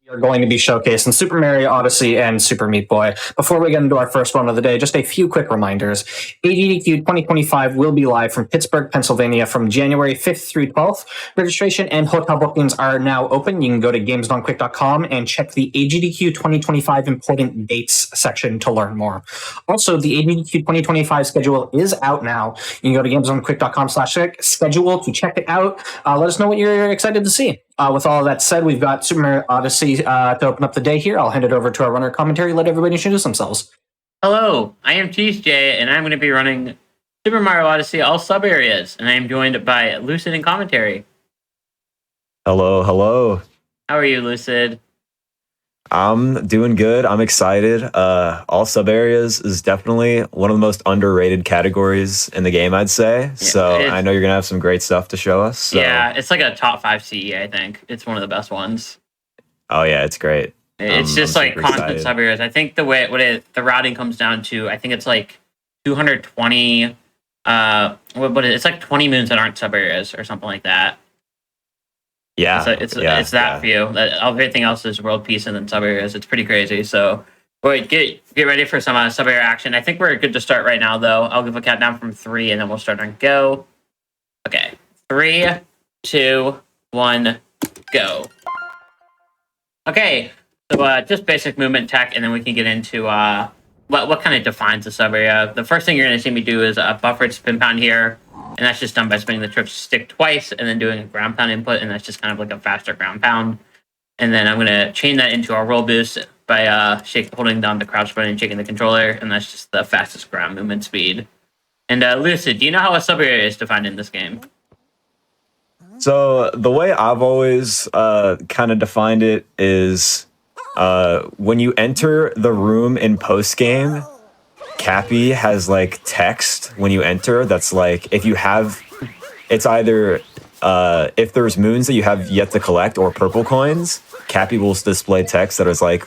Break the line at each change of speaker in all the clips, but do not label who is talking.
Are going to be showcasing Super Mario Odyssey and Super Meat Boy. Before we get into our first one of the day, just a few quick reminders. GDQ 2025 will be live from Pittsburgh, Pennsylvania from January 5th through 12th. Registration and hotel bookings are now open. You can go to gamesdonequick.com and check the AGDQ 2025 important dates section to learn more. Also, the AGDQ 2025 schedule is out now. You can go to gamesdonequick.com/schedule to check it out. Let us know what you're excited to see. With all of that said, we've got Super Mario Odyssey to open up the day here. I'll hand it over to our runner commentary. Let everybody introduce themselves.
Hello, I am Cheese J, and I'm going to be running Super Mario Odyssey all sub-areas, and I am joined by Lucid in commentary.
Hello, hello.
How are you, Lucid?
I'm doing good. I'm excited. All sub areas is definitely one of the most underrated categories in the game, I'd say. So I know you're gonna have some great stuff to show us. So.
Yeah, it's like a top 5 CE, I think. It's one of the best ones.
Oh yeah, it's great.
It's just like constant sub areas. I think the routing comes down to, I think it's like 220. It's like 20 moons that aren't sub areas or something like that.
Yeah,
it's that few. Everything else is world peace and then sub areas. It's pretty crazy. So, wait, get ready for some sub area action. I think we're good to start right now, though. I'll give a countdown from 3, and then we'll start on go. Okay, 3, 2, 1, go. Okay, so just basic movement tech, and then we can get into what kind of defines a sub area. The first thing you're going to see me do is a buffered spin pound here. And that's just done by spinning the trip stick twice and then doing a ground pound input. And that's just kind of like a faster ground pound. And then I'm going to chain that into our roll boost by holding down the crouch button and shaking the controller. And that's just the fastest ground movement speed. And Lucid, do you know how a sub area is defined in this game?
So the way I've always kind of defined it is when you enter the room in post game, Cappy has like text when you enter that's like, if you have, it's either if there's moons that you have yet to collect or purple coins, Cappy will display text that is like,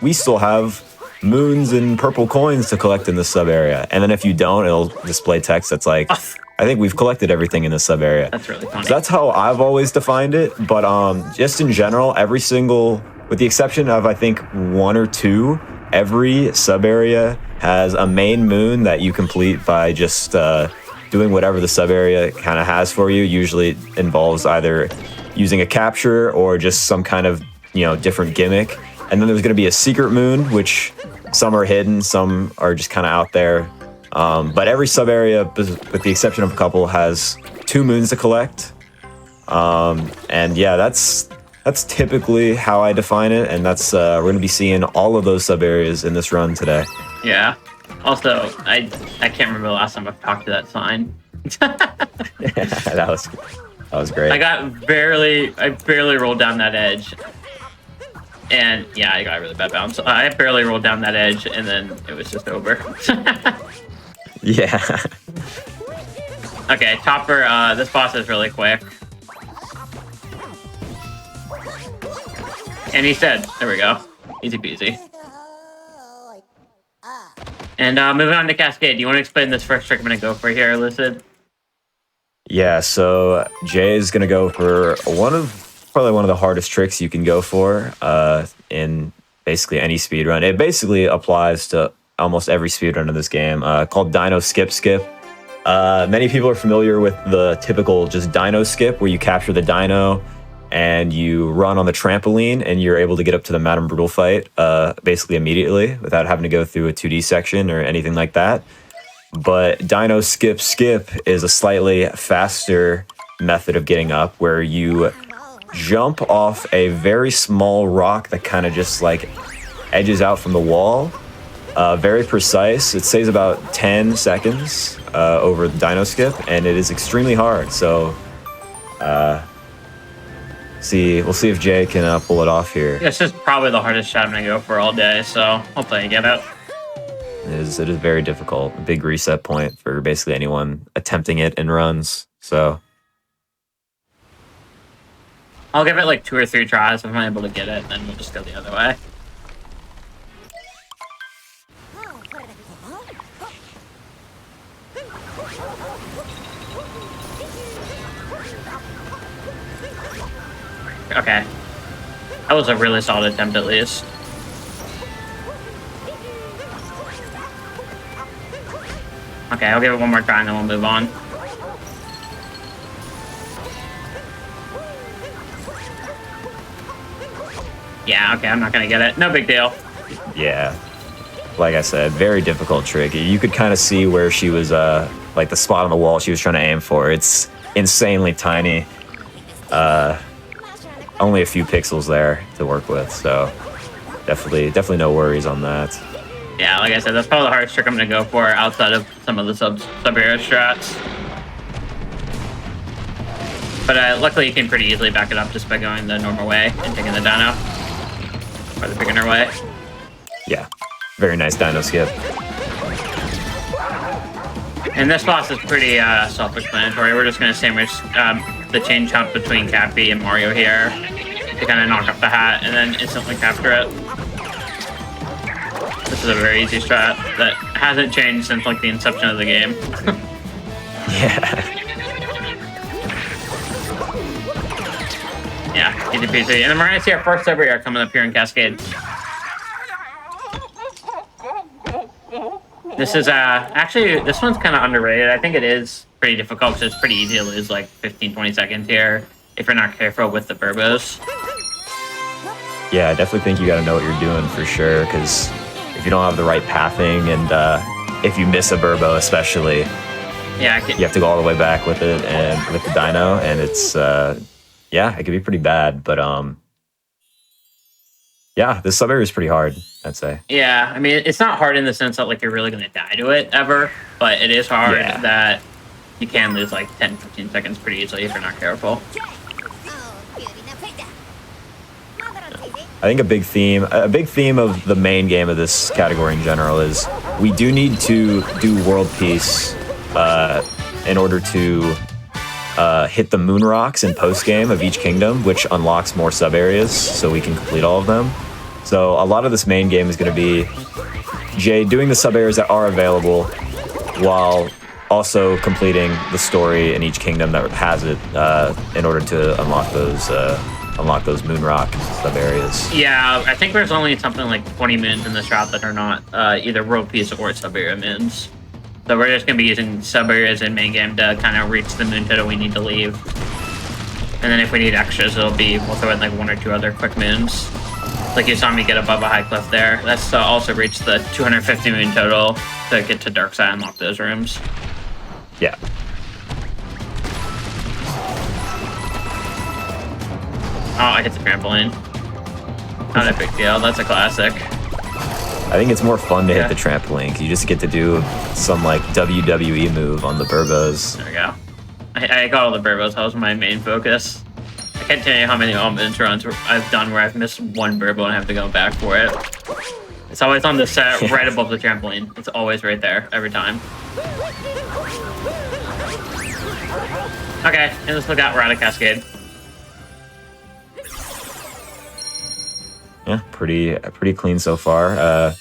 we still have moons and purple coins to collect in this sub area. And then if you don't, it'll display text that's like, I think we've collected everything in this sub area.
That's really funny.
So that's how I've always defined it. But just in general, every single, with the exception of I think 1 or 2, every sub area has a main moon that you complete by just doing whatever the sub area kind of has for you. Usually it involves either using a capture or just some kind of different gimmick. And then there's going to be a secret moon, which some are hidden, some are just kind of out there. But every sub area, with the exception of a couple, has 2 moons to collect. And yeah, that's typically how I define it, and that's we're going to be seeing all of those sub areas in this run today.
Yeah. Also, I can't remember the last time I've talked to that sign.
Yeah, that was great.
I barely rolled down that edge, and yeah, I got a really bad bounce. I barely rolled down that edge, and then it was just over.
Yeah.
Okay, Topper. This boss is really quick. And he's dead. There we go. Easy peasy. And moving on to Cascade. Do you want to explain this first trick I'm going to go for here, Lucid?
Yeah, so Jay is going to go for probably one of the hardest tricks you can go for in basically any speedrun. It basically applies to almost every speedrun in this game, called Dino Skip Skip. Many people are familiar with the typical just Dino Skip, where you capture the dino and you run on the trampoline and you're able to get up to the Madame Brutal fight basically immediately without having to go through a 2D section or anything like that. But Dino Skip Skip is a slightly faster method of getting up, where you jump off a very small rock that kind of just like edges out from the wall. Very precise. It saves about 10 seconds over the Dino Skip, and it is extremely hard. So we'll see if Jay can pull it off here.
This is probably the hardest shot I'm going to go for all day, so hopefully I get it.
It is very difficult. A big reset point for basically anyone attempting it in runs. So
I'll give it like 2 or 3 tries. If I'm able to get it, then we'll just go the other way. Okay. That was a really solid attempt, at least. Okay, I'll give it one more try and then we'll move on. Yeah, okay, I'm not gonna get it. No big deal.
Yeah. Like I said, very difficult trick. You could kind of see where she was, like the spot on the wall she was trying to aim for. It's insanely tiny. Only a few pixels there to work with, so definitely no worries on that.
Yeah, like I said, that's probably the hardest trick I'm gonna go for outside of some of the sub-area strats. But luckily you can pretty easily back it up just by going the normal way and taking the dino. Or the beginner way.
Yeah, very nice dino skip.
And this boss is pretty self-explanatory. We're just gonna sandwich the chain jump between Cappy and Mario here to kind of knock up the hat and then instantly capture it. This is a very easy strat that hasn't changed since like the inception of the game.
Yeah.
Yeah, easy peasy. And then we're gonna see our first sub-area coming up here in Cascade. This is actually, this one's kind of underrated. I think it is pretty difficult because it's pretty easy to lose like 15-20 seconds here if you're not careful with the burbos.
Yeah, I definitely think you got to know what you're doing for sure, because if you don't have the right pathing and if you miss a burbo especially,
yeah,
you have to go all the way back with it and with the dino, and it's yeah, it could be pretty bad. But yeah, this sub area is pretty hard, I'd say.
Yeah, I mean, it's not hard in the sense that like you're really gonna die to it ever, but it is hard that you can lose like 10-15 seconds pretty easily if you're not careful.
I think a big theme of the main game of this category in general is we do need to do world peace in order to hit the moon rocks in post game of each kingdom, which unlocks more sub areas, so we can complete all of them. So a lot of this main game is going to be Jay doing the sub areas that are available, while also completing the story in each kingdom that has it in order to unlock those moon rock sub areas.
Yeah, I think there's only something like 20 moons in this route that are not either world peace or sub area moons. So we're just going to be using sub-areas in main game to kind of reach the moon total we need to leave. And then if we need extras, we'll throw in like 1 or 2 other quick moons. Like you saw me get above a high cliff there. That's to also reach the 250 moon total to get to Dark Side and unlock those rooms.
Yeah.
Oh, I hit the trampoline. Not a big deal. That's a classic.
I think it's more fun to hit the trampoline because you just get to do some like WWE move on the burbos.
There we go. I got all the burbos. That was my main focus. I can't tell you how many almond runs I've done where I've missed one burbo and have to go back for it. It's always on the set right above the trampoline. It's always right there every time. Okay, and let's look out. We're out of Cascade.
Yeah, pretty clean so far.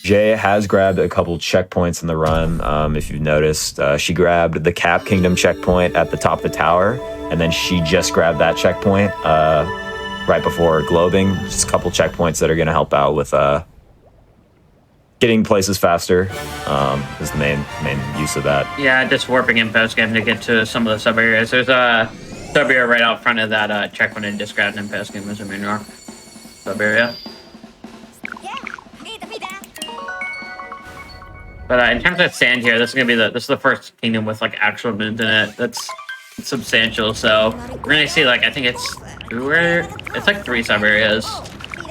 Jay has grabbed a couple checkpoints in the run. If you've noticed, she grabbed the Cap Kingdom checkpoint at the top of the tower, and then she just grabbed that checkpoint right before globing. Just a couple checkpoints that are going to help out with getting places faster is the main use of that.
Yeah, just warping in post game to get to some of the sub areas. There's a sub area right out front of that checkpoint and just grabbed in post game as a moon rock sub area. But in terms of sand here, this is the first kingdom with like actual moons in it. That's substantial. So we're gonna see like I think it's like 3 sub areas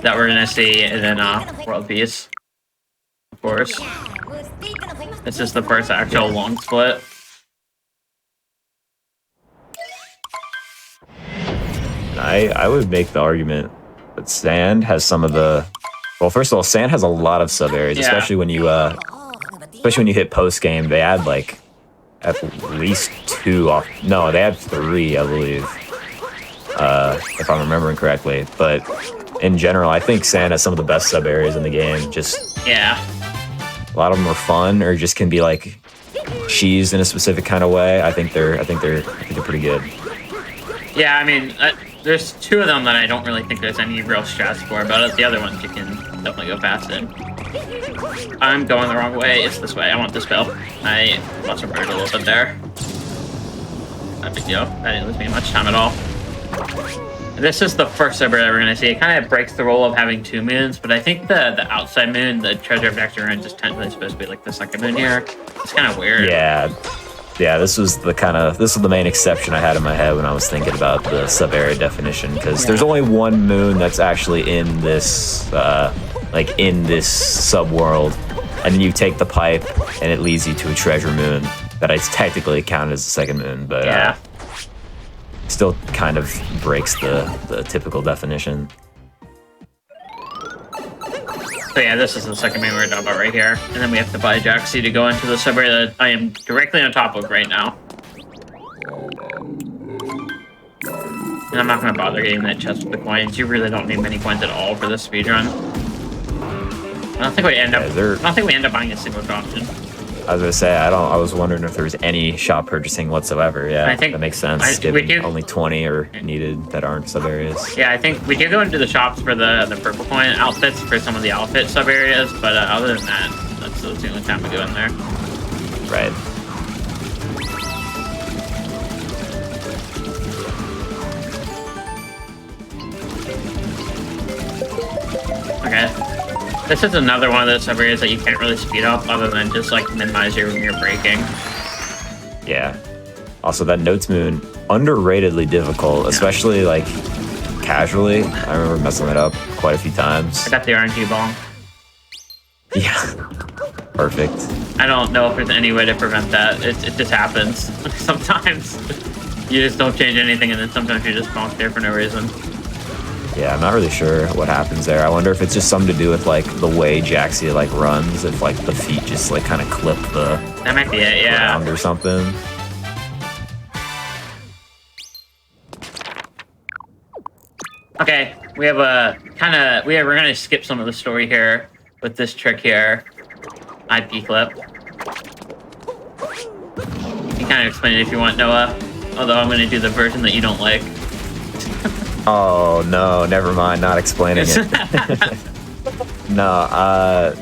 that we're gonna see, and then world peace, of course. This is the first actual long split.
I would make the argument that sand has some of the. Well, first of all, sand has a lot of sub areas, especially when you hit post game. They add like at least 2 off. No, they add 3, I believe, if I'm remembering correctly. But in general, I think sand has some of the best sub areas in the game. Just
a
lot of them are fun, or just can be like cheesed in a specific kind of way. I think they're pretty good.
Yeah, I mean, There's two of them that I don't really think there's any real stress for, but the other ones you can definitely go past in. I'm going the wrong way. It's this way. I want this bill. I must have burned a little bit there. Not a big deal. That didn't lose me much time at all. This is the first sub area we're going to see. It kind of breaks the rule of having two moons, but I think the outside moon, the treasure of Nectar Ruins, is technically supposed to be like the second moon here. It's kind of weird.
Yeah, this was the main exception I had in my head when I was thinking about the sub-area definition, because there's only one moon that's actually in this, in this sub-world, and then you take the pipe, and it leads you to a treasure moon that is technically counted as the second moon, but still kind of breaks the typical definition.
So yeah, this is the second main we're talking about right here. And then we have to buy Jaxi to go into the sub area that I am directly on top of right now. And I'm not going to bother getting that chest with the coins. You really don't need many coins at all for this speedrun. I don't think we end up buying a single option.
I was gonna say I was wondering if there was any shop purchasing whatsoever. Yeah,
I think
that makes sense. Given only 20 are needed that aren't sub areas.
Yeah, I think we do go into the shops for the purple coin outfits for some of the outfit sub areas, but other than that, that's the only time we go in there.
Right.
Okay. This is another one of those sub areas that you can't really speed up other than just like minimize your braking.
Yeah. Also, that Notes Moon, underratedly difficult, especially like casually. I remember messing it up quite a few times.
I got the RNG ball.
Yeah. Perfect.
I don't know if there's any way to prevent that. It just happens. Sometimes you just don't change anything and then sometimes you just bonk there for no reason.
Yeah, I'm not really sure what happens there. I wonder if it's just something to do with like the way Jaxi like runs, if like the feet just like kind of clip the
that might be it, yeah,
ground or something.
Okay, we have a we're gonna skip some of the story here with this trick here. IP clip. You can kind of explain it if you want, Noah. Although I'm gonna do the version that you don't like.
Oh, no, never mind, not explaining it. No,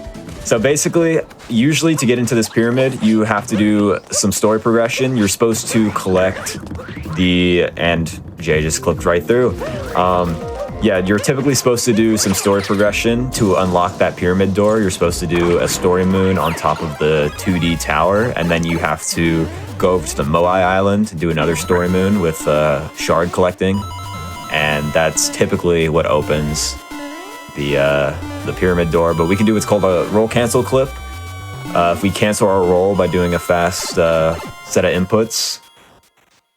so basically, usually to get into this pyramid, you have to do some story progression. You're supposed to collect and Jay just clicked right through. Yeah, you're typically supposed to do some story progression to unlock that pyramid door. You're supposed to do a story moon on top of the 2D tower, and then you have to go over to the Moai Island and do another story moon with shard collecting. And that's typically what opens the pyramid door. But we can do what's called a roll cancel clip. If we cancel our roll by doing a fast set of inputs,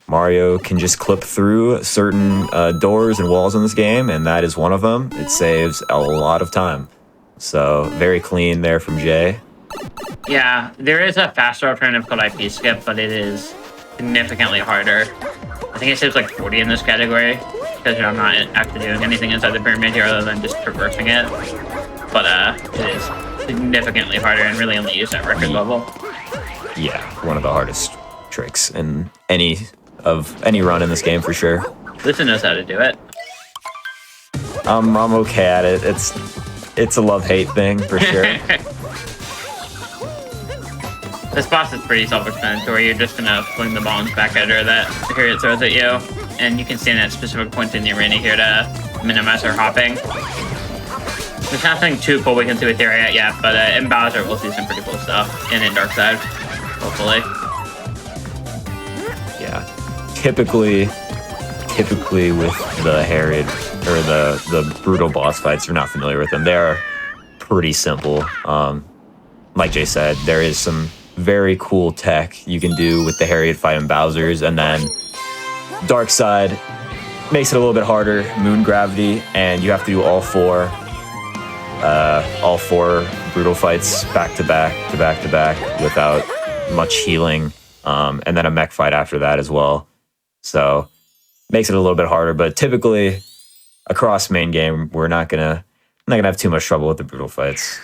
Mario can just clip through certain doors and walls in this game, and that is one of them. It saves a lot of time. So very clean there from Jay.
Yeah, there is a faster alternative called IP skip, but it is significantly harder. I think it saves like 40 in this category. Because I'm not actually doing anything inside the pyramid here other than just traversing it. But it is significantly harder and really only used at record level.
Yeah, one of the hardest tricks in any run in this game for sure.
Listen knows how to do it.
I'm okay at it. It's a love-hate thing for sure.
This boss is pretty self-explanatory. You're just gonna fling the bombs back at her that Harriet throws at you. And you can stand at specific points in the arena here to minimize her hopping. There's nothing too cool we can see with Harriet yet, but in Bowser we'll see some pretty cool stuff. And in Darkside, hopefully.
Yeah. Typically with the Harriet, or the brutal boss fights, if you're not familiar with them, they are pretty simple. Like Jay said, there is some very cool tech you can do with the Harriet fight in Bowser's, and then Dark Side makes it a little bit harder, Moon Gravity, and you have to do all four brutal fights back to back without much healing, and then a mech fight after that as well. So makes it a little bit harder, but typically across main game, we're not gonna have too much trouble with the brutal fights.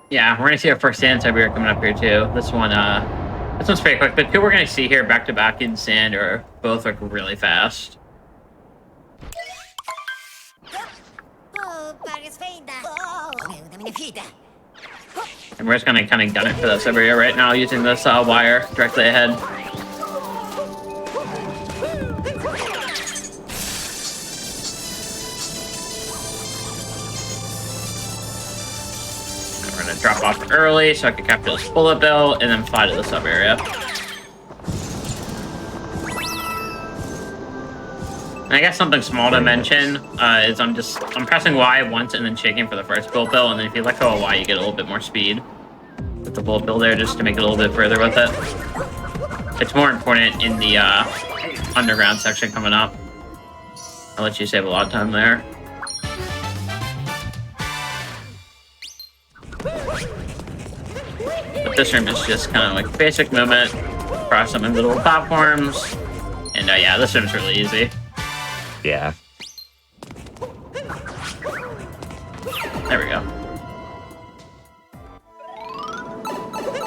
Yeah, we're gonna see our first sand sub here coming up here too. This one, This one's pretty quick. The two we're going to see here back to back in sand are both like really fast. And we're just going to kind of gun it for this area right now using this wire directly ahead. And we're going to drop off early so I can capture this bullet bill and then fly to the sub area. And I guess something small to mention is I'm pressing Y once and then shaking for the first bullet bill, and then if you let go of Y, you get a little bit more speed with the bullet bill there, just to make it a little bit further with it. It's more important in the underground section coming up. I'll let you save a lot of time there. But this room is just kind of like basic movement, cross some individual platforms, and yeah, this room's really easy.
Yeah.
There we go.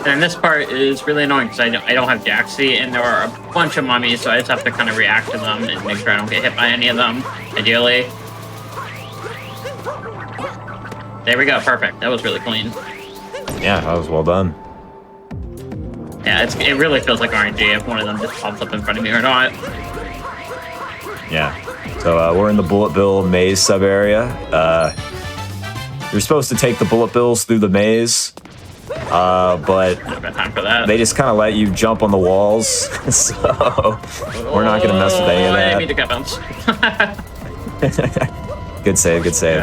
And this part is really annoying because I don't have Jaxi, and there are a bunch of mummies, so I just have to kind of react to them and make sure I don't get hit by any of them, ideally. There we go, perfect. That was really clean.
Yeah, that was well done.
Yeah, it really feels like RNG if one of them just pops up in front of me or not.
Yeah. So we're in the bullet bill maze sub area. You're supposed to take the bullet bills through the maze, but
Time for that.
they just kind of let you jump on the walls. So we're not going to mess with any of
I
that.
need to get bounce.
Good save, good save.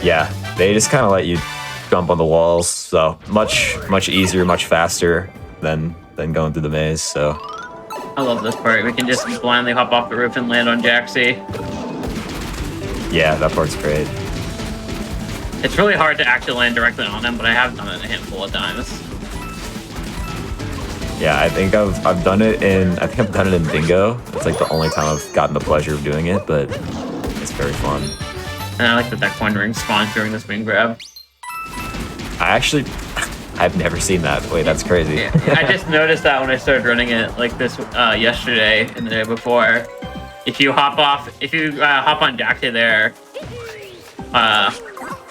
Yeah, they just kind of let you jump on the walls. So much easier, much faster than going through the maze. So.
I love this part. We can just blindly hop off the roof and land on Jaxi.
Yeah, that part's great.
It's really hard to actually land directly on him, but I have done it a handful of times.
Yeah, I think I've done it in bingo. It's like the only time I've gotten the pleasure of doing it, but it's very fun.
And I like that coin ring spawns during this wing grab.
I've never seen that. Wait, that's crazy.
Yeah, I just noticed that when I started running it like this yesterday and the day before. If you hop on Jaxi there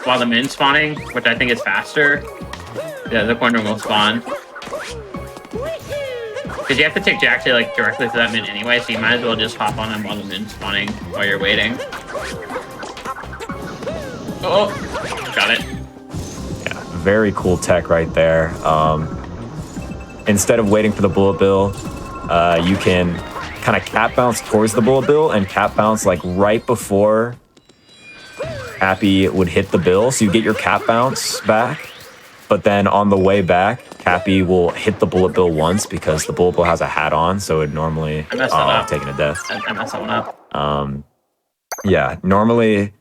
while the min's spawning, which I think is faster, yeah, the coin ring will spawn. Because you have to take Jaxi like directly to that min anyway, so you might as well just hop on him while the min's spawning while you're waiting. Oh, got it.
Yeah, very cool tech right there. Instead of waiting for the bullet bill, you can kind of cap bounce towards the bullet bill and cap bounce like right before Cappy would hit the bill. So you get your cap bounce back, but then on the way back, Cappy will hit the bullet bill once because the bullet bill has a hat on, so it normally taking a death.
I messed that one up.
Yeah, normally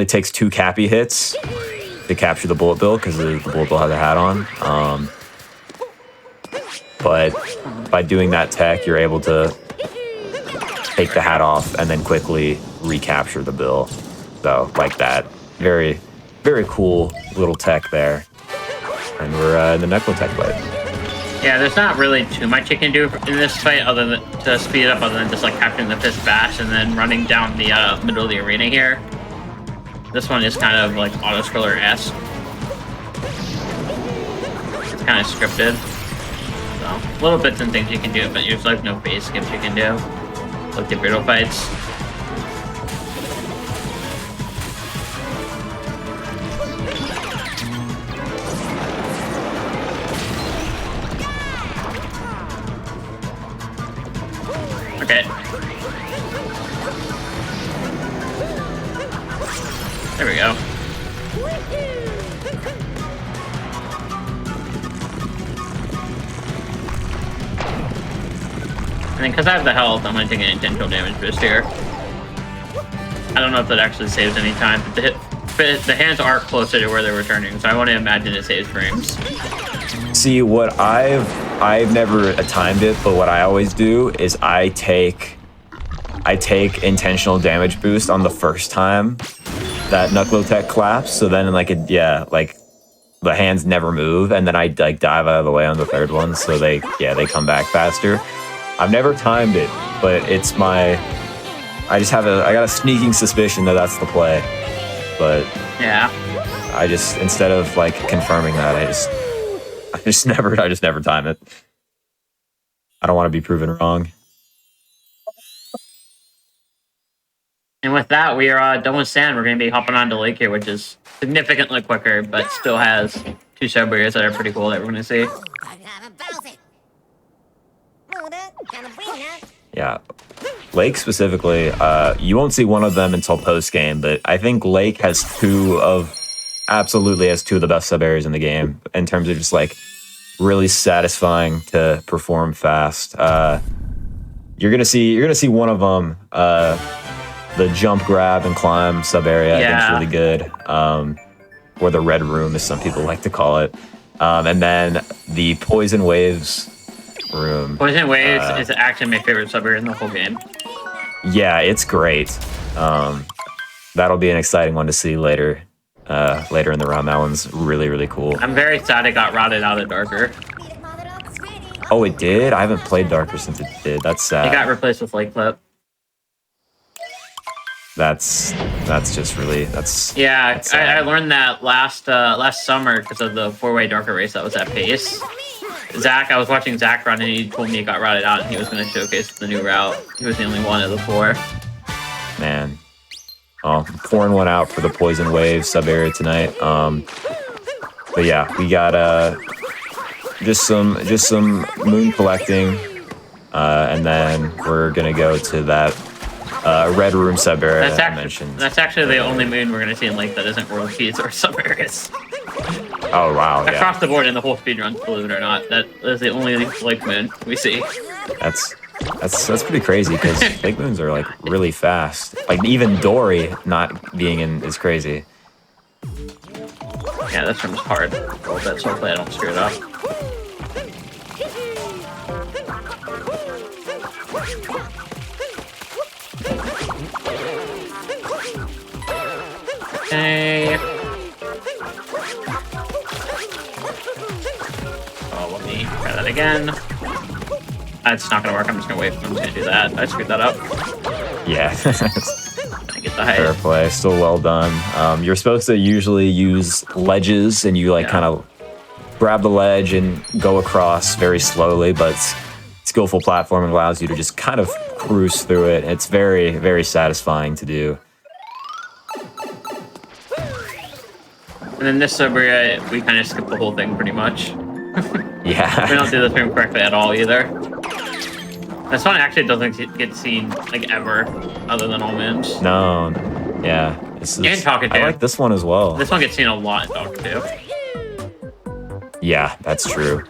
takes 2 Cappy hits to capture the bullet bill because the bullet bill has a hat on. But by doing that tech, you're able to take the hat off and then quickly recapture the bill. So like that, very, very cool little tech there. And we're in the Necro tech fight.
Yeah, there's not really too much you can do in this fight other than to speed it up, other than just like capturing the fist bash and then running down the middle of the arena here. This one is kind of like auto-scroller-esque. It's kind of scripted. So, little bits and things you can do, but there's like no base skips you can do. Like the brittle fights. Okay. There we go. And then because I have the health, I'm going to take an intentional damage boost here. I don't know if that actually saves any time, but the hands are closer to where they're returning, so I want to imagine it saves frames.
See, what I've never timed it, but what I always do is I take intentional damage boost on the first time that Knuckle Tech claps. So then like the hands never move, and then I like dive out of the way on the third one, so they come back faster. I've never timed it, but it's my. I got a sneaking suspicion that that's the play, but
Yeah.
I just instead of like confirming that, I just never time it. I don't want to be proven wrong.
And with that, we are done with sand. We're going to be hopping on to lake here, which is significantly quicker, but still has 2 sub areas that are pretty cool that we're going to see.
Yeah. Lake specifically, you won't see one of them until post game, but I think Lake absolutely has 2 of the best sub areas in the game in terms of just like really satisfying to perform fast. You're gonna see one of them. The jump, grab, and climb sub area I think is really good, or the red room, as some people like to call it. And then the poison waves room.
Poison waves is actually my favorite sub area in the whole game.
Yeah, it's great. That'll be an exciting one to see later in the round. That one's really, really cool.
I'm very sad it got routed out of Darker.
Oh, it did? I haven't played Darker since it did. That's sad.
It got replaced with Lake Clip.
That's just really
I learned that last summer because of the 4-way Darker race that was at Pace. I was watching Zach run and he told me it got routed out and he was going to showcase the new route. He was the only one of the 4.
Man. Oh, pouring one out for the Poison Wave sub area tonight. But yeah, we got just some moon collecting, and then we're gonna go to that red room sub area that I mentioned.
That's actually the only moon we're gonna see in Lake that isn't world peace or sub areas.
Oh wow!
Across the board in the whole speedrun, believe it or not, that is the only Lake moon we see.
That's pretty crazy because lake moons are like really fast. Like even Dory not being in is crazy.
Yeah, this one's hard a little bit, so hopefully I don't screw it up. Okay. Oh, let me try that again. It's not gonna work. I'm just gonna wait. I'm just gonna do that. I screwed that up.
Yeah.
Get the height.
Fair play. Still well done. You're supposed to usually use ledges, and you like kind of grab the ledge and go across very slowly, but skillful platforming allows you to just kind of cruise through it. It's very, very satisfying to do.
And then this sub area, we kind of skip the whole thing pretty much.
Yeah.
We don't do this room correctly at all either. This one actually doesn't get seen like ever, other than all moons.
No. Yeah.
And Talkative.
I like this one as well.
This one gets seen a lot in Talkative.
Yeah, that's true.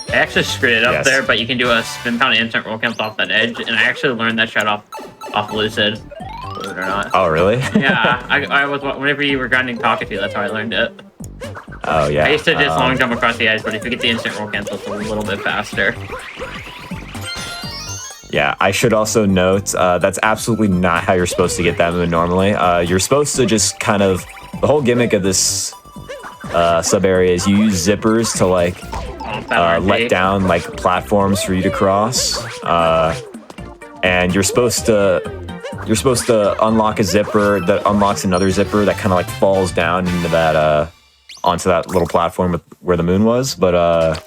I actually screwed it up there, but you can do a spin pound instant roll cancel off that edge, and I actually learned that shot off Lucid. Believe it or not.
Oh, really?
Yeah, I was whenever you were grinding Talkative, that's how I learned it.
Oh, yeah.
I used to just long jump across the edge, but if you get the instant roll cancel, it's a little bit faster.
Yeah, I should also note that's absolutely not how you're supposed to get that move normally. You're supposed to just kind of... The whole gimmick of this sub area is you use zippers to like let down like platforms for you to cross, and you're supposed to unlock a zipper that unlocks another zipper that kind of like falls down into that onto that little platform where the moon was. But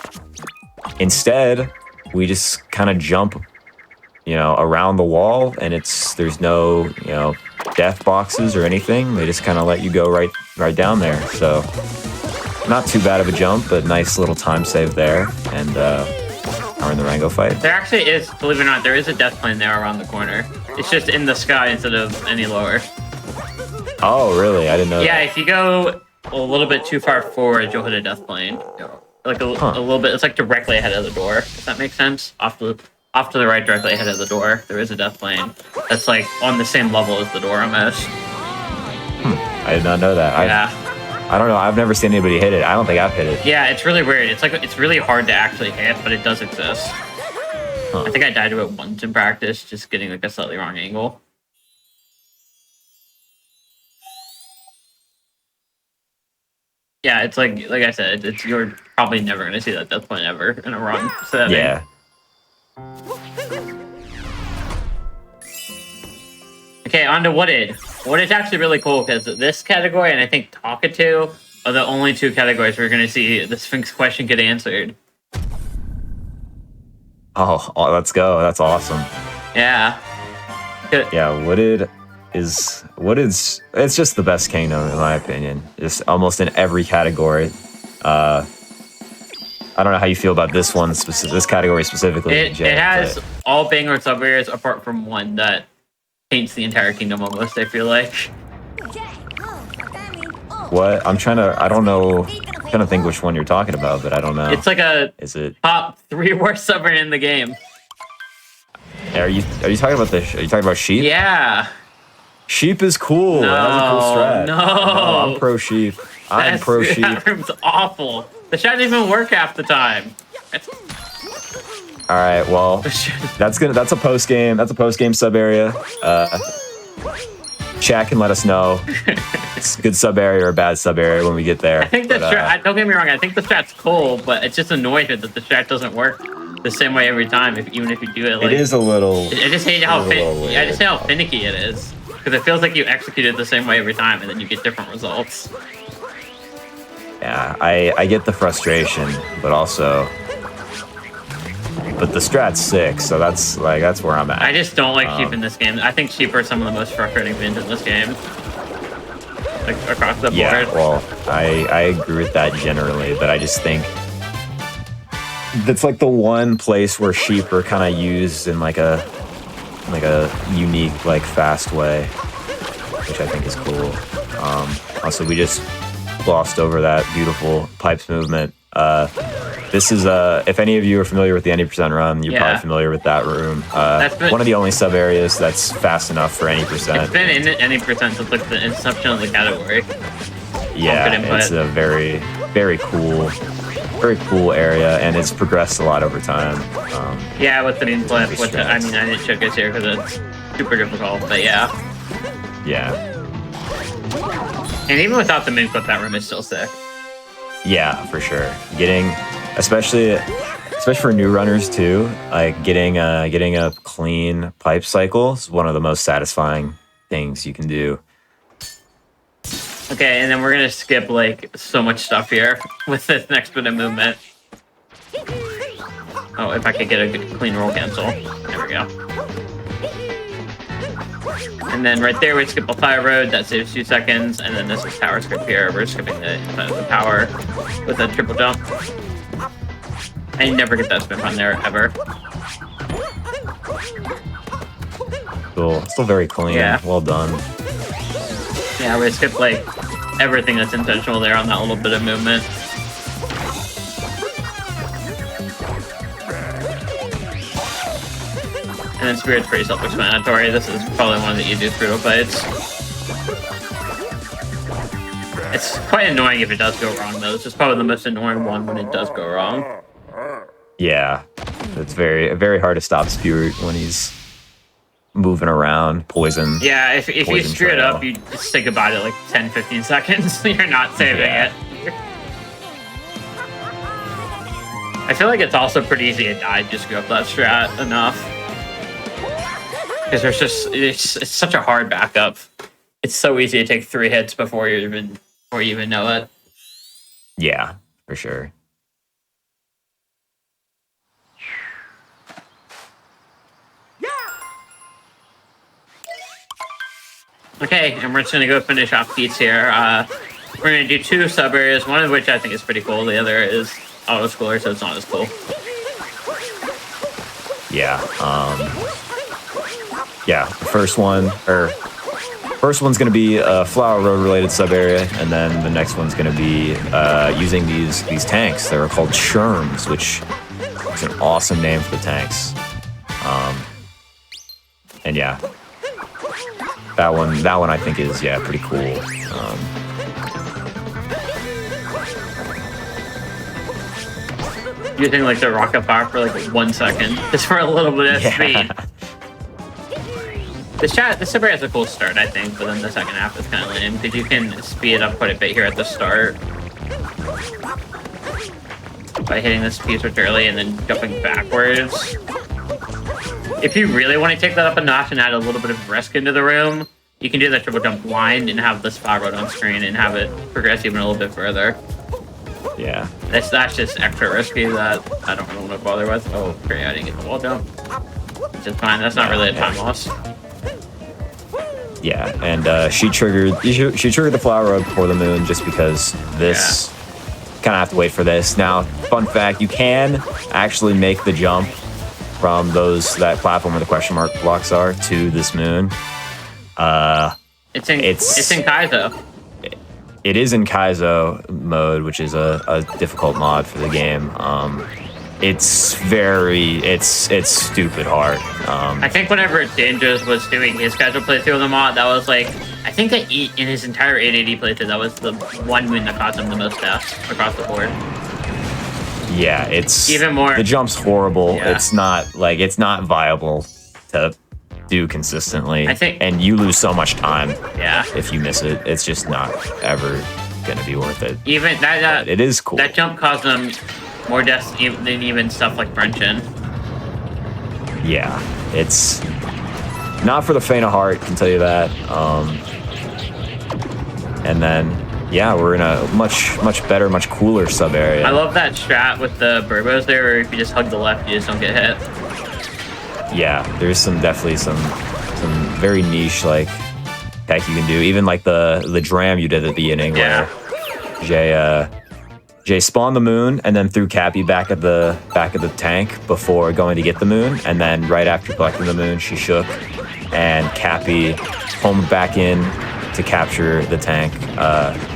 instead, we just kind of jump, around the wall, and there's no death boxes or anything. They just kind of let you go right down there. So not too bad of a jump, but nice little time save there. And we're in the Rango fight.
There actually is, believe it or not, there is a death plane there around the corner. It's just in the sky instead of any lower.
Oh, really? I didn't know.
Yeah,
that.
if you go a little bit too far forward, you'll hit a death plane. Like a little bit. It's like directly ahead of the door. If that makes sense. Off to the right, directly ahead of the door, there is a death plane. That's like on the same level as the door almost.
I did not know that.
Yeah.
I don't know. I've never seen anybody hit it. I don't think I've hit it.
Yeah, it's really weird. It's really hard to actually hit, but it does exist. I think I died to it once in practice, just getting like a slightly wrong angle. Yeah, it's like I said, it's you're probably never gonna see that death point ever in a run. So
Yeah.
Okay, on to Wooded. Wooded's actually really cool because this category and I think Talkatoo are the only two categories we're gonna see the Sphinx question get answered.
Oh, let's go. That's awesome.
Yeah.
Yeah, Wooded's it's just the best kingdom in my opinion. Just almost in every category. I don't know how you feel about this one this category specifically.
It
Jay,
has
but
all banger sub areas apart from one that paints the entire kingdom almost, I feel like.
what? I don't know. I'm trying to think which one you're talking about, but I don't know.
It's like a
Is it?
top 3 worst sub area in the game.
Are you talking about Are you talking about sheep?
Yeah.
Sheep is cool.
No,
It has a cool strat.
no.
I'm pro sheep. I'm pro sheep.
That room's awful. The shot doesn't even work half the time.
All right, well, that's a post game. That's a post game sub area. Chat can let us know it's a good sub area or a bad sub area when we get there.
I think the strat. Don't get me wrong. I think the strat's cool, but it's just annoying that the strat doesn't work the same way every time. Even if you do it, like
it is a little.
I just hate how finicky it is because it feels like you execute it the same way every time, and then you get different results.
Yeah, I get the frustration, but also. But the strat's sick, so that's where I'm at.
I just don't like sheep in this game. I think sheep are some of the most frustrating things in this game, like across the board.
Yeah, well, I agree with that generally, but I just think that's like the one place where sheep are kind of used in like a unique, like fast way, which I think is cool. Also, we just glossed over that beautiful pipes movement. This is if any of you are familiar with the any percent run, you're probably familiar with that room. One of the only sub areas that's fast enough for any percent.
It's been in any percent since like the inception of the category.
Yeah, it's a very, very cool area, and it's progressed a lot over time.
Yeah, with the main flip, which I mean, I didn't show this here because it's super difficult, but yeah.
Yeah.
And even without the main flip, that room is still sick.
Yeah, for sure. Especially for new runners too, like getting a clean pipe cycle is one of the most satisfying things you can do.
Okay, and then we're gonna skip like so much stuff here with this next bit of movement. Oh, if I could get a good clean roll cancel. There we go. And then right there we skip a fire road, that saves 2 seconds, and then this is power skip here. We're skipping the power with a triple jump. I never get that spin on there ever.
Cool. Still very clean.
Yeah.
Well done.
Yeah, we skip like everything that's intentional there on that little bit of movement. And then Spirit's pretty self-explanatory. This is probably one of the easiest brutal fights. It's quite annoying if it does go wrong, though. This is probably the most annoying one when it does go wrong.
Yeah, it's very, very hard to stop Spirit when he's moving around, poison.
Yeah, if you
poison
screw it
trail.
up, you just say goodbye to like 10-15 seconds. You're not saving it. I feel like it's also pretty easy to die if you screw up that strat enough. Because it's such a hard backup. It's so easy to take 3 hits before you even know it.
Yeah, for sure.
Okay, and we're just gonna go finish off Pete's here. We're gonna do 2 sub areas, one of which I think is pretty cool. The other is auto schooler, so it's not as cool.
Yeah. Yeah. The first one's gonna be a Flower Road related sub area, and then the next one's gonna be using these tanks. They're called Sherms, which is an awesome name for the tanks. And yeah. That one I think is pretty cool.
Using like the rocket power for like 1 second, just for a little bit of speed. The sub area has a cool start, I think, but then the second half is kind of lame because you can speed it up quite a bit here at the start. by hitting this piece switch early and then jumping backwards. If you really want to take that up a notch and add a little bit of risk into the room, you can do that triple jump blind and have the spot road on screen and have it progress even a little bit further.
Yeah.
That's just extra risky that I don't really want to bother with. Oh, great, I didn't get the wall jump. Which is fine, that's not really a time loss.
Yeah, and she triggered the flower road before the moon just because this kind of have to wait for this. Now, fun fact, you can actually make the jump from that platform where the question mark blocks are to this moon.
It's in Kaizo.
It is in Kaizo mode, which is a difficult mod for the game. It's stupid hard.
I think whenever Dangerous was doing his casual playthrough of the mod, that was like, I think that in his entire 880 playthrough, that was the one moon that caused him the most deaths across the board.
Yeah, it's
even more.
The jump's horrible.
Yeah.
It's not viable to do consistently.
I think,
and you lose so much time.
Yeah.
If you miss it, it's just not ever gonna be worth it.
Even that,
it is cool.
That jump caused them more deaths than even stuff like Brunchin.
Yeah, it's not for the faint of heart, can tell you that. And then, yeah, we're in a much better, much cooler sub area.
I love that strat with the Burbos there, where if you just hug the left, you just don't get hit.
Yeah, there's definitely some very niche like tech you can do. Even like the dram you did at the beginning, where Jay spawned the moon and then threw Cappy back at the tank before going to get the moon, and then right after collecting the moon, she shook, and Cappy homed back in to capture the tank,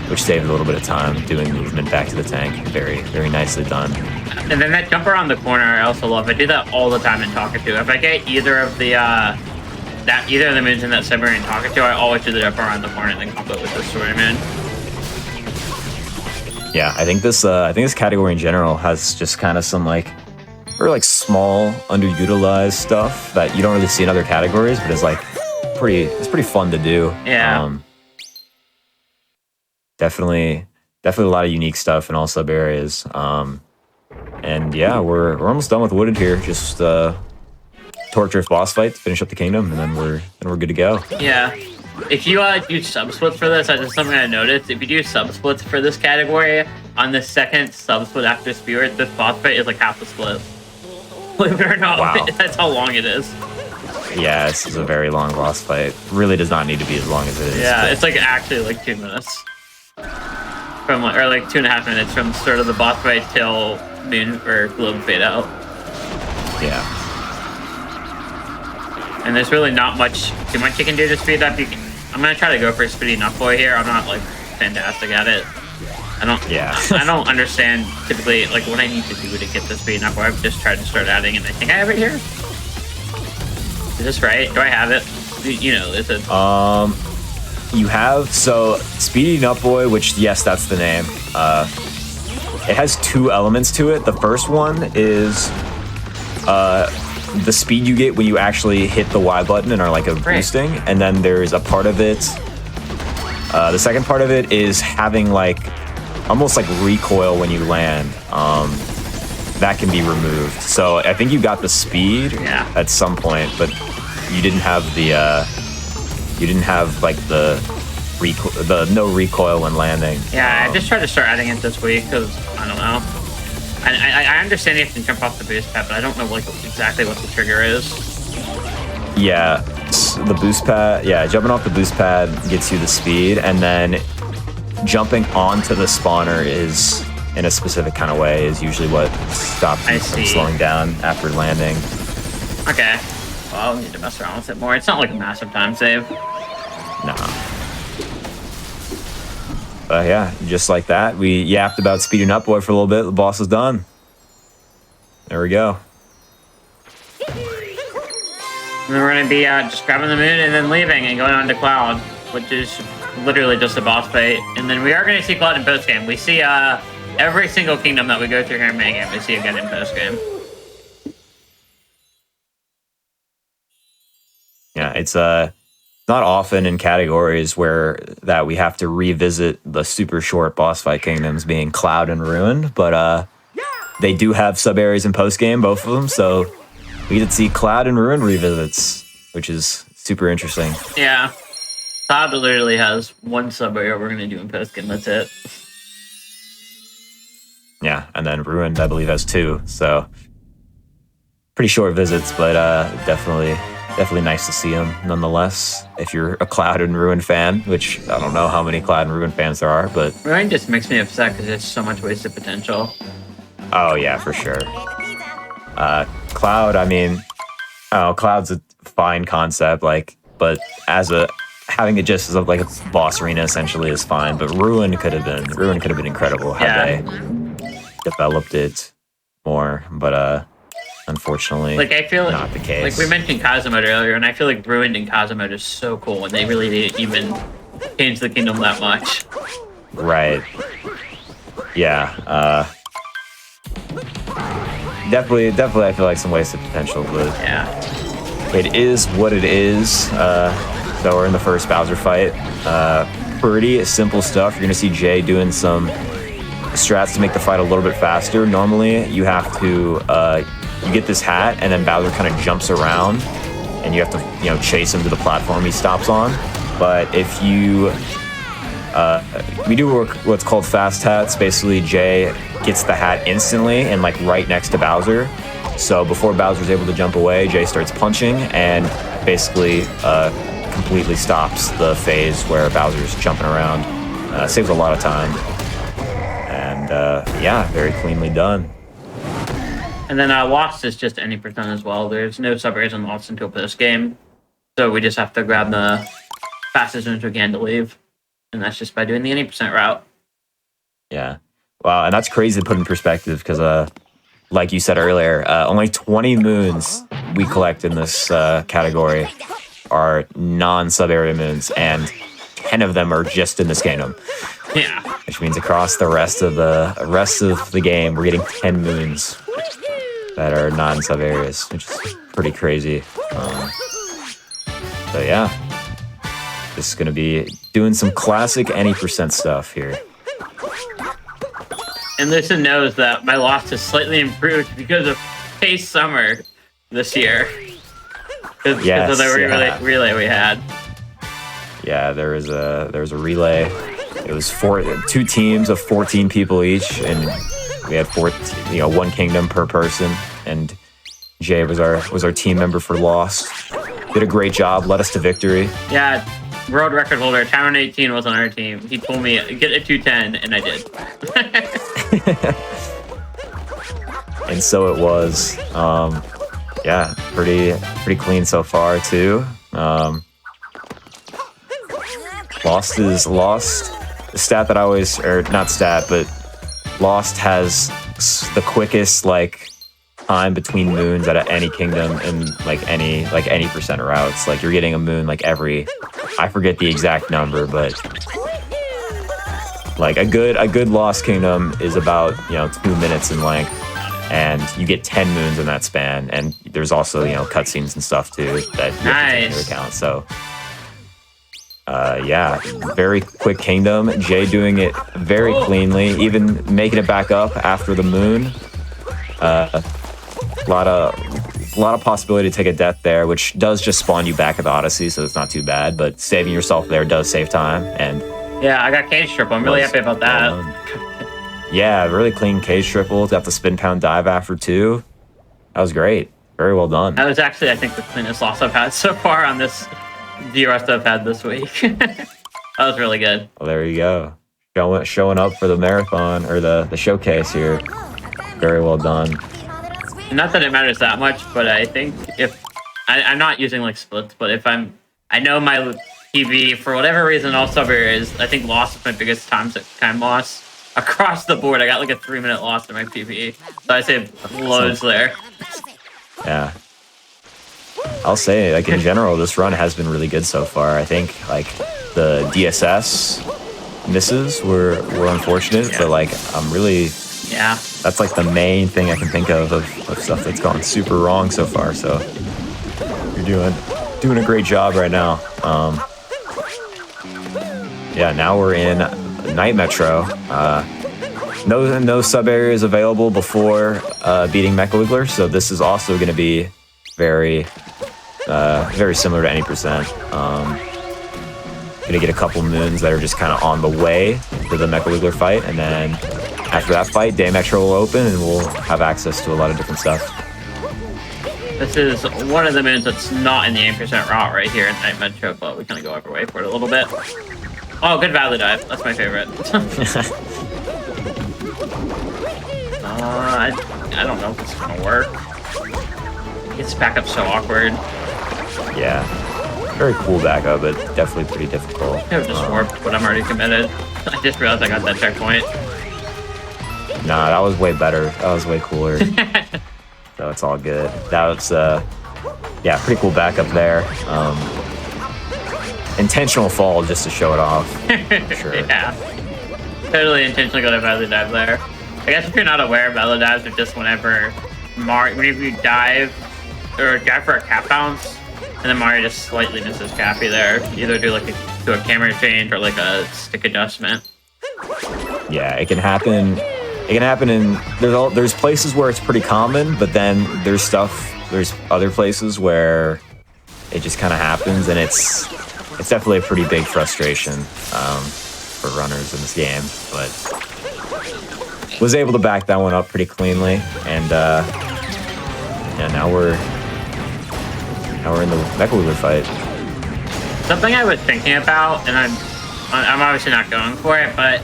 which saved a little bit of time doing movement back to the tank. Very, very nicely done.
And then that jump around the corner, I also love. I do that all the time in Talkatoo. If I get either of the moons in that submarine in Talkatoo, I always do the jump around the corner and then combo with the story moon.
Yeah, I think this category in general has just kind of some very small, underutilized stuff that you don't really see in other categories, but it's pretty fun to do.
Yeah.
Definitely a lot of unique stuff in all sub areas. And yeah, we're almost done with Wooded here. Just torturous boss fight to finish up the kingdom, and then we're good to go.
Yeah. If you do sub splits for this, that's something I noticed. If you do sub splits for this category, on the second sub split after Spirit, this boss fight is like half the split. Believe it or not,
wow.
That's how long it is.
Yeah, this is a very long boss fight. Really does not need to be as long as it is.
Yeah, it's like actually like 2 minutes. Or like 2.5 minutes from the start of the boss fight till moon or globe fade out.
Yeah.
And there's really not too much you can do to speed up. I'm gonna try to go for speeding up boy here. I'm not like fantastic at it. I don't understand typically like what I need to do to get the speeding up boy. I've just tried to start adding, and I think I have it here. Is this right? Do I have it? Is it?
You have Speeding Up Boy, which yes, that's the name. It has 2 elements to it. The first one is the speed you get when you actually hit the Y button and are like boosting, and then there's a part of it. The second part of it is having almost like recoil when you land. That can be removed. So I think you got the speed at some point, but you didn't have the the no recoil when landing.
Yeah, I just tried to start adding it this week because I don't know. I understand you have to jump off the boost pad, but I don't know exactly what the trigger is.
Yeah, the boost pad. Yeah, jumping off the boost pad gets you the speed, and then jumping onto the spawner is in a specific kind of way is usually what stops you from slowing down after landing.
Okay. Well, I'll need to mess around with it more. It's not like a massive time save.
No. But yeah, just like that, we yapped about Speeding Up Boy for a little bit. The boss is done. There we go.
And then we're going to be just grabbing the moon and then leaving and going on to Cloud, which is literally just a boss fight. And then we are going to see Cloud in post-game. We see every single kingdom that we go through here in main game, we see again in post-game.
Yeah, it's not often in categories where that we have to revisit the super short boss fight kingdoms being Cloud and Ruin, but they do have sub areas in post game, both of them. So we get to see Cloud and Ruin revisits, which is super interesting.
Yeah. Cloud literally has one sub area we're gonna do in post game. That's it.
Yeah, and then Ruined, I believe, has 2. So pretty short visits, but definitely nice to see them nonetheless. If you're a Cloud and Ruin fan, which I don't know how many Cloud and Ruin fans there are, but
Ruin just makes me upset because there's so much wasted potential.
oh yeah, for sure. Cloud, I mean, Cloud's a fine concept, like, but having it just as like a boss arena essentially is fine. But Ruin could have been incredible had they developed it more. But unfortunately,
Like I feel
not the case.
Like we mentioned Cosmode earlier, and I feel like Ruined and Cosmode is so cool when they really didn't even change the kingdom that much.
Right. Yeah. Definitely. I feel like some wasted potential, but
Yeah.
it is what it is. So we're in the first Bowser fight. Pretty simple stuff. You're gonna see Jay doing some strats to make the fight a little bit faster. Normally, you have to you get this hat, and then Bowser kind of jumps around, and you have to chase him to the platform he stops on. But if you we do what's called fast hats. Basically, Jay gets the hat instantly and like right next to Bowser. So before Bowser's able to jump away, Jay starts punching and basically completely stops the phase where Bowser's jumping around. Saves a lot of time. And yeah, very cleanly done.
And then Lost is just any percent as well. There's no sub areas on Lost until post game, so we just have to grab the fastest ones we can to leave, and that's just by doing the 80% route.
Yeah. Wow, and that's crazy to put in perspective because, like you said earlier, only 20 moons we collect in this category are non-sub area moons, and 10 of them are just in this kingdom.
Yeah.
Which means across the rest of the game, we're getting 10 moons that are non-sub areas, which is pretty crazy. So yeah, just gonna be doing some classic any percent stuff here.
And Listen knows that my Lost is slightly improved because of Pace Summer this year. Because of the relay we had.
Yeah, there was a relay. It was 2 teams of 14 people each, and we had 1 kingdom per person. And Jay was our team member for Lost. Did a great job, led us to victory.
Yeah, world record holder Town 18 was on our team. He told me get a 210, and I did.
And so it was. Yeah, pretty clean so far too. Lost is Lost. The stat that I always, or not stat, but Lost has the quickest time between moons out of any kingdom in any percent routes. Like you're getting a moon every, I forget the exact number, but a good Lost kingdom is about 2 minutes in length, and you get 10 moons in that span. And there's also cutscenes and stuff too that you have to take into account. So yeah, very quick kingdom. Jay doing it very cleanly, even making it back up after the moon. A lot of possibility to take a death there, which does just spawn you back at the Odyssey, so it's not too bad. But saving yourself there does save time. And
yeah, I got cage triple. I'm really happy about that.
Yeah, really clean cage triple. Got the spin pound dive after 2. That was great. Very well done.
That was actually, I think, the cleanest loss I've had so far on this DRS I've had this week. That was really good.
Well, there you go. Showing up for the marathon or the showcase here. Very well done.
Not that it matters that much, but I think if I'm not using splits, but if I know my PV for whatever reason all sub areas, I think loss is my biggest time loss across the board. I got a 3-minute loss in my PV, so I saved loads there.
Yeah. I'll say, in general, this run has been really good so far. I think, the DSS misses were unfortunate, but, I'm really...
Yeah.
That's, the main thing I can think of stuff that's gone super wrong so far, so you're doing doing a great job right now. Yeah, now we're in Night Metro. No sub areas available before beating Mecha Wiggler, so this is also going to be very similar to any percent. Gonna get a couple moons that are just kind of on the way to the Mecha Wiggler fight, and then after that fight, Day Metro will open and we'll have access to a lot of different stuff.
This is one of the moons that's not in the 8% route right here in Night Metro, but we kind of go over way for it a little bit. Oh, good Valley Dive. That's my favorite. I don't know if this is gonna work. It's back up so awkward.
Yeah, very cool backup, but definitely pretty difficult.
I would just warp, but I'm already committed. I just realized I got that checkpoint.
Nah, that was way better. That was way cooler. So it's all good. That was, yeah, pretty cool backup there. Intentional fall just to show it off. For sure.
Yeah. Totally intentionally got a Valley Dive there. I guess if you're not aware, Valley Dives are just whenever you dive, or dive for a cap bounce, and then Mario just slightly misses Cappy there. Either do like a camera change or like a stick adjustment.
Yeah, it can happen. It can happen in there's places where it's pretty common, but then there's other places where it just kind of happens, and it's definitely a pretty big frustration for runners in this game. But was able to back that one up pretty cleanly, and yeah, now we're in the Mecha Wiggler fight.
Something I was thinking about, and I'm obviously not going for it, but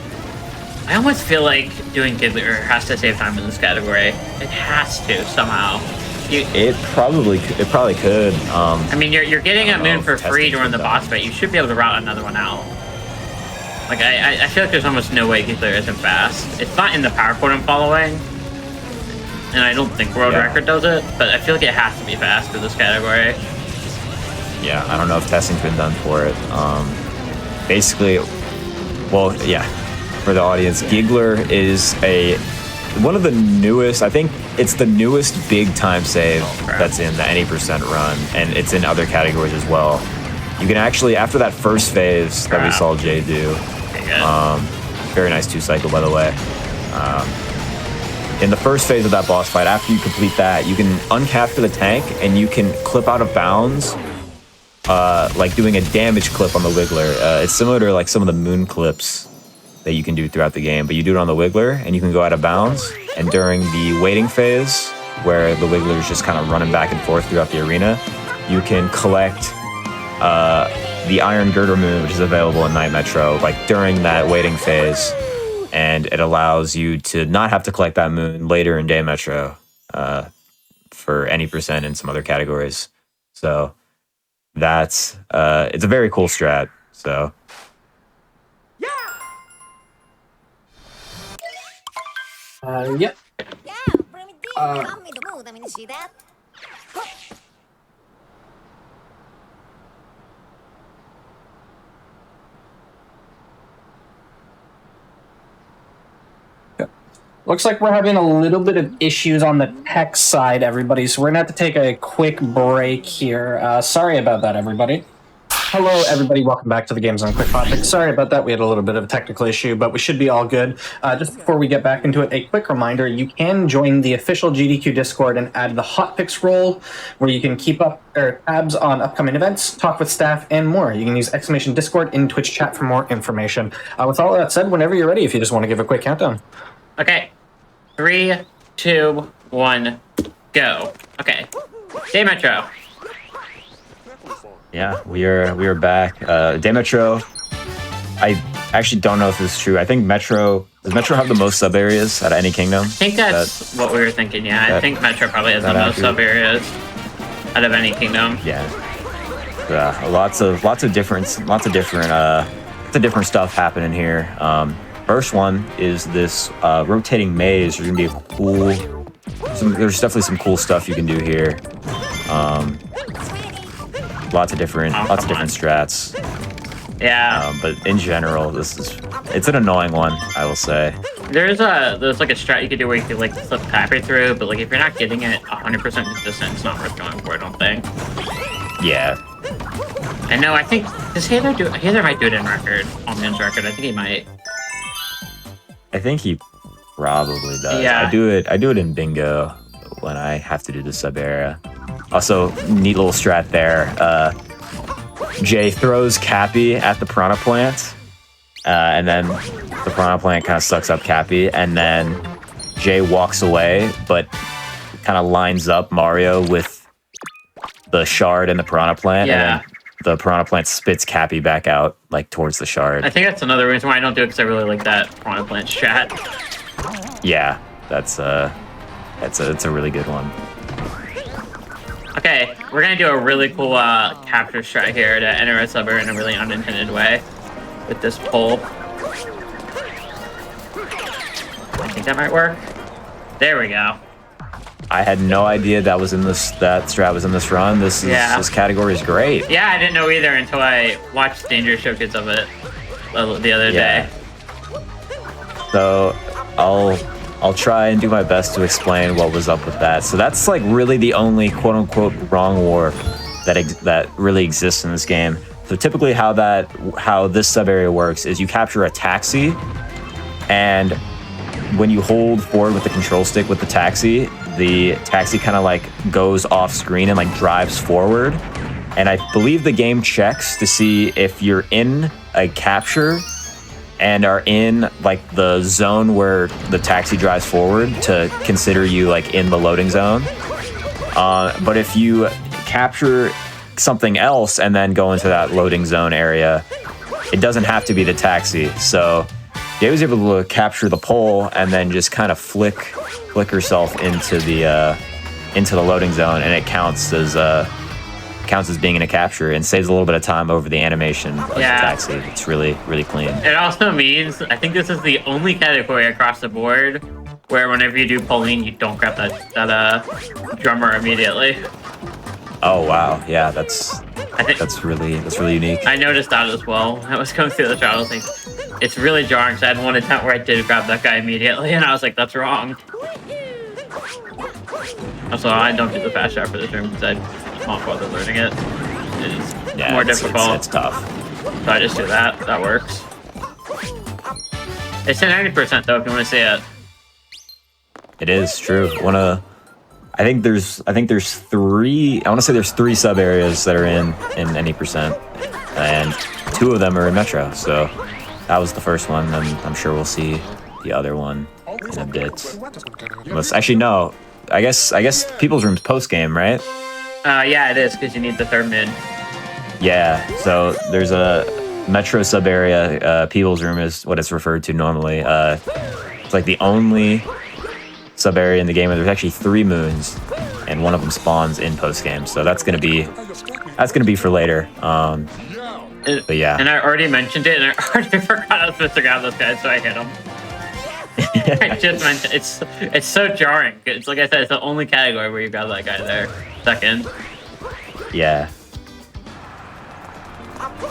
I almost feel like doing Giggler has to save time in this category. It has to somehow.
It probably could.
I mean, you're getting a moon for free during the boss fight. You should be able to route another one out. Like I feel like there's almost no way Giggler isn't fast. It's not in the power code I'm following, and I don't think World Record does it, but I feel like it has to be fast for this category.
Yeah, I don't know if testing's been done for it. Basically, well, yeah. For the audience, Giggler is one of the newest, I think it's the newest big time save that's in the any percent run, and it's in other categories as well. You can actually, after that first phase that we saw Jay do, very nice 2-cycle by the way. In the first phase of that boss fight, after you complete that, you can uncapture the tank and you can clip out of bounds, like doing a damage clip on the Wiggler. It's similar to like some of the moon clips that you can do throughout the game, but you do it on the Wiggler and you can go out of bounds, and during the waiting phase where the Wiggler is just kind of running back and forth throughout the arena, you can collect the Iron Girder moon, which is available in Night Metro, like during that waiting phase, and it allows you to not have to collect that moon later in Day Metro for any percent in some other categories. So that's it's a very cool strat. So
yep. Looks like we're having a little bit of issues on the tech side, everybody, so we're going to have to take a quick break here. Sorry about that, everybody. Hello, everybody. Welcome back to the Games on Quick Hotfix. Sorry about that. We had a little bit of a technical issue, but we should be all good. Just before we get back into it, a quick reminder, you can join the official GDQ Discord and add the Hotfix role, where you can keep up tabs on upcoming events, talk with staff, and more. You can use !Discord in Twitch chat for more information. With all that said, whenever you're ready, if you just want to give a quick countdown.
Okay. 3, 2, 1, go. Okay. Day Metro.
yeah, we are back. Day Metro, I actually don't know if this is true. I think does Metro have the most sub areas out of any kingdom?
I think that's what we were thinking, yeah. I think Metro probably has the most sub areas out of any kingdom.
Yeah. Lots of different stuff happening here. First one is this rotating maze. There's gonna be there's definitely some cool stuff you can do here. Lots of different strats.
Yeah.
But in general, it's an annoying one, I will say.
There's like a strat you could do where you could like slip Pappy through, but like if you're not getting it 100% consistent, it's not worth going for, I don't think.
Yeah.
And no, I think does Heather might do it in record, on men's record. I think he might.
I think he probably does.
Yeah.
I do it in bingo when I have to do the sub area. Also, neat little strat there. Jay throws Cappy at the Piranha Plant, and then the Piranha Plant kind of sucks up Cappy, and then Jay walks away, but kind of lines up Mario with the shard and the Piranha Plant,
Yeah.
and then the Piranha Plant spits Cappy back out, like, towards the shard.
I think that's another reason why I don't do it, because I really like that Piranha Plant strat.
Yeah, that's a really good one.
Okay, we're gonna do a really cool capture strat here to enter a sub area in a really unintended way with this pull. I think that might work. There we go.
I had no idea that strat was in this run. This category is great.
Yeah, I didn't know either until I watched Danger Showcase of it the other day.
So I'll try and do my best to explain what was up with that. So that's like really the only quote unquote wrong warp that really exists in this game. So typically how this sub area works is you capture a taxi, and when you hold forward with the control stick with the taxi kind of like goes off screen and like drives forward. And I believe the game checks to see if you're in a capture and are in like the zone where the taxi drives forward to consider you like in the loading zone. But if you capture something else and then go into that loading zone area, it doesn't have to be the taxi. So Jay was able to capture the pole and then just kind of flick herself into the loading zone, and it counts as being in a capture and saves a little bit of time over the animation of the taxi. It's really, really clean.
It also means, I think this is the only category across the board where whenever you do polling, you don't grab that drummer immediately.
Oh wow, yeah, that's really unique.
I noticed that as well. I was going through the trial, I was like, it's really jarring, because I had one attempt where I did grab that guy immediately, and I was like, that's wrong. Also, I don't do the fast shot for this room because I don't bother learning it. It's more difficult.
It's tough.
So I just do that. That works. It's at 90% though, if you want to see it.
It is true. I think there's three. I want to say there's 3 sub areas that are in any percent, and 2 of them are in Metro. So that was the first one, and I'm sure we'll see the other one in a bit. Actually, no. I guess People's Room's post game, right?
Yeah, it is, because you need the third mid.
Yeah. So there's a Metro sub area. People's Room is what it's referred to normally. It's like the only sub area in the game where there's actually 3 moons, and one of them spawns in post game. So that's gonna be for later. But yeah.
And I already mentioned it, and I already forgot I was supposed to grab this guy, so I hit him. I just mentioned it's so jarring. It's like I said, it's the only category where you grab that guy there second.
Yeah.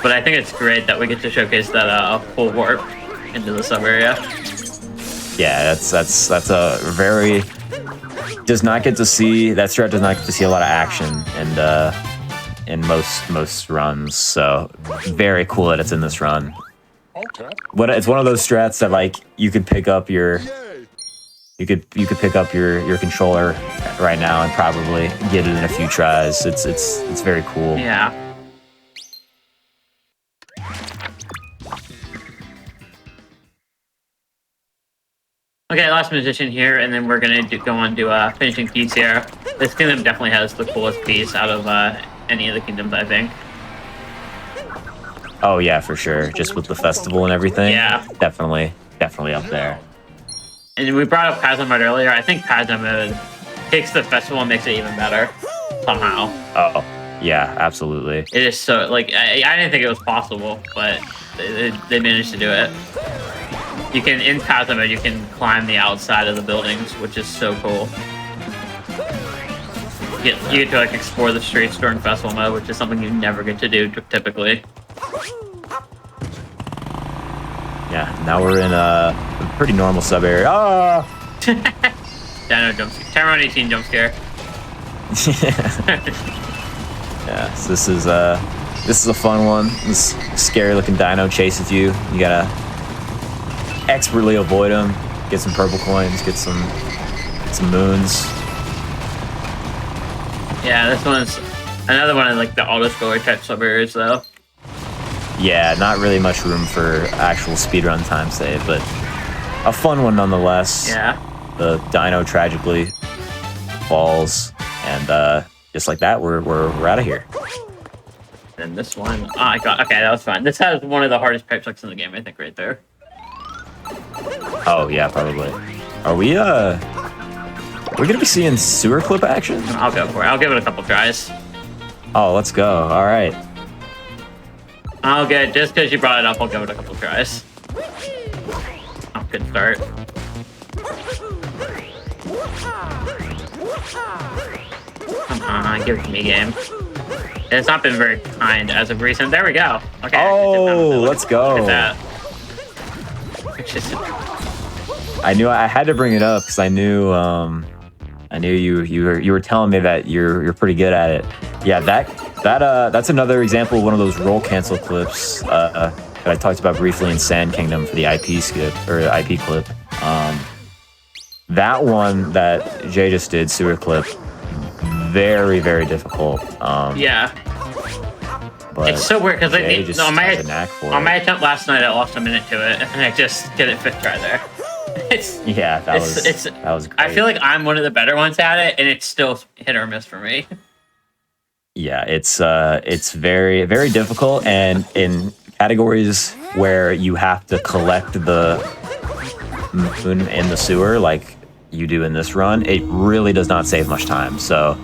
But I think it's great that we get to showcase that full warp into the sub area.
Yeah, that's a very does not get to see that strat does not get to see a lot of action and in most runs. So very cool that it's in this run. It's one of those strats that like you could pick up your controller right now and probably get it in a few tries. It's very cool.
Yeah. Okay, last musician here, and then we're gonna go on to finishing piece here. This kingdom definitely has the coolest piece out of any of the kingdoms, I think.
Oh yeah, for sure. Just with the festival and everything.
Yeah.
Definitely up there.
And we brought up Plasma Mode earlier. I think Plasma Mode takes the festival and makes it even better somehow.
Oh yeah, absolutely.
It is so like I didn't think it was possible, but they managed to do it. You can in Plasma Mode you can climb the outside of the buildings, which is so cool. You get to like explore the streets during festival mode, which is something you never get to do typically.
Yeah, now we're in a pretty normal sub area. Oh!
Dino jump scare. Tower 18 jump scare.
Yeah, so this is a fun one. This scary looking dino chases you. You gotta expertly avoid him. Get some purple coins. Get some moons.
Yeah, this one's another one of like the auto score type suburbs though.
Yeah, not really much room for actual speedrun time save, but a fun one nonetheless.
Yeah.
The dino tragically falls, and just like that, we're out of here.
And this one, oh, I got okay. That was fine. This has one of the hardest pipe tricks in the game, I think, right there.
Oh yeah, probably. Are we we're gonna be seeing sewer clip action?
I'll go for it. I'll give it a couple tries.
Oh, let's go. All right.
I'll get just because you brought it up. I'll give it a couple tries. Oh, good start. Come on, give it to me, game. It's not been very kind as of recent. There we go. Okay.
Oh, let's go.
Look at that.
I knew I had to bring it up because I knew you were telling me that you're pretty good at it. Yeah, that's another example of one of those roll cancel clips that I talked about briefly in Sand Kingdom for the IP skip or the IP clip. That one that Jay just did, sewer clip, very, very difficult.
Yeah.
But
it's so weird because on my attempt last night, I lost a minute to it, and I just did it fifth try there.
That was great.
I feel like I'm one of the better ones at it, and it's still hit or miss for me.
Yeah, it's very, very difficult, and in categories where you have to collect the moon in the sewer, like you do in this run, it really does not save much time. So,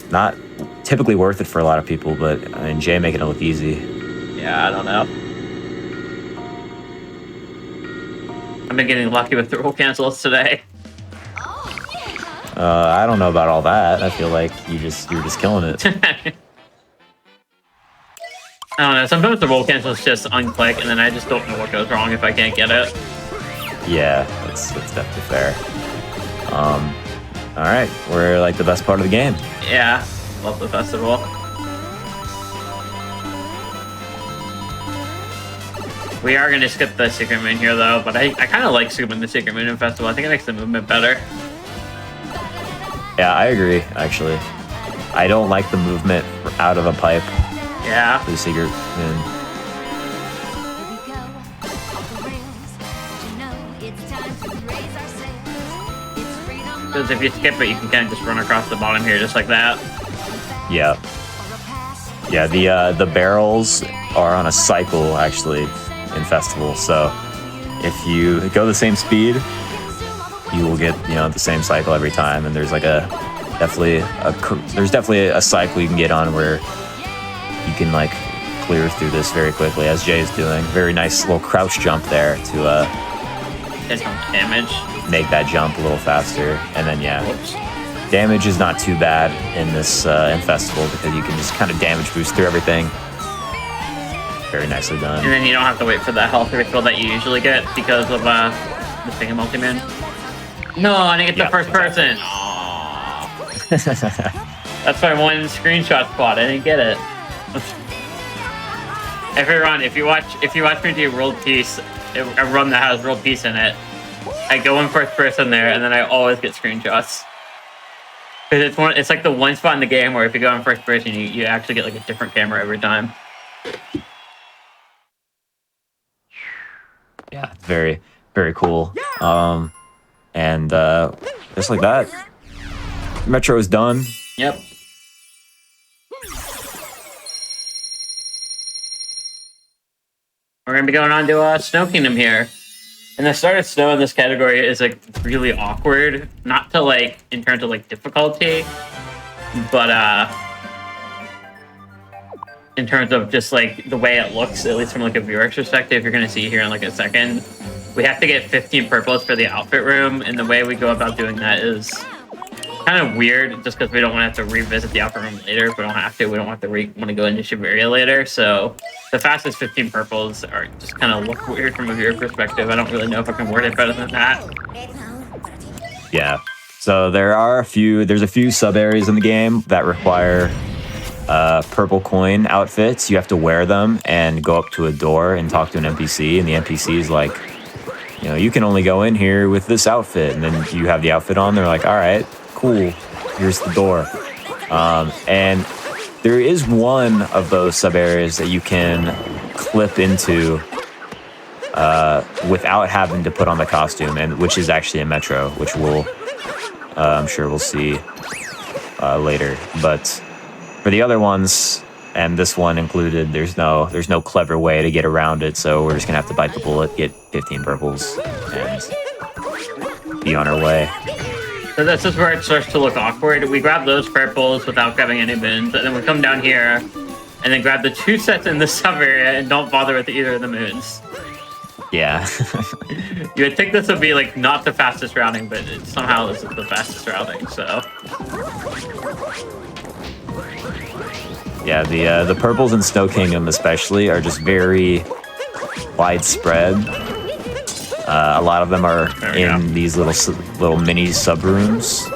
not typically worth it for a lot of people, but I mean, Jay making it look easy.
Yeah, I don't know. I've been getting lucky with the roll cancels today.
I don't know about all that. I feel like you're just killing it.
I don't know. Sometimes the roll cancels just unclick, and then I just don't know what goes wrong if I can't get it.
Yeah, that's definitely fair. All right, we're like the best part of the game.
Yeah, love the festival. We are going to skip the Secret Moon here, though, but I kind of like skipping the Secret Moon in Festival. I think it makes the movement better.
Yeah, I agree, actually. I don't like the movement out of a pipe.
Yeah.
The Secret Moon.
Because if you skip it, you can kind of just run across the bottom here, just like that.
Yeah. Yeah, the barrels are on a cycle, actually, in Festival. So if you go the same speed, you will get, the same cycle every time. And there's like definitely a cycle you can get on where you can like clear through this very quickly, as Jay is doing. Very nice little crouch jump there to
Get some damage.
Make that jump a little faster. And then
Whoops.
damage is not too bad in this in Festival because you can just kind of damage boost through everything. Very nicely done.
And then you don't have to wait for the health refill that you usually get because of the thing of Multi-Man. No, I didn't get the first person. That's my one screenshot spot. I didn't get it. If you watch me do World Peace, a run that has World Peace in it, I go in first person there, and then I always get screenshots. Because it's like the one spot in the game where if you go in first person, you actually get like a different camera every time.
Yeah, very, very cool. And just like that, Metro is done.
Yep. We're gonna be going on to Snow Kingdom here. And the start of snow in this category is like really awkward. Not to like in terms of like difficulty, but in terms of just like the way it looks, at least from like a viewer's perspective. You're gonna see here in like a second. We have to get 15 purples for the outfit room, and the way we go about doing that is kind of weird, just because we don't want to have to revisit the outfit room later. We don't have to. We don't want to want to go into Shibuya later. So the fastest 15 purples are just kind of look weird from a viewer perspective. I don't really know if I can word it better than that.
Yeah. So there's a few sub areas in the game that require purple coin outfits. You have to wear them and go up to a door and talk to an NPC, and the NPC is like, you know, you can only go in here with this outfit, and then you have the outfit on. They're like, all right, cool, here's the door. And there is one of those sub areas that you can clip into without having to put on the costume, and which is actually a metro, which I'm sure we'll see later. But for the other ones, and this one included, there's no clever way to get around it, so we're just gonna have to bite the bullet, get 15 purples, and be on our way.
So this is where it starts to look awkward. We grab those purples without grabbing any moons, and then we come down here, and then grab the 2 sets in the sub area and don't bother with either of the moons.
Yeah.
You would think this would be like not the fastest routing, but somehow this is the fastest routing, so.
Yeah, the purples in Snow Kingdom especially are just very widespread. A lot of them are in these little mini sub-rooms,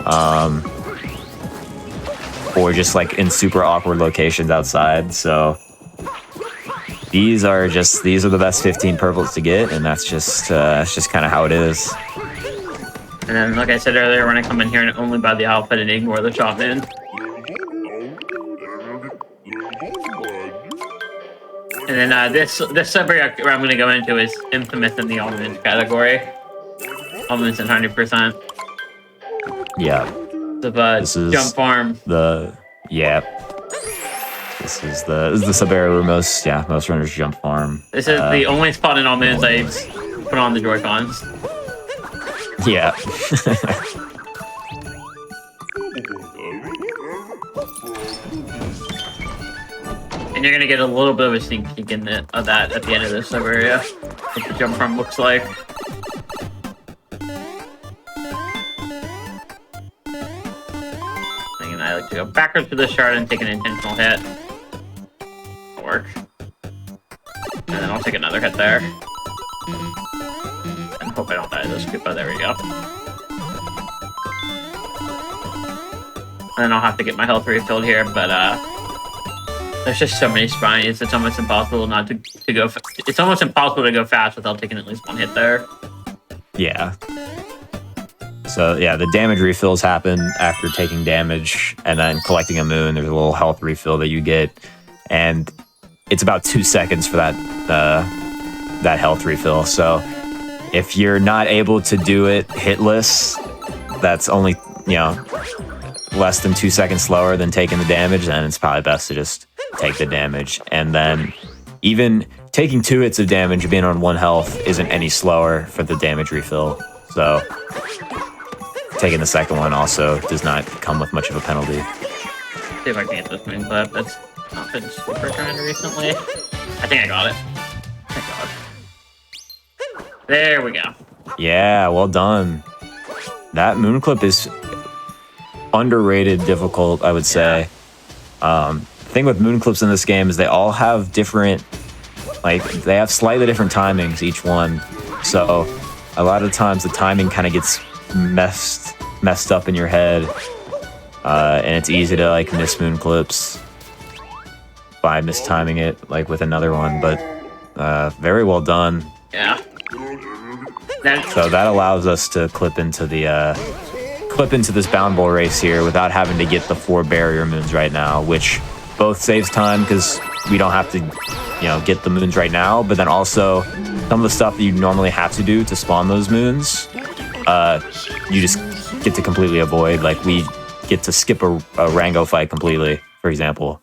or just like in super awkward locations outside, so these are the best 15 purples to get, and that's just kind of how it is.
And then, like I said earlier, we're gonna come in here and only buy the outfit and ignore the shop moon. And then this sub area where I'm gonna go into is infamous in the almonds category. Almonds and 100%.
Yeah.
This is jump farm.
This is the sub area where most runners jump farm.
This is the only spot in almonds I put on the Joy-Cons.
Yeah.
And you're gonna get a little bit of a sneak peek of that at the end of this sub area. What the jump farm looks like. And I like to go backwards to the shard and take an intentional hit. Work. And then I'll take another hit there. And hope I don't die to this Koopa. There we go. And then I'll have to get my health refilled here, but there's just so many spines. It's almost impossible not to go. It's almost impossible to go fast without taking at least one hit there.
Yeah. So yeah, the damage refills happen after taking damage and then collecting a moon. There's a little health refill that you get, and it's about 2 seconds for that health refill. So if you're not able to do it hitless, that's only, less than 2 seconds slower than taking the damage, then it's probably best to just take the damage. And then even taking 2 hits of damage and being on 1 health isn't any slower for the damage refill. So taking the second one also does not come with much of a penalty.
See if I can get this moon clip. That's not been super trying recently. I think I got it. Thank God. There we go.
Yeah, well done. That moon clip is underrated difficult, I would say. The thing with moon clips in this game is they all have different, they have slightly different timings, each one. So a lot of times the timing kind of gets messed up in your head, and it's easy to miss moon clips by mistiming it with another one. But very well done.
Yeah.
So that allows us to clip into this bound bowl race here without having to get the 4 barrier moons right now, which both saves time because we don't have to, get the moons right now. But then also some of the stuff that you normally have to do to spawn those moons, you just get to completely avoid. We get to skip a Rango fight completely, for example,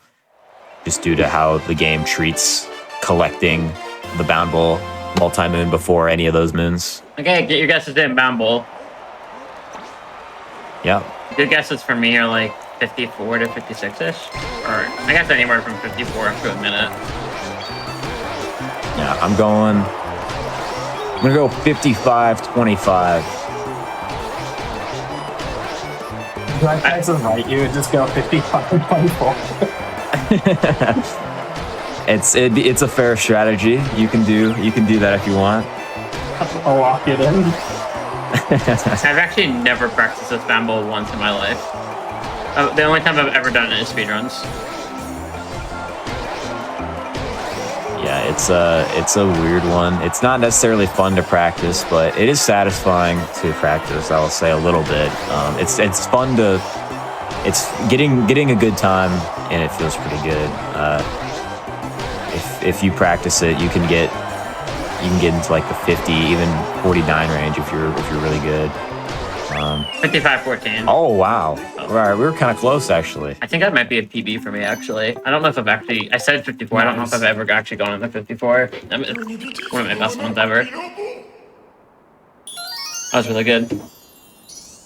just due to how the game treats collecting the bound bowl multi-moon before any of those moons.
Okay, get your guesses in, bound bowl.
Yeah.
Good guesses for me are 54 to 56-ish. Or I guess anywhere from 54 up to a minute.
Yeah, I'm gonna go 55-25.
I invite you and just go 55-24.
It's a fair strategy. You can do that if you want.
I'll lock it in.
I've actually never practiced a spam ball once in my life. The only time I've ever done it is speedruns.
Yeah, it's a weird one. It's not necessarily fun to practice, but it is satisfying to practice. I'll say a little bit. It's fun to. It's getting a good time, and it feels pretty good. If you practice it, you can get into like the 50, even 49 range if you're really good.
55-14.
Oh wow! All right, we were kind of close actually.
I think that might be a PB for me, actually. I don't know if I've actually... I said 54. I don't know if I've ever actually gone in the 54. I mean, it's one of my best ones ever. That was really good.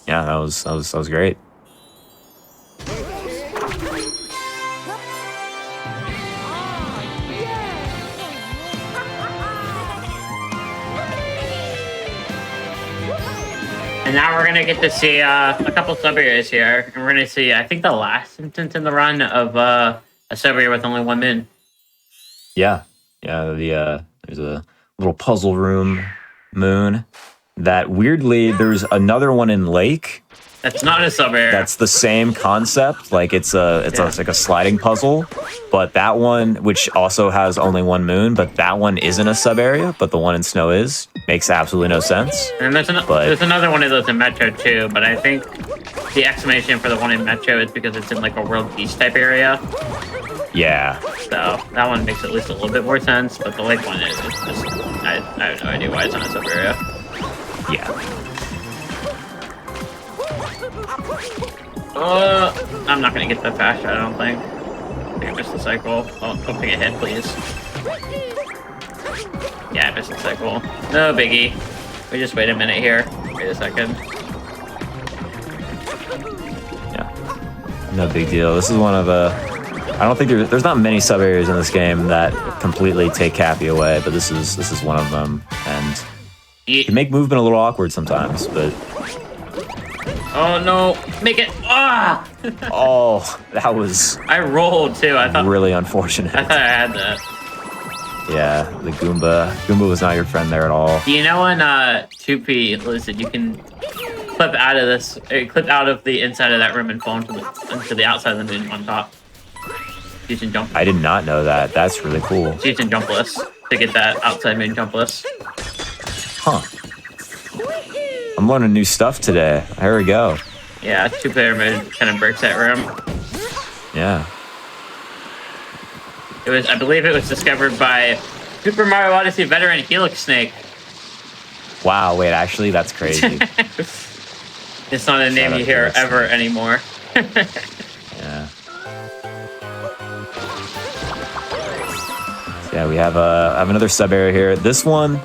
Yeah, that was great.
And now we're going to get to see a couple sub-areas here. And we're going to see, I think, the last instance in the run of a sub-area with only one moon.
Yeah. There's a little puzzle room moon that weirdly there's another one in Lake.
That's not a sub-area.
That's the same concept. Like it's like a sliding puzzle, but that one, which also has only one moon, but that one isn't a sub area, but the one in Snow is. Makes absolutely no sense.
And there's another one of those in Metro too, but I think the explanation for the one in Metro is because it's in like a World Peace type area.
Yeah.
So that one makes at least a little bit more sense, but the Lake one is just I have no idea why it's not a sub area.
Yeah.
I'm not gonna get that fast shot, I don't think. I think I missed the cycle. Oh, don't pick a hit, please. Yeah, I missed the cycle. No biggie. We just wait a minute here. Wait a second.
Yeah. No big deal. This is one of the... I don't think there's not many sub areas in this game that completely take Cappy away, but this is one of them. And it can make movement a little awkward sometimes, but...
Oh no! Make it! Ah!
Oh, that was...
I rolled too. I thought
really unfortunate.
I thought I had that.
Yeah, the Goomba was not your friend there at all.
You know in 2P, listen, you can clip out of the inside of that room and fall into the outside of the moon on top. Using jump.
I did not know that. That's really cool.
It's using jumpless to get that outside moon jumpless.
Huh. I'm learning new stuff today. Here we go.
Yeah, 2-player mode kind of breaks that room.
Yeah.
I believe it was discovered by Super Mario Odyssey veteran Helix Snake.
Wow, wait, actually, that's crazy.
It's not a name you hear ever anymore.
Yeah. So yeah, we have another sub area here. This one,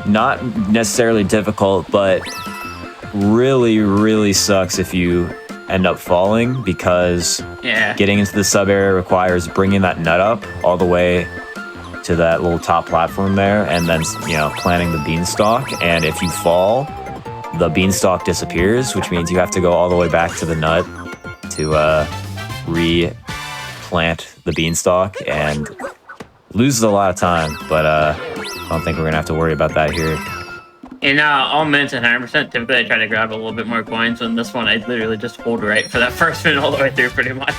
not necessarily difficult, but really, really sucks if you end up falling because getting into the sub area requires bringing that nut up all the way to that little top platform there and then, planting the beanstalk. And if you fall, the beanstalk disappears, which means you have to go all the way back to the nut to replant the beanstalk and loses a lot of time, but I don't think we're gonna have to worry about that here.
In all minutes at 100%, typically I try to grab a little bit more coins. On this one, I literally just hold right for that first minute all the way through, pretty much.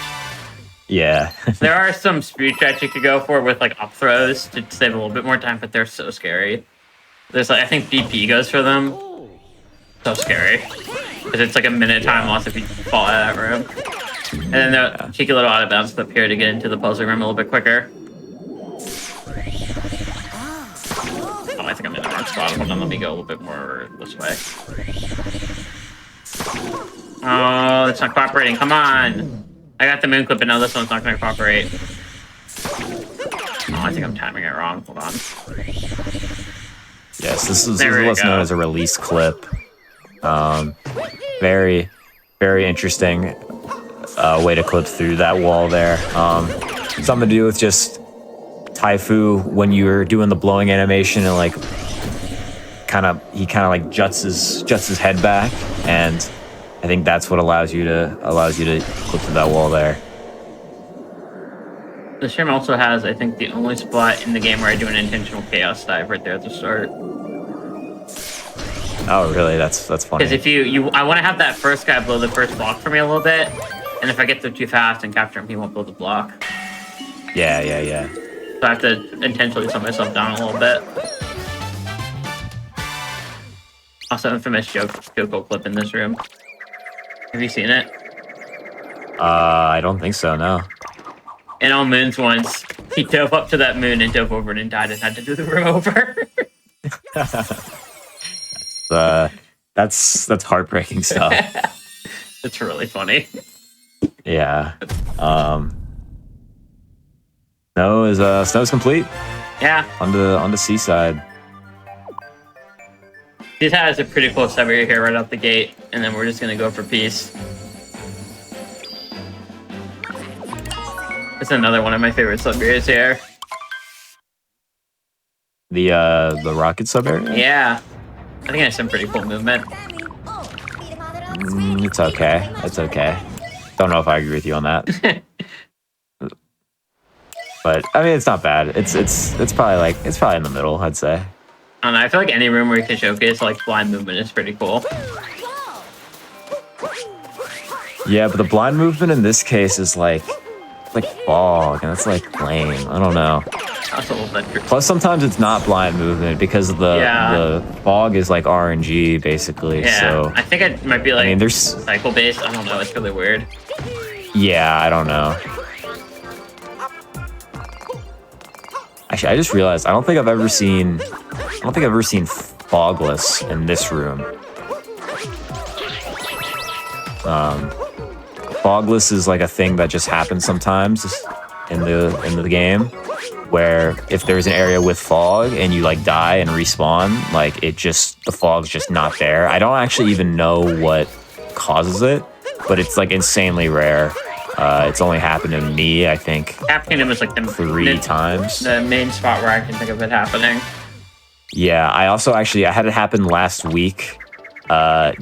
Yeah.
There are some speed shots you could go for with like up throws to save a little bit more time, but they're so scary. There's like, I think BP goes for them. So scary. Because it's like a minute time loss if you fall out of that room. And then they'll kick a little out of bounds up here to get into the puzzle room a little bit quicker. I think I'm in the wrong spot. Hold on, let me go a little bit more this way. Oh, it's not cooperating. Come on. I got the moon clip, but no, this one's not going to cooperate. Oh, I think I'm timing it wrong. Hold on.
Yes, this is what's known as a release clip. Very, very interesting way to clip through that wall there. Something to do with just Taifu when you're doing the blowing animation and like he kind of like juts his head back, and I think that's what allows you to clip through that wall there.
The stream also has, I think, the only spot in the game where I do an intentional chaos dive right there at the start.
Oh, really? That's funny.
Because if I want to have that first guy blow the first block for me a little bit, and if I get there too fast and capture him, he won't blow the block.
Yeah.
So I have to intentionally slow myself down a little bit. Also, infamous Joko clip in this room. Have you seen it?
I don't think so. No.
In All Moons once, he dove up to that moon and dove over it and died and had to do the room over.
That's heartbreaking stuff.
It's really funny.
Yeah. Snow's complete.
Yeah.
On the seaside.
This has a pretty cool sub area here right out the gate, and then we're just gonna go for peace. It's another one of my favorite sub areas here.
The rocket sub area?
Yeah. I think it has some pretty cool movement.
It's okay. It's okay. Don't know if I agree with you on that. But I mean, it's not bad. It's probably in the middle, I'd say.
I don't know, I feel like any room where you can showcase like blind movement is pretty cool.
Yeah, but the blind movement in this case is like fog, and it's like lame. I don't know.
That's a little bit true.
Plus, sometimes it's not blind movement because the fog is like RNG basically.
Yeah,
So
I think it might be like
I mean, there's
cycle based. I don't know. It's really weird.
yeah, I don't know. Actually, I just realized I don't think I've ever seen fogless in this room. Fogless is like a thing that just happens sometimes in the game, where if there's an area with fog and you like die and respawn, like the fog's just not there. I don't actually even know what causes it, but it's like insanely rare. It's only happened to me, I think,
Cap Kingdom is like the
3 times.
The main spot where I can think of it happening.
Yeah, I had it happen last week,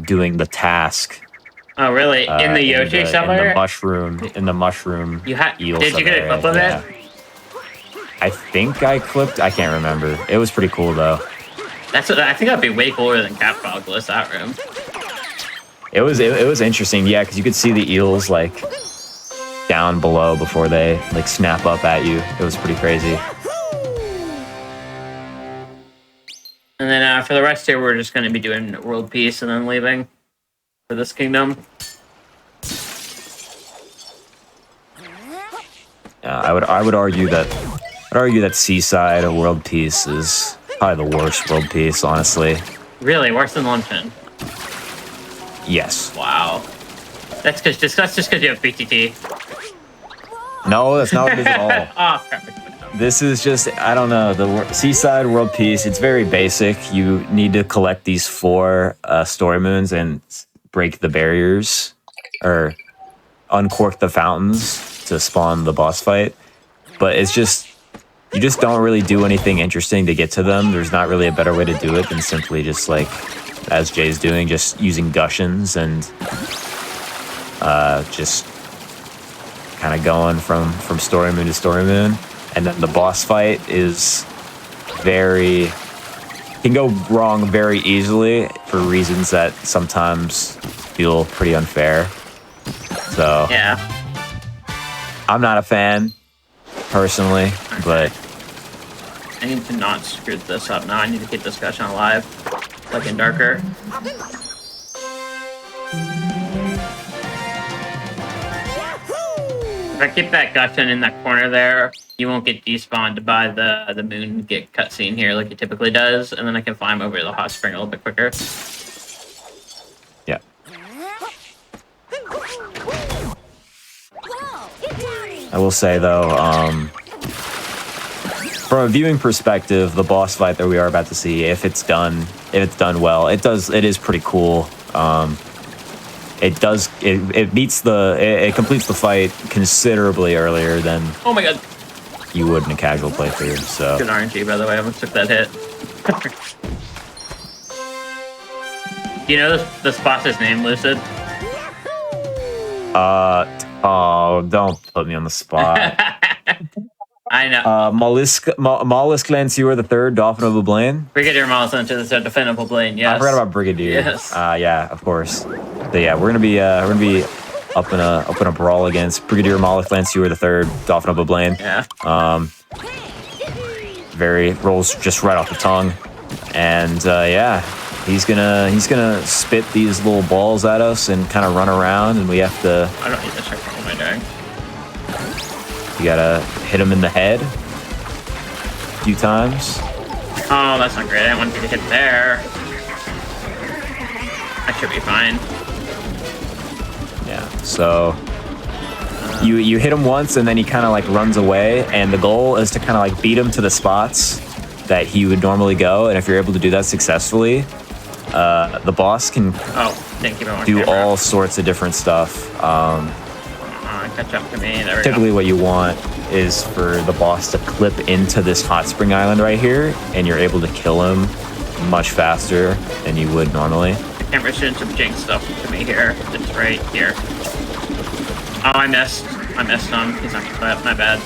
doing the task.
Oh, really? In the Yoshi somewhere?
In the mushroom.
Did you
eel
get a clip of
yeah.
it?
I think I clipped. I can't remember. It was pretty cool though.
I think that'd be way cooler than Cap Fogless, that room.
It was interesting, yeah, because you could see the eels like down below before they like snap up at you. It was pretty crazy.
And then for the rest here, we're just going to be doing world peace and then leaving for this kingdom.
Yeah, I would argue that Seaside World Peace is probably the worst world peace, honestly.
Really, worse than Luncheon?
Yes.
Wow. That's just because you have BTT.
No, that's not what it is at all.
Oh, crap.
This is just, I don't know, the Seaside World Peace, it's very basic. You need to collect these 4 story moons and break the barriers, or uncork the fountains to spawn the boss fight. But it's just, you just don't really do anything interesting to get to them. There's not really a better way to do it than simply just like, as Jay's doing, just using Gushins and just kind of going from story moon to story moon. And then the boss fight can go wrong very easily for reasons that sometimes feel pretty unfair. So
yeah,
I'm not a fan personally, but
I need to not screw this up now. I need to keep this Gushin alive, looking darker. If I keep that Gushin in that corner there, you won't get despawned by the moon get cutscene here like it typically does, and then I can fly him over to the hot spring a little bit quicker.
yeah. I will say though, from a viewing perspective, the boss fight that we are about to see, if it's done well, it is pretty cool. It completes the fight considerably earlier than
Oh my god.
you would in a casual playthrough. So
Good RNG, by the way. I almost took that hit. Do you know this boss's name, Lucid?
oh, don't put me on the spot.
I know.
Mollusk Lancier the third, Dolphin of Blaine.
Brigadier Mollusk is a defendable Blaine. Yes.
I forgot about Brigadier.
Yes.
Yeah, of course. So yeah, we're gonna be up in a brawl against Brigadier Mollusk Lancier the third, Dolphin of Blaine.
Yeah.
Very rolls just right off the tongue, and yeah, he's gonna spit these little balls at us and kind of run around, and we have to.
I don't need this. What am I doing?
You gotta hit him in the head a few times.
Oh, that's not great. I didn't want you to hit there. I should be fine.
Yeah. So you hit him once, and then he kind of like runs away, and the goal is to kind of like beat him to the spots that he would normally go. And if you're able to do that successfully, the boss can
thank you very much,
do all sorts of different stuff.
Catch up to me. There we
Typically,
go.
what you want is for the boss to clip into this hot spring island right here, and you're able to kill him much faster than you would normally.
The camera's doing some jank stuff to me here. It's right here. Oh, I missed him. He's not clipped. My bad.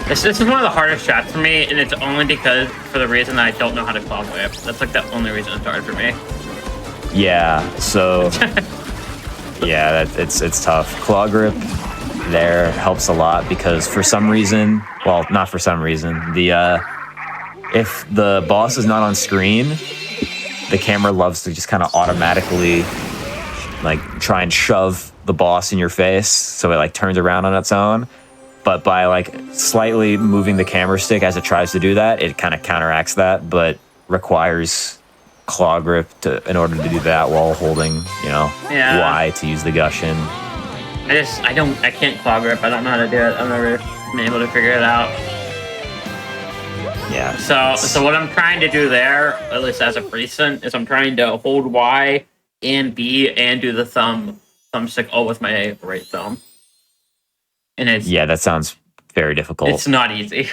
This is one of the hardest shots for me, and it's only because for the reason that I don't know how to claw whip. That's like the only reason it's hard for me.
Yeah. So. Yeah, it's tough. Claw grip there helps a lot because for some reason, well, not for some reason, if the boss is not on screen, the camera loves to just kind of automatically like try and shove the boss in your face, so it like turns around on its own. But by like slightly moving the camera stick as it tries to do that, it kind of counteracts that, but requires claw grip in order to do that while holding, Y to use the Gushin.
I can't claw grip. I don't know how to do it. I've never been able to figure it out.
Yeah.
So what I'm trying to do there, at least as of recent, is I'm trying to hold Y and B and do the thumbstick all with my right thumb. And
that sounds very difficult.
It's not easy.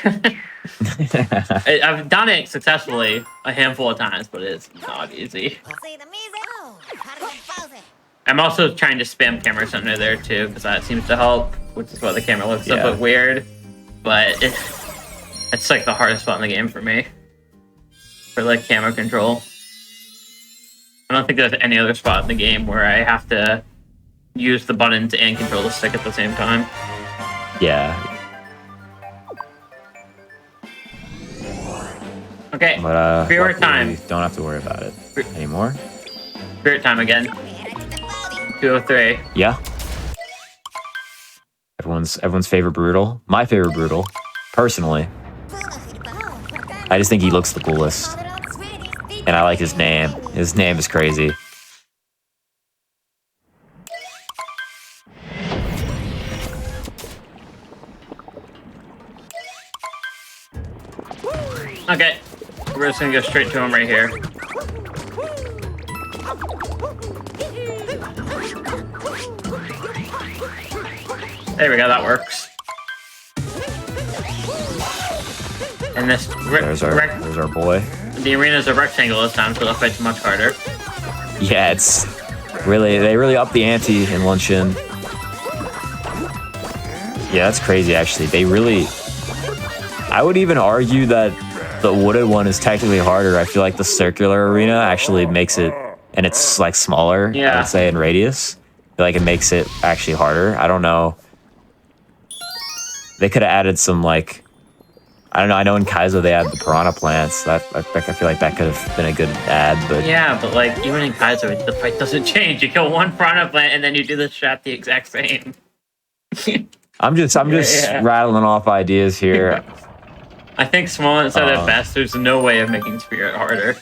I've done it successfully a handful of times, but it's not easy. I'm also trying to spam camera center there too, because that seems to help, which is why the camera looks a bit weird. But it's like the hardest spot in the game for me, for like camera control. I don't think there's any other spot in the game where I have to use the buttons and control the stick at the same time.
Yeah.
Okay,
But
spirit time.
don't have to worry about it anymore.
Spirit time again. 203.
Yeah. Everyone's favorite Brutal. My favorite Brutal, personally. I just think he looks the coolest. And I like his name. His name is crazy.
Okay, we're just gonna go straight to him right here. There we go, that works. And this
There's our boy.
The arena's a rectangle this time, so the fight's much harder.
Yeah, they really up the ante in Lunshin. Yeah, that's crazy actually. I would even argue that the wooded one is technically harder. I feel like the circular arena actually makes it, and it's like smaller, I would say, in radius. I feel like it makes it actually harder. I don't know. They could have added some like, I don't know. I know in Kaizo they had the piranha plants. I feel like that could have been a good add, but
yeah, but like even in Kaizo, the fight doesn't change. You kill one piranha plant and then you do the shot the exact same.
I'm just rattling off ideas here.
I think Smolin said it best. There's no way of making Spirit harder.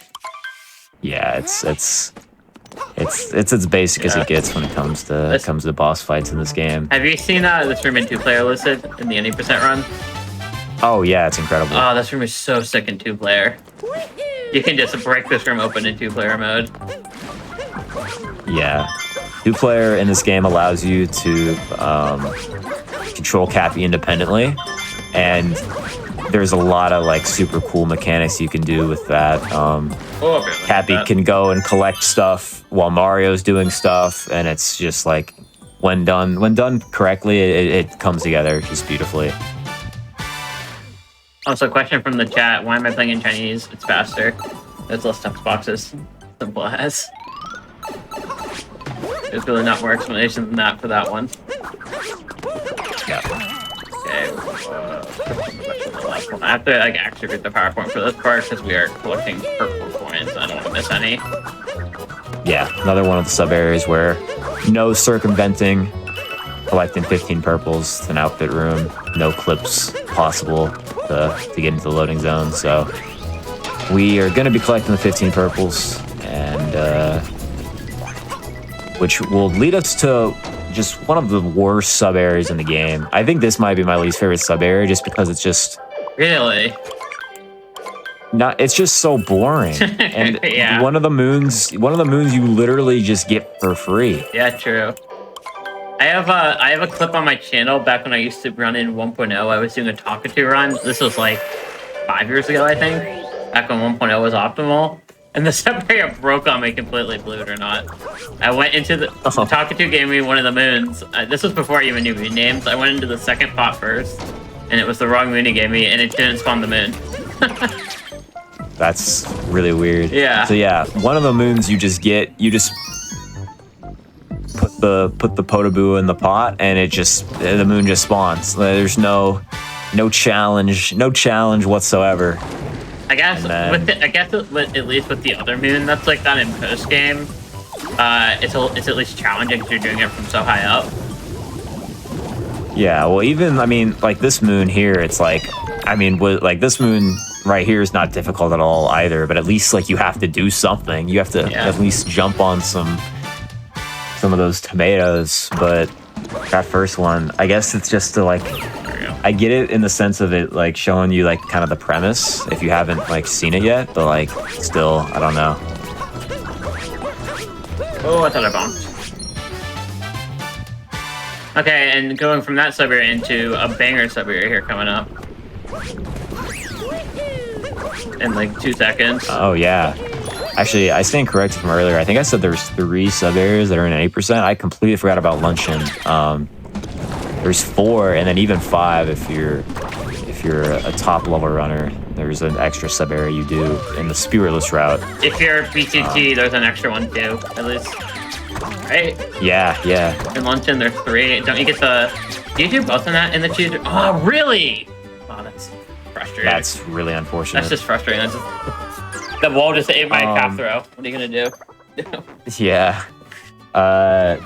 Yeah, it's as basic as it gets when it comes to boss fights in this game.
Have you seen this room in 2-player listed in the 80% run?
Oh yeah, it's incredible.
Oh, this room is so sick in 2-player. You can just break this room open in 2-player mode.
Yeah, 2-player in this game allows you to control Cappy independently, and there's a lot of like super cool mechanics you can do with that. Cappy can go and collect stuff while Mario's doing stuff, and it's just like when done correctly, it comes together just beautifully.
Also, question from the chat: why am I playing in Chinese? It's faster. There's less text boxes. Simple as. There's really not more explanation than that for that one.
Yeah.
Okay. I have to like actually read the PowerPoint for this part because we are collecting purple coins. I don't want to miss any.
Yeah, another one of the sub areas where no circumventing, collecting 15 purples, it's an outfit room, no clips possible to get into the loading zone. So we are going to be collecting the 15 purples, and which will lead us to just one of the worst sub areas in the game. I think this might be my least favorite sub area, just because it's just
Really?
it's just so boring. And
Yeah.
one of the moons you literally just get for free.
Yeah, true. I have a clip on my channel back when I used to run in 1.0. I was doing a Talkatoo run. This was like 5 years ago, I think. Back when 1.0 was optimal. And the sub area broke on me completely, believe it or not. I went into the Talkatoo gave me one of the moons. This was before I even knew moon names. I went into the second pot first, and it was the wrong moon he gave me, and it didn't spawn the moon.
That's really weird.
Yeah.
So yeah, one of the moons you just put the Potaboo in the pot, and the moon just spawns. There's no challenge whatsoever.
I guess
then,
at least with the other moon that's like that in post game, it's at least challenging because you're doing it from so high up.
Yeah, well, even like this moon here, it's like this moon right here is not difficult at all either. But at least like you have to do something. You have to at least jump on some of those tomatoes. But that first one, I guess it's just to like. I get it in the sense of it like showing you like kind of the premise if you haven't like seen it yet, but like still, I don't know.
Oh, I thought I bumped. Okay, and going from that sub area into a banger sub area here coming up in like 2 seconds.
Oh yeah. Actually, I stand corrected from earlier. I think I said there's 3 sub areas that are in 8%. I completely forgot about luncheon. There's 4, and then even 5 if you're a top level runner. There's an extra sub area you do in the spiritless route.
If you're BTT, there's an extra one too, at least. Right?
Yeah.
In luncheon, there's 3. Don't you get do you do both in that in the cheese? Oh, really? Oh, that's frustrating.
That's really unfortunate.
That's just frustrating. The wall just ate my calf throw. What are you gonna do?
Yeah. To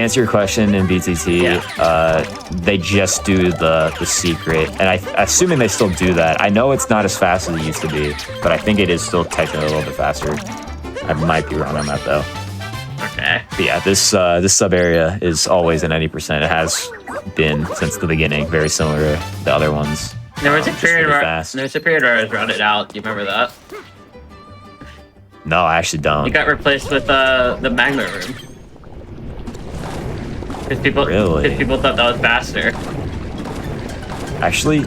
answer your question in BTT, they just do the secret, and assuming they still do that. I know it's not as fast as it used to be, but I think it is still technically a little bit faster. I might be wrong on that though.
Okay.
But yeah, this sub area is always in 90%. It has been since the beginning, very similar to the other ones.
There was a period where
fast.
I was routed out. Do you remember that?
No, I actually don't.
It got replaced with the magma room. Because people thought that was faster.
Actually,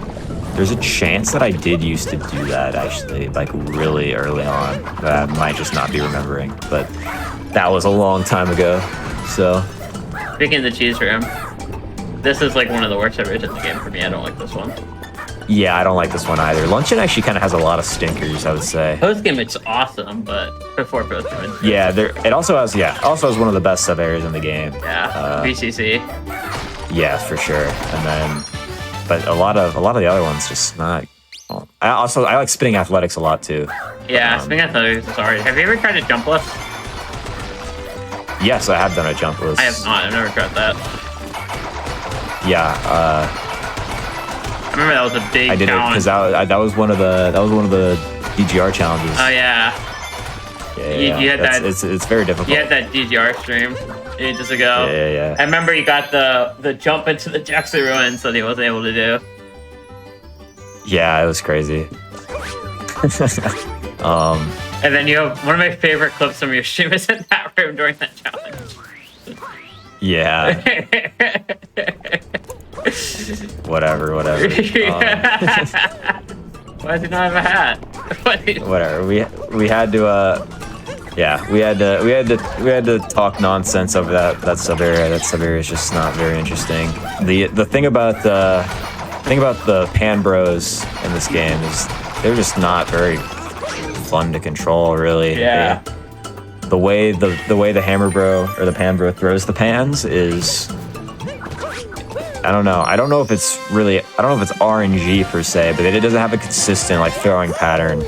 there's a chance that I did used to do that, actually, like really early on. That I might just not be remembering, but that was a long time ago, so.
Speaking of the cheese room, this is like one of the worst areas in the game for me. I don't like this one.
Yeah, I don't like this one either. Luncheon actually kind of has a lot of stinkers, I would say.
Post game, it's awesome, but before post game,
yeah, it also has one of the best sub areas in the game.
Yeah, BCC.
Yeah, for sure. And then, but a lot of the other ones just not. Well, I like spinning athletics a lot too.
Yeah, spinning athletics is alright. Have you ever tried a jump lift?
Yes, I have done a jump lift.
I have not. I've never tried that.
Yeah.
I remember that was a big
I did
challenge.
it because that was one of the DGR challenges.
Oh yeah.
Yeah.
You had that.
It's very difficult.
You had that DGR stream ages ago.
Yeah.
I remember you got the jump into the Jackson ruins that he wasn't able to do.
Yeah, it was crazy.
And then you have one of my favorite clips from your stream is in that room during that challenge.
Yeah. Whatever.
Why does he not have a hat?
Whatever. We had to talk nonsense over that sub area. That sub area is just not very interesting. The thing about the Pan Bros in this game is they're just not very fun to control, really.
Yeah.
The way the Hammer Bro or the Pan Bro throws the pans is, I don't know. I don't know if it's RNG per se, but it doesn't have a consistent like throwing pattern,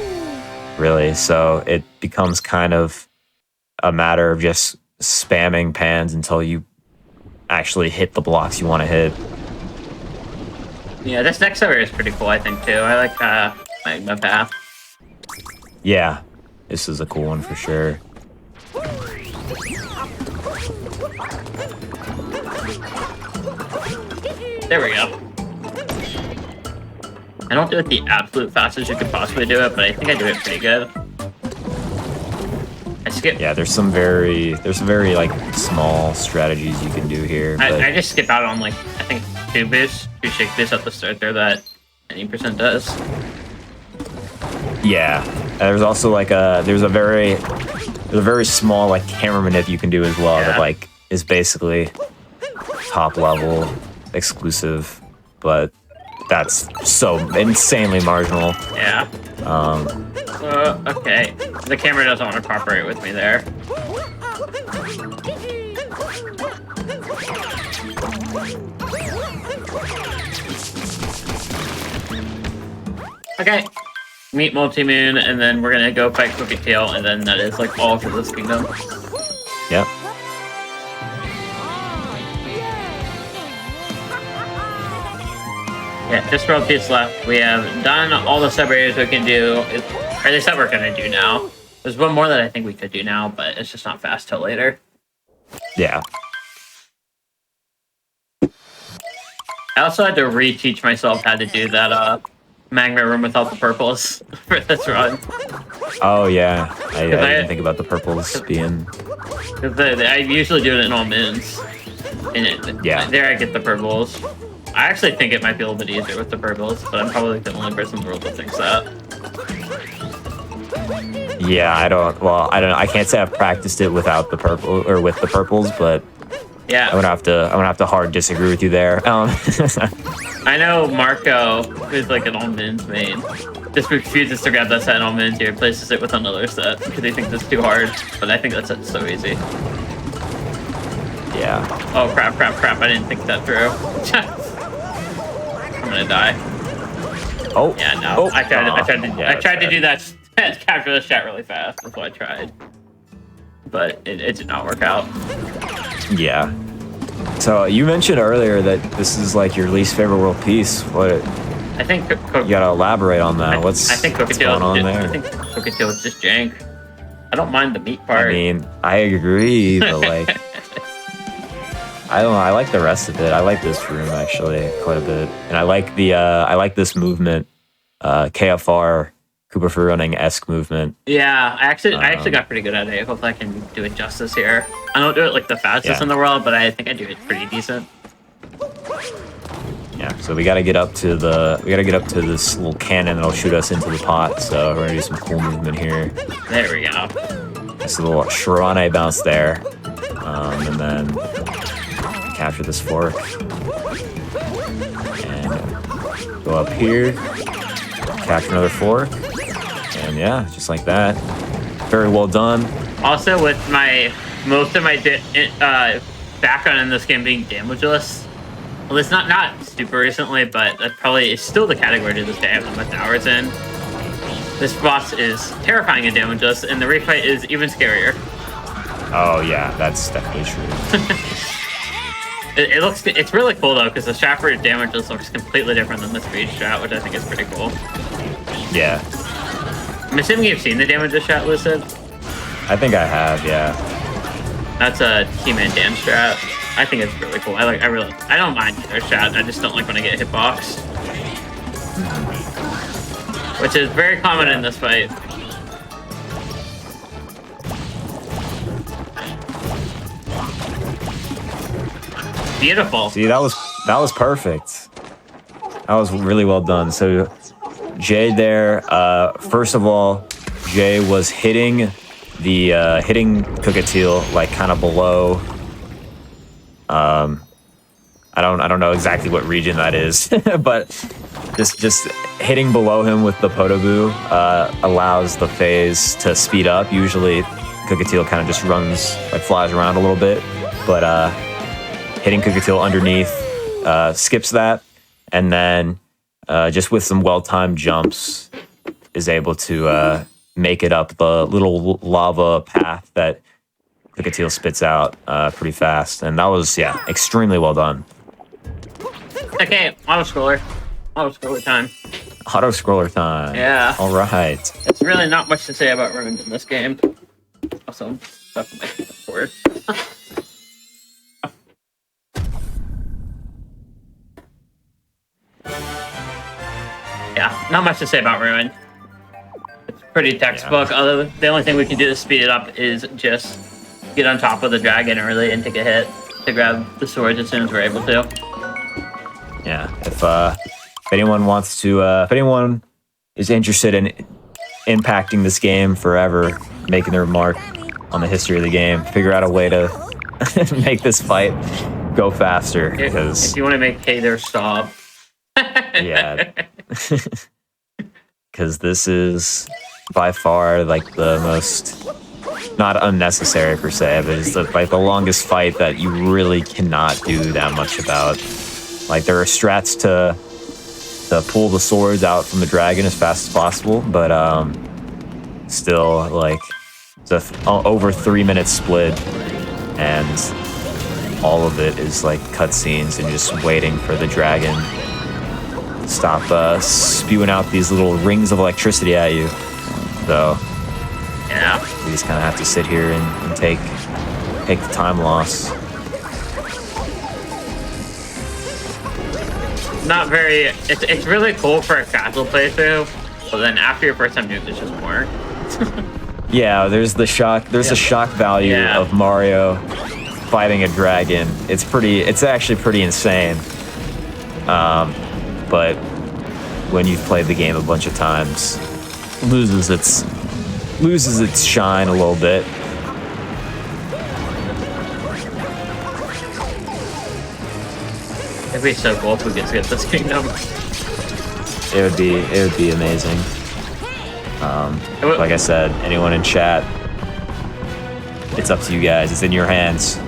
really. So it becomes kind of a matter of just spamming pans until you actually hit the blocks you want to hit.
Yeah, this next server is pretty cool, I think, too. I like Magma Path.
Yeah, this is a cool one for sure.
There we go. I don't do it the absolute fastest you could possibly do it, but I think I do it pretty good. I skip.
Yeah, there's some very like small strategies you can do here. But
I just skip out on like I think 2 boosts, 2 shake boosts at the start there that any percent does.
yeah, there's also like there's a very small like camera manip you can do as well that like is basically top level exclusive, but that's so insanely marginal.
Yeah. Okay. The camera doesn't want to cooperate with me there. Okay. Meet Multi-Moon, and then we're gonna go fight Cookie Tail, and then that is like all for this kingdom.
Yep.
Yeah, just world piece left. We have done all the sub areas we can do, or at least that we're gonna do now. There's one more that I think we could do now, but it's just not fast till later.
Yeah.
I also had to reteach myself how to do that magma room without the purples for this run.
Oh yeah. I didn't think about the purples being.
I usually do it in all moons. And there I get the purples. I actually think it might be a little bit easier with the purples, but I'm probably the only person in the world that thinks that.
Yeah, I can't say I've practiced it without the purple or with the purples, but
yeah,
I'm gonna have to hard disagree with you there.
I know Marco, who's like an all moons main, just refuses to grab that set in all moons. He replaces it with another set because he thinks it's too hard. But I think that set's so easy.
Yeah.
Oh crap! I didn't think that through. I'm gonna die.
Oh.
Yeah, no.
Oh.
I tried to do that. Capture the shot really fast. That's what I tried. But it did not work out.
Yeah. So you mentioned earlier that this is like your least favorite world piece. What?
I think
You gotta elaborate on that. What's
going
on there?
I think Cookie Tail is just jank. I don't mind the meat part.
I mean, I agree, but like, I don't know. I like the rest of it. I like this room actually quite a bit, and I like this movement, KFR Cooper for running-esque movement.
Yeah, I actually got pretty good at it. Hopefully I can do it justice here. I don't do it like the fastest in the world, but I think I do it pretty decent.
Yeah, so we gotta get up to this little cannon that'll shoot us into the pot. So we're gonna do some cool movement here.
There we go.
Just a little Sharane bounce there, and then capture this fork and go up here, capture another fork. And yeah, just like that. Very well done.
Also, with most of my background in this game being damageless, well, it's not super recently, but that probably is still the category to this day. I have the most hours in. This boss is terrifying and damageless, and the refight is even scarier.
Oh yeah, that's definitely true.
It's really cool though, because the strat for damageless looks completely different than the speed strat, which I think is pretty cool.
Yeah.
I'm assuming you've seen the damageless strat listed.
I think I have, yeah.
That's a T-Man Dan strat. I think it's really cool. I don't mind either strat. I just don't like when I get hitboxed. Which is very common in this fight. Beautiful.
See, that was perfect. That was really well done. So Jay there, first of all, Jay was hitting Cookateel like kind of below. I don't know exactly what region that is, but just hitting below him with the Podoboo allows the phase to speed up. Usually, Cookatiel kind of just runs, like flies around a little bit, but hitting Cookatiel underneath skips that, and then just with some well-timed jumps is able to make it up the little lava path that Cookatiel spits out pretty fast. And that was, yeah, extremely well done.
Okay, auto-scroller. Auto-scroller time.
Auto-scroller time.
Yeah.
All right.
It's really not much to say about runes in this game. Also, stuff in my keyboard. Yeah, not much to say about ruin. It's pretty textbook.
Yeah.
The only thing we can do to speed it up is just get on top of the dragon early and take a hit to grab the swords as soon as we're able to.
Yeah. If anyone wants to, if anyone is interested in impacting this game forever, making their mark on the history of the game, figure out a way to make this fight go faster. Because
if you want to make Hader stop.
yeah. Because this is by far like the most, not unnecessary per se, but it's like the longest fight that you really cannot do that much about. Like there are strats to pull the swords out from the dragon as fast as possible, but still like it's a over 3 minute split, and all of it is like cutscenes and just waiting for the dragon to stop spewing out these little rings of electricity at you. So
yeah,
we just kind of have to sit here and take the time loss.
Not very. It's really cool for a casual playthrough, but then after your first time doing it, it's just more.
Yeah, there's the shock. There's the shock value of Mario fighting a dragon. It's actually pretty insane. But when you've played the game a bunch of times, loses its shine a little bit.
It'd be so cool if we could skip this kingdom.
It would be amazing. Like I said, anyone in chat, it's up to you guys. It's in your hands.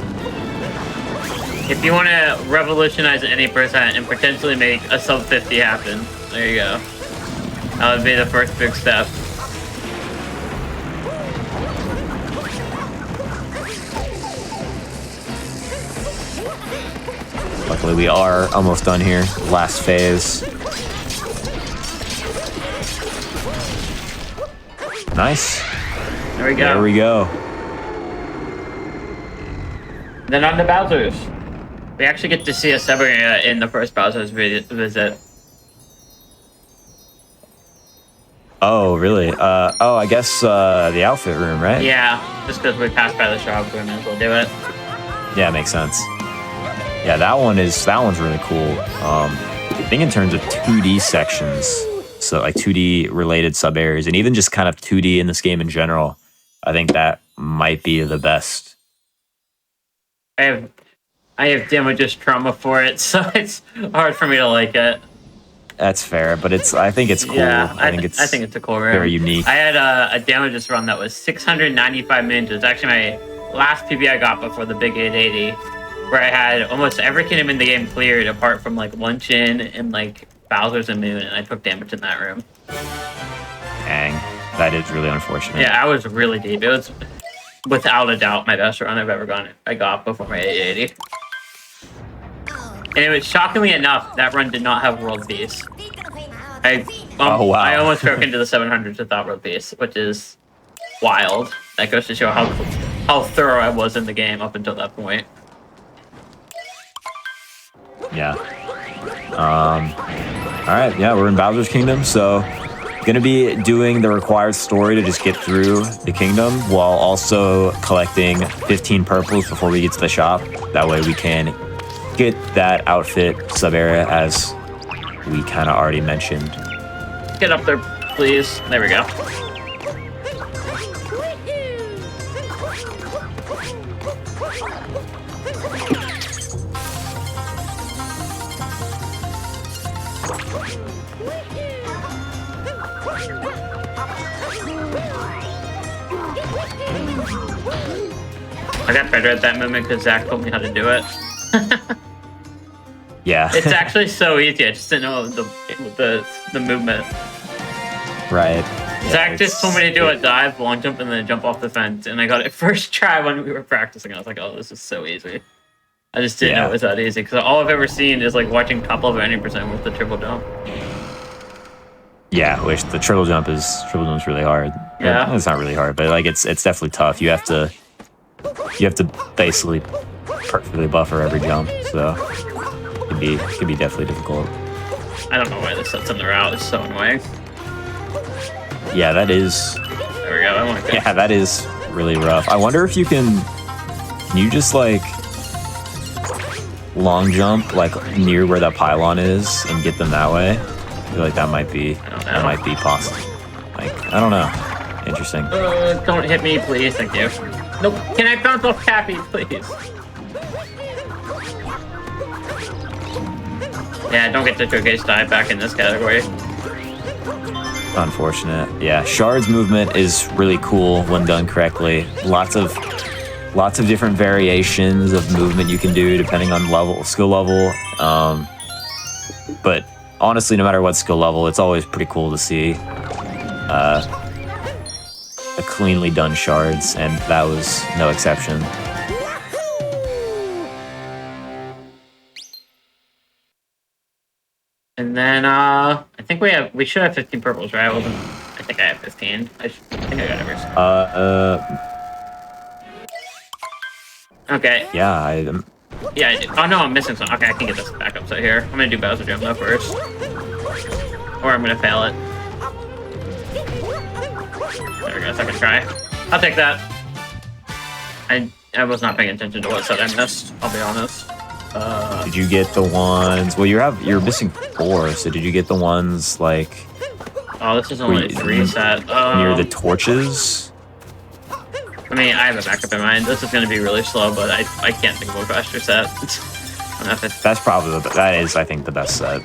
If you want to revolutionize any percent and potentially make a sub 50 happen, there you go. That would be the first big step.
Luckily, we are almost done here. Last phase. Nice.
There we go.
There we go.
Then on to Bowser's. We actually get to see a sub area in the first Bowser's visit.
Oh, really? I guess the outfit room, right?
Yeah, just because we passed by the shop, we might as well do it.
Yeah, makes sense. Yeah, that one's really cool. I think in terms of 2D sections, so like 2D related sub areas, and even just kind of 2D in this game in general, I think that might be the best.
I have damages trauma for it, so it's hard for me to like it.
That's fair, but I think it's cool.
Yeah,
I think it's
a cool room.
very unique.
I had a damages run that was 695 minutes. It's actually my last PB I got before the big 880, where I had almost every kingdom in the game cleared apart from like Luncheon and like Bowser's and Moon, and I took damage in that room.
Dang, that is really unfortunate.
Yeah, I was really deep. It was without a doubt my best run I've ever got before my 880. And it was, shockingly enough, that run did not have world peace. I almost broke into the 700s without world peace, which is wild. That goes to show how thorough I was in the game up until that point.
Yeah. All right. Yeah, we're in Bowser's Kingdom, so gonna be doing the required story to just get through the kingdom while also collecting 15 purples before we get to the shop. That way we can get that outfit sub area as we kind of already mentioned.
Get up there, please. There we go. I got better at that movement because Zach told me how to do it.
Yeah.
It's actually so easy. I just didn't know the movement.
Right.
Zach just told me to do a dive, long jump, and then jump off the fence, and I got it first try when we were practicing. I was like, "Oh, this is so easy." I just didn't know it was that easy because all I've ever seen is like watching top level 90% with the triple jump.
Yeah, which the triple jump's really hard.
Yeah,
it's not really hard, but like it's definitely tough. You have to basically perfectly buffer every jump, so it could be definitely difficult.
I don't know why this sets in the route. It's so annoying.
Yeah, that is.
There we go. I want to.
Yeah, that is really rough. I wonder if can you just like long jump like near where that pylon is and get them that way? I feel like that might be possible. Like I don't know. Interesting.
Don't hit me, please. Thank you. Nope. Can I bounce off Cappy, please? Yeah, don't get the showcase dive back in this category.
Unfortunate. Yeah, Shard's movement is really cool when done correctly. Lots of different variations of movement you can do depending on skill level. But honestly, no matter what skill level, it's always pretty cool to see a cleanly done Shards, and that was no exception.
And then I think we should have 15 purples, right? I think I have 15. I think I got everything. Okay.
Yeah,
Yeah, I did. Oh no, I'm missing some. Okay, I can get this back up here. I'm gonna do Bowser Jump though first. Or I'm gonna fail it. There we go, second try. I'll take that. I was not paying attention to what set I missed, I'll be honest.
Did you get the ones? Well, you're missing 4. So did you get the ones like?
Oh, this is only 3 set.
Near the torches.
I mean, I have a backup in mind. This is going to be really slow, but I can't think of a faster set.
That's probably that is I think the best set.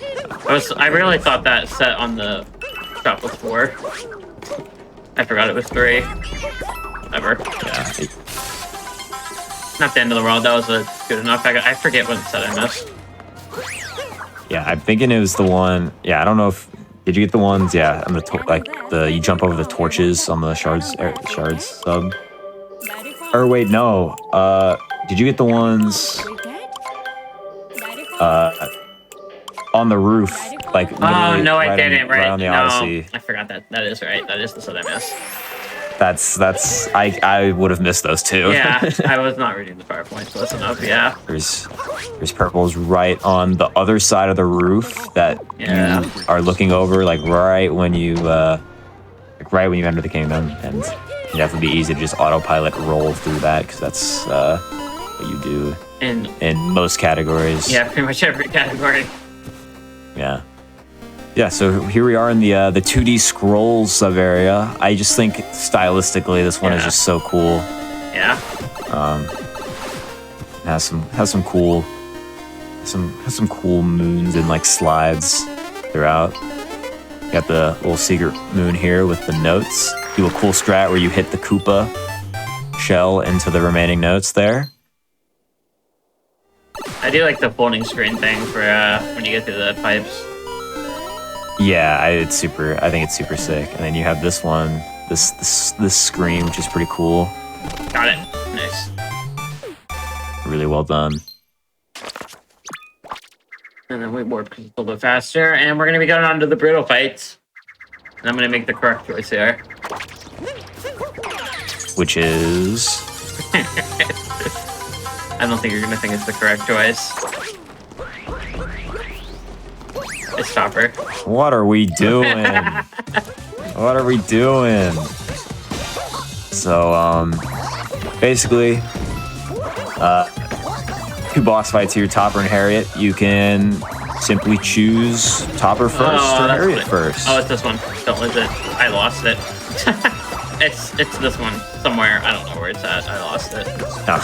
I really thought that set on the shop was 4. I forgot it was 3. Whatever.
Yeah.
Not the end of the world. That was good enough. I forget what set I missed.
Yeah, I'm thinking it was the one. Yeah, I don't know if did you get the ones? Yeah, on you jump over the torches on the shards sub. Or wait, no. Did you get the ones? On the roof, like.
Oh no, I didn't. Right?
On the
No,
Odyssey.
I forgot that. That is right. That is the set I missed.
That's I would have missed those too.
Yeah, I was not reading the PowerPoint close enough. Yeah.
There's purples right on the other side of the roof that you are looking over, like right when you enter the kingdom, and you have to be easy to just autopilot roll through that because that's what you do in most categories.
Yeah, pretty much every category.
Yeah. Yeah, so here we are in the 2D scrolls sub area. I just think stylistically this one is just so cool.
Yeah.
Has some cool moons and like slides throughout. Got the little secret moon here with the notes. Do a cool strat where you hit the Koopa shell into the remaining notes there.
I do like the folding screen thing for when you get through the pipes.
Yeah, I think it's super sick. And then you have this one, this screen, which is pretty cool.
Got it. Nice.
Really well done.
And then we warp a little bit faster, and we're gonna be going on to the brutal fights. And I'm gonna make the correct choice here.
Which is?
I don't think you're gonna think it's the correct choice. It's Chopper.
What are we doing? What are we doing? So, basically, 2 boss fights here, Topper and Harriet. You can simply choose Topper first or Harriet first.
Oh, it's this one. Don't lose it. I lost it. It's this one somewhere. I don't know where it's at. I lost it.
Oh.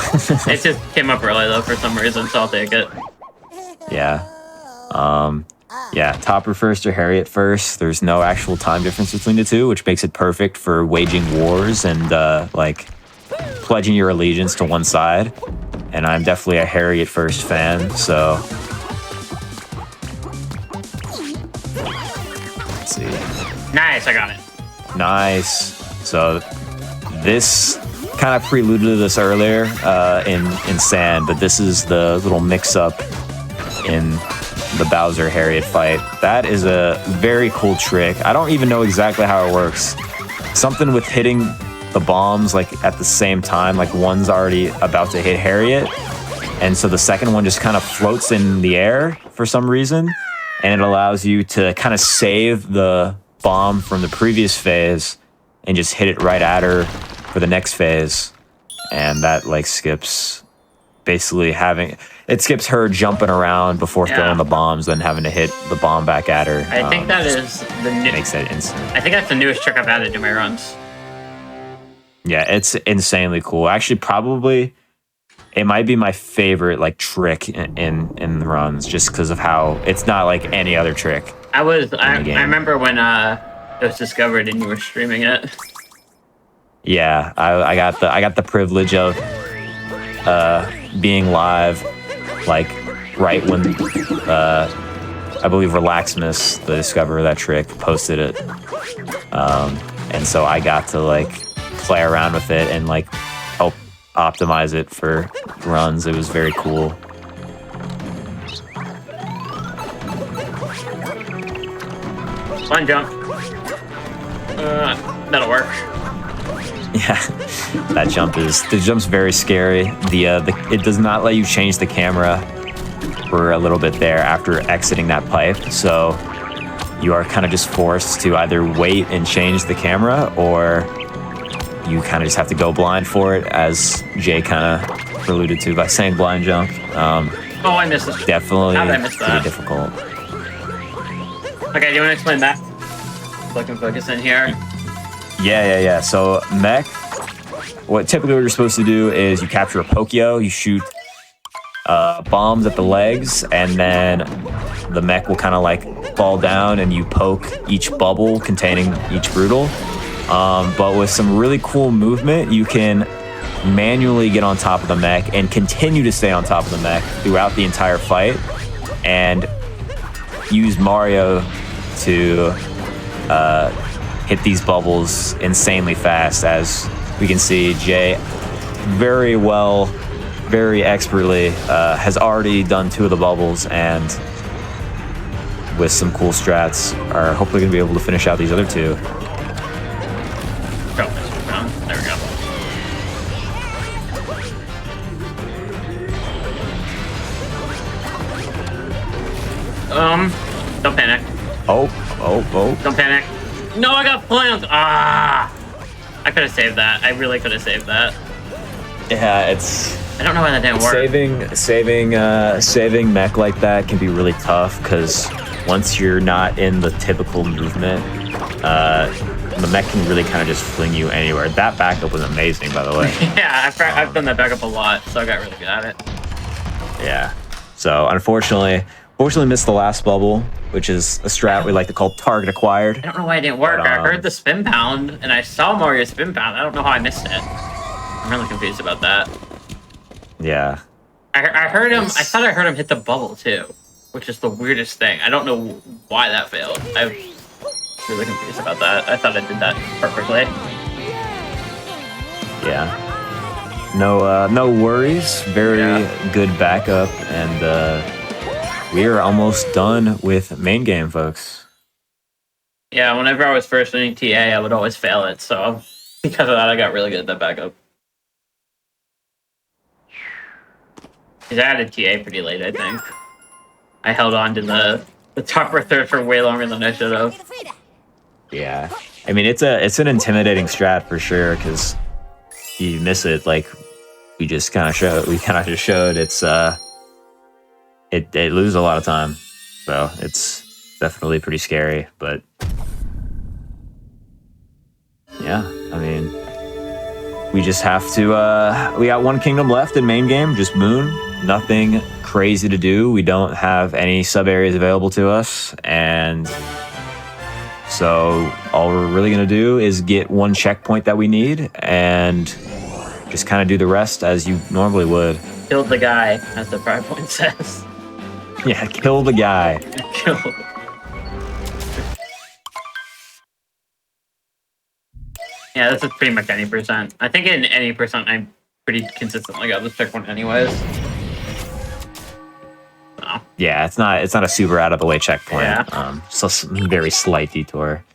It just came up early though for some reason, so I'll take it.
Yeah. Yeah, Topper first or Harriet first. There's no actual time difference between the two, which makes it perfect for waging wars and like pledging your allegiance to one side. And I'm definitely a Harriet first fan, so let's see.
Nice, I got it.
Nice. So this kind of preluded to this earlier in Sand, but this is the little mix-up in the Bowser Harriet fight. That is a very cool trick. I don't even know exactly how it works. Something with hitting the bombs like at the same time, like one's already about to hit Harriet, and so the second one just kind of floats in the air for some reason, and it allows you to kind of save the bomb from the previous phase and just hit it right at her for the next phase, and that like skips skips her jumping around before throwing the bombs, then having to hit the bomb back at her.
I think that is the new.
Makes it instant.
I think that's the newest trick I've added to my runs.
Yeah, it's insanely cool. Actually, probably it might be my favorite like trick in the runs, just because of how it's not like any other trick.
I remember when it was discovered and you were streaming it.
Yeah, I got the privilege of being live, like right when I believe Relaxmas, the discoverer of that trick, posted it, and so I got to like play around with it and like help optimize it for runs. It was very cool.
One jump. That'll work.
Yeah, the jump's very scary. It does not let you change the camera for a little bit there after exiting that pipe, so you are kind of just forced to either wait and change the camera, or you kind of just have to go blind for it, as Jay kind of alluded to by saying blind jump.
I missed it.
Definitely
How did I miss
pretty
that?
difficult.
Okay, do you want to explain that? So I can focus in here.
Yeah. So mech, what you're supposed to do is you capture a Pokio, you shoot bombs at the legs, and then the mech will kind of like fall down and you poke each bubble containing each Brutal. But with some really cool movement, you can manually get on top of the mech and continue to stay on top of the mech throughout the entire fight, and use Mario to hit these bubbles insanely fast. As we can see, Jay very expertly has already done 2 of the bubbles, and with some cool strats are hopefully going to be able to finish out these other 2.
Go. There we go. Don't panic.
Oh.
Don't panic. No, I got plans. I could have saved that. I really could have saved that.
Yeah, it's...
I don't know why that didn't work.
Saving mech like that can be really tough, because once you're not in the typical movement, the mech can really kind of just fling you anywhere. That backup was amazing, by the way.
Yeah, I've done that backup a lot, so I got really good at it.
Yeah. So unfortunately missed the last bubble, which is a strat we like to call target acquired.
I don't know why it didn't work.
But,
I heard the spin pound, and I saw Mario spin pound. I don't know how I missed it. I'm really confused about that.
Yeah.
I heard him. I thought I heard him hit the bubble too, which is the weirdest thing. I don't know why that failed. I'm really confused about that. I thought I did that perfectly.
Yeah. No worries. Very good backup, and we are almost done with main game, folks.
Yeah, whenever I was first learning TA, I would always fail it. So because of that, I got really good at that backup. Because I added TA pretty late, I think. I held on to the top or third for way longer than I should have.
Yeah. I mean, it's an intimidating strat for sure, because you miss it, like we just kind of showed. It's it loses a lot of time, so it's definitely pretty scary. But yeah, I mean, we just have to. We got one kingdom left in main game, just Moon, nothing crazy to do. We don't have any sub areas available to us, and so all we're really gonna do is get one checkpoint that we need and just kind of do the rest as you normally would.
Killed the guy, as the PowerPoint says.
Yeah, kill the guy.
Kill. Yeah, this is pretty much any percent. I think in any percent, I pretty consistently got this checkpoint anyways. So.
Yeah, it's not a super out of the way checkpoint.
Yeah.
So a very slight detour.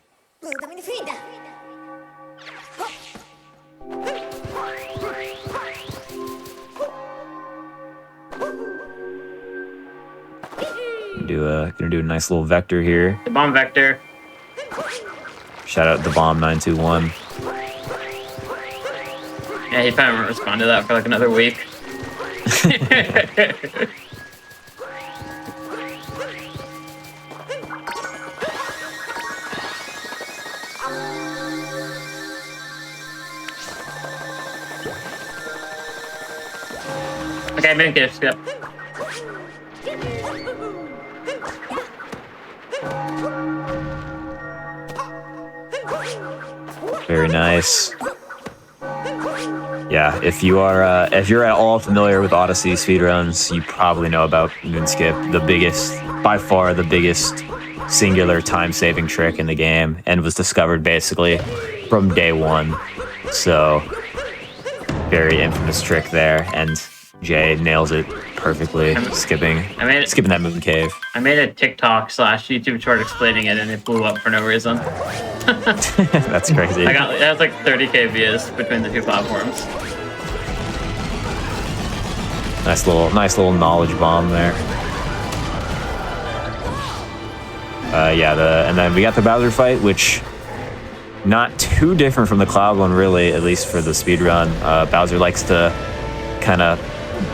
Gonna do a nice little vector here.
The bomb vector.
Shout out the bomb 921.
Yeah, he probably won't respond to that for like another week. Okay, I'm gonna get a skip.
Very nice. Yeah, if you're at all familiar with Odyssey speedruns, you probably know about Moonskip, the biggest, by far the biggest singular time-saving trick in the game, and was discovered basically from day one. So, very infamous trick there, and Jay nails it perfectly, skipping that moon cave.
I made a TikTok / YouTube short explaining it, and it blew up for no reason.
That's crazy.
That was like 30K views between the two platforms.
Nice little knowledge bomb there. Yeah, and then we got the Bowser fight, which not too different from the Cloud one, really, at least for the speedrun. Bowser likes to kind of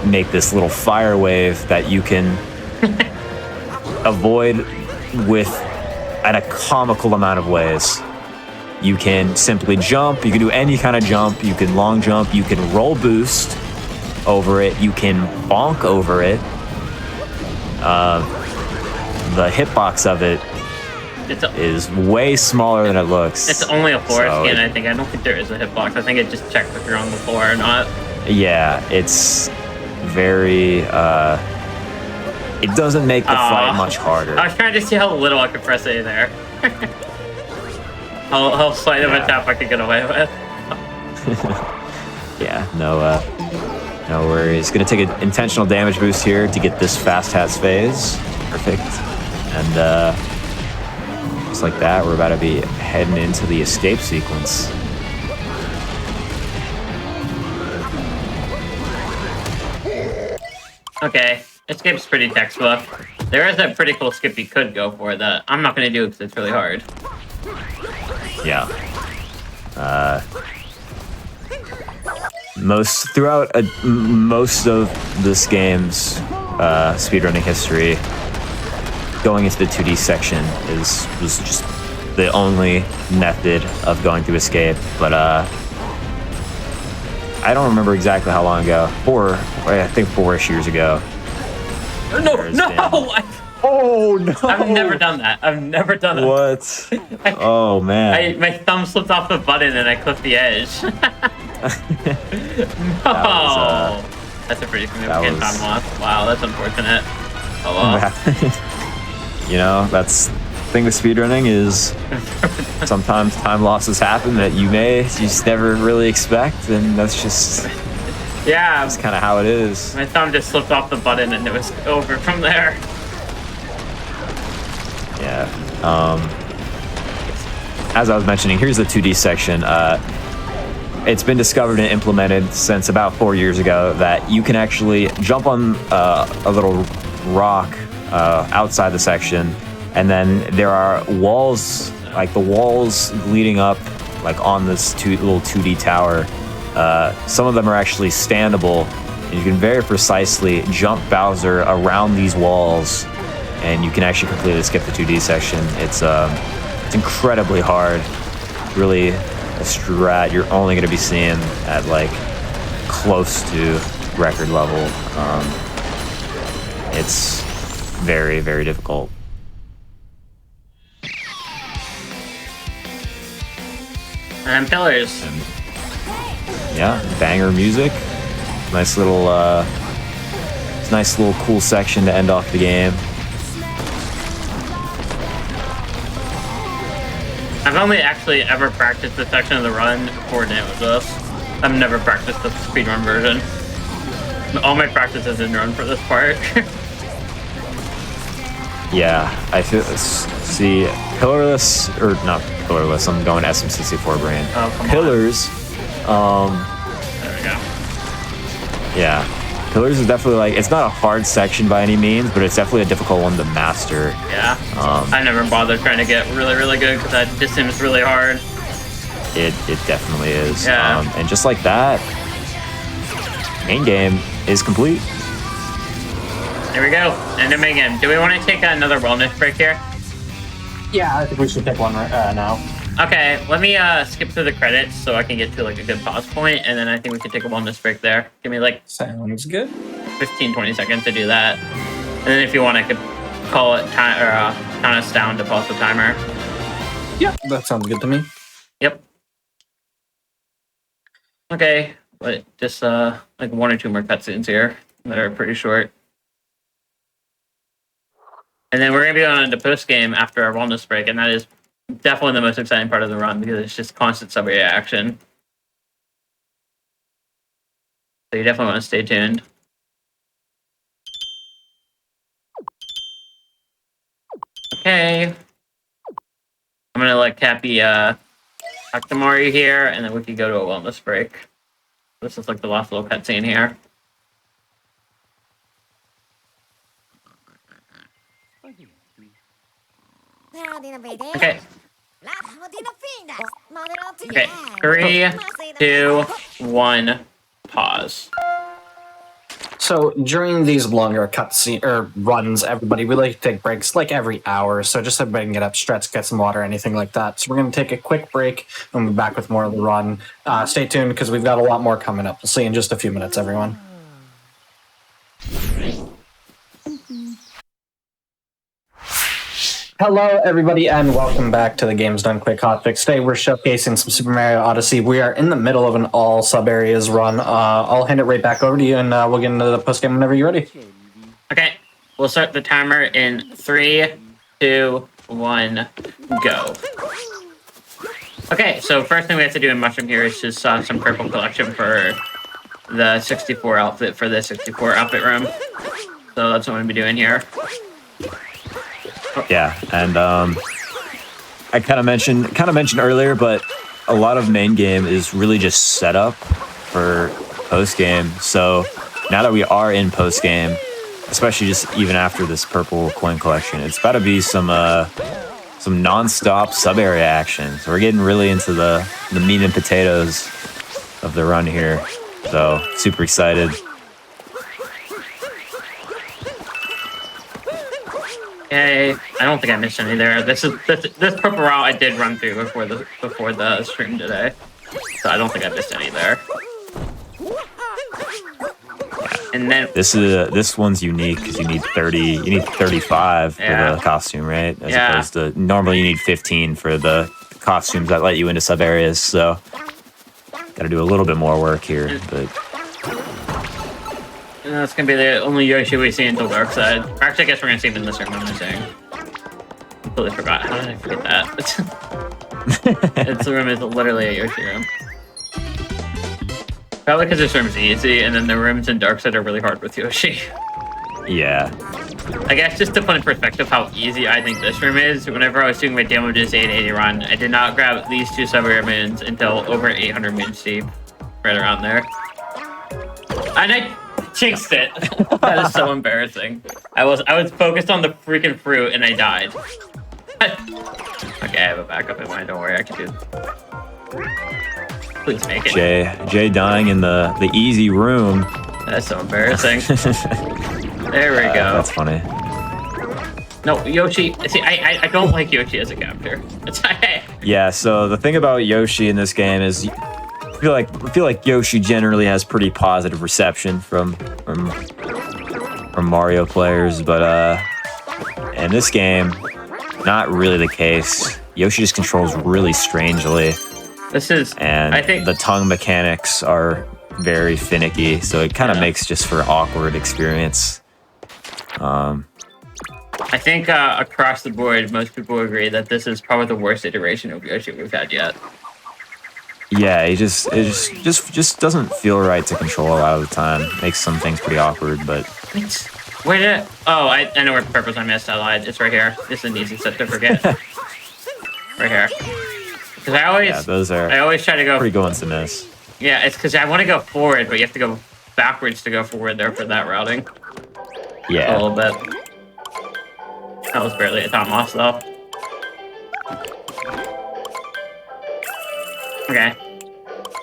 make this little fire wave that you can avoid at a comical amount of ways. You can simply jump, you can do any kind of jump, you can long jump, you can roll boost over it, you can bonk over it. The hitbox of it is way smaller than it looks.
It's only a floor scan, I think. I don't think there is a hitbox. I think it just checks if you're on the floor or not.
Yeah, it's very, it doesn't make the fight much harder.
I was trying to see how little I could press A there. how slight of a tap I could get away with.
Yeah, no worries. Gonna take an intentional damage boost here to get this fast hats phase. Perfect. And just like that, we're about to be heading into the escape sequence.
Okay, escape's pretty textbook. There is a pretty cool skip you could go for that I'm not going to do because it's really hard.
Yeah. Throughout most of this game's speedrunning history, going into the 2D section was just the only method of going through escape. But I don't remember exactly how long ago. I think 4-ish years ago.
No!
Oh no!
I've never done that.
What? Oh man!
My thumb slipped off the button and I clipped the edge. No! That's a pretty significant time loss. Wow, that's unfortunate. Oh well.
You know, that's the thing with speedrunning is sometimes time losses happen that you just never really expect, and that's just that's kind of how it is.
My thumb just slipped off the button and it was over from there.
Yeah. As I was mentioning, here's the 2D section. It's been discovered and implemented since about 4 years ago that you can actually jump on a little rock outside the section, and then there are walls, like the walls leading up, like on this little 2D tower. Some of them are actually standable, and you can very precisely jump Bowser around these walls, and you can actually completely skip the 2D section. It's incredibly hard. Really a strat you're only going to be seeing at like close to record level. it's very, very difficult.
And pillars.
And, yeah, banger music. Nice little, cool section to end off the game.
I've only actually ever practiced this section of the run coordinate with this. I've never practiced the speedrun version. All my practice is in run for this part.
Yeah, I feel, see, Pillarless, or not Pillarless, I'm going SM64 brain.
Oh, come
Pillars,
there we go.
yeah. Pillars is definitely like, it's not a hard section by any means, but it's definitely a difficult one to master.
Yeah. I never bothered trying to get really, really good because that just seems really hard.
It definitely is.
Yeah.
And just like that, main game is complete.
There we go. And then again, do we want to take another wellness break here?
Yeah, I think we should pick one now.
Okay, let me skip through the credits so I can get to like a good pause point, and then I think we can take a wellness break there. Give me like
Sounds good.
15-20 seconds to do that. And then if you want, I could call it time or count us down to pause the timer.
Yeah, that sounds good to me.
Yep. Okay, but just like 1 or 2 more cutscenes here that are pretty short. And then we're gonna be on to post game after our wellness break, and that is definitely the most exciting part of the run because it's just constant sub-area action. So you definitely want to stay tuned. Okay. I'm gonna let Cappy talk to Mario here, and then we can go to a wellness break. This is like the last little cutscene here. Okay. Okay. 3, 2, 1, pause.
So during these longer cutscene or runs, everybody, we like to take breaks like every hour. So just so everybody can get up, stretch, get some water, anything like that. So we're going to take a quick break and we'll be back with more of the run. Stay tuned because we've got a lot more coming up. We'll see you in just a few minutes, everyone. Hello, everybody, and welcome back to the Games Done Quick Hotfix. Today, we're showcasing some Super Mario Odyssey. We are in the middle of an all sub-areas run. I'll hand it right back over to you, and we'll get into the post-game whenever you're ready.
Okay, we'll start the timer in 3, 2, 1, go. Okay, so first thing we have to do in Mushroom here is just some purple collection for the 64 outfit for the 64 outfit room. So that's what I'm going to be doing here.
Yeah, and I kind of mentioned earlier, but a lot of main game is really just set up for post game. So now that we are in post game, especially just even after this purple coin collection, it's about to be some non-stop sub area action. So we're getting really into the meat and potatoes of the run here. So super excited.
Okay, I don't think I missed any there. This purple route I did run through before the stream today, so I don't think I missed any there. And then
this one's unique because you need 35 for the costume, right? As opposed to normally you need 15 for the costumes that let you into sub areas. So got to do a little bit more work here, but.
That's gonna be the only Yoshi we see until Dark Side. Actually, I guess we're gonna see him in this room. I'm just saying. Completely forgot. How did I forget that? This room is literally a Yoshi room. Probably because this room's easy, and then the rooms in Dark Side are really hard with Yoshi.
Yeah.
I guess just to put in perspective how easy I think this room is, whenever I was doing my Damages 880 run, I did not grab these 2 sub-area moons until over 800 moons deep. Right around there. And I jinxed it. That is so embarrassing. I was focused on the freaking fruit and I died. Okay, I have a backup in mind. Don't worry, I can do it. Please make it.
Jay dying in the easy room.
That's so embarrassing. There we go.
That's funny.
No, Yoshi. See, I don't like Yoshi as a character.
Yeah. So the thing about Yoshi in this game is. I feel like Yoshi generally has pretty positive reception from from Mario players, but in this game, not really the case. Yoshi just controls really strangely.
This is,
And
I think,
the tongue mechanics are very finicky, so it kind of makes just for awkward experience.
I think across the board, most people agree that this is probably the worst iteration of Yoshi we've had yet.
Yeah, it just doesn't feel right to control a lot of the time. Makes some things pretty awkward, but
Where did it? Oh, I know where purpose I missed. I lied. It's right here. This is an easy step to forget. Right here. Because I always try to go.
pretty good ones to miss.
Yeah, it's because I want to go forward, but you have to go backwards to go forward there for that routing. A
Yeah,
little bit. That was barely a time loss though. Okay.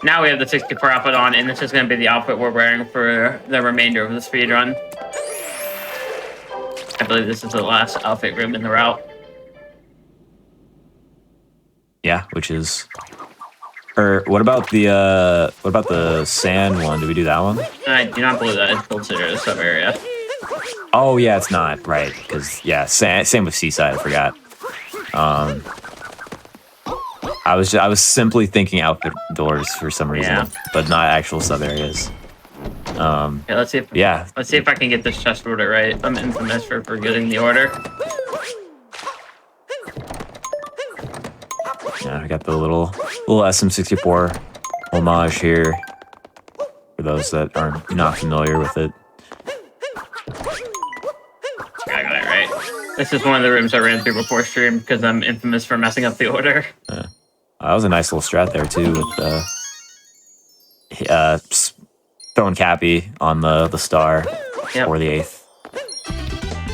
Now we have the 64 outfit on, and this is going to be the outfit we're wearing for the remainder of the speedrun. I believe this is the last outfit room in the route.
yeah, which is. Or what about the sand one? Did we do that one?
I do not believe that it's considered a sub area.
Oh yeah, it's not right because yeah, same with Seaside. I forgot. I was simply thinking outfit doors for some reason,
Yeah.
but not actual sub areas.
Yeah, let's see if I can get this chest order right. I'm infamous for forgetting the order.
Yeah, I got the little SM64 homage here for those that are not familiar with it.
I got it right. This is one of the rooms I ran through before stream because I'm infamous for messing up the order.
That was a nice little strat there too, with throwing Cappy on the star
Yep.
or the 8th.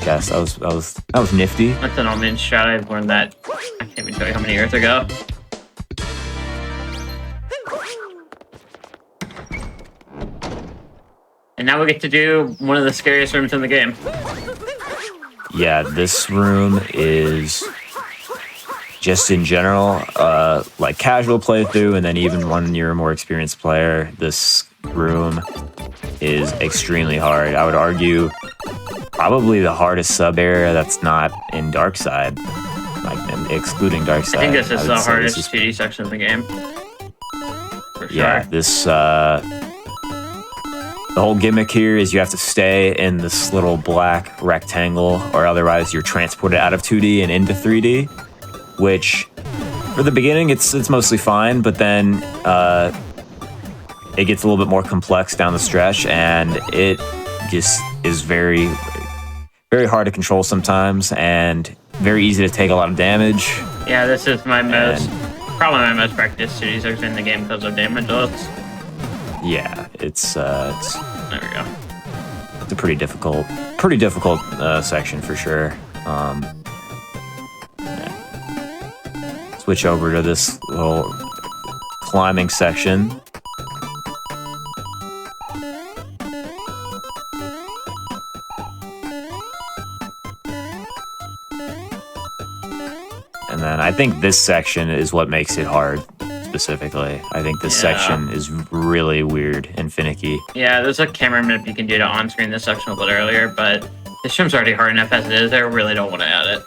Yes, that was nifty.
That's an all-mean strat. I've learned that. I can't even tell you how many years ago. And now we get to do one of the scariest rooms in the game.
Yeah, this room is just in general, like casual playthrough, and then even when you're a more experienced player, this room is extremely hard. I would argue probably the hardest sub area that's not in Dark Side, like excluding Dark Side.
I think this is
would
the
say
hardest
this is-
2D section of the game. For sure.
Yeah, this the whole gimmick here is you have to stay in this little black rectangle, or otherwise you're transported out of 2D and into 3D. Which, for the beginning, it's mostly fine, but then it gets a little bit more complex down the stretch, and it just is very, very hard to control sometimes, and very easy to take a lot of damage.
Yeah, this is my probably my most practiced 2D section in the game because of damage loads.
Yeah, it's
There we go.
a pretty difficult section for sure. Yeah. Switch over to this little climbing section. And then I think this section is what makes it hard specifically. I think this section is really weird and finicky.
Yeah, there's a camera manip you can do to on-screen this section a little bit earlier, but this room's already hard enough as it is. I really don't want to add it.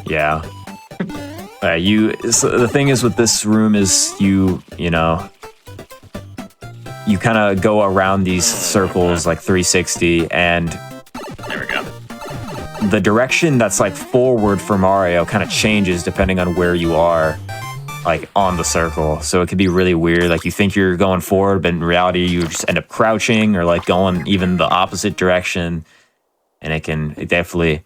Yeah. So the thing is with this room is you kind of go around these circles like 360, and
There we go.
the direction that's like forward for Mario kind of changes depending on where you are, like on the circle. So it could be really weird. Like you think you're going forward, but in reality you just end up crouching or like going even the opposite direction, and it definitely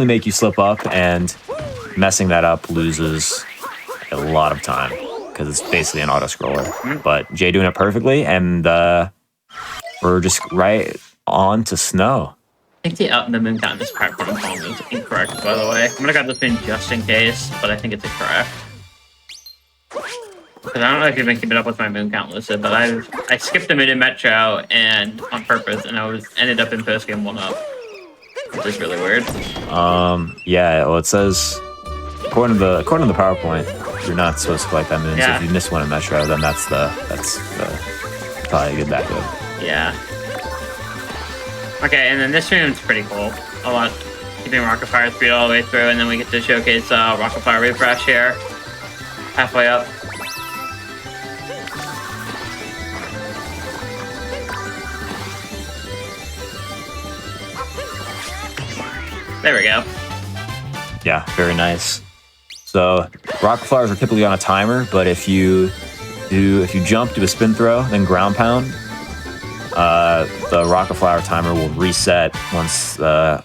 make you slip up, and messing that up loses a lot of time because it's basically an auto scroller. But Jay doing it perfectly, and we're just right on to snow.
I think the moon count in this part is incorrect, by the way. I'm gonna grab this pin just in case, but I think it's incorrect. Because I don't know if you've been keeping up with my moon count, Lucid, but I skipped a minute metro and on purpose, and I ended up in post game 1-up, which is really weird.
Yeah. Well, it says according to the PowerPoint, you're not supposed to collect that moon.
Yeah.
So if you miss one in Metro, then that's probably a good backup.
Yeah. Okay, and then this room's pretty cool. A lot. Keeping Rocket Fire speed all the way through, and then we get to showcase Rocket Fire Refresh here. Halfway up. There we go.
Yeah, very nice. So rocket flyers are typically on a timer, but if you jump, do a spin throw, then ground pound, the rocket flower timer will reset once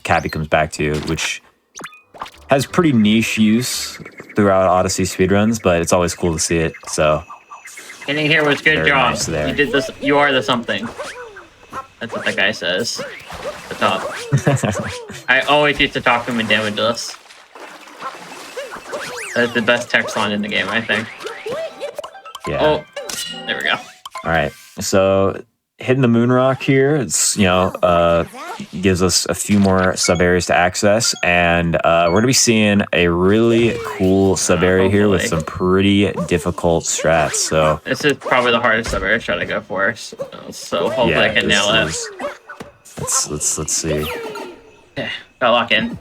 Cappy comes back to you, which has pretty niche use throughout Odyssey speedruns, but it's always cool to see it. So
Getting here was good
Very
job.
nice there.
You did this. You are the something. That's what the guy says. The top. I always used to talk to him in Damageless. That's the best text line in the game, I think.
yeah.
Oh, there we go.
All right. So hitting the moon rock here, it's gives us a few more sub areas to access, and we're gonna be seeing a really cool sub area here with some pretty difficult strats. So
This is probably the hardest sub area try to go for. So hopefully I can nail it.
Let's see.
Okay, gotta lock in.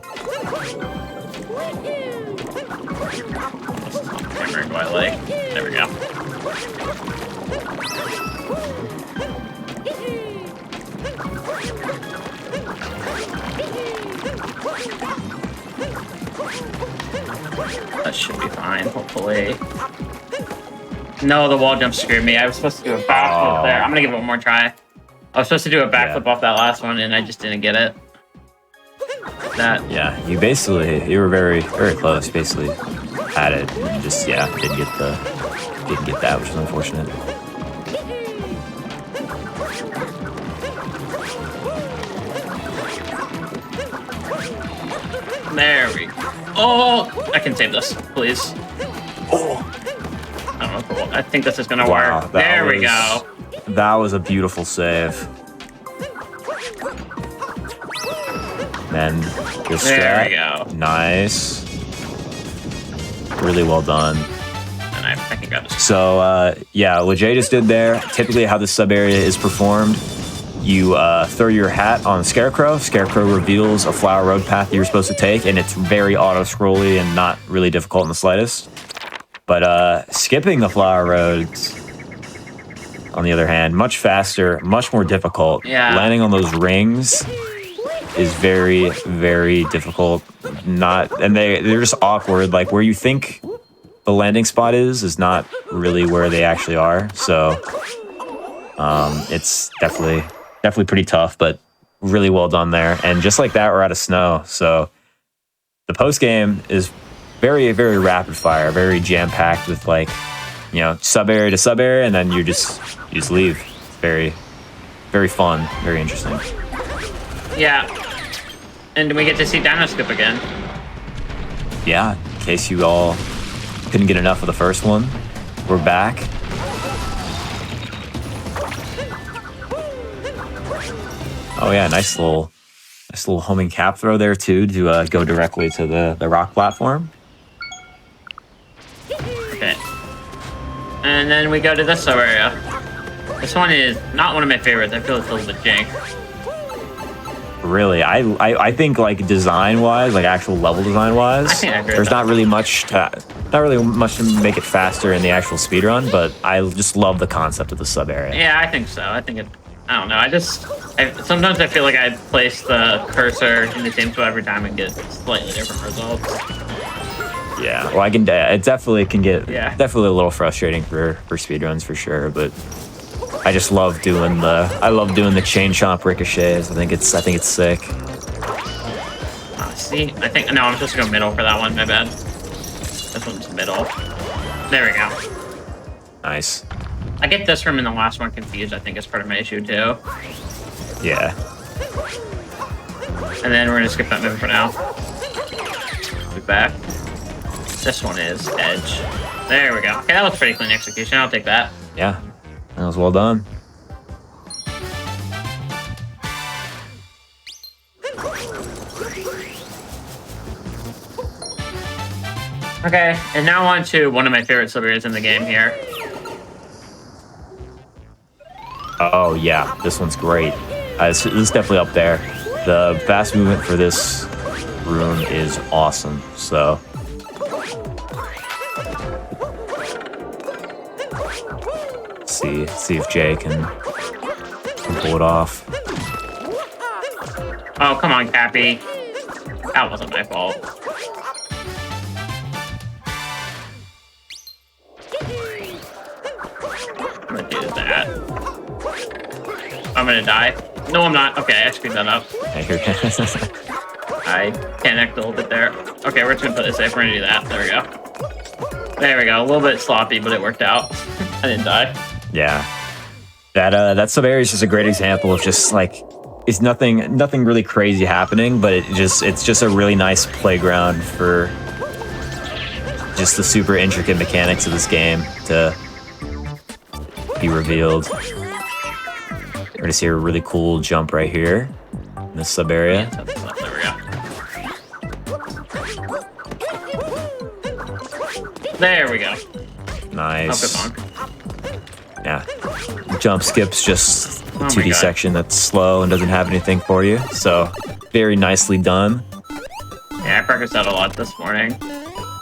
Camera do I like? There we go. That should be fine, hopefully. No, the wall jump scared me. I was supposed to do a backflip there. I'm gonna give it one more try. I was supposed to do a backflip off that last one, and I just didn't get it.
Yeah, you were very close. Basically, had it, and just didn't get that, which is unfortunate.
There we go. Oh, I can save this, please.
Oh,
I don't know. I think this is gonna
wow,
work. There we go.
That was a beautiful save. Then this
There we
strat.
go.
Nice. Really well done.
And I can grab this.
So, what Jay just did there, typically how this sub area is performed, you throw your hat on Scarecrow. Scarecrow reveals a flower road path you're supposed to take, and it's very auto-scrolly and not really difficult in the slightest. But skipping the flower roads, on the other hand, much faster, much more difficult.
Yeah.
Landing on those rings is very, very difficult. They're just awkward. Like where you think the landing spot is not really where they actually are. So it's definitely pretty tough, but really well done there. And just like that, we're out of snow. So the post game is very, very rapid fire, very jam packed with sub area to sub area, and then you just leave. It's very, very fun, very interesting.
Yeah. And we get to see Dino Skip again.
Yeah, in case you all couldn't get enough of the first one, we're back. Oh yeah, nice little homing cap throw there too to go directly to the rock platform.
Okay. And then we go to this sub area. This one is not one of my favorites. I feel it's a little bit jank.
Really, I think like design wise, like actual level design wise,
I think I agree with
there's
that.
not really much to make it faster in the actual speedrun, but I just love the concept of the sub area.
Yeah, I think so. I don't know. Sometimes I feel like I place the cursor in the same spot every time and get slightly different results.
Yeah, well, it definitely can get
Yeah.
definitely a little frustrating for speedruns for sure, but I just love doing the chain chomp ricochets. I think it's sick.
See, I'm supposed to go middle for that one. My bad. This one's middle. There we go.
Nice.
I get this room and the last one confused. I think is part of my issue too.
Yeah.
And then we're gonna skip that move for now. Move back. This one is edge. There we go. Okay, that was pretty clean execution. I'll take that.
Yeah. That was well done.
Okay, and now on to one of my favorite sub areas in the game here.
Oh yeah, this one's great. This is definitely up there. The fast movement for this room is awesome. So see if Jay can pull it off.
Oh, come on, Cappy. That wasn't my fault. I'm gonna do that. I'm gonna die. No, I'm not. Okay, I screwed that up.
Yeah, here.
I panicked a little bit there. Okay, we're just gonna put this safe. We're gonna do that. There we go. There we go. A little bit sloppy, but it worked out. I didn't die.
Yeah. That sub area is just a great example of just like it's nothing really crazy happening, but it's just a really nice playground for just the super intricate mechanics of this game to be revealed. We're gonna see a really cool jump right here in this sub area.
There we go. There we go.
Nice.
Oh, good
Yeah. Jump skips just the
Oh my
2D
God.
section that's slow and doesn't have anything for you. So very nicely done.
Yeah, I practiced that a lot this morning.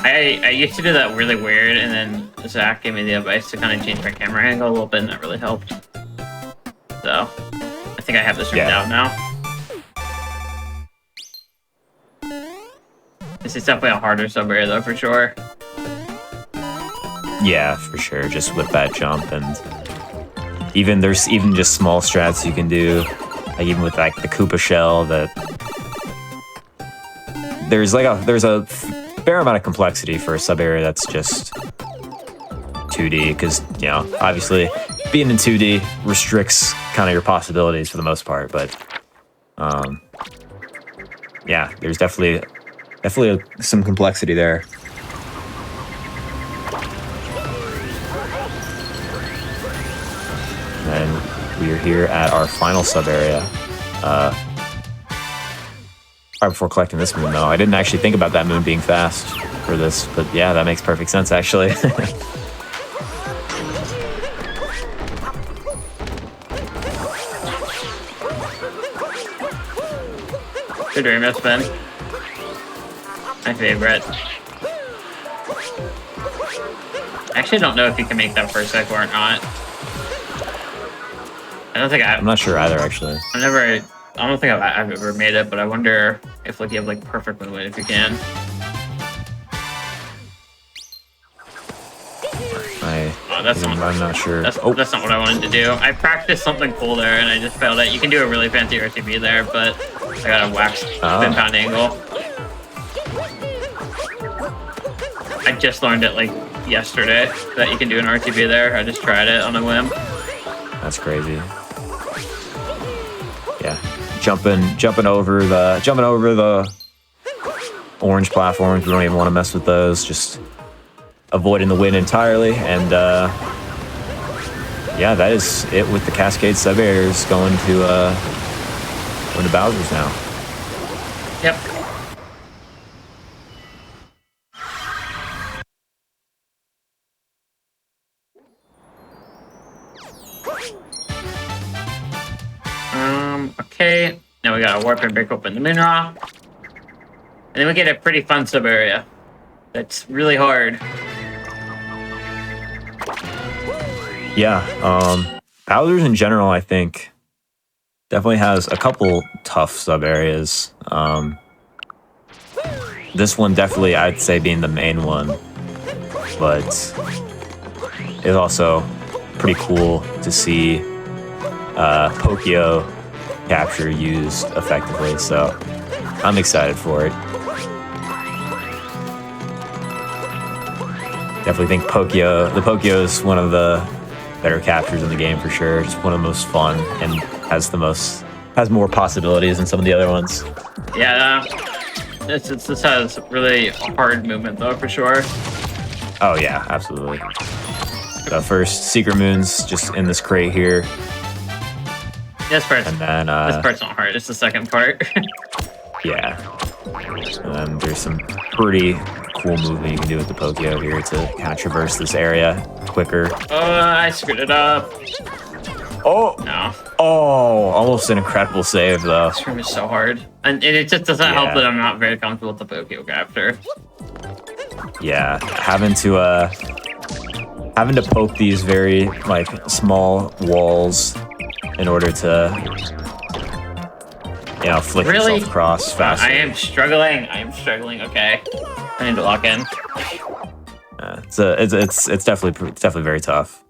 I used to do that really weird, and then Zach gave me the advice to kind of change my camera angle a little bit, and that really helped. So, I think I have this figured out now. This is definitely a harder sub area, though, for sure.
Yeah, for sure. Just with that jump, and there's even just small strats you can do, like even with like the Koopa shell. That there's a fair amount of complexity for a sub area that's just 2D, because obviously being in 2D restricts kind of your possibilities for the most part. But yeah, there's definitely some complexity there. And we are here at our final sub area. Right before collecting this moon, though, I didn't actually think about that moon being fast for this, but yeah, that makes perfect sense, actually.
Good dream, that's been my favorite. I actually don't know if you can make that first cycle or not.
I'm not sure either, actually.
I don't think I've ever made it, but I wonder if like you have like perfect movement if you can.
I'm not sure.
That's not what I wanted to do. I practiced something cool there, and I just failed it. You can do a really fancy RTB there, but I got a wax spin pound angle. I just learned it like yesterday that you can do an RTB there. I just tried it on a whim.
That's crazy. Yeah, jumping over the orange platforms. We don't even want to mess with those. Just avoiding the wind entirely, and yeah, that is it with the Cascade sub areas going to Bowser's now.
Yep. Okay. Now we gotta warp and break open the moon rock. And then we get a pretty fun sub area. That's really hard.
Yeah, Bowser's in general, I think, definitely has a couple tough sub areas. This one definitely, I'd say, being the main one, but it's also pretty cool to see Pokio capture used effectively, so I'm excited for it. Definitely think the Pokio is one of the better captures in the game for sure. Just one of the most fun and has more possibilities than some of the other ones.
Yeah, this has really hard movement though, for sure.
Oh yeah, absolutely. The first secret moon's just in this crate here.
This part's not hard. It's the second part.
Yeah. And then there's some pretty cool movement you can do with the Pokio here to kind of traverse this area quicker.
Oh, I screwed it up.
Oh!
No.
Oh! Almost an incredible save, though.
This room is so hard. And it just doesn't help
Yeah.
that I'm not very comfortable with the Pokégraptor.
Yeah, having to poke these very, like, small walls in order to, you know, flick
Really?
yourself across faster.
I am struggling. Okay. I need to lock in.
It's definitely very tough,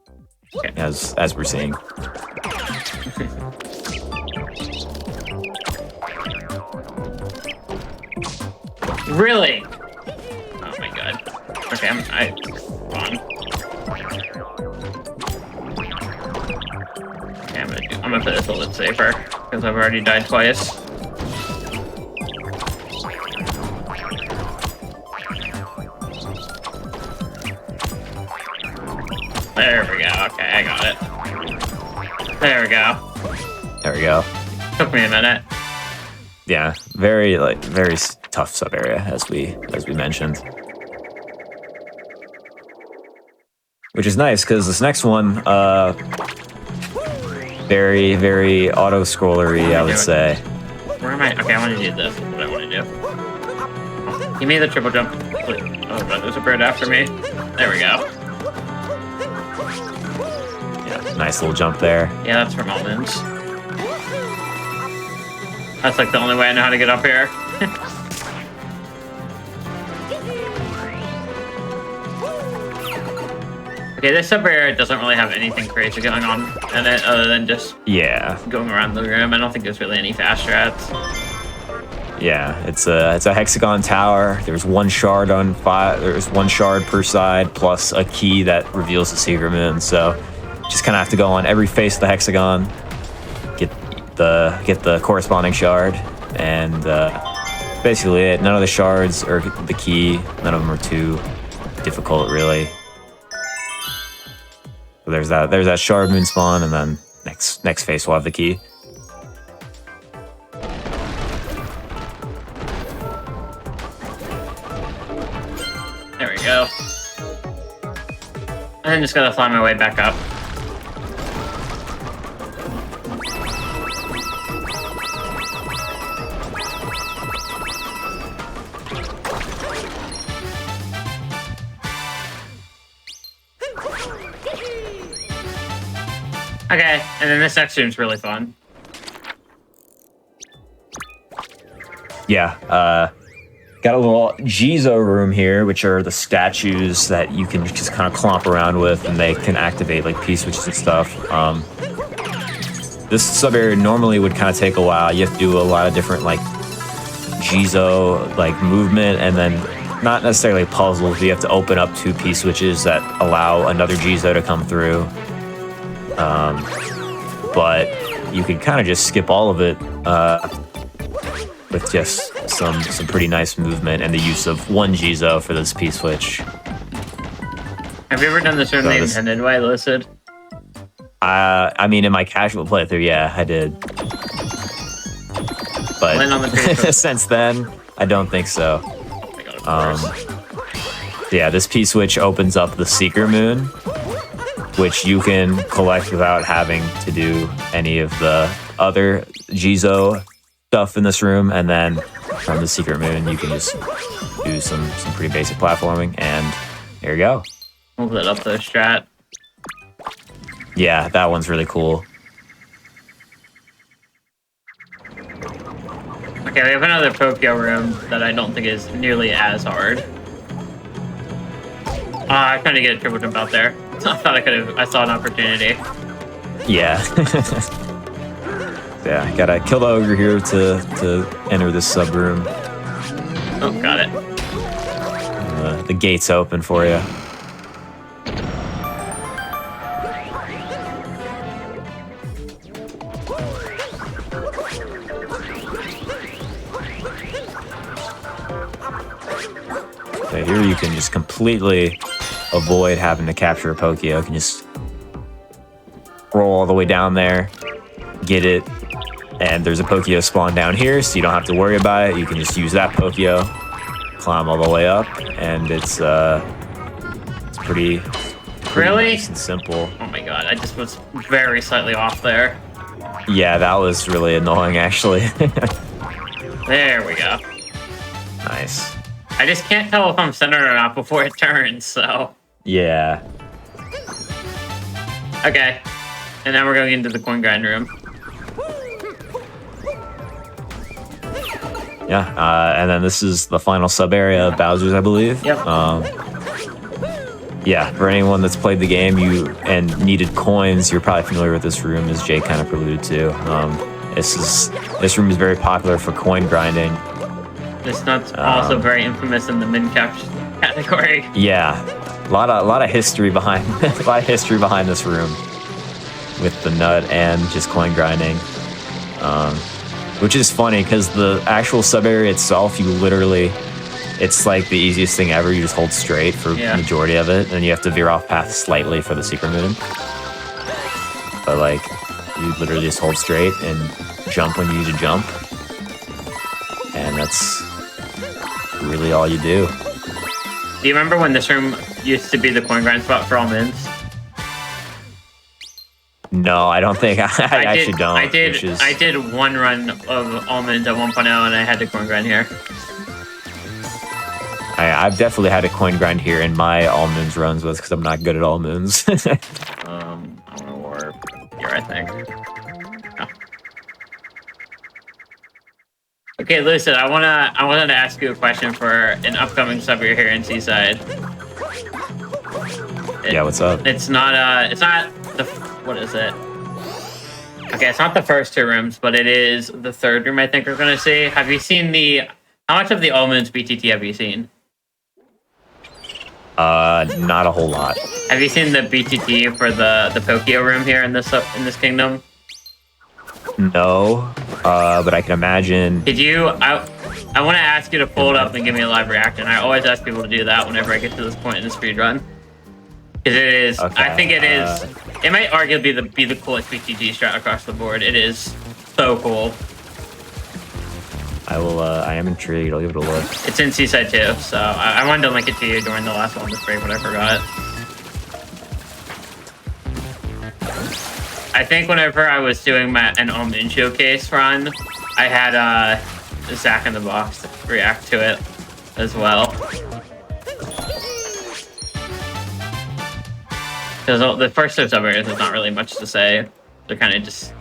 Okay.
as we're seeing.
Really? Oh my god. Okay, come on. Okay, I'm gonna put this a little bit safer because I've already died twice. There we go. Okay, I got it. There we go.
There we go.
Took me a minute.
Yeah, very tough sub area as we mentioned, which is nice because this next one, very auto scrollery, I would say.
Where am I? Okay, I want to do this. That's what I want to do. Give me the triple jump. Oh god, there's a bird after me. There we go.
Yeah, nice little jump there.
Yeah, that's from almonds. That's like the only way I know how to get up here. Okay, this sub area doesn't really have anything crazy going on in it other than just going around the room. I don't think there's really any fast strats.
Yeah, it's a hexagon tower. There's one shard on There's one shard per side plus a key that reveals the secret moon. So just kind of have to go on every face of the hexagon, get the corresponding shard, and basically it. None of the shards or the key. None of them are too difficult, really. So there's that shard moon spawn, and then next face we'll have the key.
There we go. I'm just gonna fly my way back up. Okay, and then this next room's really fun.
Yeah, got a little Jizo room here, which are the statues that you can just kind of clomp around with, and they can activate like P-switches and stuff. This sub-area normally would kind of take a while. You have to do a lot of different like Jizo like movement, and then not necessarily puzzles, but you have to open up 2 P-switches that allow another Jizo to come through. But you can kind of just skip all of it with just some pretty nice movement and the use of 1 Jizo for this P-switch.
Have you ever done this room the intended way, Lucid?
I mean, in my casual playthrough, yeah, I did. But since then, I don't think so.
Oh my God, of course.
Yeah, this P-switch opens up the Seeker Moon, which you can collect without having to do any of the other Jizo stuff in this room, and then from the Secret Moon, you can just do some pretty basic platforming, and there you go.
Move that up to the strat.
Yeah, that one's really cool.
Okay, we have another Pokyo room that I don't think is nearly as hard. I tried to get a triple jump out there. I thought I saw an opportunity.
Yeah. Yeah, gotta kill the ogre here to enter this sub room.
Oh, got it.
The gate's open for you. Okay, here you can just completely avoid having to capture a Pokio. You can just roll all the way down there, get it, and there's a Pokio spawn down here, so you don't have to worry about it. You can just use that Pokio, climb all the way up, and it's pretty
Really?
nice and simple.
Oh my god, I just was very slightly off there.
Yeah, that was really annoying, actually.
There we go.
Nice.
I just can't tell if I'm centered or not before it turns, so...
Yeah.
Okay. And now we're going into the coin grind room.
Yeah, and then this is the final sub area of Bowser's, I believe.
Yep.
Yeah, for anyone that's played the game and needed coins, you're probably familiar with this room, as Jay kind of alluded to. This room is very popular for coin grinding.
It's not also very infamous in the min-cap category.
Yeah, a lot of history behind this room with the nut and just coin grinding, which is funny because the actual sub area itself, it's like the easiest thing ever. You just hold straight for the majority of it, and you have to veer off path slightly for the secret moon. But like, you literally just hold straight and jump when you need to jump, and that's really all you do.
Do you remember when this room used to be the coin grind spot for all mins?
No, I don't think. I actually don't.
I did one run of all mins at 1.0, and I had to coin grind here.
I've definitely had a coin grind here in my all-moons runs because I'm not good at all-moons.
I'm gonna warp here, I think. Oh. Okay, listen, I wanted to ask you a question for an upcoming sub here in Seaside.
Yeah, what's up?
It's not the, what is it? Okay, it's not the first two rooms, but it is the third room I think we're gonna see. Have you seen how much of the all-moons BTT have you seen?
Not a whole lot.
Have you seen the BTT for the Pokio room here in this kingdom?
No, but I can imagine.
Did you? I want to ask you to pull it up and give me a live reaction. I always ask people to do that whenever I get to this point in the speedrun. Because it is,
okay,
I think it is, it might arguably be the coolest BTT strat across the board. It is so cool.
I am intrigued. I'll give it a look.
It's in Seaside too, so I wanted to link it to you during the last one this break, but I forgot. I think whenever I was doing an All-Moon showcase run, I had Zach in the box react to it as well. Because the first two sub-areas, there's not really much to say. They're kind of just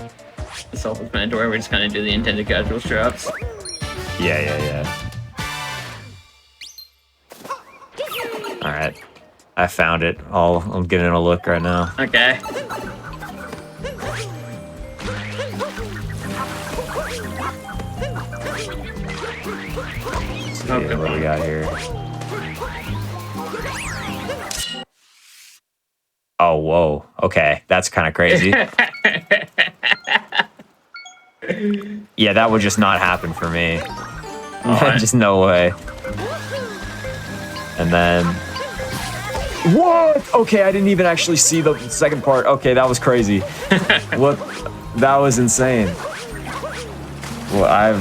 self-explanatory. We just kind of do the intended casual straps.
Yeah. All right, I found it. I'm giving it a look right now.
Okay.
See what we got here. Oh, whoa. Okay, that's kind of crazy. Yeah, that would just not happen for me. Just no way. And then... What? Okay, I didn't even actually see the second part. Okay, that was crazy. What? That was insane. Well, I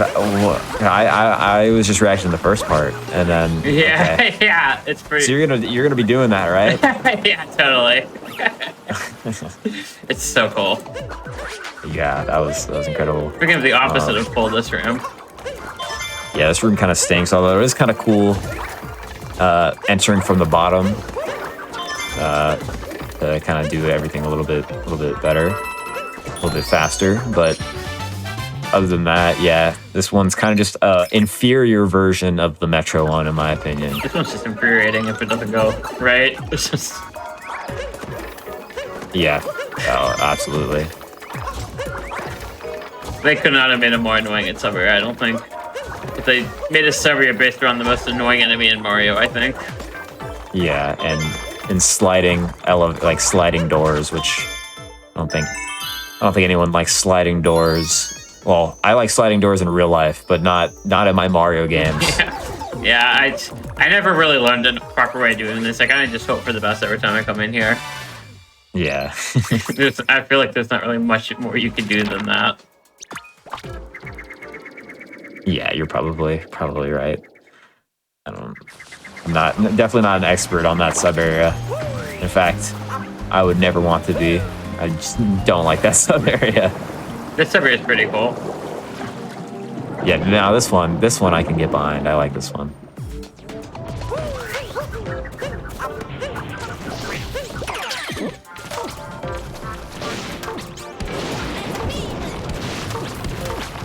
was just reacting to the first part, and then...
Yeah,
okay.
Yeah, it's pretty...
So you're gonna be doing that, right?
Yeah, totally. It's so cool.
Yeah, that was incredible.
We're gonna be the opposite of full this room.
Yeah, this room kind of stinks, although it is kind of cool entering from the bottom to kind of do everything a little bit better, a little bit faster. But other than that, yeah, this one's kind of just an inferior version of the Metro one, in my opinion.
This one's just infuriating if it doesn't go right. It's just...
Yeah, oh, absolutely.
They could not have made a more annoying at Sub-Area, I don't think. If they made a Sub-Area based around the most annoying enemy in Mario, I think.
Yeah, and sliding doors, which I don't think anyone likes sliding doors. Well, I like sliding doors in real life, but not in my Mario games.
Yeah, I never really learned a proper way of doing this. I kind of just hope for the best every time I come in here.
Yeah.
I feel like there's not really much more you can do than that.
Yeah, you're probably right. I'm definitely not an expert on that sub area. In fact, I would never want to be. I just don't like that sub area.
This sub area is pretty cool.
Yeah, now this one I can get behind. I like this one.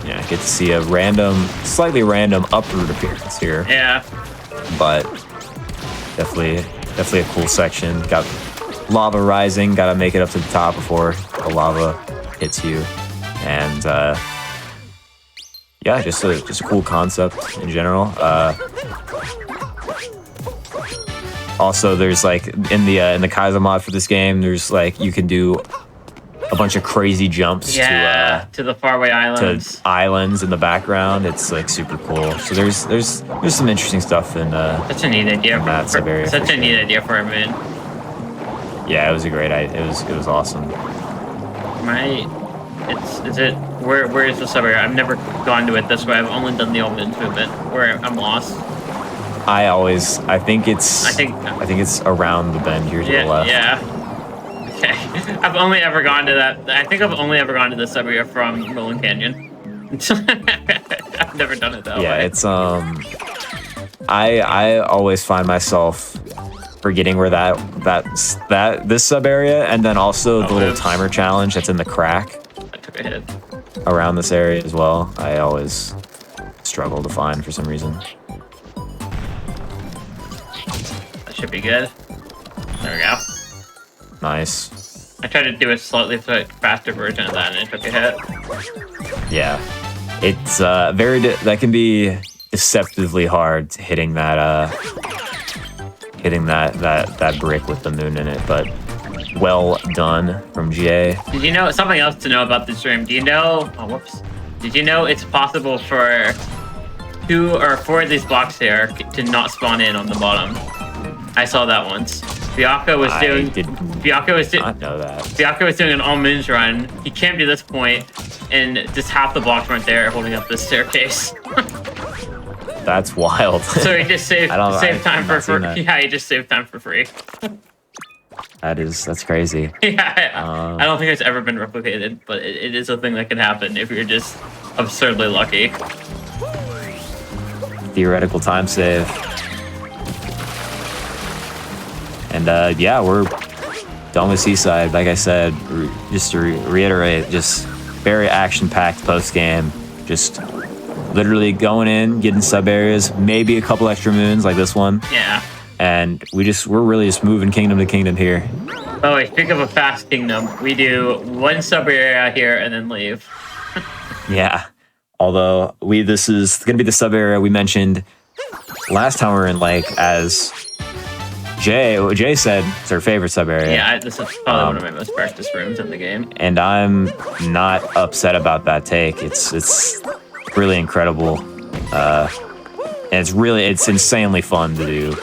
Yeah, I get to see a slightly random uproot appearance here.
Yeah.
But definitely a cool section. Got lava rising. Got to make it up to the top before the lava hits you. And yeah, just a cool concept in general. Also, there's like in the Kaiser mod for this game, there's like you can do a bunch of crazy jumps
to the faraway islands.
To islands in the background. It's like super cool. So there's some interesting stuff in
such a neat idea such a neat idea for a moon.
Yeah, it was a great idea. It was awesome.
Where is the sub area? I've never gone to it this way. I've only done the old moon movement where I'm lost. I think it's around the bend here to the left. Yeah. Okay. I've only ever gone to that. I think I've only ever gone to this area from Rolling Canyon. I've never done it that way.
Yeah, it's I always find myself forgetting where this sub area, and then also the little timer challenge that's in the crack.
I took a hit.
Around this area as well. I always struggle to find for some reason.
That should be good. There we go.
Nice.
I tried to do a slightly faster version of that and it took a hit.
Yeah. It's that can be deceptively hard hitting that brick with the moon in it, but well done from GA.
Did you know something else to know about this room? Do you know Did you know it's possible for 2 or 4 of these blocks here to not spawn in on the bottom? I saw that once. Bianca was doing an all moons run. He camped to this point, and just half the blocks weren't there, holding up this staircase.
That's wild.
So he just saved time for free. Yeah, he just saved time for free.
That's crazy.
Yeah, I don't think it's ever been replicated, but it is a thing that can happen if you're just absurdly lucky.
Theoretical time save. And yeah, we're done with Seaside. Like I said, just to reiterate, just very action-packed post-game. Just literally going in, getting sub areas, maybe a couple extra moons like this one.
Yeah.
And we're really just moving kingdom to kingdom here.
Oh wait, speak of a fast kingdom, we do 1 sub area here and then leave.
Yeah. Although this is gonna be the sub area we mentioned last time we were in Lake as Jay said it's her favorite sub area.
Yeah, this is probably one of my most practiced rooms in the game.
And I'm not upset about that take. It's really incredible. And it's insanely fun to do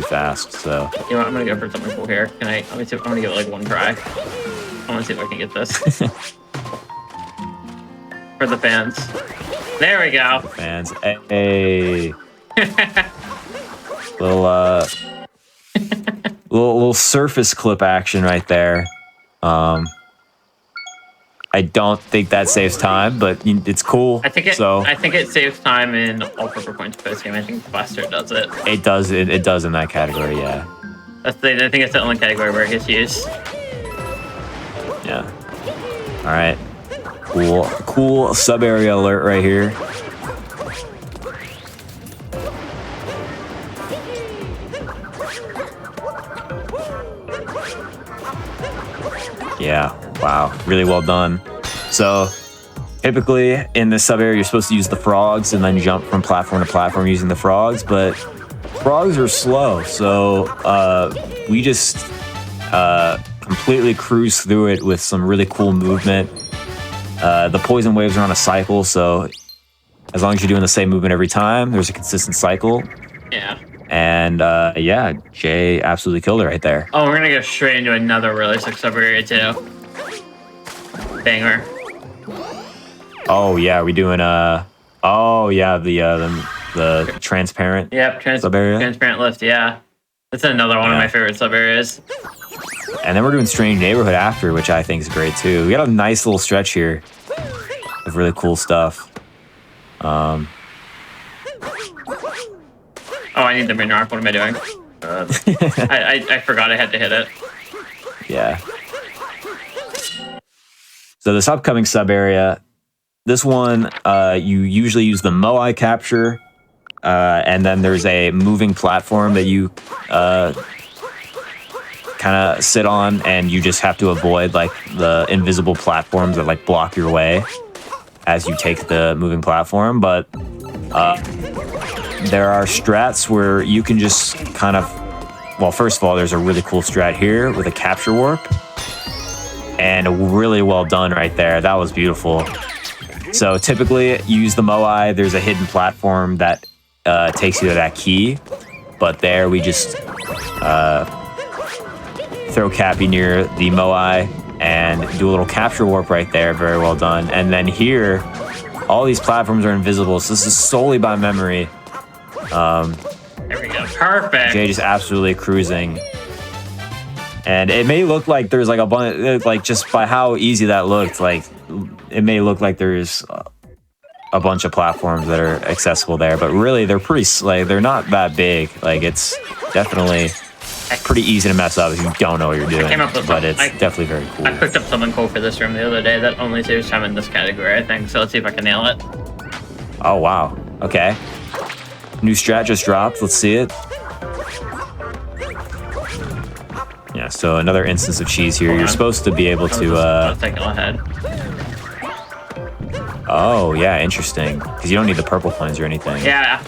fast. So
you know what, I'm gonna go for something cool here. I'm gonna give it like 1 try. I wanna see if I can get this. For the fans. There we go.
Fans. Hey. little surface clip action right there. I don't think that saves time, but it's cool.
I think it saves time in all purple points post game. I think faster does it.
It does in that category, yeah.
I think it's the only category where it gets used.
Yeah. All right. Cool sub area alert right here. Yeah, wow, really well done. So typically in this sub area, you're supposed to use the frogs and then jump from platform to platform using the frogs, but frogs are slow. So we just completely cruise through it with some really cool movement. The poison waves are on a cycle, so as long as you're doing the same movement every time, there's a consistent cycle.
Yeah.
And yeah, Jay absolutely killed it right there.
Oh, we're gonna go straight into another really sick sub area too. Banger.
Oh yeah, we doing the transparent.
Yep,
sub area.
Transparent lift. Yeah, that's another one of my favorite sub areas.
And then we're doing Strange Neighborhood after, which I think is great too. We got a nice little stretch here of really cool stuff.
Oh, I need the main arc. What am I doing? I forgot I had to hit it.
Yeah. So this upcoming sub area, this one, you usually use the Moai capture, and then there's a moving platform that you kind of sit on, and you just have to avoid like the invisible platforms that like block your way as you take the moving platform. But there are strats where you can just kind of, well, first of all, there's a really cool strat here with a capture warp, and really well done right there. That was beautiful. So typically you use the Moai, there's a hidden platform that takes you to that key, but there we just throw Cappy near the Moai and do a little capture warp right there. Very well done. And then here, all these platforms are invisible, so this is solely by memory.
There we go. Perfect.
Jay just absolutely cruising. And it may look like there's like a bunch, like just by how easy that looked, like it may look like there's a bunch of platforms that are accessible there, but really they're pretty, like they're not that big. Like it's definitely pretty easy to mess up if you don't know what you're doing, but it's definitely very cool.
I picked up something cool for this room the other day that only saves time in this category, I think. So let's see if I can nail it.
Oh, wow. Okay. New strat just dropped. Let's see it. Yeah, so another instance of cheese here. You're supposed to be able to...
Let's take it ahead.
Oh, yeah, interesting. Because you don't need the purple coins or anything.
Yeah.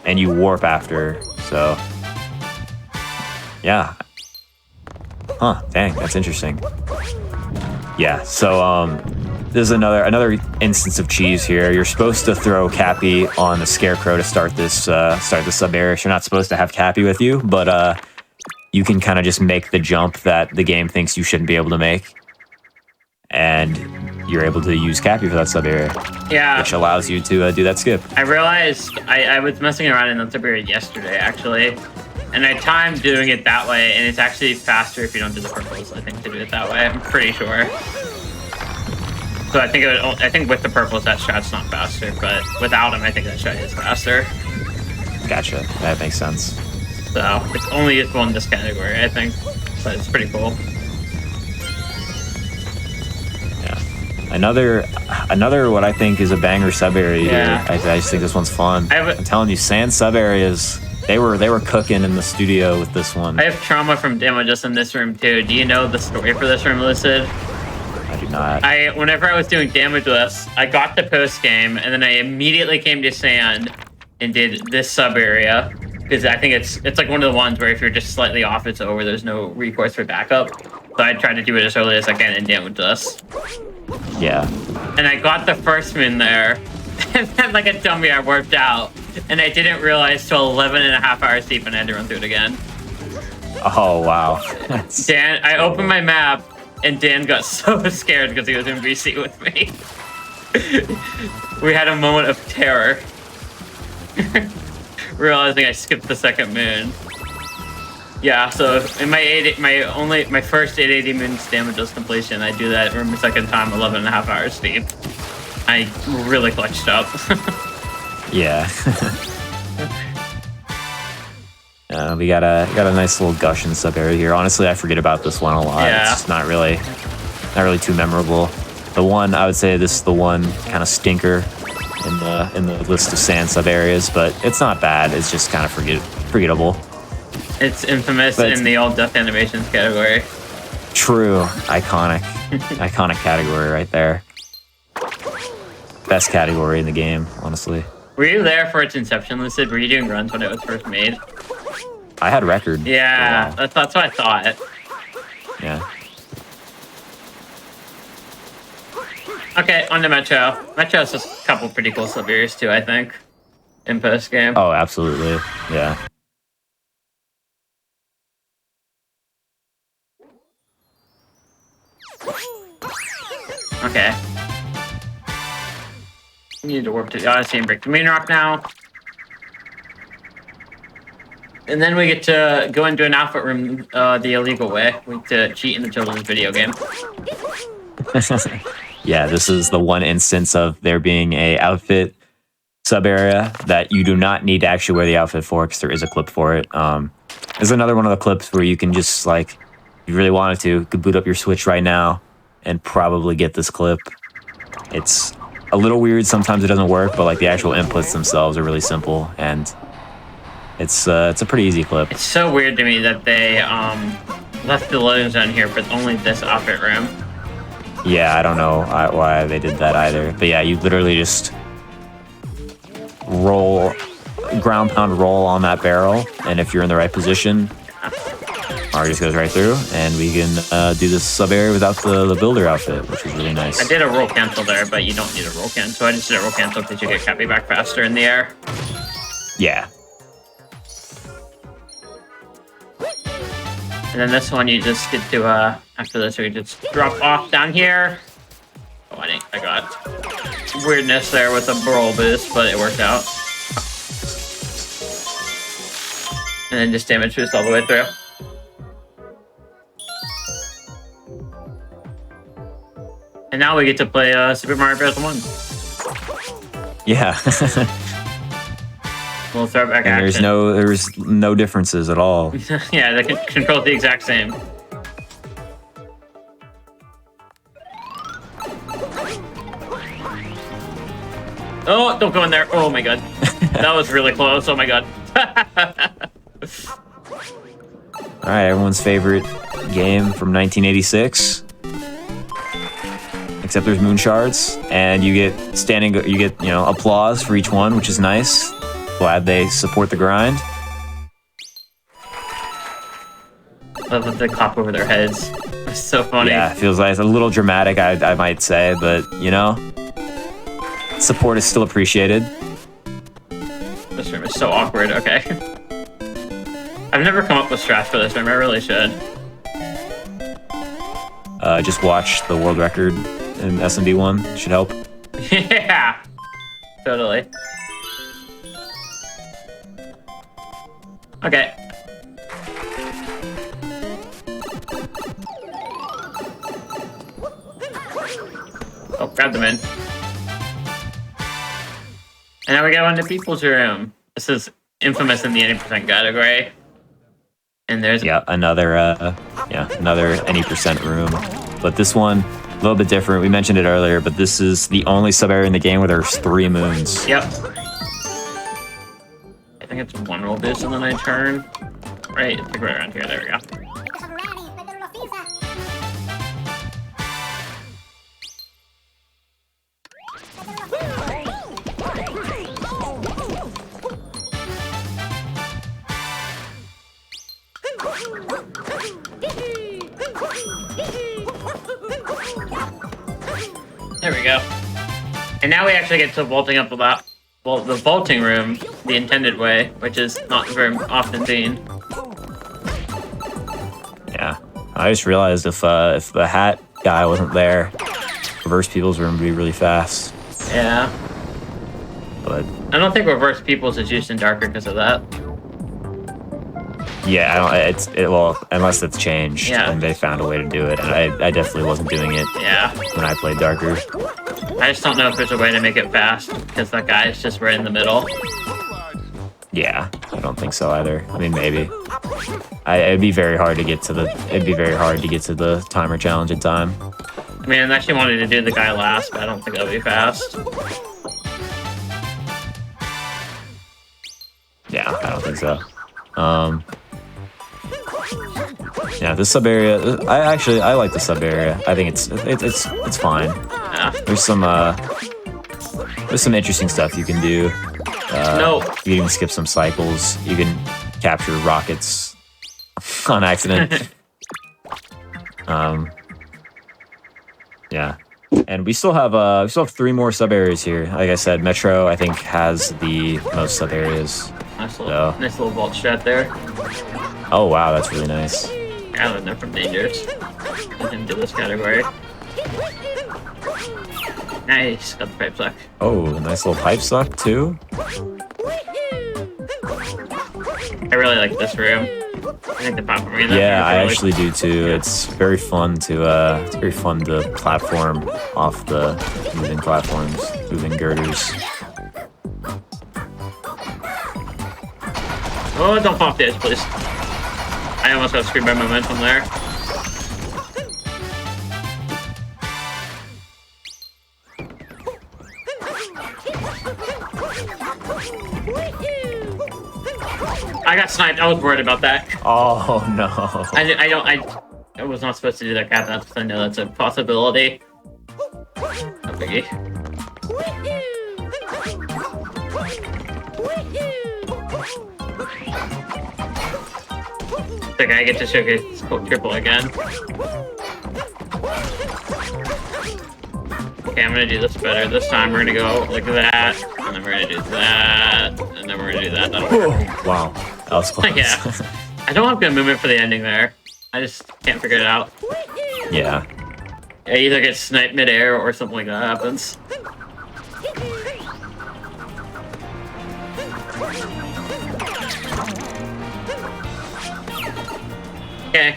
And you warp after, so... Yeah. Huh, dang, that's interesting. Yeah, so this is another instance of cheese here. You're supposed to throw Cappy on the Scarecrow to start this sub area. You're not supposed to have Cappy with you, but you can kind of just make the jump that the game thinks you shouldn't be able to make. And you're able to use Cappy for that sub area.
Yeah.
Which allows you to do that skip.
I realized I was messing around in the sub area yesterday, actually. And I timed doing it that way, and it's actually faster if you don't do the purples, I think, to do it that way. I'm pretty sure. So I think with the purples, that strat's not faster, but without them, I think that strat is faster.
Gotcha. That makes sense.
So it's only useful in this category, I think. But it's pretty cool.
Yeah. Another what I think is a banger sub area here. I just think this one's fun. I'm telling you, sand sub areas. They were cooking in the studio with this one.
I have trauma from demo just in this room too. Do you know the story for this room, Lucid?
I do not.
Whenever I was doing damage lists, I got the post game, and then I immediately came to sand and did this sub area because I think it's like one of the ones where if you're just slightly off, it's over. There's no recourse for backup. So I tried to do it as early as I can in damage lists.
Yeah.
And I got the first win there, and then like a dummy, I warped out. And I didn't realize till 11.5 hours deep, and I had to run through it again.
Oh, wow.
Dan, I opened my map, and Dan got so scared because he was in BC with me. We had a moment of terror. Realizing I skipped the second moon. Yeah, so in my first 880 moons damageless completion, I do that for my second time, 11.5 hours deep. I really clutched up.
Yeah. We got a nice little gushing sub area here. Honestly, I forget about this one a lot.
Yeah.
It's just not really too memorable. The one I would say this is the one kind of stinker in the list of sand sub areas, but it's not bad. It's just kind of forgettable.
It's infamous in the old death animations category.
True, iconic category right there. Best category in the game, honestly.
Were you there for its inception, Lucid? Were you doing runs when it was first made?
I had record.
Yeah, that's what I thought.
Yeah.
Okay, on to Metro. Metro has a couple pretty cool sub areas too, I think, in post game.
Oh, absolutely. Yeah.
Okay. You need to warp to the Odyssey and break the main rock now. And then we get to go into an outfit room the illegal way. We get to cheat in the children's video game.
Yeah, this is the one instance of there being a outfit sub area that you do not need to actually wear the outfit for, because there is a clip for it. There's another one of the clips where you can just, like, if you really wanted to, you could boot up your Switch right now and probably get this clip. It's a little weird. Sometimes it doesn't work, but like the actual inputs themselves are really simple, and it's a pretty easy clip.
It's so weird to me that they left the loading zone here for only this outfit room.
Yeah, I don't know why they did that either. But yeah, you literally just ground pound roll on that barrel, and if you're in the right position, Mario just goes right through, and we can do this sub area without the builder outfit, which is really nice.
I did a roll cancel there, but you don't need a roll cancel. I just did a roll cancel because you get Cappy back faster in the air.
Yeah.
And then this one, you just get to, after this, we just drop off down here. Oh, I got weirdness there with a brawl boost, but it worked out. And then just damage boost all the way through. And now we get to play Super Mario Bros. 1.
Yeah.
We'll throw back
and
action.
there's no differences at all.
Yeah, the control's the exact same. Oh, don't go in there. Oh my god. That was really close. Oh my god.
Alright, everyone's favorite game from 1986. Except there's moon shards, and you get applause for each one, which is nice. Glad they support the grind.
Love that they clap over their heads. It's so funny.
Yeah, it feels like it's a little dramatic, I might say, but support is still appreciated.
This room is so awkward. Okay. I've never come up with strats for this room. I really should.
Just watch the world record in SMB 1. Should help.
Yeah. Totally. Okay. Oh, grab them in. And now we go into people's room. This is infamous in the 80% category. And there's
another any percent room. But this one, a little bit different. We mentioned it earlier, but this is the only sub area in the game where there's 3 moons.
Yep. I think it's one roll boost and then I turn. Right, it's like right around here. There we go. There we go. And now we actually get to vaulting up the vaulting room the intended way, which is not very often seen.
Yeah, I just realized if the hat guy wasn't there, reverse people's room would be really fast.
Yeah.
But
I don't think reverse people's is used in darker because of that.
yeah, unless it's changed and they found a way to do it, and I definitely wasn't doing it.
Yeah.
When I played darker.
I just don't know if there's a way to make it fast because that guy is just right in the middle.
Yeah, I don't think so either. I mean, maybe. It'd be very hard to get to the timer challenge in time.
I mean, I actually wanted to do the guy last, but I don't think that'll be fast.
Yeah, I don't think so. Yeah, this sub area. I like the sub area. I think it's fine.
Yeah.
There's some interesting stuff you can do.
No.
You can even skip some cycles. You can capture rockets on accident. Yeah. And we still have 3 more sub areas here. Like I said, Metro I think has the most sub areas.
Nice little vault strat there.
Oh wow, that's really nice.
I learned that from Dangers. Into this category. Nice, got the pipe suck.
Oh, nice little pipe suck too.
I really like this room. I think the platform.
Yeah, I actually do too. It's very fun to platform off the moving platforms, moving girders.
Oh, don't fall off the edge, please. I almost got screwed by momentum there. I got sniped. I was worried about that.
Oh no!
I was not supposed to do that, Captain. That's because I know that's a possibility. No biggie. Okay, I get to showcase triple again. Okay, I'm gonna do this better. This time we're gonna go like that, and then we're gonna do that, and then we're gonna do that. That'll work.
Wow, that was close.
Yeah. I don't have good movement for the ending there. I just can't figure it out.
Yeah.
I either get sniped midair or something like that happens. Okay.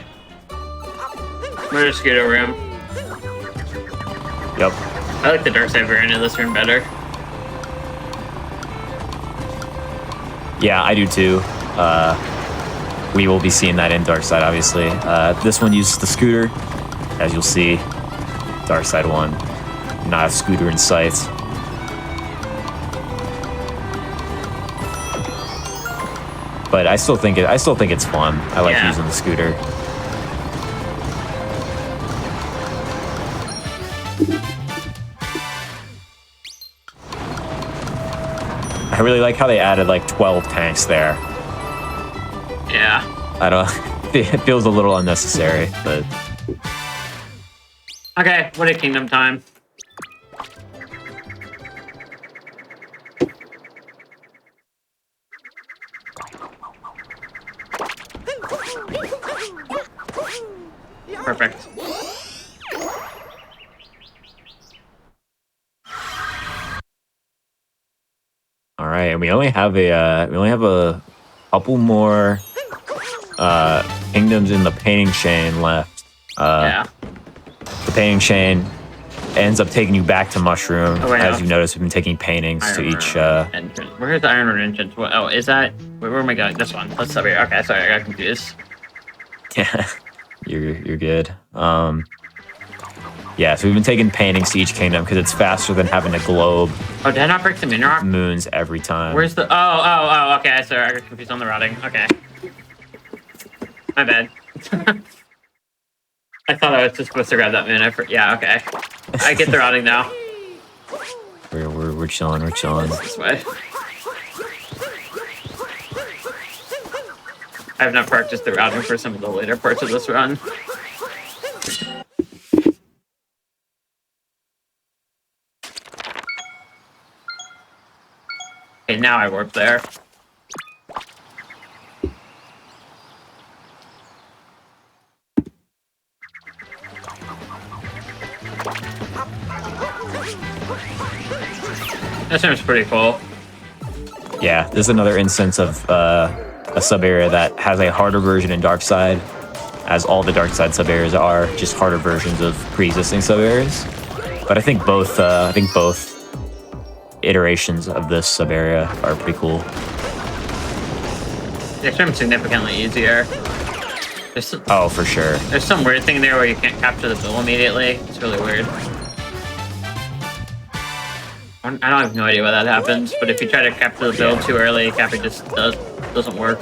Murder Scooter room.
Yep.
I like the dark side variant of this room better.
Yeah, I do too. We will be seeing that in Dark Side, obviously. This one uses the scooter, as you'll see. Dark Side 1, not a scooter in sight. But I still think it's fun. I like using the scooter. I really like how they added like 12 tanks there.
Yeah.
I don't. It feels a little unnecessary, but.
Okay, what a kingdom time. Perfect.
All right, and we only have a couple more kingdoms in the painting chain left.
Yeah.
The painting chain ends up taking you back to Mushroom.
Oh, wait,
as
no.
you notice, we've been taking paintings to each.
Entrance. Where's the Iron Road entrance? What, oh, is that? Where am I going? This one. Let's stop here. Okay, sorry, I got confused.
Yeah, you're good. Yeah, so we've been taking paintings to each kingdom because it's faster than having a globe
Oh, did I not break the min rock?
moons every time.
Where's the? Oh. Okay, sorry, I got confused on the routing. Okay. My bad. I thought I was just supposed to grab that moon. Yeah, okay. I get the routing now.
We're chilling. We're chilling.
This way. I have not practiced the routing for some of the later parts of this run. Okay, now I warp there. That seems pretty cool.
Yeah, this is another instance of a sub-area that has a harder version in Dark Side, as all the Dark Side sub-areas are just harder versions of pre-existing sub-areas. But I think both iterations of this sub-area are pretty cool.
This room's significantly easier.
Oh, for sure.
There's some weird thing there where you can't capture the bill immediately. It's really weird. I don't have no idea why that happens, but if you try to capture the bill too early, Cappy just doesn't work.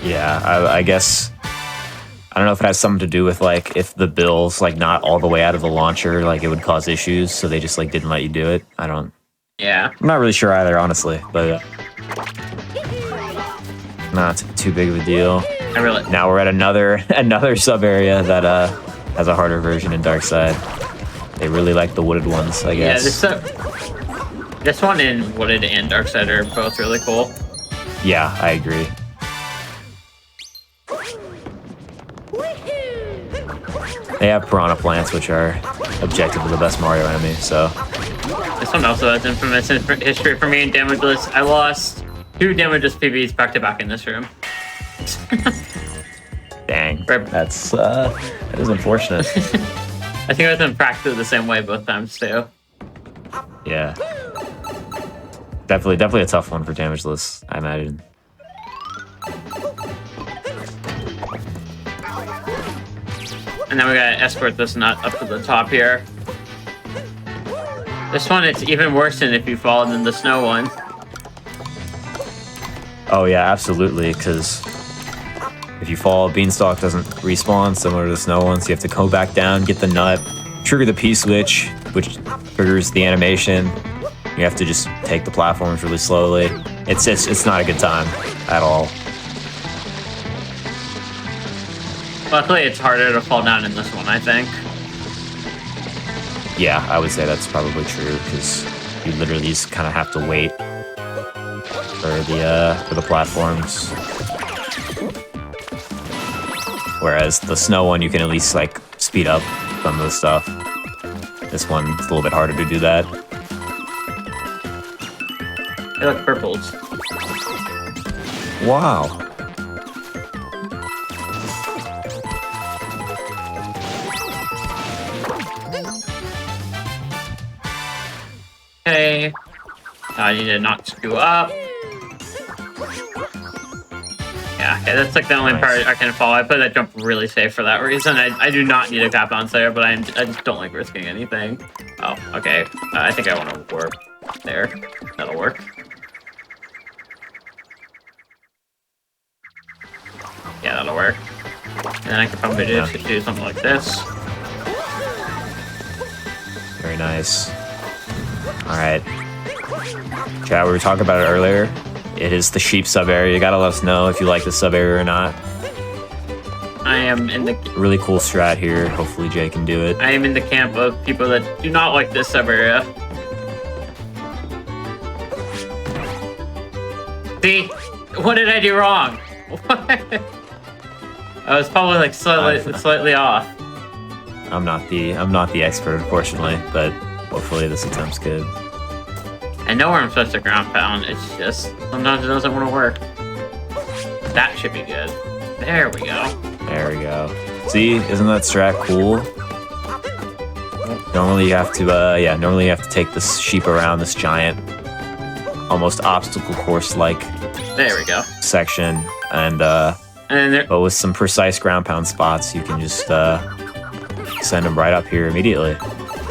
Yeah, I guess. I don't know if it has something to do with like if the bill's like not all the way out of the launcher, like it would cause issues, so they just like didn't let you do it.
Yeah.
I'm not really sure either, honestly, but not too big of a deal. Now we're at another sub area that has a harder version in Dark Side. They really like the wooded ones, I guess.
Yeah, this one in Wooded and Dark Side are both really cool.
Yeah, I agree. They have piranha plants, which are objectively the best Mario enemy, so.
This one also has infamous history for me in Damageless. I lost 2 damages PBs back to back in this room.
Dang.
Right.
That is unfortunate.
I think I was in practice the same way both times too.
Yeah. Definitely a tough one for damageless, I imagine.
And then we gotta escort this nut up to the top here. This one, it's even worse than if you fall than the snow one.
Oh yeah, absolutely, because if you fall, Beanstalk doesn't respawn, similar to the snow one, so you have to go back down, get the nut, trigger the P-switch, which triggers the animation. You have to just take the platforms really slowly. It's not a good time at all.
Luckily, it's harder to fall down in this one, I think.
Yeah, I would say that's probably true, because you literally just kind of have to wait for the platforms. Whereas the snow one, you can at least like speed up some of the stuff. This one's a little bit harder to do that.
They look purples.
Wow.
Okay. I need to not screw up. Yeah, okay, that's like the only part I can fall. I put that jump really safe for that reason. I do not need a cap bounce there, but I just don't like risking anything. Oh, okay. I think I want to warp there. That'll work. Yeah, that'll work. And then I can probably just do something like this.
Very nice. Alright. Chat, we were talking about it earlier. It is the sheep sub area. You gotta let us know if you like the sub area or not.
I am in the
Really cool strat here. Hopefully Jay can do it.
I am in the camp of people that do not like this sub area. See, what did I do wrong? What? I was probably like slightly off.
I'm not the expert, unfortunately, but hopefully this attempt's good.
I know where I'm supposed to ground pound. It's just sometimes it doesn't want to work. That should be good. There we go.
There we go. See, isn't that strat cool? Normally you have to, normally you have to take this sheep around this giant, almost obstacle course-like
There we go.
section, and
then there,
but with some precise ground pound spots, you can just send them right up here immediately.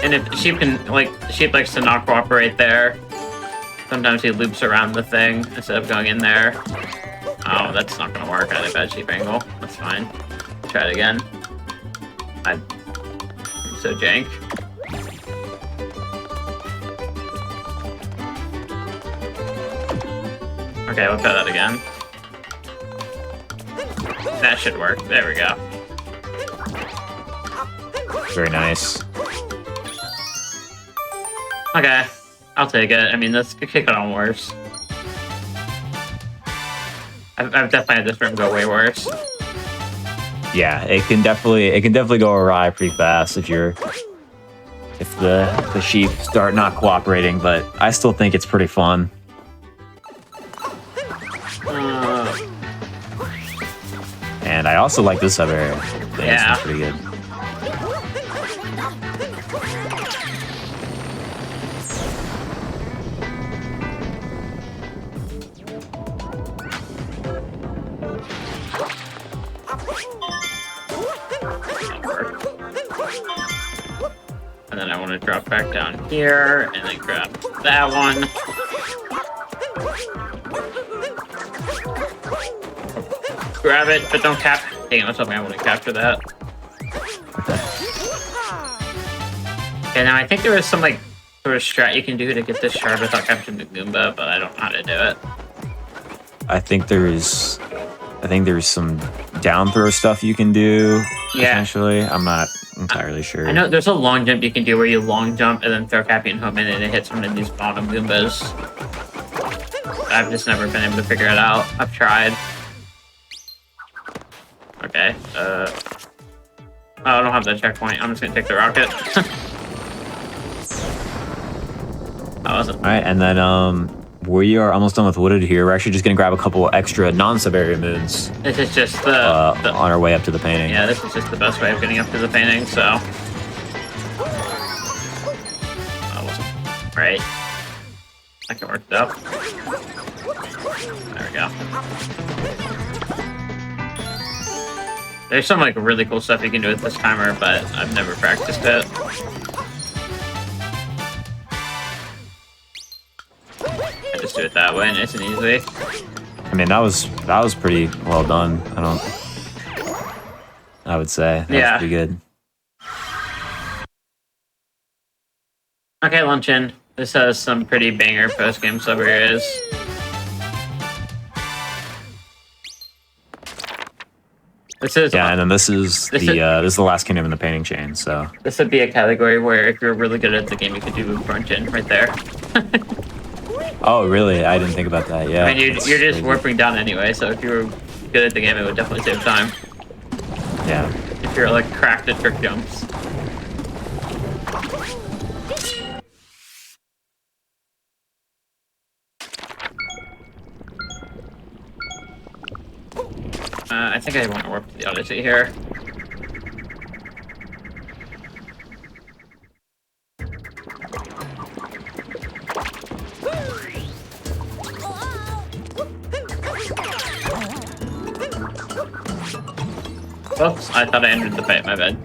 and if sheep can sheep likes to not cooperate there. Sometimes he loops around the thing instead of going in there. Oh, that's not gonna work. I had a bad sheep angle. That's fine. Try it again. I'm so jank. Okay, we'll try that again. That should work. There we go.
Very nice.
Okay, I'll take it. I mean, this could kick it on worse. I've definitely had this room go way worse.
Yeah, it can definitely go awry pretty fast if the sheep start not cooperating, but I still think it's pretty fun. And I also like this sub area. I think this one's pretty good.
And then I want to drop back down here and then grab that one. Grab it, but don't cap. Dang, I was hoping I would have captured that. Okay, now I think there was some like sort of strat you can do to get this shard without capturing the Goomba, but I don't know how to do it.
I think there's some down throw stuff you can do.
Yeah.
Potentially. I'm not entirely sure.
I know there's a long jump you can do where you long jump and then throw Cappy and home in and it hits one of these bottom Goombas. I've just never been able to figure it out. I've tried. Okay, oh, I don't have that checkpoint. I'm just gonna take the rocket. That wasn't.
Alright, and then We are almost done with Wooded here. We're actually just going to grab a couple extra non-sub area moons
This is just the
on our way up to the painting.
yeah. This is just the best way of getting up to the painting. So that wasn't right. I can work it out. There we go. There's some like really cool stuff you can do with this timer, but I've never practiced it. I just do it that way, nice and easy.
I mean, that was pretty well done. I would say that was pretty good.
Okay, Luncheon. This has some pretty banger post-game sub areas. This is
and then this is the last kingdom in the painting chain. So
this would be a category where if you're really good at the game, you could do Luncheon right there.
Oh, really? I didn't think about that. Yeah.
I mean, you're just warping down anyway, so if you were good at the game, it would definitely save time.
Yeah.
If you're like cracked at trick jumps. I think I want to warp to the Odyssey here. Oops, I thought I entered the fight, my bad.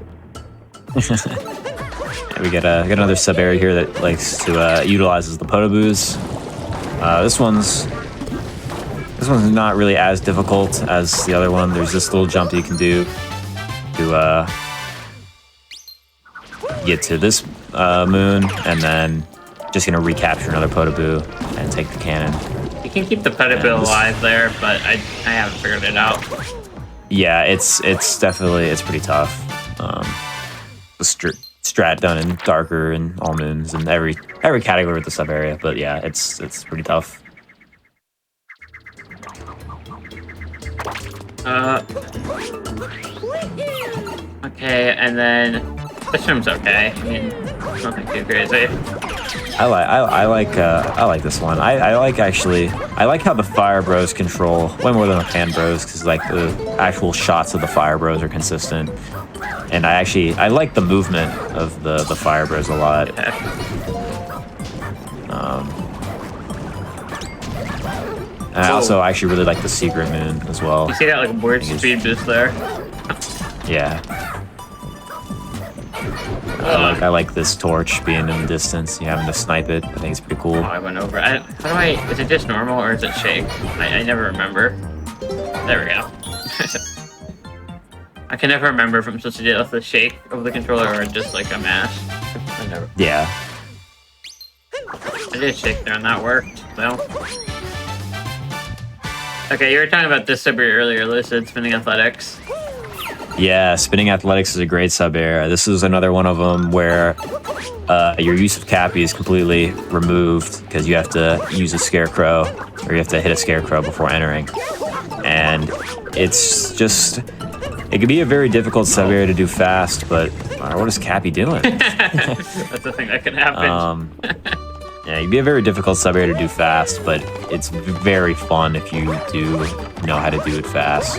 We got another sub area here that likes to utilizes the Podoboos. This one's not really as difficult as the other one. There's this little jump that you can do to get to this moon, and then just gonna recapture another Podoboo and take the cannon.
You can keep the Podoboo alive there, but I haven't figured it out.
Yeah, it's definitely pretty tough. The strat done in darker and all moons and every category with the sub area, but yeah, it's pretty tough.
Okay, and then this room's okay. I mean, nothing too crazy.
I like this one. I like how the Fire Bros control way more than the Pan Bros, because like the actual shots of the Fire Bros are consistent, and I like the movement of the Fire Bros a lot. And I also actually really like the Secret Moon as well.
You see that like weird speed boost there?
Yeah. I like this torch being in the distance. You having to snipe it. I think it's pretty cool.
Oh, I went over. Is it just normal or is it shake? I never remember. There we go. I can never remember if I'm supposed to deal with the shake of the controller or just like a mash. I never.
Yeah.
I did shake there and that worked, though. Okay, you were talking about this sub earlier, Lucid, Spinning Athletics.
Yeah, Spinning Athletics is a great sub area. This is another one of them where your use of Cappy is completely removed because you have to use a Scarecrow, or you have to hit a Scarecrow before entering. And it's just, it can be a very difficult sub area to do fast, but what is Cappy doing?
That's the thing that can happen.
Yeah, it'd be a very difficult sub area to do fast, but it's very fun if you do know how to do it fast.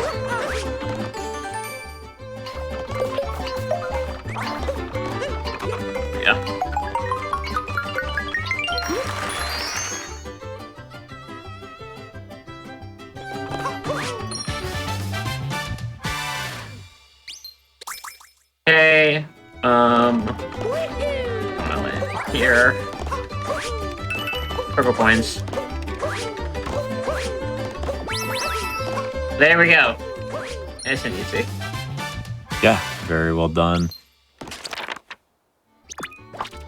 Yeah. Okay. Here. Purple coins. There we go. Nice and easy.
Yeah, very well done.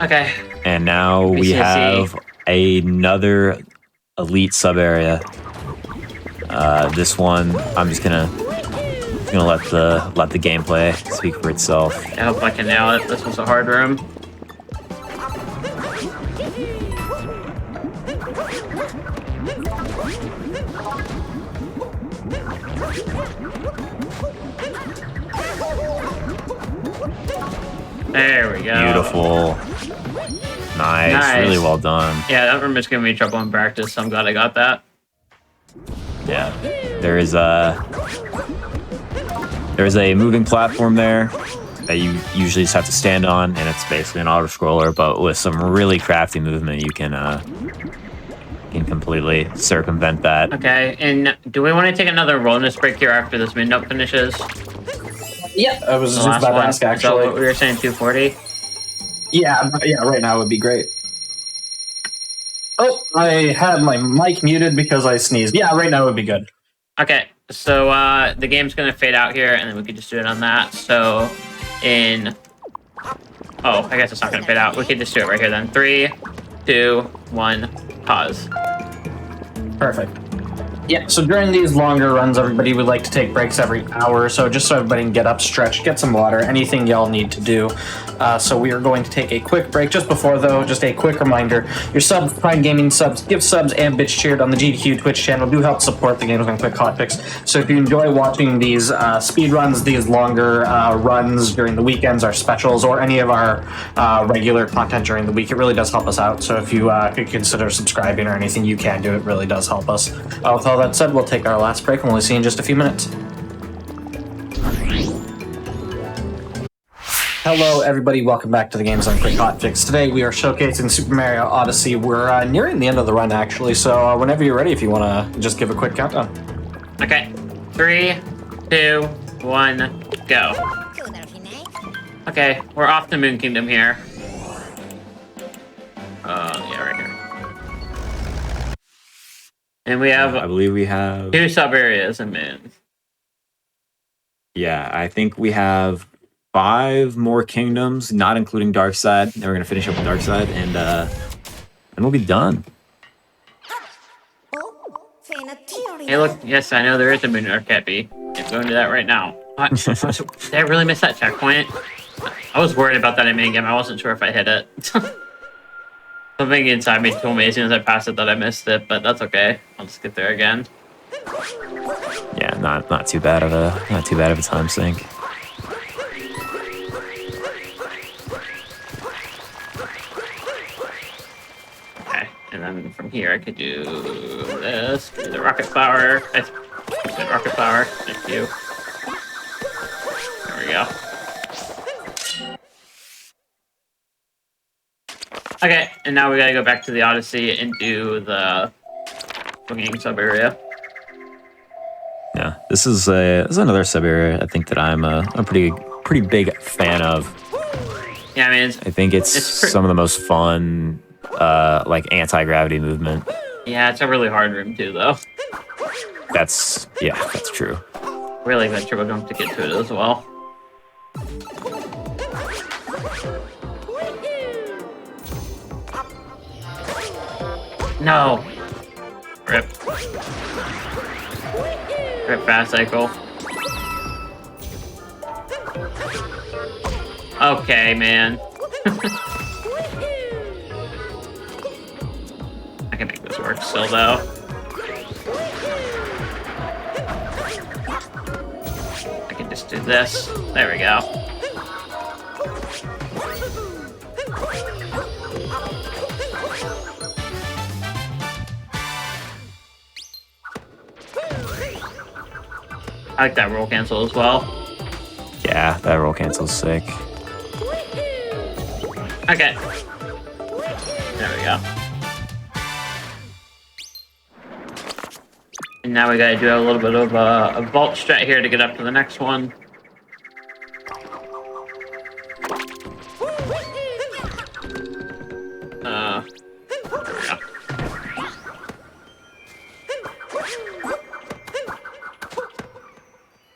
Okay.
And now we have another elite sub area. This one, I'm just gonna let the gameplay speak for itself.
I hope I can nail it. This was a hard room. There we go.
Beautiful. Nice.
Nice.
Really well done.
Yeah, that room is giving me trouble in practice, so I'm glad I got that.
Yeah. There's a moving platform there that you usually just have to stand on, and it's basically an auto scroller, but with some really crafty movement, you can completely circumvent that.
Okay, and do we want to take another wellness break here after this mid-note finishes?
Yeah, I was
The
just
last
about to
one?
ask,
So
actually.
what we were saying 240?
Yeah, right now would be great. Oh, I had my mic muted because I sneezed. Yeah, right now would be good.
Okay, so the game's going to fade out here, and then we could just do it on that. So in... Oh, I guess it's not going to fade out. We could just do it right here then. 3, 2, 1, pause.
Perfect. Yeah, so during these longer runs, everybody would like to take breaks every hour or so, just so everybody can get up, stretch, get some water, anything y'all need to do. So we are going to take a quick break. Just before, though, just a quick reminder, your subs, Prime Gaming subs, gift subs, and bitch cheered on the GDQ Twitch channel do help support the Games on Quick Hotfix. So if you enjoy watching these speed runs, these longer runs during the weekends, our specials, or any of our regular content during the week, it really does help us out. So if you could consider subscribing or anything you can do, it really does help us. With all that said, we'll take our last break, and we'll see you in just a few minutes. Hello, everybody. Welcome back to the Games on Quick Hotfix. Today, we are showcasing Super Mario Odyssey. We're nearing the end of the run, actually, so whenever you're ready, if you want to just give a quick countdown.
Okay, 3, 2, 1, go. Okay, we're off to Moon Kingdom here. Yeah, right here. And we have
I believe we have...
2 sub-areas in Moon.
Yeah, I think we have 5 more kingdoms, not including Darkside. Then we're going to finish up with Darkside, and we'll be done.
Hey, look, yes, I know there is a Moon Archepi. I'm going to that right now. Did I really miss that checkpoint? I was worried about that in main game. I wasn't sure if I hit it. Something inside me told me as soon as I passed it that I missed it, but that's okay. I'll just get there again.
Yeah, not too bad of a time sink.
Okay, and then from here I could do this. Do the rocket flower. The rocket flower. Thank you. There we go. Okay, and now we gotta go back to the Odyssey and do the swinging sub area.
Yeah, this is another sub area I think that I'm a pretty big fan of.
Yeah, I mean,
I think it's some of the most fun like anti-gravity movement.
Yeah, it's a really hard room too, though.
That's true.
Really good turbo jump to get to it as well. No. Rip. Rip fast cycle. Okay, man. I can make this work still, though. I can just do this. There we go. I like that roll cancel as well.
Yeah, that roll cancel's sick.
Okay. There we go. And now we gotta do a little bit of a vault strat here to get up to the next one.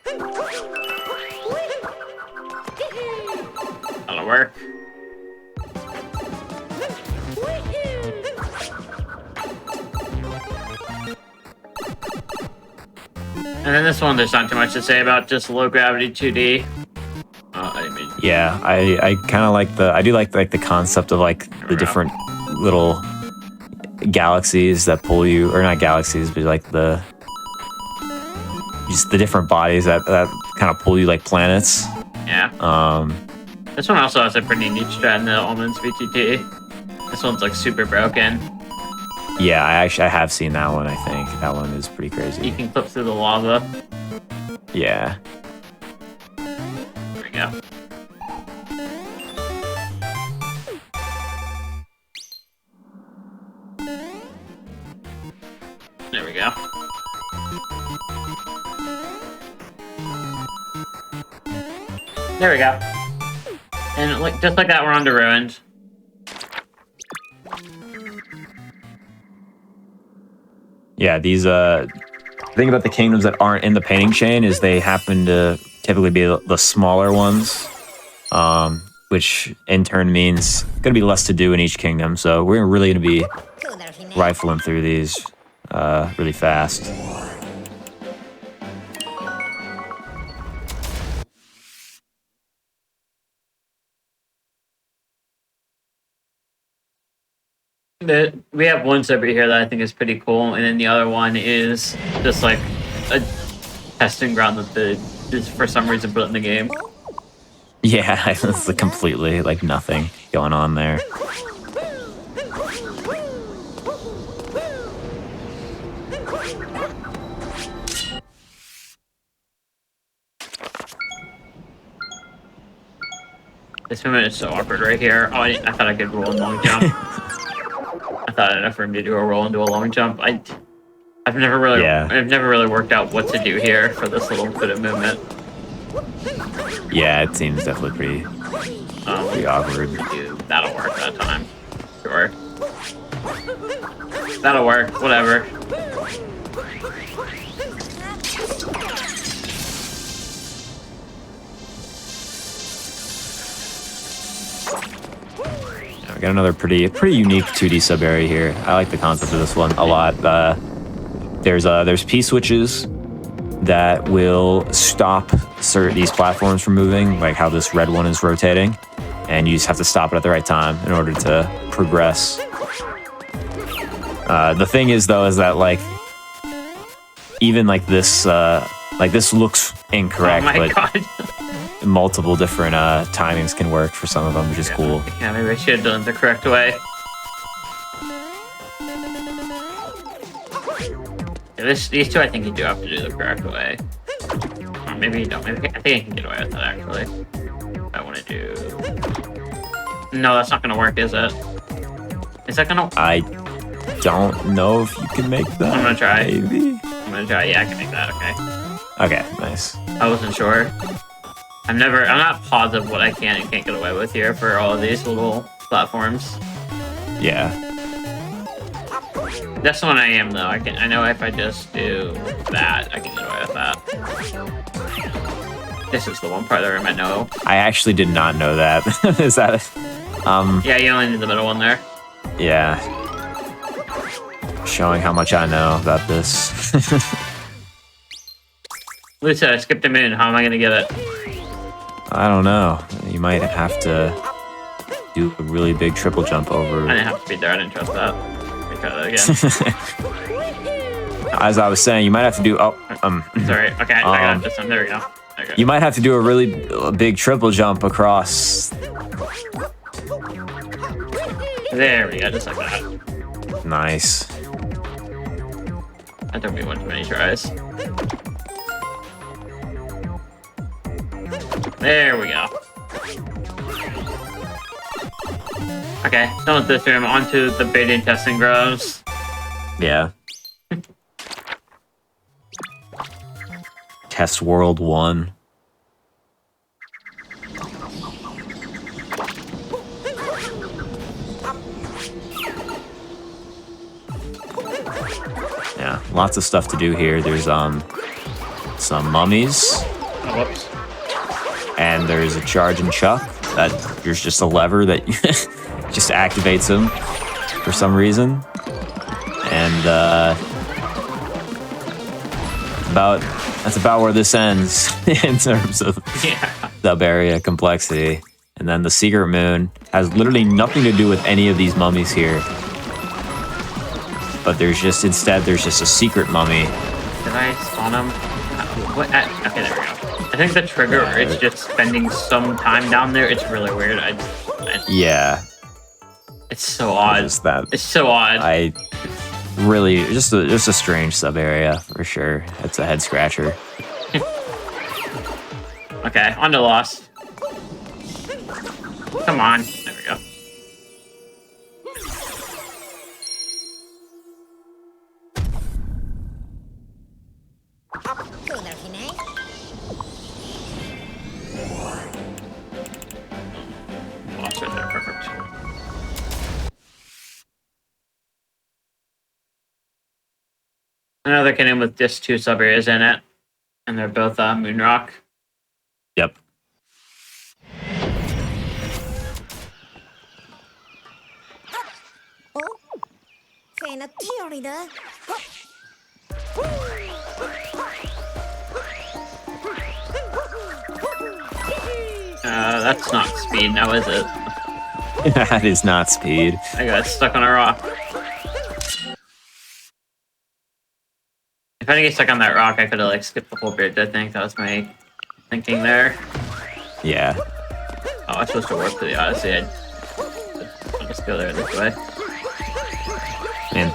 There we go. That'll work. And then this one, there's not too much to say about, just low gravity 2D.
Yeah, I kind of like I do like the concept of like the different little galaxies that pull you, or not galaxies, but like just the different bodies that kind of pull you like planets.
Yeah. This one also has a pretty neat strat in the Almonds VTT. This one's like super broken.
Yeah, I have seen that one. I think that one is pretty crazy.
You can clip through the lava.
Yeah.
There we go. There we go. There we go. And like just like that, we're on to ruined.
Yeah, these the thing about the kingdoms that aren't in the painting chain is they happen to typically be the smaller ones, which in turn means going to be less to do in each kingdom. So we're really going to be rifling through these really fast.
We have one server here that I think is pretty cool, and then the other one is just like a testing ground that is for some reason put in the game.
Yeah, it's completely like nothing going on there.
This movement is so awkward right here. Oh, I thought I could roll and long jump. I thought I had enough room to do a roll and do a long jump. I've never really worked out what to do here for this little bit of movement.
Yeah, it seems definitely pretty awkward.
That'll work that time. Sure. That'll work. Whatever.
We got another pretty unique 2D sub area here. I like the concept of this one a lot. There's P switches that will stop these platforms from moving, like how this red one is rotating, and you just have to stop it at the right time in order to progress. The thing is, though, is that like even like this looks incorrect,
Oh my
but
god.
multiple different timings can work for some of them, which is cool.
Yeah, maybe I should have done it the correct way. Yeah, these two, I think you do have to do the correct way. Or maybe you don't. Maybe, I think I can get away with that, actually. I want to do... No, that's not going to work, is it? Is that going to...
I don't know if you can make that.
I'm going to try.
Maybe?
I'm going to try. Yeah, I can make that, okay.
Okay, nice.
I wasn't sure. I'm not positive what I can and can't get away with here for all of these little platforms.
Yeah.
That's the one I am, though. I know if I just do that, I can get away with that. This is the one part that I might know.
I actually did not know that. Is that it?
Yeah, you only need the middle one there.
Yeah. Showing how much I know about this.
Lucia, I skipped a moon. How am I going to get it?
I don't know. You might have to do a really big triple jump over.
I didn't have to be there. I didn't trust that. Let me try that again.
As I was saying, you might have to do...
Sorry. Okay, I got it this time. There we go. Okay.
You might have to do a really big triple jump across.
There we go. Just like that.
Nice.
That took me one too many tries. There we go. Okay, done with this room. On to the beta and testing grounds.
Yeah. Test World 1. Yeah, lots of stuff to do here. There's some mummies.
Oh, whoops.
And there's a charge and chuck that there's just a lever that just activates them for some reason. And that's about where this ends in terms of sub area complexity. And then the secret moon has literally nothing to do with any of these mummies here. But instead there's just a secret mummy.
Did I spawn him? What? Okay, there we go. I think the trigger is just spending some time down there. It's really weird.
Yeah.
It's so odd.
Just that.
It's so odd.
I really just a strange sub area for sure. It's a head scratcher.
Okay, on to Lost. Come on. There we go. Lost right there, perfect. Another cannon with just 2 sub areas in it, and they're both Moonrock.
Yep.
That's not speed now, is it?
That is not speed.
I got stuck on a rock. If I didn't get stuck on that rock, I could have like skipped the whole bridge. I think that was my thinking there.
Yeah.
Oh, I'm supposed to work for the Odyssey. I'll just go there this way.
Man.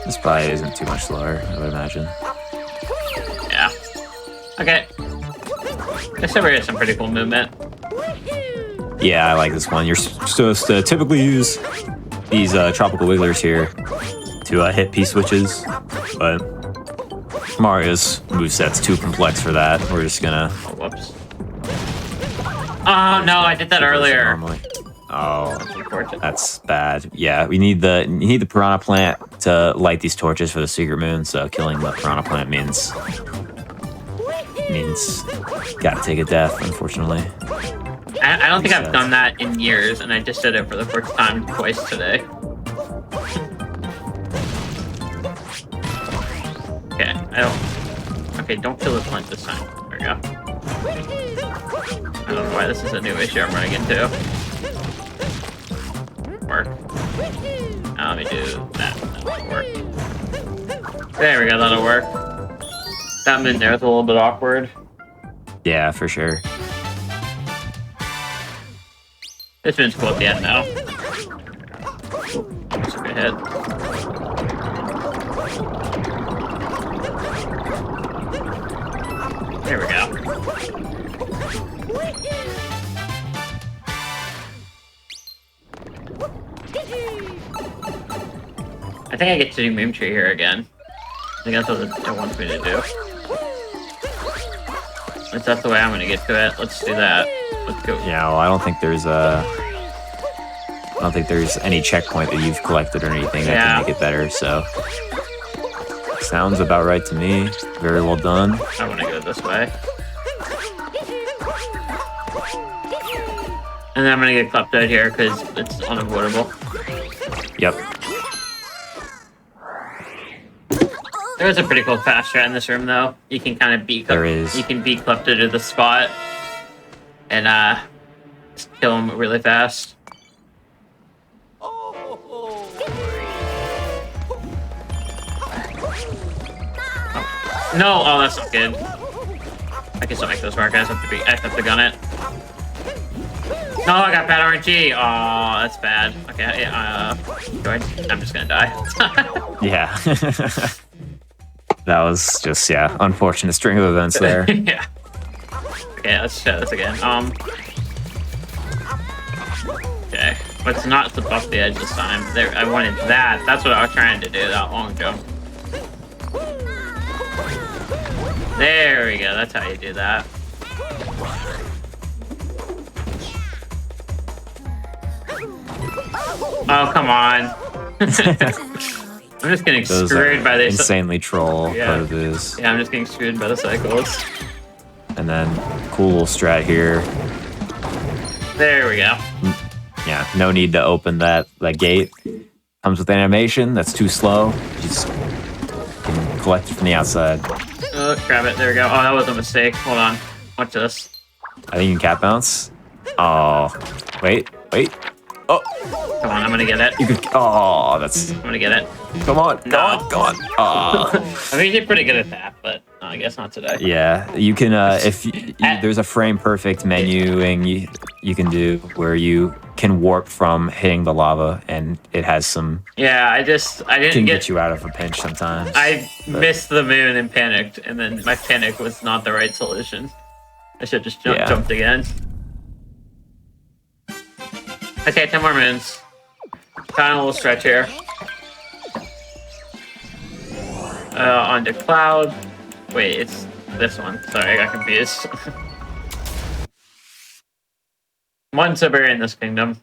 This probably isn't too much slower, I would imagine.
Yeah. Okay. This over here has some pretty cool movement.
Yeah, I like this one. You're supposed to typically use these tropical wigglers here to hit P-switches, but Mario's moveset's too complex for that. We're just gonna...
Oh, whoops. Oh, no, I did that earlier.
Normally. Oh,
Unfortunate.
that's bad. Yeah, you need the piranha plant to light these torches for the secret moon, so killing the piranha plant means gotta take a death, unfortunately.
I don't think I've done that in years, and I just did it for the first time twice today. Okay, Okay, don't kill the plant this time. There we go. I don't know why this is a new issue I'm running into. Work. Now let me do that. That'll work. There we go, that'll work. That in there is a little bit awkward.
Yeah, for sure.
This one's cool at the end now. Almost took a hit. There we go. I think I get to do Moon Tree here again. I think that's what it wants me to do. If that's the way I'm gonna get to it, let's do that. Let's go.
Yeah, well, I don't think there's any checkpoint that you've collected or anything that can make it better, so... Sounds about right to me. Very well done.
I want to go this way. And then I'm gonna get clapped out here because it's unavoidable.
Yep.
There is a pretty cool fast strat in this room, though. You can kind of beat.
There is.
You can beat Klepto to the spot, and just kill him really fast. No, oh, that's not good. I can still make those work. I have to gun it. No, I got bad RNG. Oh, that's bad. Okay, I'm just gonna die.
Yeah. That was just, yeah, unfortunate string of events there.
Yeah. Okay, let's try this again. Okay, but it's not to buff the edge this time. There, I wanted that. That's what I was trying to do, that long jump. There we go, that's how you do that. Oh, come on. I'm just getting screwed by this.
Insanely troll part of this.
Yeah, I'm just getting screwed by the cycles.
And then, cool little strat here.
There we go.
Yeah, no need to open that gate. Comes with animation, that's too slow. Just can collect it from the outside.
Oh, grab it. There we go. Oh, that was a mistake. Hold on. Watch this.
I think you can cat bounce. Oh, wait. Oh,
come on, I'm gonna get it.
You could. Oh, that's.
I'm gonna get it.
Come on,
no.
Go on. Oh.
I'm usually pretty good at that, but I guess not today.
Yeah, you can. If there's a frame perfect menuing you can do where you can warp from hitting the lava, and it has some.
Yeah, I didn't
Can
get
get you out of a pinch sometimes.
I
but-
missed the moon and panicked, and then my panic was not the right solution. I should just
Yeah.
jumped again. Okay, 10 more moons. Kind of a little stretch here. Onto cloud. Wait, it's this one. Sorry, I got confused. One Siberia in this kingdom.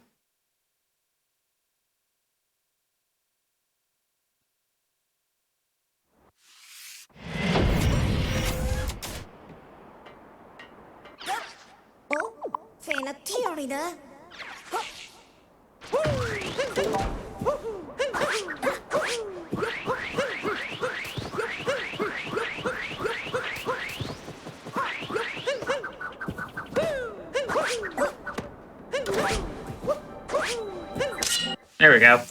There we go.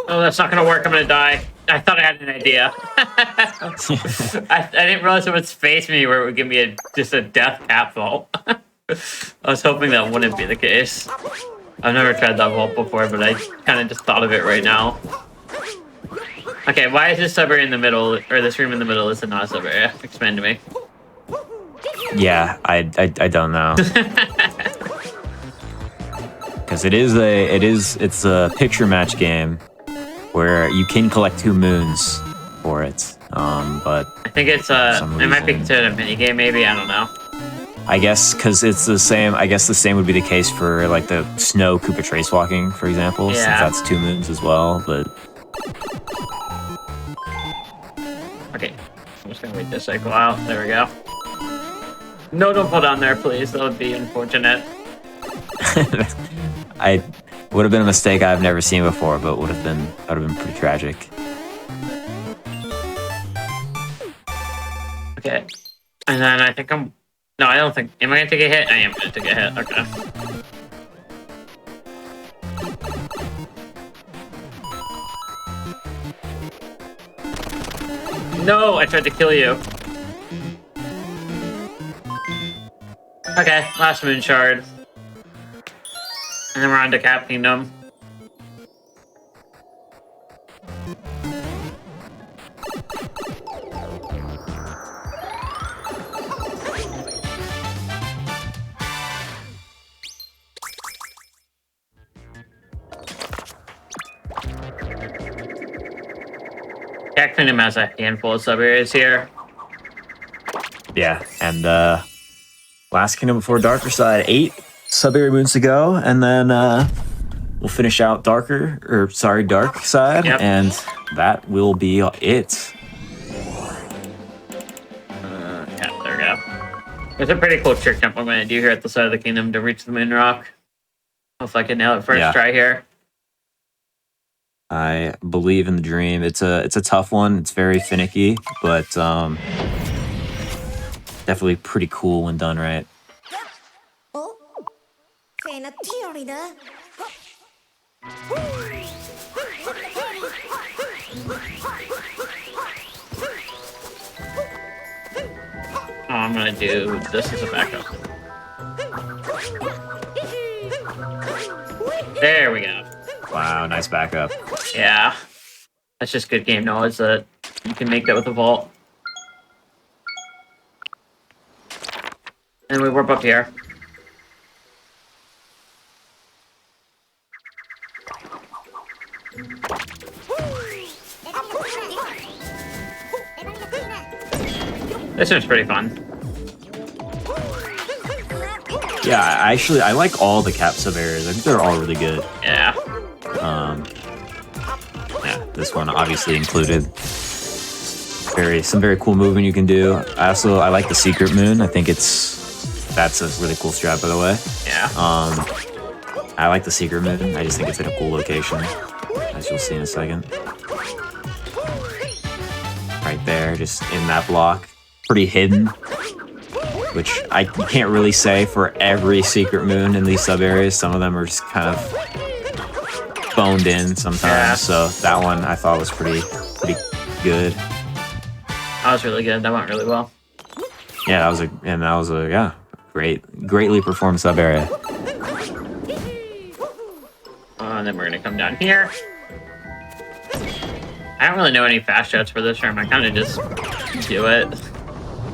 Oh, that's not gonna work. I'm gonna die. I thought I had an idea. I didn't realize it would space me where it would give me just a death cap vault. I was hoping that wouldn't be the case. I've never tried that vault before, but I kind of just thought of it right now. Okay, why is this sub area in the middle, or this room in the middle is not a sub area? Explain to me.
Yeah, I don't know. Because it's a picture match game where you can collect 2 moons for it. But
I think it's it might be considered a mini game, maybe. I don't know.
I guess because it's the same. I guess the same would be the case for like the snow Koopa trace walking, for example.
Yeah.
Since that's 2 moons as well. But
Okay, I'm just gonna wait this cycle out. There we go. No, don't fall down there, please. That would be unfortunate.
I would have been a mistake I've never seen before, but would have been pretty tragic.
Okay, and then I think I'm. No, I don't think. Am I gonna take a hit? I am gonna take a hit. Okay. No, I tried to kill you. Okay, last moon shard. And then we're on to Cap Kingdom. Cap Kingdom has a handful of sub-areas here.
Yeah, and last kingdom before darker side, 8 sub-area moons to go, and then we'll finish out dark side,
Yep.
and that will be it.
Yeah, there we go. There's a pretty cool trick jump I'm going to do here at the side of the kingdom to reach the moon rock. Hopefully I can nail it first
Yeah.
try here.
I believe in the dream. It's a tough one. It's very finicky, but definitely pretty cool when done right.
Oh, I'm going to do this as a backup. There we go.
Wow, nice backup.
Yeah. That's just good game knowledge that you can make that with a vault. And we warp up here. This one's pretty fun.
Yeah, I like all the cap sub areas. I think they're all really good.
Yeah.
Yeah, this one obviously included some very cool movement you can do. I like the secret moon. I think that's a really cool strat, by the way.
Yeah.
I like the secret moon. I just think it's in a cool location, as you'll see in a second. Right there, just in that block, pretty hidden. Which I can't really say for every secret moon in these sub areas. Some of them are just kind of phoned in sometimes.
Yeah.
So that one I thought was pretty good.
That was really good. That went really well.
Yeah, that was a yeah, greatly performed sub area.
And then we're gonna come down here. I don't really know any fast shots for this room. I kind of just do it.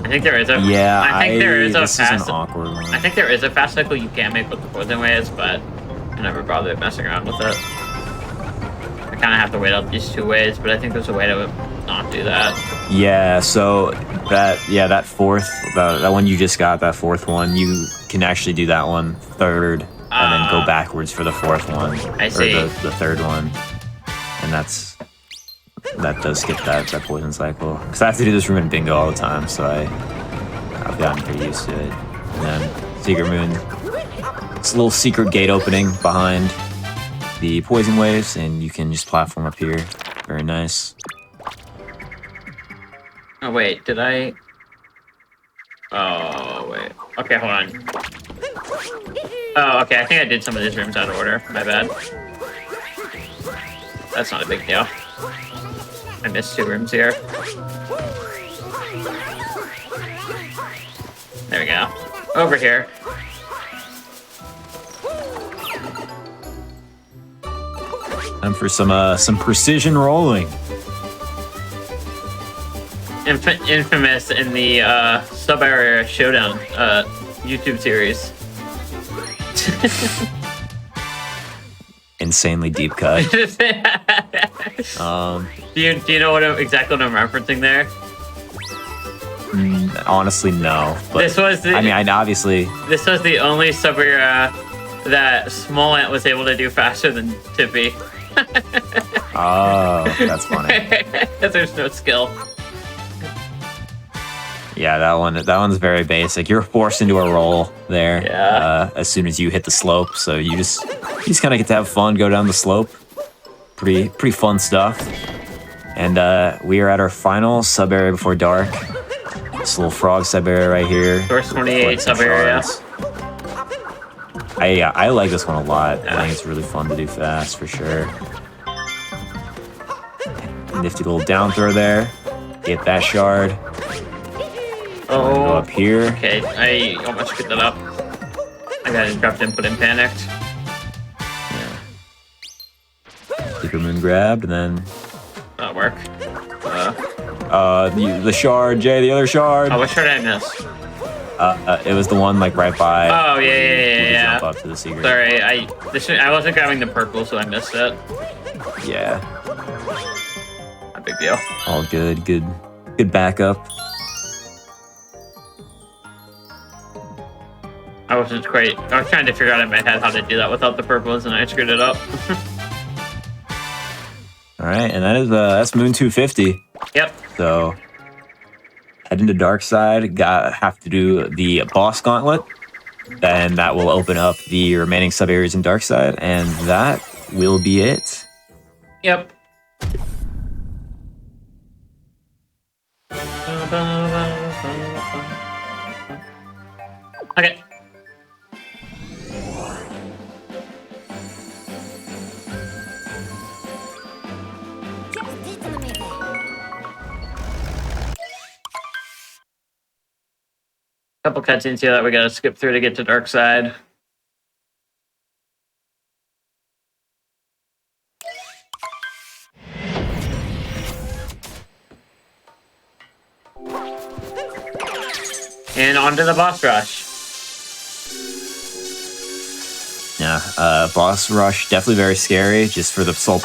I think there is a
this is an awkward one.
I think there is a fast cycle you can make with the poison waves, but I never bothered messing around with it. I kind of have to wait out these 2 ways, but I think there's a way to not do that.
Yeah, so that fourth, that one you just got, that fourth one, you can actually do that one third, and then go backwards for the fourth one.
I see.
Or the third one, and that does skip that poison cycle. Because I have to do this room in bingo all the time, so I've gotten pretty used to it. And then Secret Moon, it's a little secret gate opening behind the poison waves, and you can just platform up here. Very nice.
Oh wait, did I? Oh wait. Okay, hold on. Oh, okay. I think I did some of these rooms out of order. My bad. That's not a big deal. I missed 2 rooms here. There we go. Over here.
Time for some precision rolling.
Infamous in the sub-area showdown YouTube series.
Insanely deep cut.
Do you know exactly what I'm referencing there?
Honestly, no. But
This was the
obviously.
This was the only sub-area that Small Ant was able to do faster than Tippy.
Oh, that's funny.
There's no skill.
Yeah, that one's very basic. You're forced into a roll there.
Yeah.
As soon as you hit the slope, so you just kind of get to have fun, go down the slope. Pretty fun stuff. And we are at our final sub area before dark. This little frog sub area right here.
First 28 sub area.
I like this one a lot. I think it's really fun to do fast for sure. Nifty little down throw there. Get that shard.
Oh,
go up here.
Okay, I almost screwed that up. I got dropped input and panicked.
Secret Moon grabbed, and then
That'll work.
the shard, Jay, the other shard.
Oh, what shard did I miss?
It was the one like right by.
Oh yeah.
Jump up to the secret.
Sorry, I wasn't grabbing the purple, so I missed it.
Yeah.
Not a big deal.
All good backup.
I was trying to figure out in my head how to do that without the purples, and I screwed it up.
All right, and that's Moon 250.
Yep.
So head into Dark Side. Have to do the boss gauntlet. Then that will open up the remaining sub areas in Dark Side, and that will be it.
Yep. Okay. Couple cutscenes here that we gotta skip through to get to Dark Side. And on to the boss rush.
Yeah, boss rush, definitely very scary, just for the sole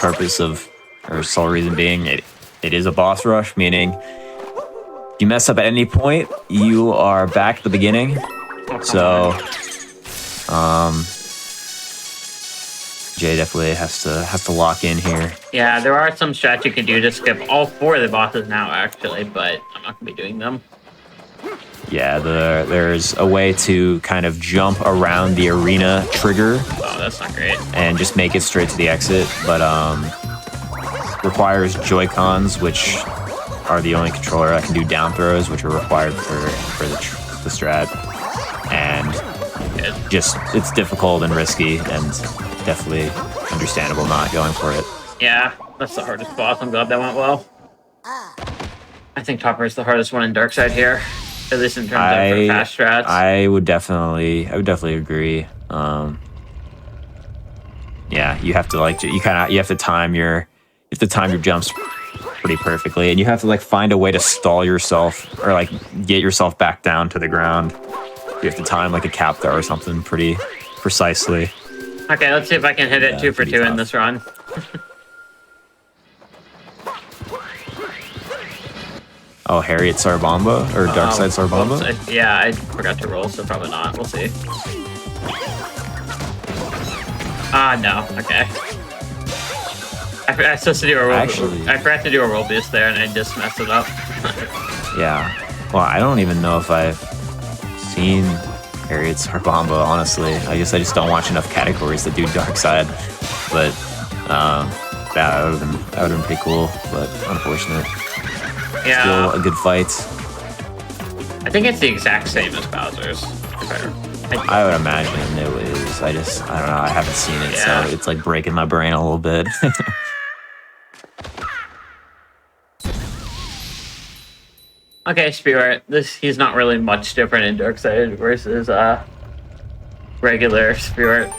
reason being it is a boss rush, meaning if you mess up at any point, you are back at the beginning. So, Jay definitely has to lock in here.
Yeah, there are some strats you can do to skip all 4 of the bosses now, actually, but I'm not gonna be doing them.
Yeah, there's a way to kind of jump around the arena trigger.
Oh, that's not great.
And just make it straight to the exit, but requires Joy-Cons, which are the only controller that can do down throws, which are required for the strat. And it's difficult and risky, and definitely understandable not going for it.
Yeah, that's the hardest boss. I'm glad that went well. I think Topper is the hardest one in Dark Side here. At least in terms of for fast strats.
I would definitely agree. Yeah, you have to like you have to time your jumps pretty perfectly, and you have to like find a way to stall yourself or like get yourself back down to the ground. You have to time like a cap throw or something pretty precisely.
Okay, let's see if I can hit it 2 for 2 in this run.
Oh, Harriet Sarbamba or Darkside Sarbamba?
Yeah, I forgot to roll, so probably not. We'll see. No. Okay. I supposed to do a roll.
Actually,
I forgot to do a roll boost there, and I just messed it up.
Yeah. Well, I don't even know if I've seen Harriet Sarbamba, honestly. I guess I just don't watch enough categories that do Darkside. But that would have been pretty cool, but unfortunate.
Yeah.
Still a good fight.
I think it's the exact same as Bowser's.
I would imagine it is. I don't know. I haven't seen it, so it's like breaking my brain a little bit.
Okay, Spirit. He's not really much different in Darkside versus regular Spirit.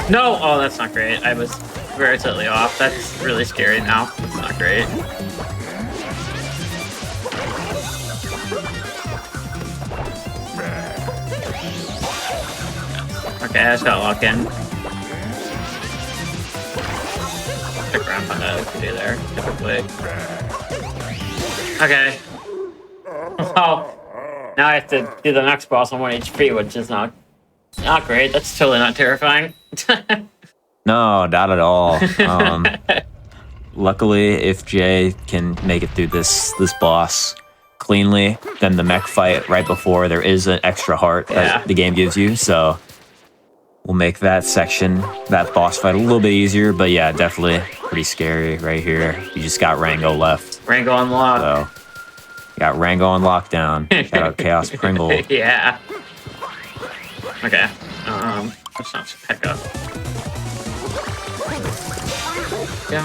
No! Oh, that's not great. I was very slightly off. That's really scary now. That's not great. Okay, I just gotta lock in. Stick around on the OCD there, typically. Okay. Oh, now I have to do the next boss on 1 HP, which is not great. That's totally not terrifying.
No, not at all. Luckily, if Jay can make it through this boss cleanly, then the mech fight right before, there is an extra heart that the game gives you, so we'll make that boss fight a little bit easier, but yeah, definitely pretty scary right here. You just got Rango left.
Rango unlocked.
So, you got Rango on lockdown. Shout out Chaos Pringle.
Yeah. Okay. Let's not pick up. Go.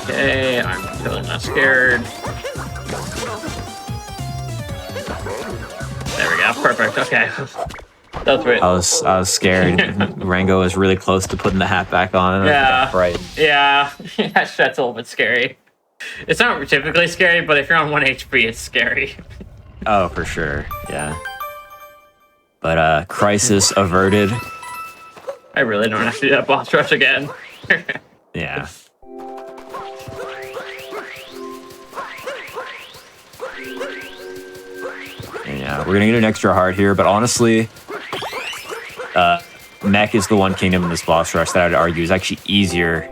Okay, I'm totally not scared. There we go. Perfect. Okay. That's right.
I was scared. Rango is really close to putting the hat back on.
Yeah.
Right.
Yeah. That's a little bit scary. It's not typically scary, but if you're on 1 HP, it's scary.
Oh, for sure. Yeah. But crisis averted.
I really don't have to do that boss rush again.
Yeah. Yeah, we're gonna get an extra heart here, but honestly, Mech is the one kingdom in this boss rush that I'd argue is actually easier.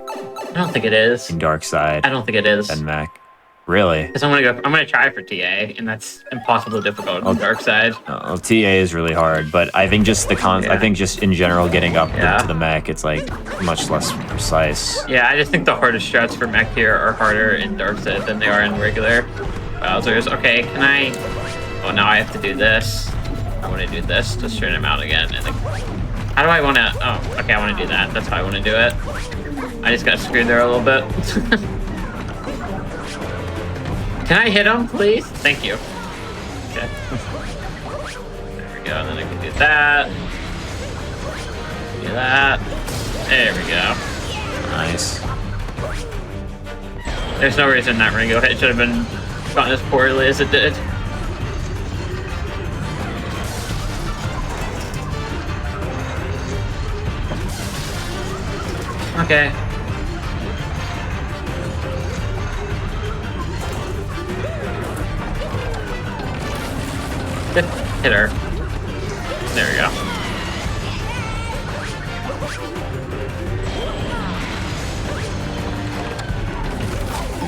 I don't think it is.
In Darkside.
I don't think it is.
Than Mech. Really?
Because I'm gonna try for TA, and that's impossibly difficult in Darkside.
Well, TA is really hard, but I think just I think just in general getting up to the mech, it's like much less precise.
Yeah, I just think the hardest strats for mech here are harder in Darkside than they are in regular Bowser's. Okay, can I? Oh, now I have to do this. I want to do this to straighten him out again. And how do I want to? Oh, okay, I want to do that. That's how I want to do it. I just got screwed there a little bit. Can I hit him, please? Thank you. Okay. There we go. And then I can do that. Do that. There we go.
Nice.
There's no reason that Ringo hit should have been gotten as poorly as it did. Okay. Hit her. There we go.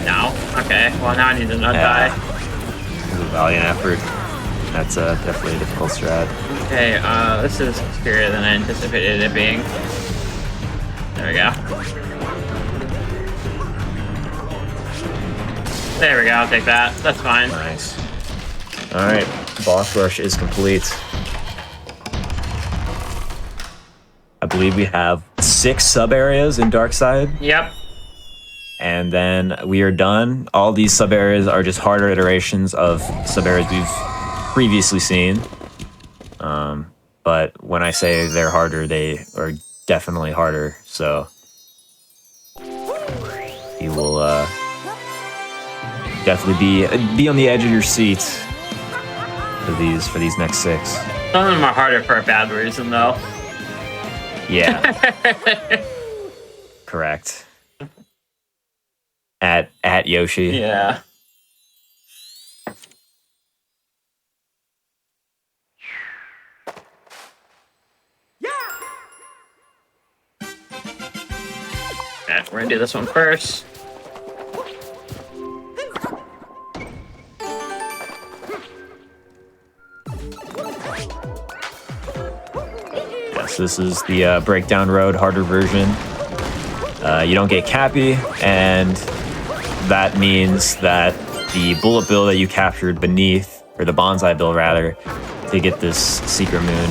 No. Okay. Well, now I need to not die.
It was a valiant effort. That's definitely a difficult strat.
Okay, this is scarier than I anticipated it being. There we go. There we go, I'll take that. That's fine.
Nice. Alright, boss rush is complete. I believe we have 6 sub-areas in Darkside.
Yep.
And then we are done. All these sub-areas are just harder iterations of sub-areas we've previously seen. But when I say they're harder, they are definitely harder. So you will definitely be on the edge of your seat for these next 6.
Some of them are harder for a bad reason, though.
Yeah. Correct. At Yoshi.
Yeah. Okay, we're gonna do this one first.
Yes, this is the Breakdown Road harder version. You don't get Cappy, and that means that the bullet bill that you captured beneath, or the bonsai bill rather, to get this secret moon,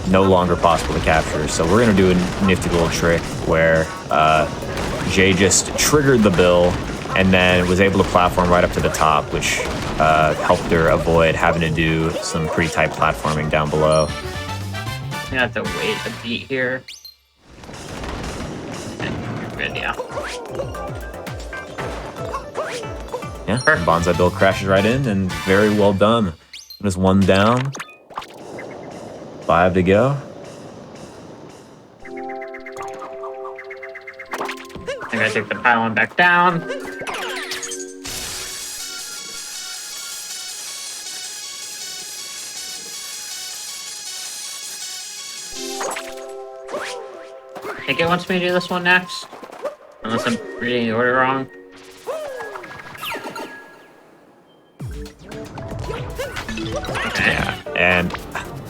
no longer possible to capture. So we're gonna do a nifty little trick where Jay just triggered the bill and then was able to platform right up to the top, which helped her avoid having to do some pretty tight platforming down below.
I'm gonna have to wait a beat here. Okay, you're good, yeah.
Yeah, and bonsai bill crashes right in, and very well done. Just 1 down. 5 to go.
I'm gonna take the pylon back down. I think it wants me to do this one next. Unless I'm reading the order wrong. Okay.
Yeah, and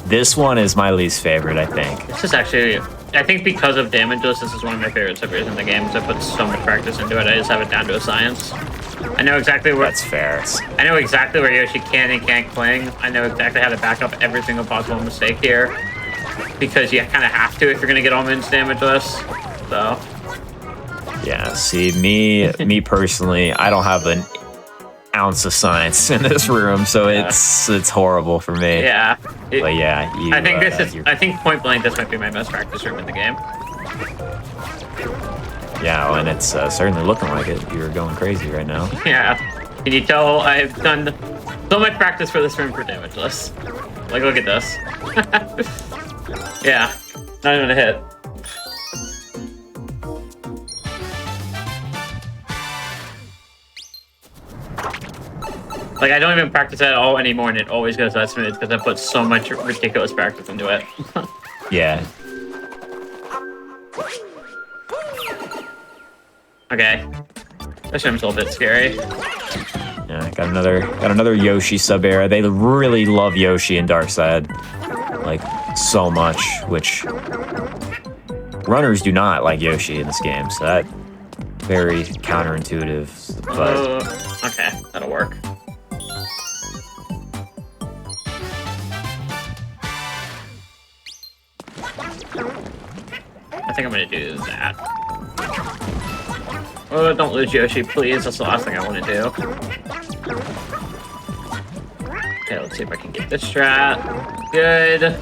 this one is my least favorite, I think.
This is actually, I think because of damageless, this is one of my favorite sub-areas in the game because I put so much practice into it. I just have it down to a science. I know exactly where.
That's fair.
I know exactly where Yoshi can and can't cling. I know exactly how to back up every single possible mistake here, because you kind of have to if you're gonna get all mins damageless. So.
Yeah. See, me personally, I don't have an ounce of science in this room, so it's horrible for me.
Yeah.
But yeah, you,
I think this is. I think point blank, this might be my best practice room in the game.
Yeah, well, and it's certainly looking like it. You're going crazy right now.
Yeah. Can you tell I've done so much practice for this room for damageless? Like, look at this. Yeah. Not even a hit. Like, I don't even practice at all anymore, and it always goes that smooth because I put so much ridiculous practice into it.
Yeah.
Okay. This room's a little bit scary.
Yeah, got another Yoshi sub era. They really love Yoshi in Darkside, like so much, which runners do not like Yoshi in this game. So that very counterintuitive. But
Okay, that'll work. I think I'm gonna do that. Oh, don't lose Yoshi, please. That's the last thing I want to do. Okay, let's see if I can get this strat. Good.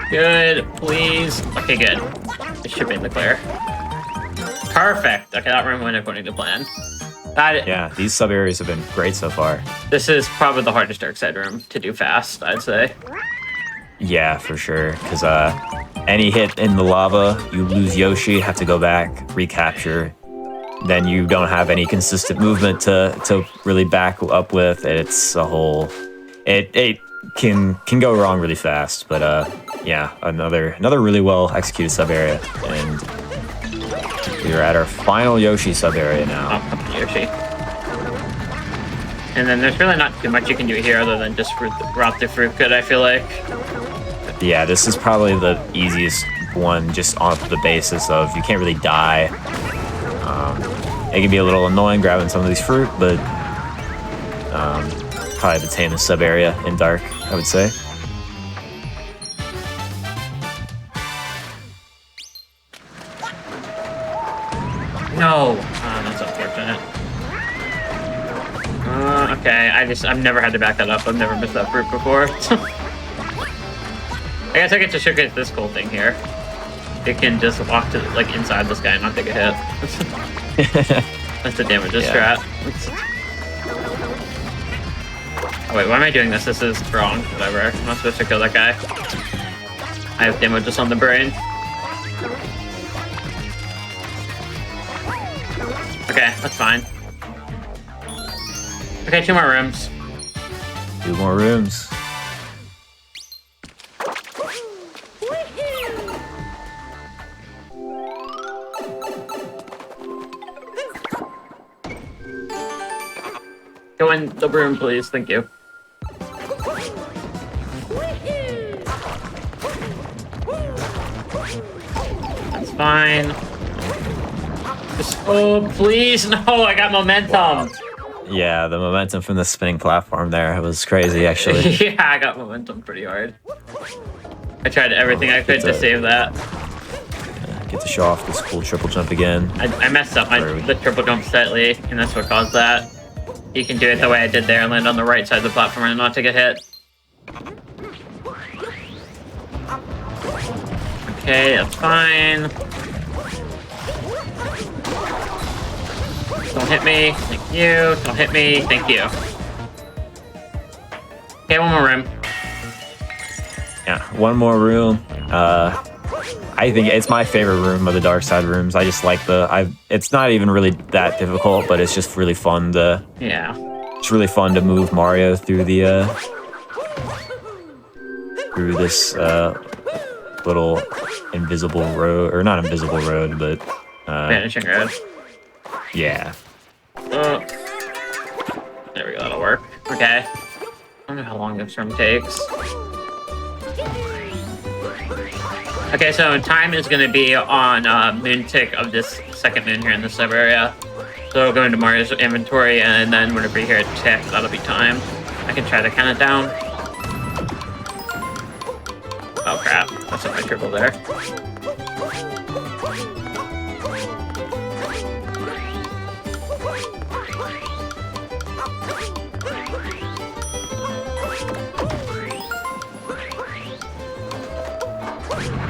Good, please. Okay, good. It should be in the clear. Perfect. Okay, that room went according to plan.
Yeah, these sub areas have been great so far.
This is probably the hardest Darkside room to do fast, I'd say.
Yeah, for sure. Because any hit in the lava, you lose Yoshi, have to go back, recapture. Then you don't have any consistent movement to really back up with. It's a whole. It can go wrong really fast. But yeah, another really well executed sub area, and we're at our final Yoshi sub area now.
Oh, Yoshi. And then there's really not too much you can do here other than just route the fruit good, I feel like.
Yeah, this is probably the easiest one just off the basis of you can't really die. It can be a little annoying grabbing some of these fruit, but probably the tamest sub area in Dark, I would say.
No! That's unfortunate. Okay, I've never had to back that up. I've never missed that fruit before. I guess I get to showcase this cool thing here. It can just walk to, like, inside this guy and not take a hit. That's the damage strat. Oh wait, why am I doing this? This is wrong. Whatever. I'm not supposed to kill that guy. I have damages on the brain. Okay, that's fine. Okay, 2 more rooms.
2 more rooms.
Go in the room, please. Thank you. That's fine. Just, oh, please, no, I got momentum.
Yeah, the momentum from the spinning platform there was crazy, actually.
Yeah, I got momentum pretty hard. I tried everything I could to save that.
Get to show off this cool triple jump again.
I messed up the triple jump slightly, and that's what caused that. You can do it the way I did there and land on the right side of the platform and not take a hit. Okay, that's fine. Don't hit me. Thank you. Don't hit me. Thank you. Okay, 1 more room.
Yeah, 1 more room. I think it's my favorite room of the Dark Side rooms. I just like it's not even really that difficult, but it's just really fun to...
Yeah.
It's really fun to move Mario through the... through this, little invisible road, or not invisible road, but...
Vanishing road.
Yeah.
Oh. There we go, that'll work. Okay. I don't know how long this room takes. Okay, so time is going to be on moon tick of this second moon here in the sub area. So go into Mario's inventory, and then whenever you hear it tick, that'll be time. I can try to count it down. Oh crap, that's a my triple there.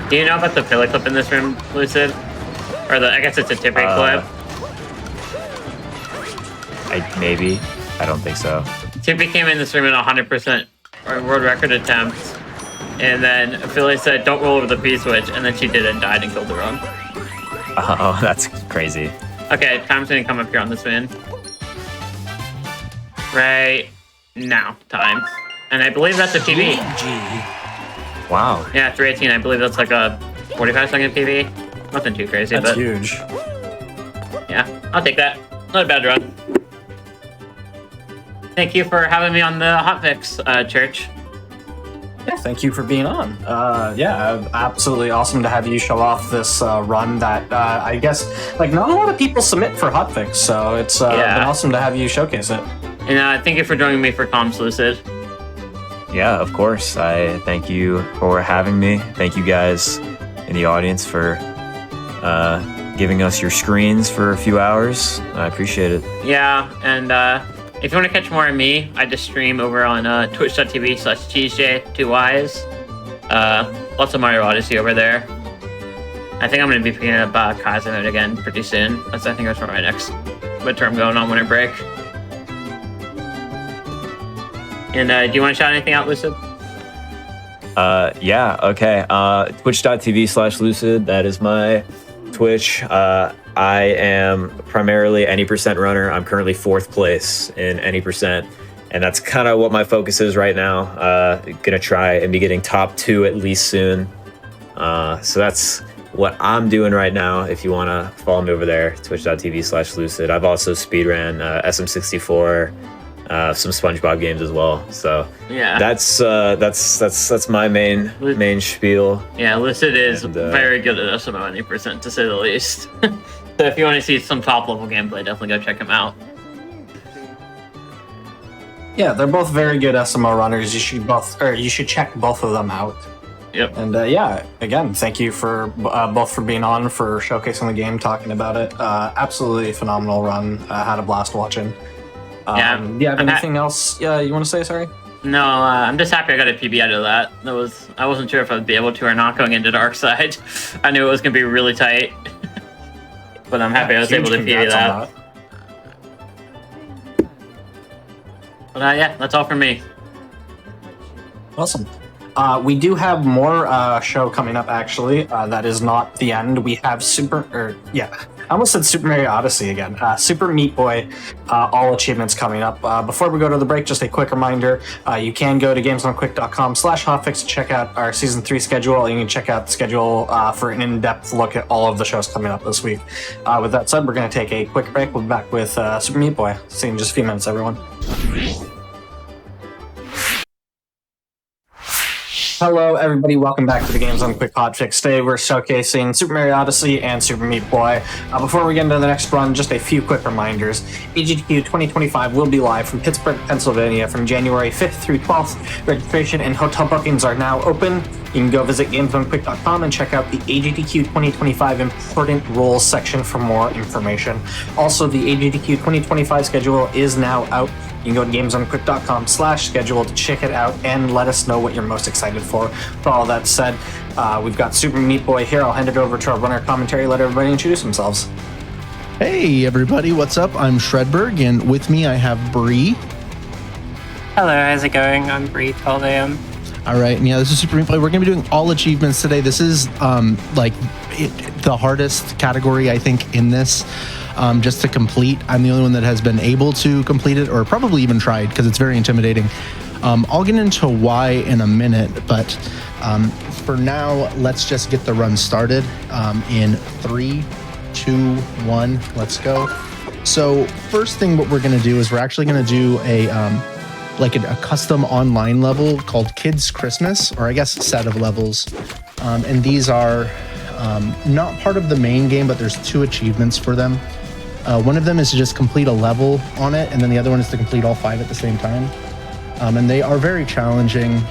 Do you know about the Philly clip in this room, Lucid? Or I guess it's a tipping clip.
Maybe. I don't think so.
Tippy came in this room in 100% world record attempts. And then Philly said, don't roll over the P-switch. And then she did and died and killed the run.
Oh, that's crazy.
Okay, time's gonna come up here on this win. Right now, time. And I believe that's a PB.
Wow.
Yeah, 318. I believe that's like a 45-second PB. Nothing too crazy,
That's
but
huge.
yeah, I'll take that. Not a bad run. Thank you for having me on the Hotfix, Church.
Yeah, thank you for being on. Yeah, absolutely awesome to have you show off this run that I guess like not a lot of people submit for Hotfix, so it's been awesome to have you showcase it.
And thank you for joining me for Comms, Lucid.
Yeah, of course. I thank you for having me. Thank you guys in the audience for giving us your screens for a few hours. I appreciate it.
Yeah, and if you want to catch more of me, I just stream over on twitch.tv/cheesej2ys. Lots of Mario Odyssey over there. I think I'm going to be picking up Kaizen mode again pretty soon. I think that's for my next midterm going on winter break. And do you want to shout anything out, Lucid?
Yeah, okay. Twitch.tv/Lucid. That is my Twitch. I am primarily any percent runner. I'm currently 4th place in any percent. And that's kind of what my focus is right now. Gonna try and be getting top 2 at least soon. So that's what I'm doing right now. If you want to follow me over there, twitch.tv/Lucid. I've also speedran SM64, some SpongeBob games as well. So
Yeah.
that's my main spiel.
Yeah, Lucid is
And,
very good at SMO 90%, to say the least. So if you want to see some top level gameplay, definitely go check him out.
Yeah, they're both very good SMO runners. You should check both of them out.
Yep.
And yeah, again, thank you for both for being on, for showcasing the game, talking about it. Absolutely phenomenal run. Had a blast watching. Do you have anything else you want to say? Sorry.
No, I'm just happy I got a PB out of that. I wasn't sure if I'd be able to or not going into Dark Side. I knew it was gonna be really tight, but I'm happy I was able to PB that. But yeah, that's all from me.
Awesome. We do have more show coming up, actually. That is not the end. We have I almost said Super Mario Odyssey again. Super Meat Boy, all achievements coming up. Before we go to the break, just a quick reminder, you can go to gamesonquick.com/hotfix to check out our Season 3 schedule. You can check out the schedule for an in-depth look at all of the shows coming up this week. With that said, we're going to take a quick break. We'll be back with Super Meat Boy. See you in just a few minutes, everyone. Hello, everybody. Welcome back to the Games on Quick Hotfix. Today, we're showcasing Super Mario Odyssey and Super Meat Boy. Before we get into the next run, just a few quick reminders. GDQ 2025 will be live from Pittsburgh, Pennsylvania from January 5th through 12th. Registration and hotel bookings are now open. You can go visit gamesonquick.com and check out the AGDQ 2025 Important Rules section for more information. Also, the AGDQ 2025 schedule is now out. You can go to gamesonquick.com/schedule to check it out and let us know what you're most excited for. With all that said, we've got Super Meat Boy here. I'll hand it over to our runner commentary. Let everybody introduce themselves.
Hey everybody, what's up? I'm Shredberg, and with me I have Bree.
Hello, how's it going? I'm Bree, 12 a.m.
All right, and yeah, this is Super Meat Boy. We're going to be doing all achievements today. This is the hardest category, I think, in this. Just to complete. I'm the only one that has been able to complete it, or probably even tried, because it's very intimidating. I'll get into why in a minute, but for now, let's just get the run started. In 3, 2, 1, let's go. So first thing, what we're going to do is we're actually going to do a custom online level called Kids Christmas, or I guess a set of levels. And these are not part of the main game, but there's 2 achievements for them. One of them is to just complete a level on it, and then the other one is to complete all 5 at the same time. And they are very challenging,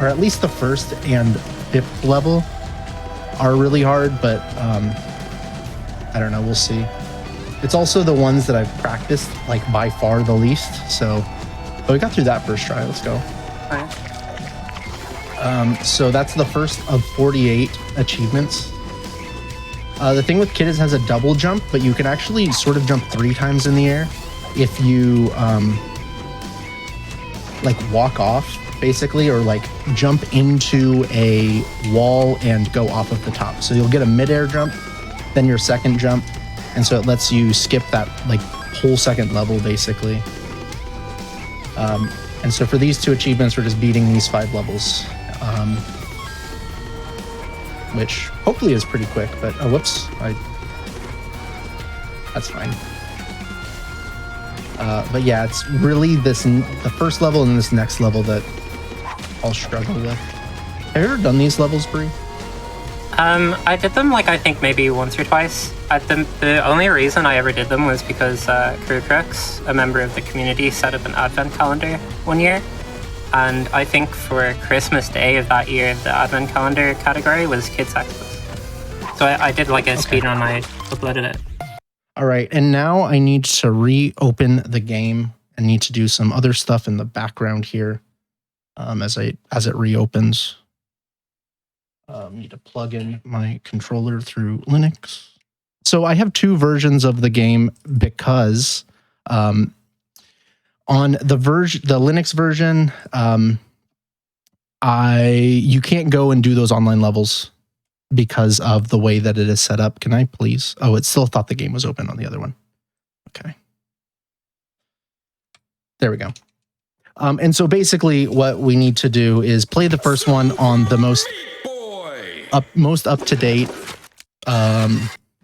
or at least the first and 5th level are really hard, but I don't know, we'll see. It's also the ones that I've practiced by far the least, so but we got through that first try. Let's go. So that's the first of 48 achievements. The thing with Kid is it has a double jump, but you can actually sort of jump 3 times in the air if you walk off, basically, or jump into a wall and go off of the top. So you'll get a mid-air jump, then your second jump, and so it lets you skip that whole second level, basically. And so for these 2 achievements, we're just beating these 5 levels. Which hopefully is pretty quick, but whoops, that's fine. But yeah, it's really the first level and this next level that I'll struggle with. Have you ever done these levels, Bree?
I did them I think maybe once or twice. The only reason I ever did them was because Crew Crooks, a member of the community, set up an advent calendar one year. And I think for Christmas Day of that year, the advent calendar category was Kids Access. So I did a speedrun, I uploaded it.
All right, and now I need to reopen the game and need to do some other stuff in the background here as it reopens. Need to plug in my controller through Linux. So I have 2 versions of the game because on the Linux version, you can't go and do those online levels because of the way that it is set up. Can I please? Oh, it still thought the game was open on the other one. Okay. There we go. And so basically what we need to do is play the first one on the most up-to-date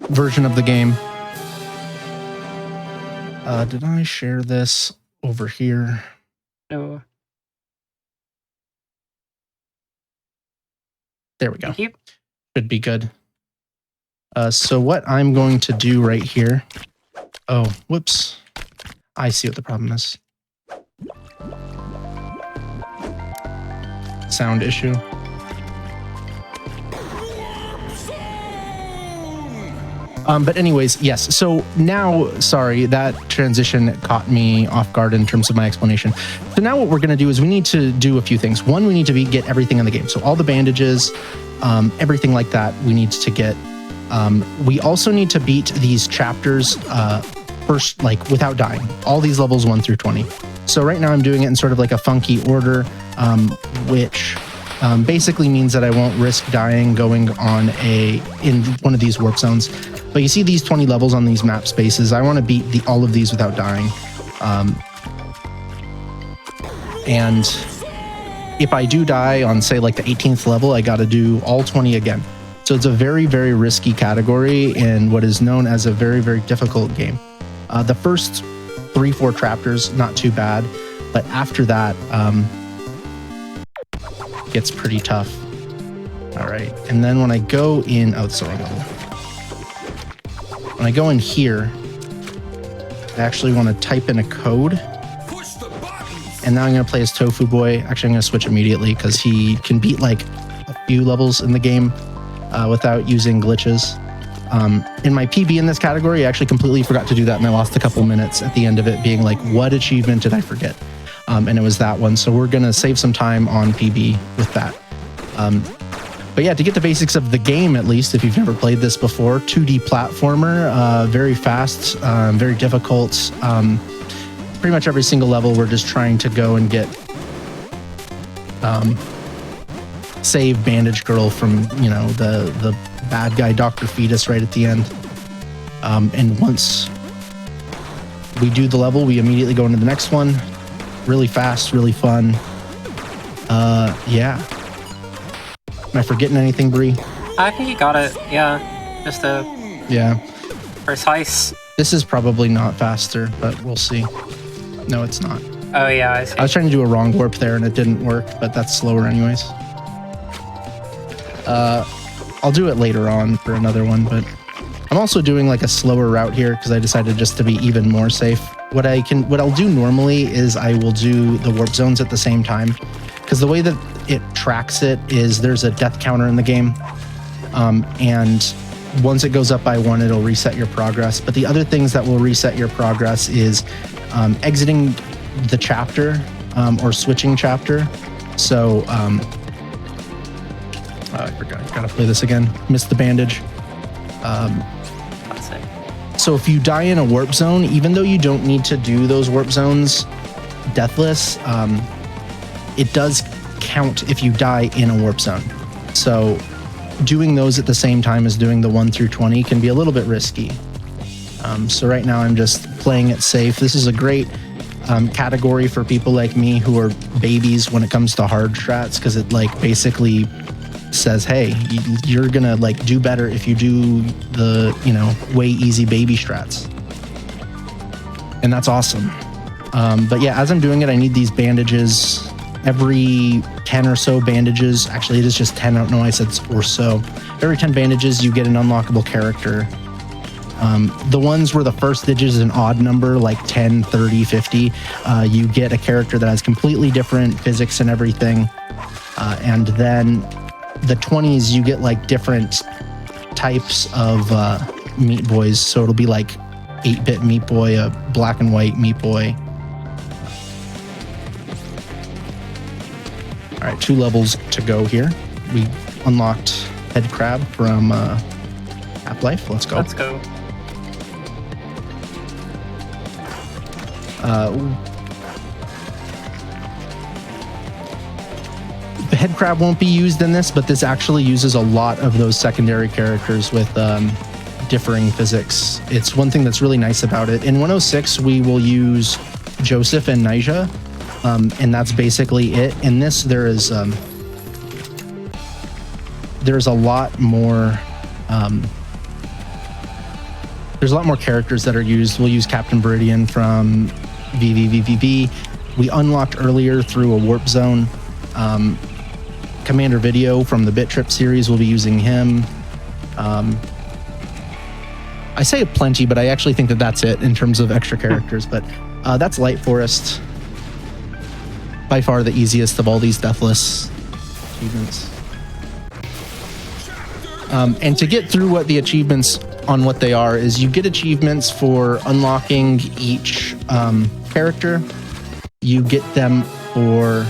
version of the game. Did I share this? over here.
No.
There we go.
Thank you.
Should be good. So what I'm going to do right here. Oh, whoops. I see what the problem is. Sound issue. But anyways, yes. So now, sorry, that transition caught me off guard in terms of my explanation. So now what we're going to do is we need to do a few things. One, we need to get everything in the game. So all the bandages, everything like that, we need to get. We also need to beat these chapters first, like without dying. All these levels 1 through 20. So right now I'm doing it in sort of like a funky order, which basically means that I won't risk dying going on in one of these warp zones. But you see these 20 levels on these map spaces. I want to beat all of these without dying. And if I do die on, say, like the 18th level, I got to do all 20 again. So it's a very, very risky category in what is known as a very, very difficult game. The first 3-4 chapters, not too bad. But after that, gets pretty tough. All right. And then when I go in, oh, sorry, when I go in here, I actually want to type in a code. And now I'm going to play as Tofu Boy. Actually, I'm going to switch immediately because he can beat like a few levels in the game without using glitches. In my PB in this category, I actually completely forgot to do that, and I lost a couple minutes at the end of it being like, what achievement did I forget? And it was that one. So we're going to save some time on PB with that. But yeah, to get the basics of the game, at least, if you've never played this before, 2D platformer, very fast, very difficult. Pretty much every single level, we're just trying to go and get save Bandage Girl from, you know, the bad guy, Dr. Fetus, right at the end. And once we do the level, we immediately go into the next one. Really fast, really fun. Yeah. Am I forgetting anything, Bree?
I think you got it. Yeah. Just a
Yeah.
precise.
This is probably not faster, but we'll see. No, it's not.
Oh, yeah, I see.
I was trying to do a wrong warp there and it didn't work, but that's slower anyways. I'll do it later on for another one, but I'm also doing like a slower route here because I decided just to be even more safe. What I'll do normally is I will do the warp zones at the same time, because the way that it tracks it is there's a death counter in the game, and once it goes up by 1, it'll reset your progress. But the other things that will reset your progress is exiting the chapter or switching chapter. So I forgot, I gotta play this again. Missed the bandage.
Classic.
So if you die in a warp zone, even though you don't need to do those warp zones deathless, it does count if you die in a warp zone. So doing those at the same time as doing the 1 through 20 can be a little bit risky. So right now I'm just playing it safe. This is a great category for people like me who are babies when it comes to hard strats, because it like basically says, hey, you're gonna like do better if you do the, you know, way easy baby strats. And that's awesome. But yeah, as I'm doing it, I need these bandages. Every 10 or so bandages, actually it is just 10, I don't know why I said or so. Every 10 bandages, you get an unlockable character. The ones where the first digit is an odd number, like 10, 30, 50, you get a character that has completely different physics and everything. And then the 20s, you get like different types of Meat Boys. So it'll be like 8-bit Meat Boy, a black and white Meat Boy. All right, 2 levels to go here. We unlocked Head Crab from Half-Life. Let's go.
Let's go.
The head crab won't be used in this, but this actually uses a lot of those secondary characters with differing physics. It's one thing that's really nice about it. In 106, we will use Joseph and Nyjah, and that's basically it. In this, there's a lot more. There's a lot more characters that are used. We'll use Captain Viridian from VVVVV. We unlocked earlier through a warp zone. Commander Video from the Bit Trip series will be using him. I say plenty, but I actually think that that's it in terms of extra characters. But that's Light Forest. By far the easiest of all these Deathless achievements. And to get through what the achievements on what they are is you get achievements for unlocking each character. You get them for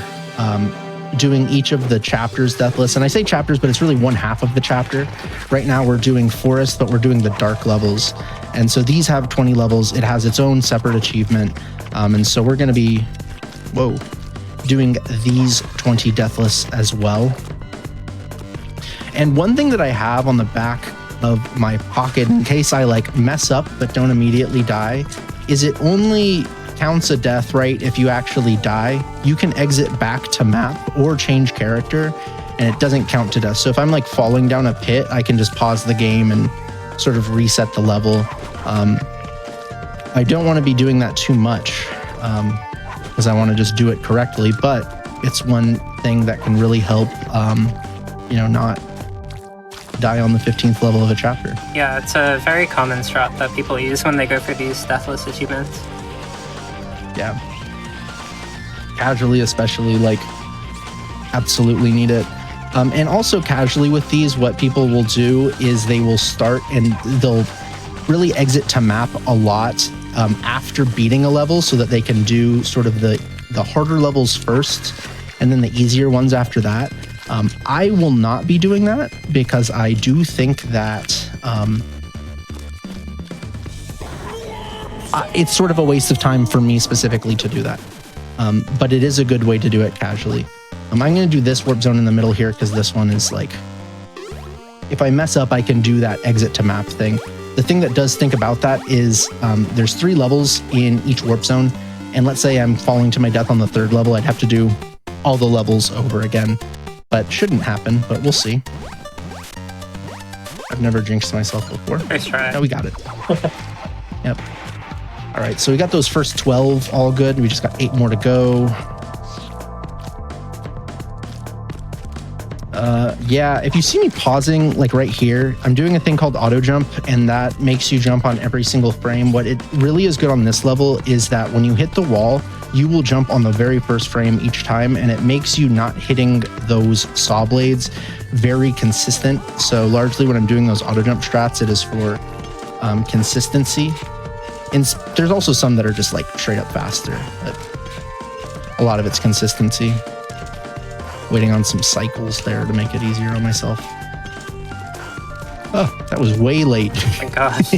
doing each of the chapters Deathless. And I say chapters, but it's really one half of the chapter. Right now we're doing Forest, but we're doing the dark levels. And so these have 20 levels. It has its own separate achievement. And so we're going to be, doing these 20 Deathless as well. And one thing that I have on the back of my pocket in case I like mess up but don't immediately die is it only counts a death, right? If you actually die, you can exit back to map or change character and it doesn't count to death. So if I'm like falling down a pit, I can just pause the game and sort of reset the level. I don't want to be doing that too much because I want to just do it correctly, but it's one thing that can really help, not die on the 15th level of a chapter.
Yeah, it's a very common strat that people use when they go for these Deathless achievements.
Yeah. Casually, especially, absolutely need it. And also casually with these, what people will do is they will start and they'll really exit to map a lot after beating a level so that they can do sort of the harder levels first and then the easier ones after that. I will not be doing that because I do think that it's sort of a waste of time for me specifically to do that. But it is a good way to do it casually. I'm going to do this warp zone in the middle here because this one is if I mess up, I can do that exit to map thing. The thing that does think about that is there's 3 levels in each warp zone. And let's say I'm falling to my death on the 3rd level, I'd have to do all the levels over again. But shouldn't happen, but we'll see. I've never jinxed myself before.
Nice try.
No, we got it. Yep. All right, so we got those first 12 all good. We just got 8 more to go. Yeah, if you see me pausing right here, I'm doing a thing called auto jump, and that makes you jump on every single frame. What it really is good on this level is that when you hit the wall, you will jump on the very first frame each time, and it makes you not hitting those saw blades very consistent. So largely when I'm doing those auto jump strats, it is for consistency. And there's also some that are just straight up faster, but a lot of it's consistency. Waiting on some cycles there to make it easier on myself. Oh, that was way late.
Oh my gosh.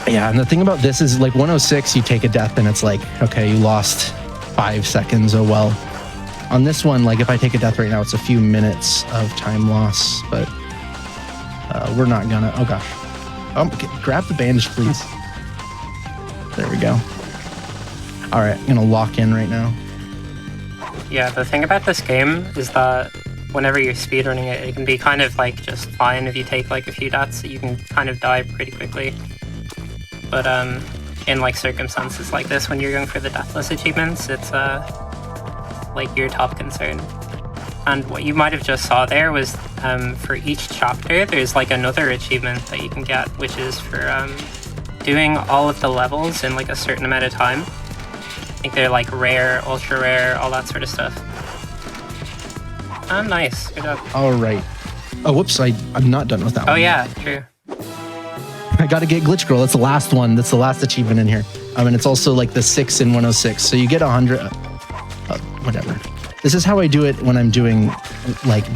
Yeah, and the thing about this is 106, you take a death and it's okay, you lost 5 seconds, oh well. On this one, if I take a death right now, it's a few minutes of time loss, but we're not gonna, oh gosh. Grab the bandage, please. There we go. All right, I'm gonna lock in right now.
Yeah, the thing about this game is that whenever you're speedrunning it, it can be kind of just fine if you take a few deaths, you can kind of die pretty quickly. But in circumstances like this, when you're going for the Deathless achievements, it's your top concern. And what you might have just saw there was for each chapter, there's another achievement that you can get, which is for doing all of the levels in a certain amount of time. I think they're rare, ultra rare, all that sort of stuff. Nice. Good job.
All right. Oh, whoops. I'm not done with that one.
Oh, yeah. True.
I got to get Glitch Girl. That's the last one. That's the last achievement in here. And it's also the 6 in 106. So you get 100. Whatever. This is how I do it when I'm doing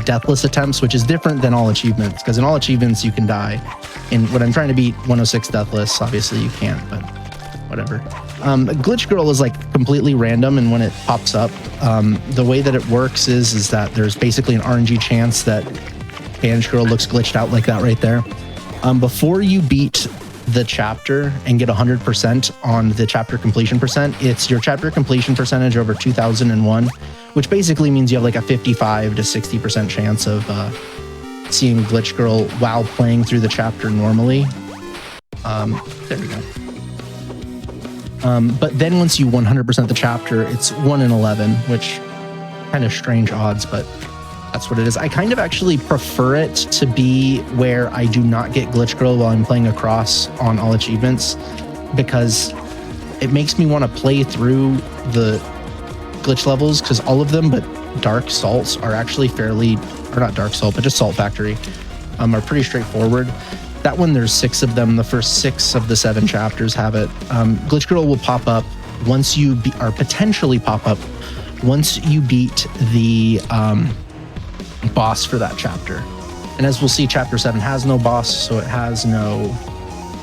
Deathless attempts, which is different than all achievements. Because in all achievements, you can die. And when I'm trying to beat 106 Deathless, obviously you can't, but whatever. Glitch Girl is completely random, and when it pops up, the way that it works is that there's basically an RNG chance that Bandage Girl looks glitched out like that right there. Before you beat the chapter and get 100% on the chapter completion percent, it's your chapter completion percentage over 2001, which basically means you have a 55 to 60% chance of seeing Glitch Girl while playing through the chapter normally. There we go. But then once you 100% the chapter, it's 1 in 11, which kind of strange odds, but that's what it is. I kind of actually prefer it to be where I do not get glitch girl while I'm playing across on all achievements, because it makes me want to play through the glitch levels, because all of them but Dark Salts are actually fairly, or not Dark Salt, but just Salt Factory, are pretty straightforward. That one, there's 6 of them. The first 6 of the 7 chapters have it. Glitch Girl will pop up once you or potentially pop up once you beat the boss for that chapter. And as we'll see, chapter 7 has no boss, so it has no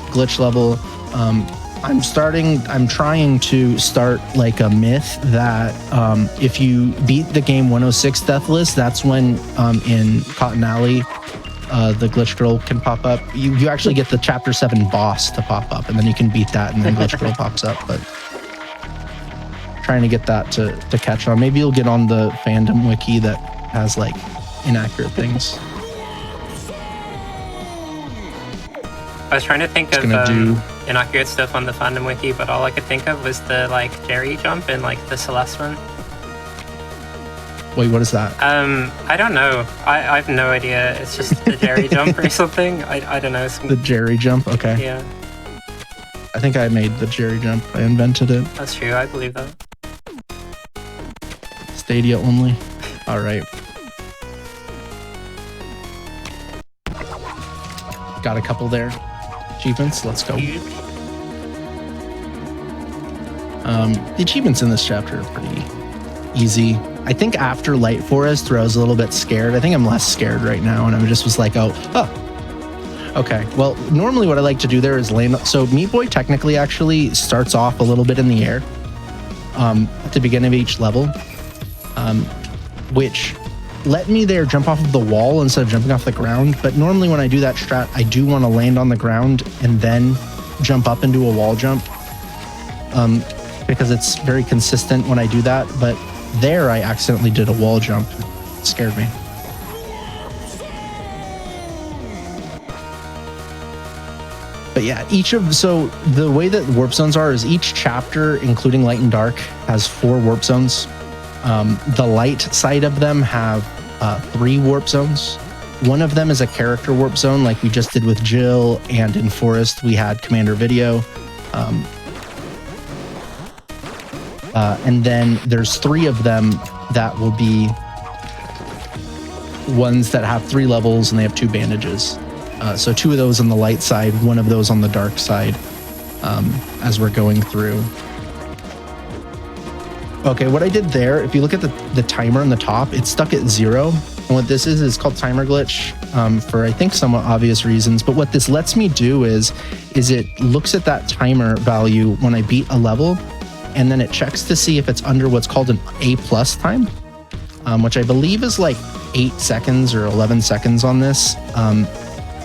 glitch level. I'm trying to start like a myth that if you beat the game 106 Deathless, that's when in Cotton Alley, the glitch girl can pop up. You actually get the chapter 7 boss to pop up, and then you can beat that, and then glitch girl pops up. But trying to get that to catch on. Maybe you'll get on the fandom wiki that has like inaccurate things.
I was trying to think of inaccurate stuff on the fandom wiki, but all I could think of was the like Jerry jump in like the Celeste one.
Wait, what is that?
I don't know. I have no idea. It's just the Jerry jump or something. I don't know.
The Jerry jump? Okay.
Yeah.
I think I made the Jerry jump. I invented it.
That's true. I believe that.
Stadia only. All right. Got a couple there. Achievements. Let's go.
Huge.
The achievements in this chapter are pretty easy. I think after Light Forest, where I was a little bit scared, I think I'm less scared right now, and I just was like, oh. Okay, well, normally what I like to do there is land. So Meat Boy technically actually starts off a little bit in the air at the beginning of each level, which let me there jump off of the wall instead of jumping off the ground. But normally when I do that strat, I do want to land on the ground and then jump up and do a wall jump, because it's very consistent when I do that. But there I accidentally did a wall jump. It scared me. But yeah, so the way that warp zones are is each chapter, including Light and Dark, has 4 warp zones. The light side of them have 3 warp zones. One of them is a character warp zone, like we just did with Jill, and in Forest we had Commander Video. And then there's 3 of them that will be ones that have 3 levels and they have 2 bandages. So 2 of those on the light side, 1 of those on the dark side, as we're going through. Okay, what I did there, if you look at the timer on the top, it's stuck at 0. And what this is called timer glitch, for I think somewhat obvious reasons. But what this lets me do is it looks at that timer value when I beat a level, and then it checks to see if it's under what's called an A+ time, which I believe is like 8 seconds or 11 seconds on this.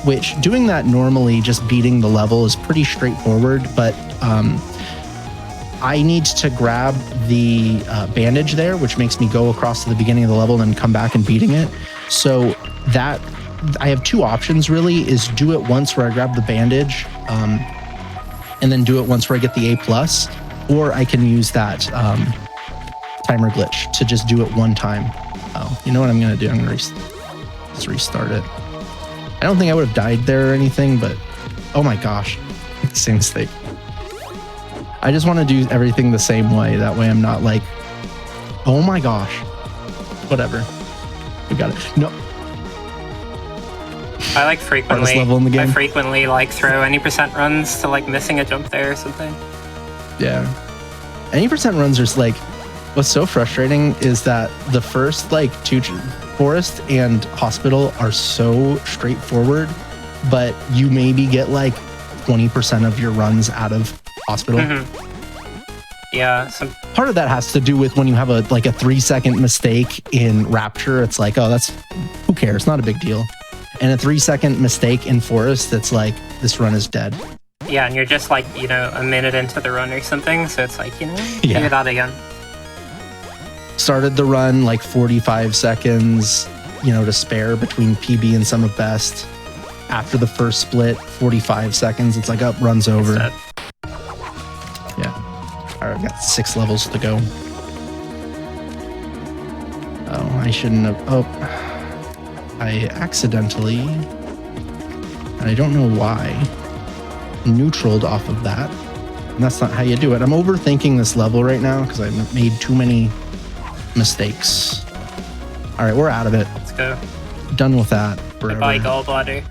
Which doing that normally, just beating the level, is pretty straightforward, but I need to grab the bandage there, which makes me go across to the beginning of the level and then come back and beating it. So that I have 2 options really, is do it once where I grab the bandage, and then do it once where I get the A+, or I can use that timer glitch to just do it one time. Oh, you know what I'm gonna do? I'm gonna just restart it. I don't think I would have died there or anything, but oh my gosh, same mistake. I just want to do everything the same way. That way I'm not like, oh my gosh, whatever. We got it. No.
I like frequently,
hardest level in the game.
I frequently like throw any % runs to like missing a jump there or something.
Yeah. Any % runs are like, what's so frustrating is that the first like 2 Forest and Hospital are so straightforward, but you maybe get like 20% of your runs out of Hospital.
Mm-hmm. Yeah.
Part of that has to do with when you have a 3-second mistake in Rapture, it's like, oh, who cares? Not a big deal. And a 3-second mistake in Forest, it's like, this run is dead.
Yeah, and you're just like, a minute into the run or something, so it's like, do that again.
Started the run like 45 seconds, to spare between PB and Sum of Best. After the first split, 45 seconds, it's like, up, run's over. Yeah. All right, I've got 6 levels to go. Oh, I shouldn't have. Oh, I accidentally, and I don't know why, neutraled off of that. And that's not how you do it. I'm overthinking this level right now because I've made too many mistakes. All right, we're out of it.
Let's go.
Done with that forever.
Goodbye, gallbladder.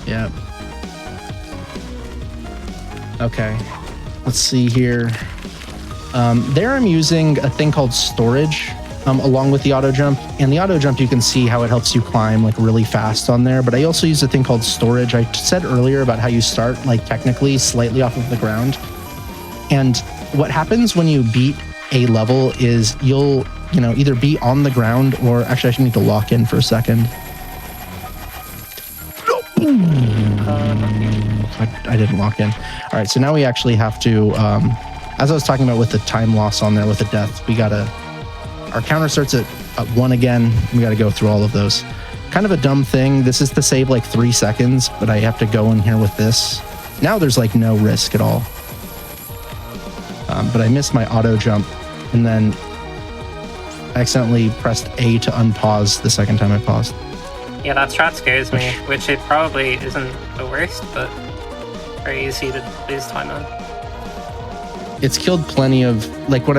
Yeah. Okay. Let's see here. There I'm using a thing called storage along with the auto jump. And the auto jump, you can see how it helps you climb like really fast on there. But I also use a thing called storage. I said earlier about how you start like technically slightly off of the ground. And what happens when you beat a level is you'll, either be on the ground or actually I should need to lock in for a second. I didn't lock in. All right, so now we actually have to, as I was talking about with the time loss on there with the death, our counter starts at 1 again. We got to go through all of those. Kind of a dumb thing. This is to save like 3 seconds, but I have to go in here with this. Now there's like no risk at all. But I missed my auto jump and then I accidentally pressed A to unpause the second time I paused.
Yeah, that strat scares me, which it probably isn't the worst, but very easy to lose time on.
It's killed plenty of, like when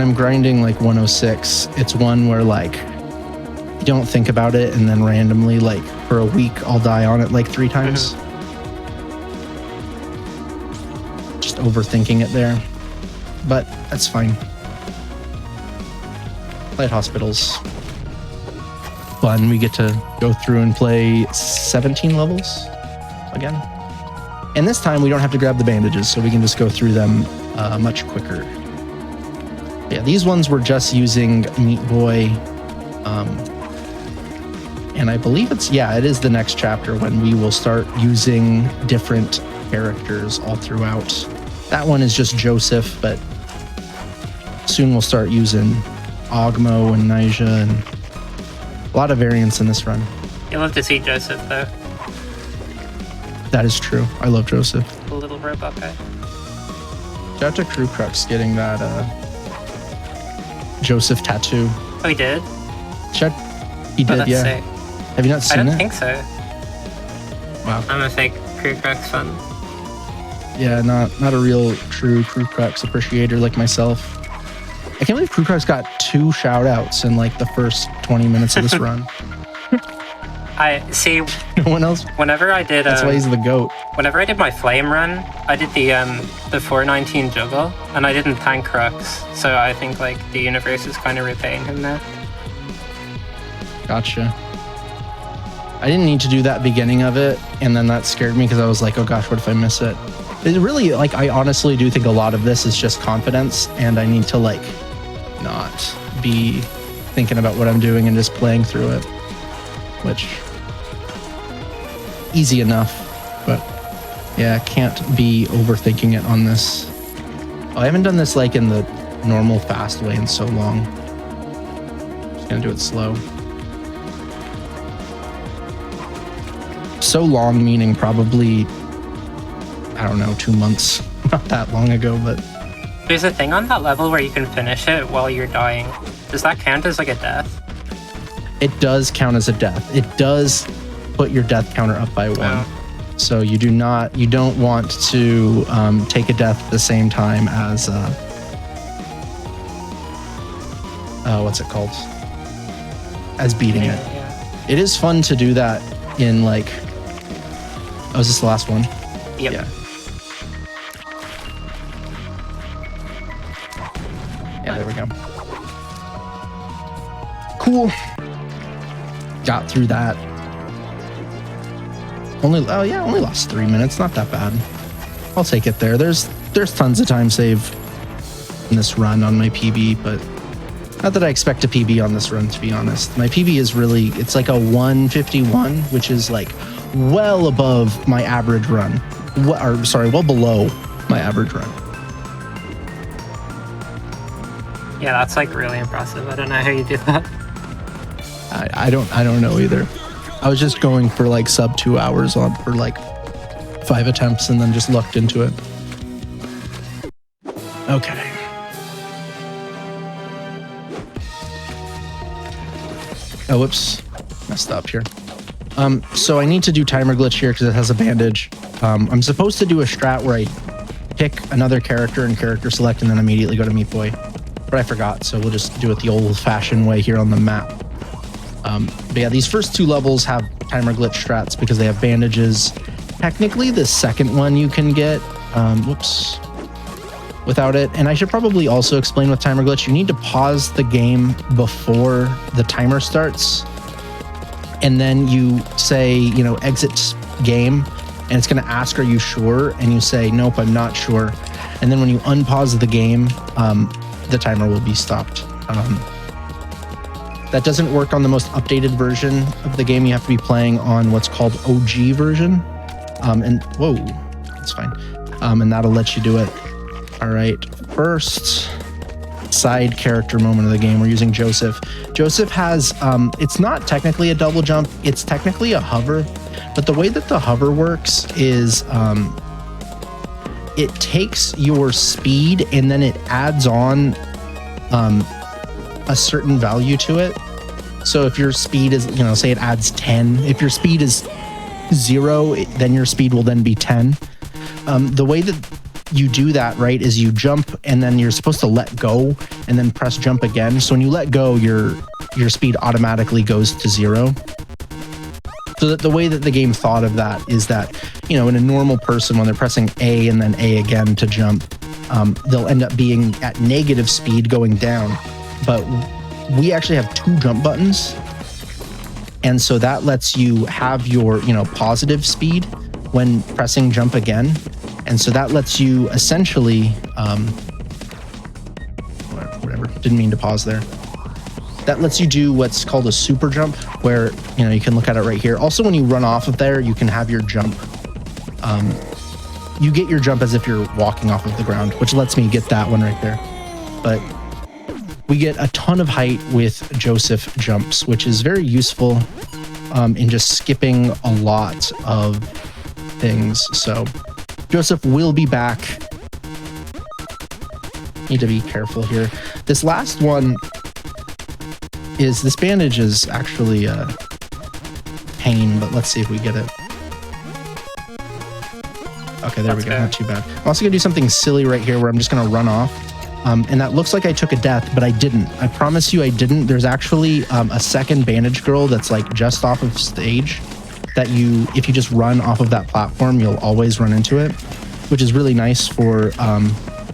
I'm grinding like 106, it's one where like you don't think about it and then randomly like for a week I'll die on it like 3 times. Just overthinking it there. But that's fine. Light hospitals. Fun. We get to go through and play 17 levels again. And this time we don't have to grab the bandages, so we can just go through them much quicker. Yeah, these ones were just using Meat Boy. And I believe it is the next chapter when we will start using different characters all throughout. That one is just Joseph, but soon we'll start using Ogmo and Nyjah and a lot of variants in this run.
You'll love to see Joseph, though.
That is true. I love Joseph.
The little robot guy.
Shout out to Crew Crux getting that Joseph tattoo.
Oh, he did?
He did,
that's
yeah.
sick.
Have you not seen it?
I don't think so.
Wow.
I'm a fake Crew Crux fan.
Yeah, not a real true Crew Crux appreciator like myself. I can't believe Crew Crux got 2 shout outs in like the first 20 minutes of this run.
I see.
No one else.
Whenever I did,
That's why he's the GOAT.
Whenever I did my flame run, I did the 419 juggle, and I didn't tank Crux, so I think like the universe is kind of repaying him now.
Gotcha. I didn't need to do that beginning of it, and then that scared me because I was like, oh gosh, what if I miss it? It really, like, I honestly do think a lot of this is just confidence, and I need to like not be thinking about what I'm doing and just playing through it, which easy enough, but yeah, can't be overthinking it on this. Oh, I haven't done this like in the normal fast way in so long. Just gonna do it slow. So long meaning probably, I don't know, 2 months. Not that long ago, but
There's a thing on that level where you can finish it while you're dying. Does that count as like a death?
it does count as a death. It does put your death counter up by 1.
Oh.
So you don't want to take a death at the same time as what's it called? As beating it.
Yeah.
It is fun to do that in like, oh, is this the last one?
Yep.
Yeah. Yeah, there we go. Cool. Got through that. Only lost 3 minutes. Not that bad. I'll take it there. There's tons of time save in this run on my PB, but not that I expect a PB on this run, to be honest. My PB is really, it's like a 151, which is like well above my average run. Well below my average run.
Yeah, that's like really impressive. I don't know how you do that.
I don't know either. I was just going for like sub 2 hours for like 5 attempts and then just lucked into it. Okay. Oh, whoops. Messed up here. So I need to do timer glitch here because it has a bandage. I'm supposed to do a strat where I pick another character and character select and then immediately go to Meat Boy. But I forgot, so we'll just do it the old-fashioned way here on the map. But yeah, these first 2 levels have timer glitch strats because they have bandages. Technically, the second one you can get, whoops, without it. And I should probably also explain with timer glitch, you need to pause the game before the timer starts. And then you say, exit game, and it's going to ask, are you sure? And you say, nope, I'm not sure. And then when you unpause the game, the timer will be stopped. That doesn't work on the most updated version of the game. You have to be playing on what's called OG version. And whoa, that's fine. And that'll let you do it. All right, first side character moment of the game. We're using Joseph. Joseph has, it's not technically a double jump. It's technically a hover. But the way that the hover works is it takes your speed and then it adds on a certain value to it. So if your speed is, say it adds 10. If your speed is 0, then your speed will then be 10. The way that you do that, right, is you jump and then you're supposed to let go and then press jump again. So when you let go, your speed automatically goes to 0. So that the way that the game thought of that is that, in a normal person, when they're pressing A and then A again to jump, they'll end up being at negative speed going down. But we actually have 2 jump buttons. And so that lets you have your, positive speed when pressing jump again. And so that lets you essentially, whatever, didn't mean to pause there. That lets you do what's called a super jump, where, you can look at it right here. Also, when you run off of there, you can have your jump. You get your jump as if you're walking off of the ground, which lets me get that one right there. But we get a ton of height with Joseph jumps, which is very useful in just skipping a lot of things. So Joseph will be back. Need to be careful here. This last one is, this bandage is actually a pain, but let's see if we get it. Okay, there we go. Not too bad. I'm also gonna do something silly right here where I'm just gonna run off. And that looks like I took a death, but I didn't. I promise you I didn't. There's actually a second bandage girl that's like just off of stage that if you just run off of that platform, you'll always run into it, which is really nice for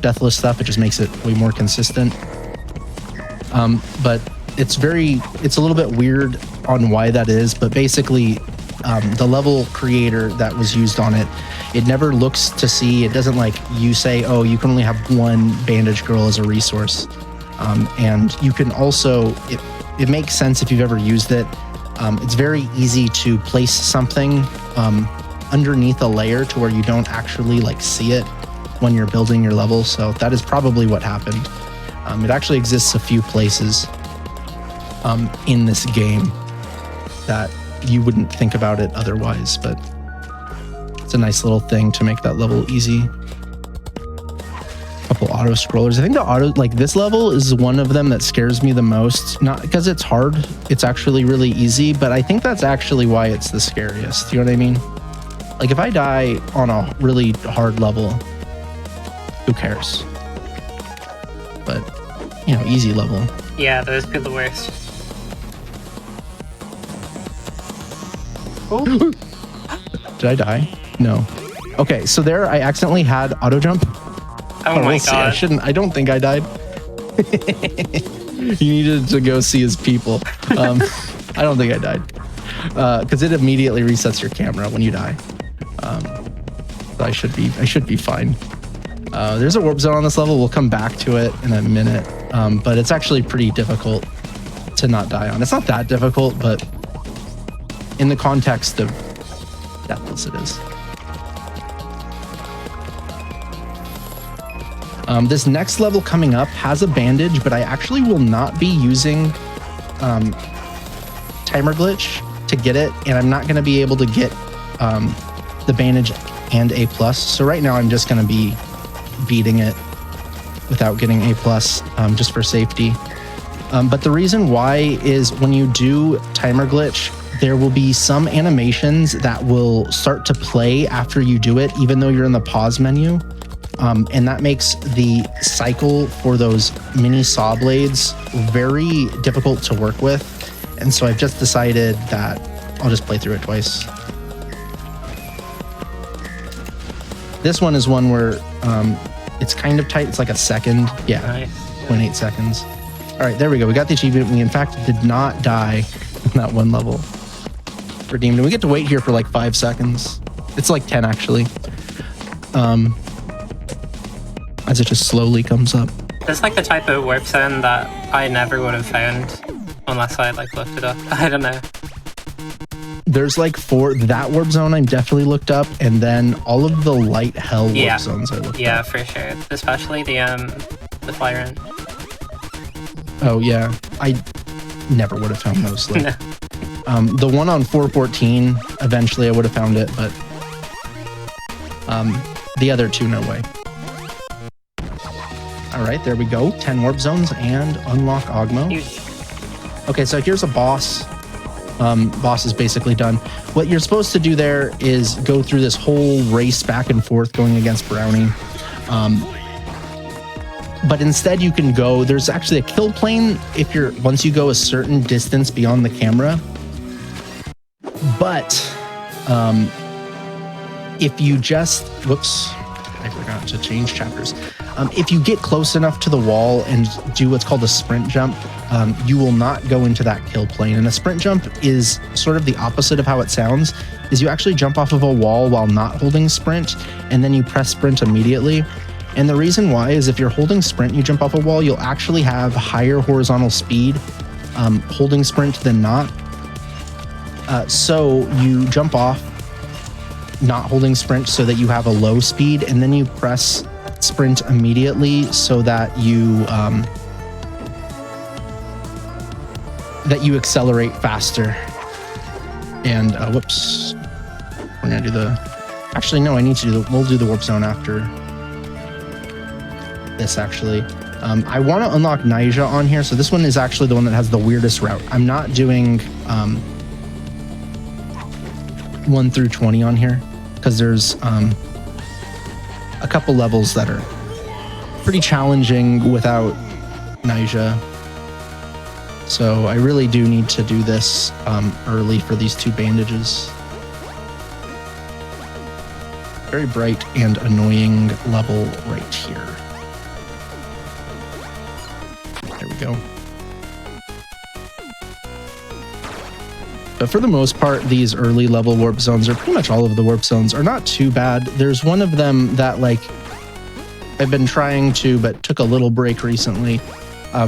deathless stuff. It just makes it way more consistent. But it's a little bit weird on why that is, but basically the level creator that was used on it never looks to see, it doesn't like you say, oh, you can only have 1 bandage girl as a resource. And you can also, it makes sense if you've ever used it. It's very easy to place something underneath a layer to where you don't actually like see it when you're building your level. So that is probably what happened. It actually exists a few places in this game that you wouldn't think about it otherwise, but it's a nice little thing to make that level easy. Couple auto scrollers. I think this level is one of them that scares me the most, not because it's hard, it's actually really easy, but I think that's actually why it's the scariest. You know what I mean? Like if I die on a really hard level, who cares? But easy level.
Yeah, those be the worst.
Did I die? No. Okay, so there I accidentally had auto jump.
Oh my god.
I don't think I died. You needed to go see his people. I don't think I died. Because it immediately resets your camera when you die. So I should be fine. There's a warp zone on this level. We'll come back to it in a minute. But it's actually pretty difficult to not die on. It's not that difficult, but in the context of deathless, it is. This next level coming up has a bandage, but I actually will not be using timer glitch to get it, and I'm not going to be able to get the bandage and A+. So right now I'm just going to be beating it without getting A+, just for safety. But the reason why is when you do timer glitch, there will be some animations that will start to play after you do it, even though you're in the pause menu. And that makes the cycle for those mini saw blades very difficult to work with. And so I've just decided that I'll just play through it twice. This one is one where it's kind of tight. It's like a second. Yeah,
Nice.
0.8 seconds. All right, there we go. We got the achievement. We, in fact, did not die in that one level. Redeemed. And we get to wait here for like 5 seconds. It's like 10, actually. As it just slowly comes up.
It's like the type of warp zone that I never would have found unless I like looked it up. I don't know.
There's like 4, that warp zone I definitely looked up, and then all of the light hell warp
Yeah.
zones I looked up.
Yeah, for sure. Especially the fly run.
Oh yeah, I never would have found those. Like,
No.
the one on 414, eventually I would have found it, but the other 2, no way. All right, there we go. 10 warp zones and unlock Ogmo. Okay, so here's a boss. Boss is basically done. What you're supposed to do there is go through this whole race back and forth going against Brownie. But instead you can go, there's actually a kill plane if you're, once you go a certain distance beyond the camera. But if you just, whoops, I forgot to change chapters. If you get close enough to the wall and do what's called a sprint jump, you will not go into that kill plane. And a sprint jump is sort of the opposite of how it sounds, is you actually jump off of a wall while not holding sprint, and then you press sprint immediately. And the reason why is if you're holding sprint, you jump off a wall, you'll actually have higher horizontal speed holding sprint than not. So you jump off not holding sprint so that you have a low speed, and then you press sprint immediately so that you accelerate faster. And whoops, we're gonna do the, actually no, I need to do the, we'll do the warp zone after this actually. I want to unlock Nyjah on here, so this one is actually the one that has the weirdest route. I'm not doing 1 through 20 on here because there's a couple levels that are pretty challenging without Nyjah. So I really do need to do this early for these 2 bandages. Very bright and annoying level right here. There we go. But for the most part, these early level warp zones, or pretty much all of the warp zones, are not too bad. There's one of them that like I've been trying to, but took a little break recently.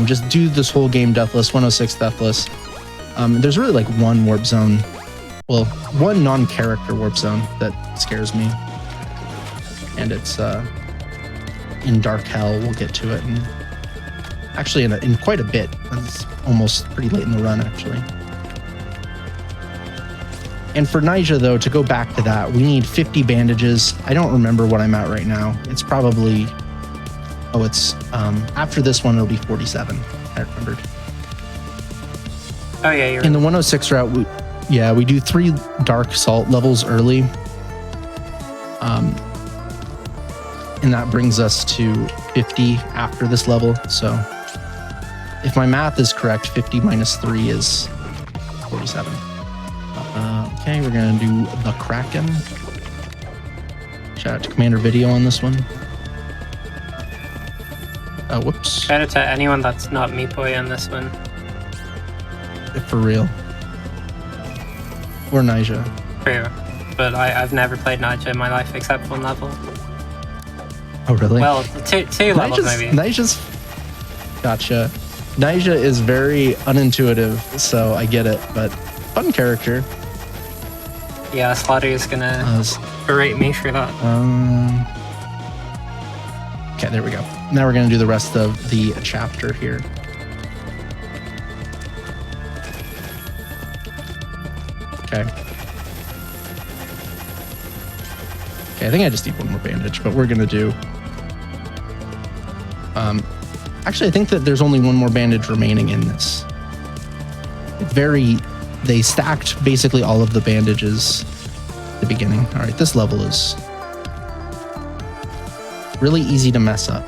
Just do this whole game deathless, 106 deathless. There's really like one warp zone, well, one non-character warp zone that scares me. And it's in Dark Hell. We'll get to it. And actually in quite a bit. It's almost pretty late in the run, actually. And for Nyjah, though, to go back to that, we need 50 bandages. I don't remember what I'm at right now. It's probably, oh, it's, after this one, it'll be 47. I remembered.
Oh, yeah, you're
In the 106 route, we do 3 Dark Salt levels early. And that brings us to 50 after this level. So if my math is correct, 50 minus 3 is 47. Okay, we're gonna do the Kraken. Shout out to Commander Video on this one. Whoops.
Shout out to anyone that's not Meat Boy on this one.
For real. Or Nyjah.
True. But I've never played Nyjah in my life except one level.
Oh, really?
Well, two levels maybe.
Nyjah's... Gotcha. Nyjah is very unintuitive, so I get it, but fun character.
Yeah, Slaughter is gonna berate me for that.
Okay, there we go. Now we're gonna do the rest of the chapter here. Okay. Okay, I think I just need one more bandage, but we're gonna do Actually, I think that there's only one more bandage remaining in this. They stacked basically all of the bandages at the beginning. All right, this level is really easy to mess up.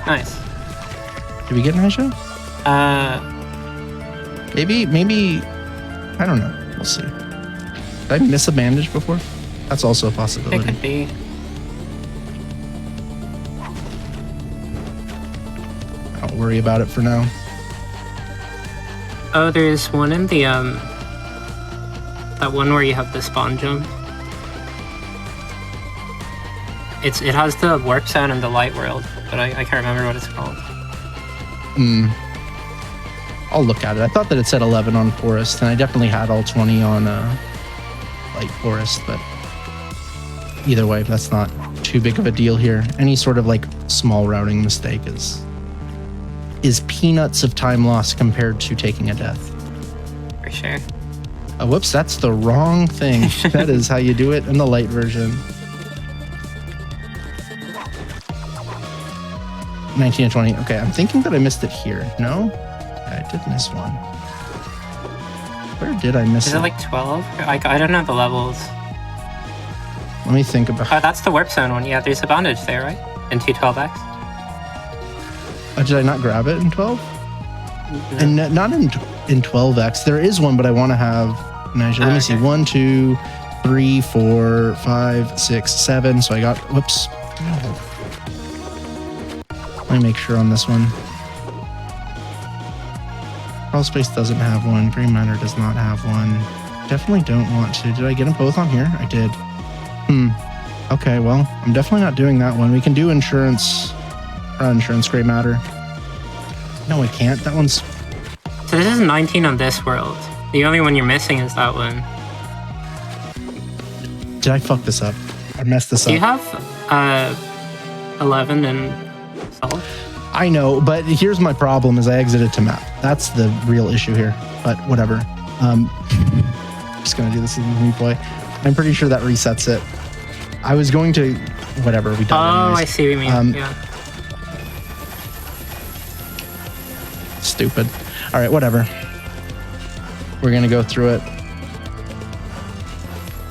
Nice.
Did we get Nisha? Maybe, I don't know. We'll see. Did I miss a bandage before? That's also a
It
possibility.
could be.
I don't worry about it for now.
Oh, there's one in the that one where you have the spawn jump. It has the warp sound in the light world, but I can't remember what it's called.
I'll look at it. I thought that it said 11 on Forest, and I definitely had all 20 on Light Forest, but either way, that's not too big of a deal here. Any sort of like small routing mistake is peanuts of time lost compared to taking a death.
For sure.
Whoops, that's the wrong thing. That is how you do it in the light version. 19 and 20. Okay, I'm thinking that I missed it here. No? Yeah, I did miss one. Where did I miss
Is
it?
it like 12? I don't know the levels.
Let me think about.
Oh, that's the warp zone one. Yeah, there's a bandage there, right? In 212X.
Did I not grab it in 12?
No.
And not in 12X. There is one, but I want to have. Nice. Let me see.
Okay.
1, 2, 3, 4, 5, 6, 7. So I got. Whoops. No. Let me make sure on this one. Crawl Space doesn't have one. Gray Matter does not have one. Definitely don't want to. Did I get them both on here? I did. Okay, well, I'm definitely not doing that one. We can do insurance. Insurance, Gray Matter. No, I can't. That one's.
So this is 19 on this world. The only one you're missing is that one.
Did I fuck this up? I messed this
Do you
up.
have 11 and Solid?
I know, but here's my problem: is I exited to map. That's the real issue here. But whatever. Just gonna do this in replay. I'm pretty sure that resets it. I was going to. Whatever. We done.
Oh,
anyways.
I see what you mean. Yeah.
Stupid. All right, whatever. We're gonna go through it.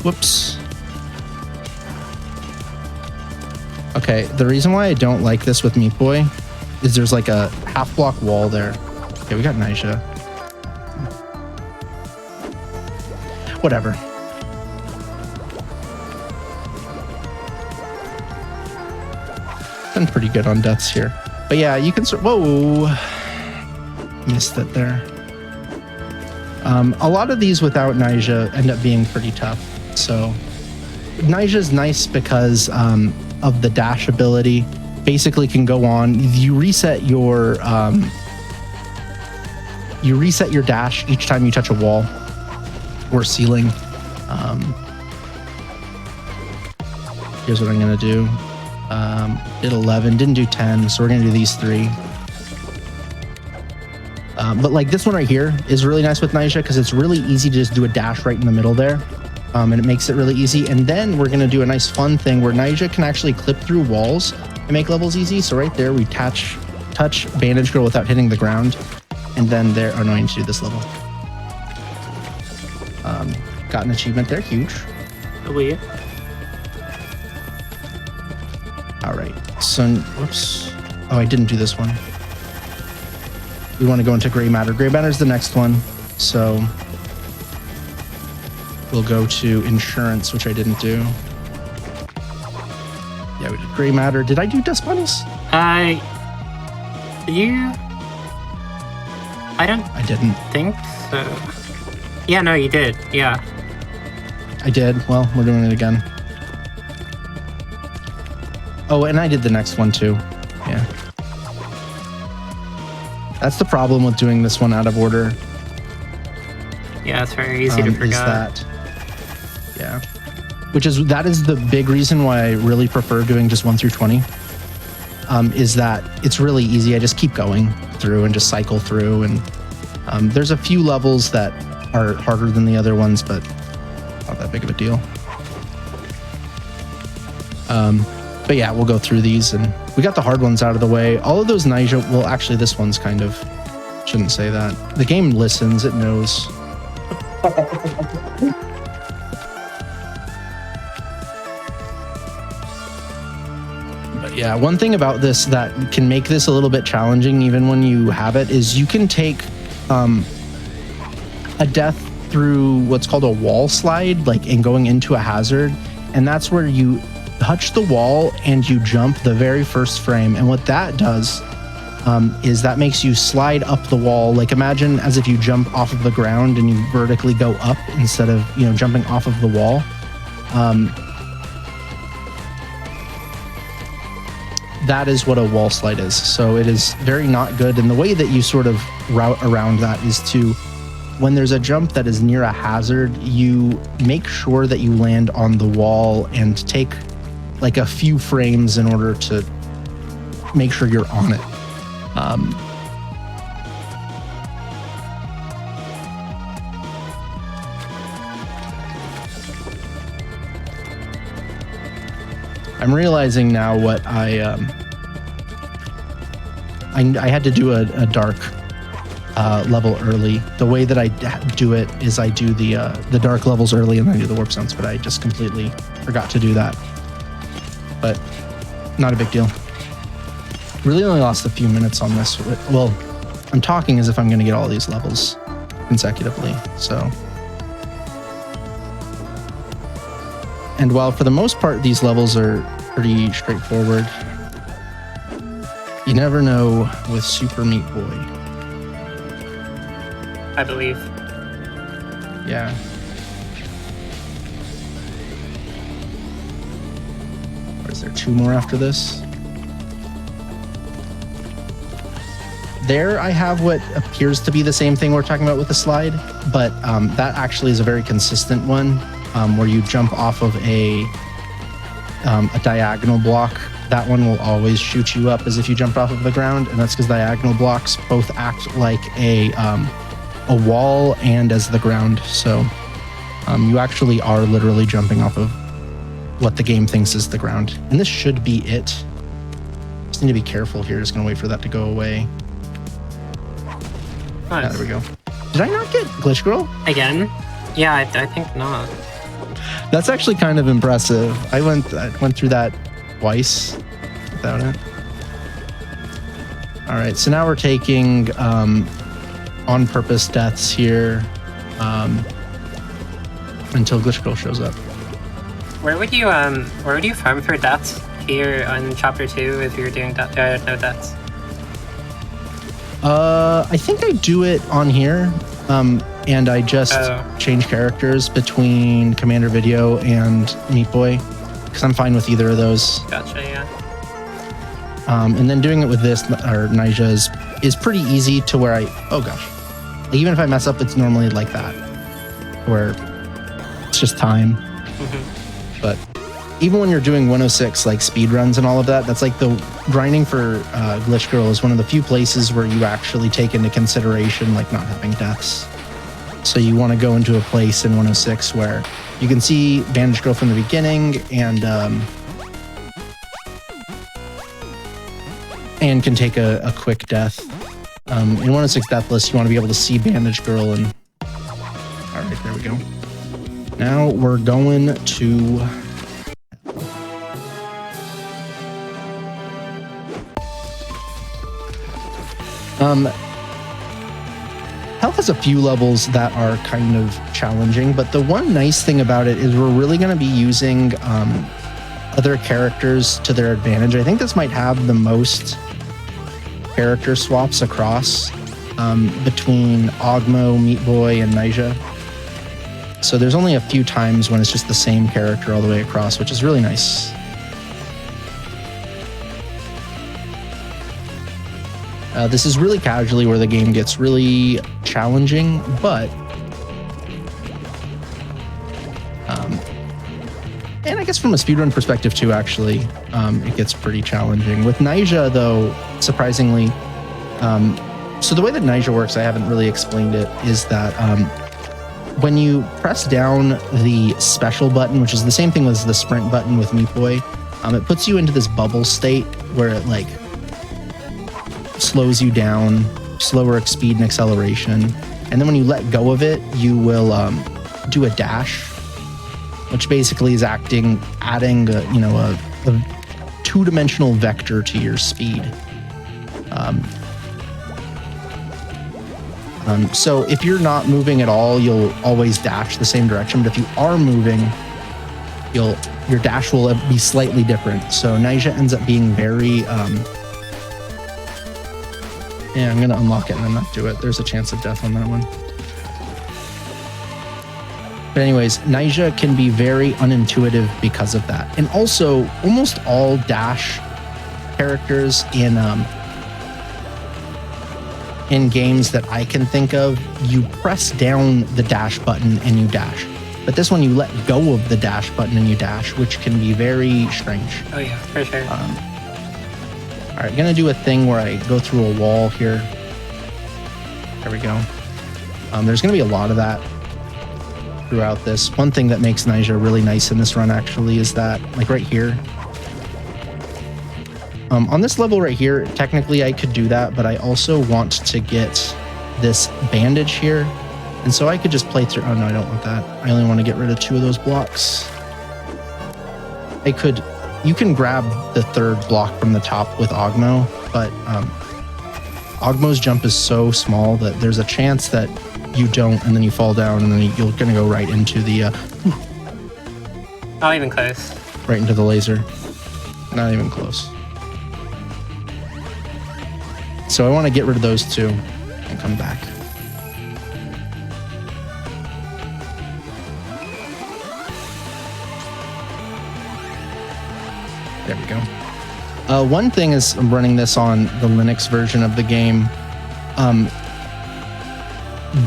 Whoops. Okay, the reason why I don't like this with Meat Boy is there's like a half block wall there. Okay, we got Nisha. Whatever. Been pretty good on deaths here. But yeah, you can whoa. Missed it there. A lot of these without Nyjah end up being pretty tough. So Nyjah's nice because of the dash ability. Basically can go on. You reset your dash each time you touch a wall or ceiling. Here's what I'm gonna do. Did 11, didn't do 10, so we're gonna do these 3. But like this one right here is really nice with Nyjah because it's really easy to just do a dash right in the middle there. And it makes it really easy. And then we're going to do a nice fun thing where Nyjah can actually clip through walls and make levels easy. So right there, we touch Bandage Girl without hitting the ground. And then there, oh no, I need to do this level. Got an achievement there, huge.
W.
All right, so, whoops. Oh, I didn't do this one. We want to go into Gray Matter. Gray Matter's the next one. So we'll go to Insurance, which I didn't do. Yeah, we did Gray Matter. Did I do Dust Bunnies?
I
didn't.
think so. Yeah, no, you did. Yeah.
I did. Well, we're doing it again. Oh, and I did the next one too. Yeah. That's the problem with doing this one out of order.
Yeah, it's very easy to forget.
Is that, yeah. That is the big reason why I really prefer doing just 1 through 20. Is that it's really easy. I just keep going through and just cycle through. And there's a few levels that are harder than the other ones, but not that big of a deal. But yeah, we'll go through these, and we got the hard ones out of the way. All of those Nyjah, well, actually, this one's kind of, shouldn't say that. The game listens, it knows. But yeah, one thing about this that can make this a little bit challenging, even when you have it, is you can take a death through what's called a wall slide, like in going into a hazard, and that's where you touch the wall and you jump the very first frame. And what that does is that makes you slide up the wall. Like imagine as if you jump off of the ground and you vertically go up instead of, you know, jumping off of the wall. That is what a wall slide is. So it is very not good. And the way that you sort of route around that is to, when there's a jump that is near a hazard, you make sure that you land on the wall and take like a few frames in order to make sure you're on it. I'm realizing now what I had to do a dark level early. The way that I do it is I do the dark levels early and then I do the warp zones, but I just completely forgot to do that. But not a big deal. Really only lost a few minutes on this. Well, I'm talking as if I'm going to get all these levels consecutively, so. And while for the most part these levels are pretty straightforward, you never know with Super Meat Boy.
I believe.
Yeah. Or is there two more after this? There I have what appears to be the same thing we're talking about with the slide, but that actually is a very consistent one, where you jump off of a diagonal block. That one will always shoot you up as if you jumped off of the ground, and that's because diagonal blocks both act like a wall and as the ground. So you actually are literally jumping off of what the game thinks is the ground. And this should be it. Just need to be careful here. Just gonna wait for that to go away.
Nice.
Yeah, there we go. Did I not get Glitch Girl?
Again? Yeah, I think not.
That's actually kind of impressive. I went through that twice without it. All right, so now we're taking on purpose deaths here until Glitch Girl shows up.
Where would you farm for deaths here on chapter 2 if you were doing no deaths?
I think I do it on here, and I just change characters between Commander Video and Meat Boy, because I'm fine with either of those.
Gotcha, yeah.
And then doing it with this, or Nyjah, is pretty easy to where oh gosh. Like, even if I mess up, it's normally like that, where it's just time. Mm-hmm. But even when you're doing 106, like speedruns and all of that, that's like the grinding for Glitch Girl is one of the few places where you actually take into consideration like not having deaths. So you want to go into a place in 106 where you can see Bandage Girl from the beginning and can take a quick death. In 106 Deathless, you want to be able to see Bandage Girl and... All right, there we go. Now we're going to... Health has a few levels that are kind of challenging, but the one nice thing about it is we're really going to be using other characters to their advantage. I think this might have the most character swaps across between Ogmo, Meat Boy, and Nyjah. So there's only a few times when it's just the same character all the way across, which is really nice. This is really casually where the game gets really challenging, but and I guess from a speedrun perspective too, actually, it gets pretty challenging. With Nyjah, though, surprisingly, so the way that Nyjah works, I haven't really explained it, is that when you press down the special button, which is the same thing as the sprint button with Meat Boy, it puts you into this bubble state where it like slows you down, slower speed and acceleration. And then when you let go of it, you will do a dash, which basically is adding a two-dimensional vector to your speed. So if you're not moving at all, you'll always dash the same direction. But if you are moving, your dash will be slightly different. So Nyjah ends up being very... yeah, I'm going to unlock it and then not do it. There's a chance of death on that one. But anyways, Nyjah can be very unintuitive because of that. And also, almost all dash characters in games that I can think of, you press down the dash button and you dash. But this one, you let go of the dash button and you dash, which can be very strange.
Oh yeah, for sure.
All right, gonna do a thing where I go through a wall here. There we go. There's gonna be a lot of that throughout this. One thing that makes Nyjah really nice in this run actually is that, like right here, on this level right here, technically I could do that, but I also want to get this bandage here. And so I could just play through. Oh no, I don't want that. I only want to get rid of 2 of those blocks. You can grab the 3rd block from the top with Ogmo, but Ogmo's jump is so small that there's a chance that you don't, and then you fall down, and then you're gonna go right into the
Not even close.
right into the laser. Not even close. So I want to get rid of those 2 and come back. There we go. One thing is I'm running this on the Linux version of the game.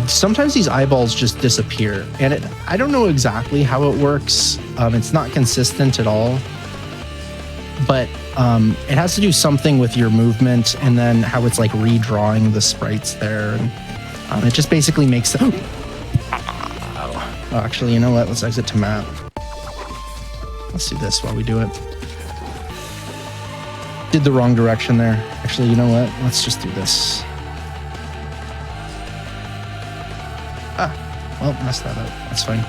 Sometimes these eyeballs just disappear, and I don't know exactly how it works. It's not consistent at all, but it has to do something with your movement and then how it's like redrawing the sprites there. And it just basically makes them... Oh, actually, you know what? Let's exit to map. Let's do this while we do it. Did the wrong direction there. Actually, you know what? Let's just do this. Well, messed that up. That's fine.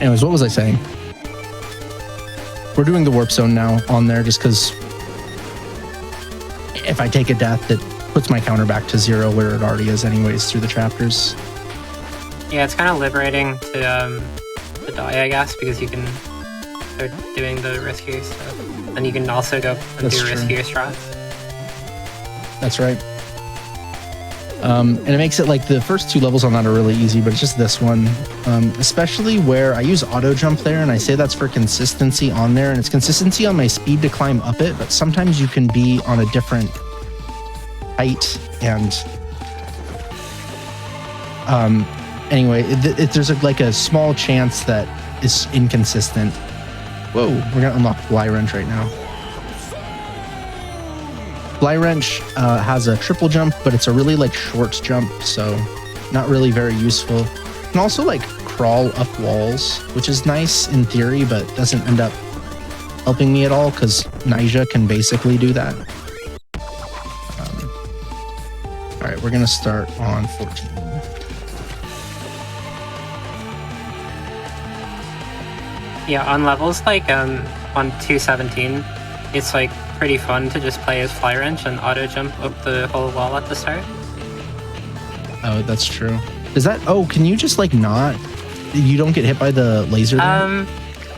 Anyways, what was I saying? We're doing the warp zone now on there just because if I take a death, it puts my counter back to 0 where it already is anyways through the chapters.
Yeah, it's kind of liberating to die, I guess, because you can start doing the riskier stuff. And you can also go and
That's
do
true.
riskier strats.
That's right. And it makes it like the first 2 levels on that are really easy, but it's just this one, especially where I use auto jump there, and I say that's for consistency on there, and it's consistency on my speed to climb up it, but sometimes you can be on a different height, and anyway, there's like a small chance that it's inconsistent. Whoa, we're gonna unlock Fly Wrench right now. Fly Wrench has a triple jump, but it's a really like short jump, so not really very useful. You can also like crawl up walls, which is nice in theory, but doesn't end up helping me at all because Nyjah can basically do that. All right, we're gonna start on 14.
Yeah, on levels like on 217, it's like pretty fun to just play as Fly Wrench and auto jump up the whole wall at the start.
Oh, that's true. Is that? Oh, can you just like not? You don't get hit by the laser there?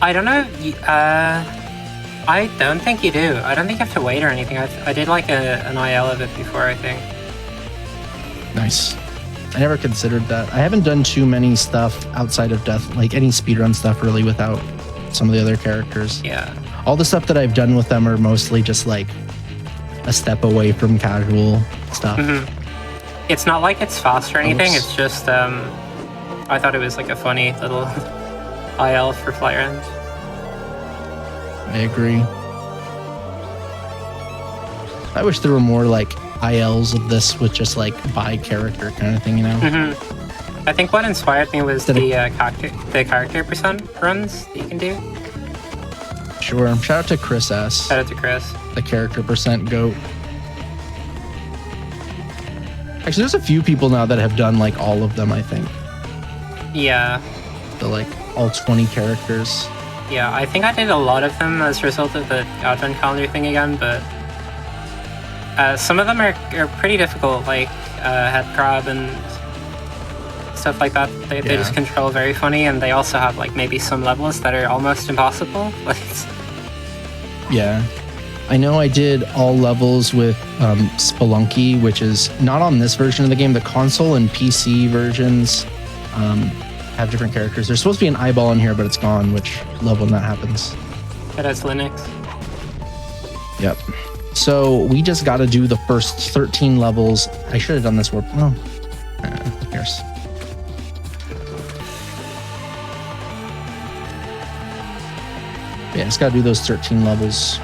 I don't know. I don't think you do. I don't think you have to wait or anything. I did like an IL of it before, I think.
Nice. I never considered that. I haven't done too many stuff outside of death, like any speedrun stuff really without some of the other characters.
Yeah.
All the stuff that I've done with them are mostly just like a step away from casual stuff.
Mm-hmm. It's not like it's fast or anything.
Oops.
It's just, I thought it was like a funny little IL for Fly Wrench.
I agree. I wish there were more like ILs of this with just like by character kind of thing, you know?
I think what inspired me was the character percent runs that you can do.
Sure. Shout out to Chris S.
Shout out to Chris.
The character percent goat. Actually, there's a few people now that have done like all of them, I think.
Yeah.
The like all 20 characters.
Yeah, I think I did a lot of them as a result of the advent calendar thing again, but some of them are pretty difficult, like head crab and stuff like that. They just control very funny, and they also have like maybe some levels that are almost impossible.
Yeah. I know I did all levels with Spelunky, which is not on this version of the game. The console and PC versions have different characters. There's supposed to be an eyeball in here, but it's gone, which I love when that happens.
It has Linux.
Yep. So we just got to do the first 13 levels. I should have done this warp. Oh, who cares? Yeah, just got to do those 13 levels.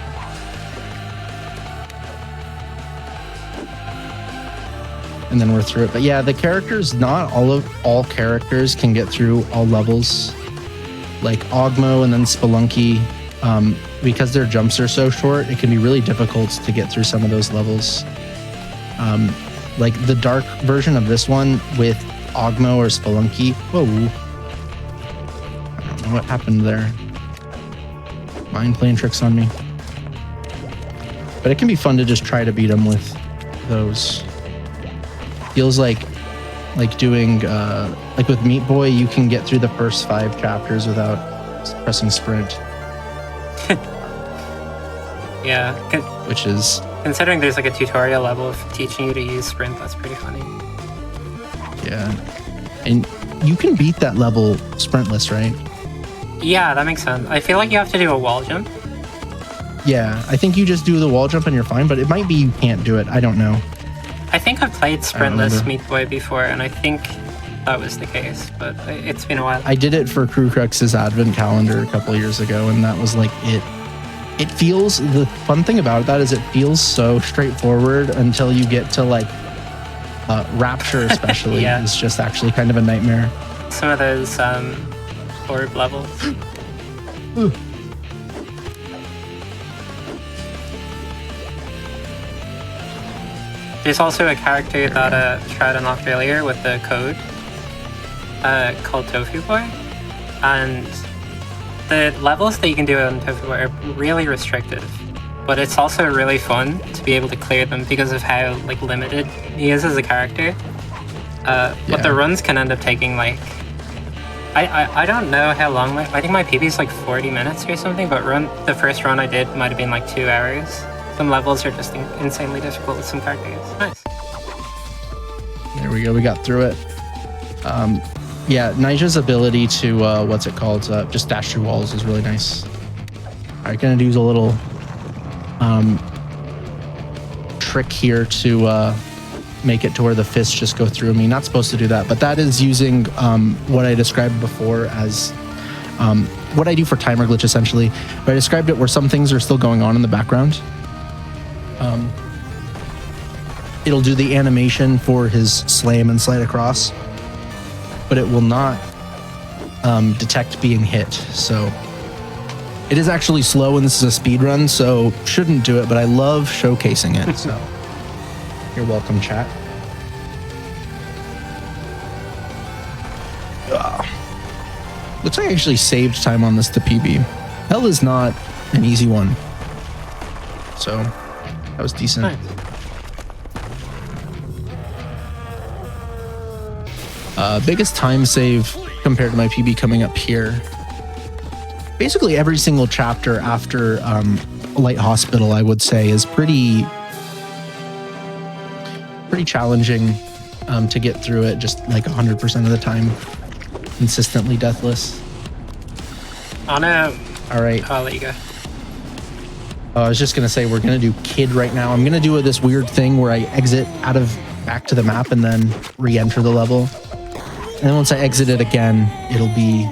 And then we're through it. But yeah, the characters, not all characters can get through all levels. Like Ogmo and then Spelunky, because their jumps are so short, it can be really difficult to get through some of those levels. Like the dark version of this one with Ogmo or Spelunky. Whoa. I don't know what happened there. Mind playing tricks on me. But it can be fun to just try to beat them with those. Feels like doing like with Meat Boy, you can get through the first 5 chapters without pressing sprint.
Yeah,
which is
considering there's like a tutorial level of teaching you to use sprint. That's pretty funny.
Yeah, and you can beat that level sprintless, right?
Yeah, that makes sense. I feel like you have to do a wall jump.
Yeah, I think you just do the wall jump and you're fine, but it might be you can't do it. I don't know.
I think I've played sprintless Meat Boy before, and I think that was the case, but it's been a while.
I did it for Crew Crux's advent calendar a couple of years ago, and that was like it. It feels, the fun thing about that is it feels so straightforward until you get to like Rapture especially.
Yeah.
It's just actually kind of a nightmare.
Some of those orb levels. There's also a character that Shroud unlocked earlier with the code called Tofu Boy, and the levels that you can do on Tofu Boy are really restrictive, but it's also really fun to be able to clear them because of how like limited he is as a character. But the runs can end up taking like I don't know how long. I think my PB is like 40 minutes or something, but the first run I did might have been like 2 hours. Some levels are just insanely difficult with some characters. Nice.
There we go. We got through it. Yeah, Nija's ability to, what's it called? Just dash through walls is really nice. All right, gonna use a little trick here to make it to where the fists just go through me. Not supposed to do that, but that is using what I described before as what I do for timer glitch, essentially. But I described it where some things are still going on in the background. It'll do the animation for his slam and slide across, but it will not detect being hit. So it is actually slow, and this is a speed run, so shouldn't do it, but I love showcasing it. So you're welcome, chat. Looks like I actually saved time on this to PB. Hell is not an easy one. So that was decent.
Nice.
Biggest time save compared to my PB coming up here. Basically every single chapter after Light Hospital, I would say, is pretty challenging to get through it, just like 100% of the time, consistently deathless.
All
right.
I'll let you go.
I was just gonna say we're gonna do Kid right now. I'm gonna do this weird thing where I exit back to the map and then re-enter the level. And then once I exit it again, it'll be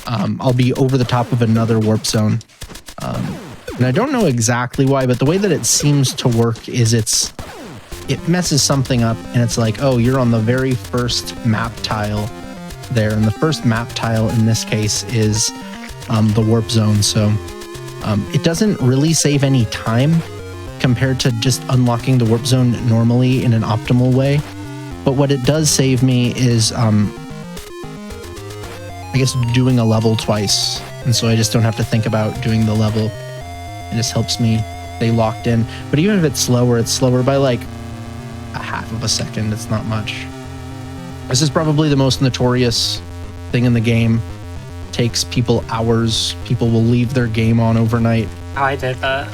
I'll be over the top of another warp zone. And I don't know exactly why, but the way that it seems to work is it messes something up, and it's like, oh, you're on the very first map tile there. And the first map tile in this case is the warp zone. So it doesn't really save any time compared to just unlocking the warp zone normally in an optimal way. But what it does save me is, I guess, doing a level twice. And so I just don't have to think about doing the level. It just helps me stay locked in. But even if it's slower by like a half of a second. It's not much. This is probably the most notorious thing in the game. Takes people hours. People will leave their game on overnight.
I did that.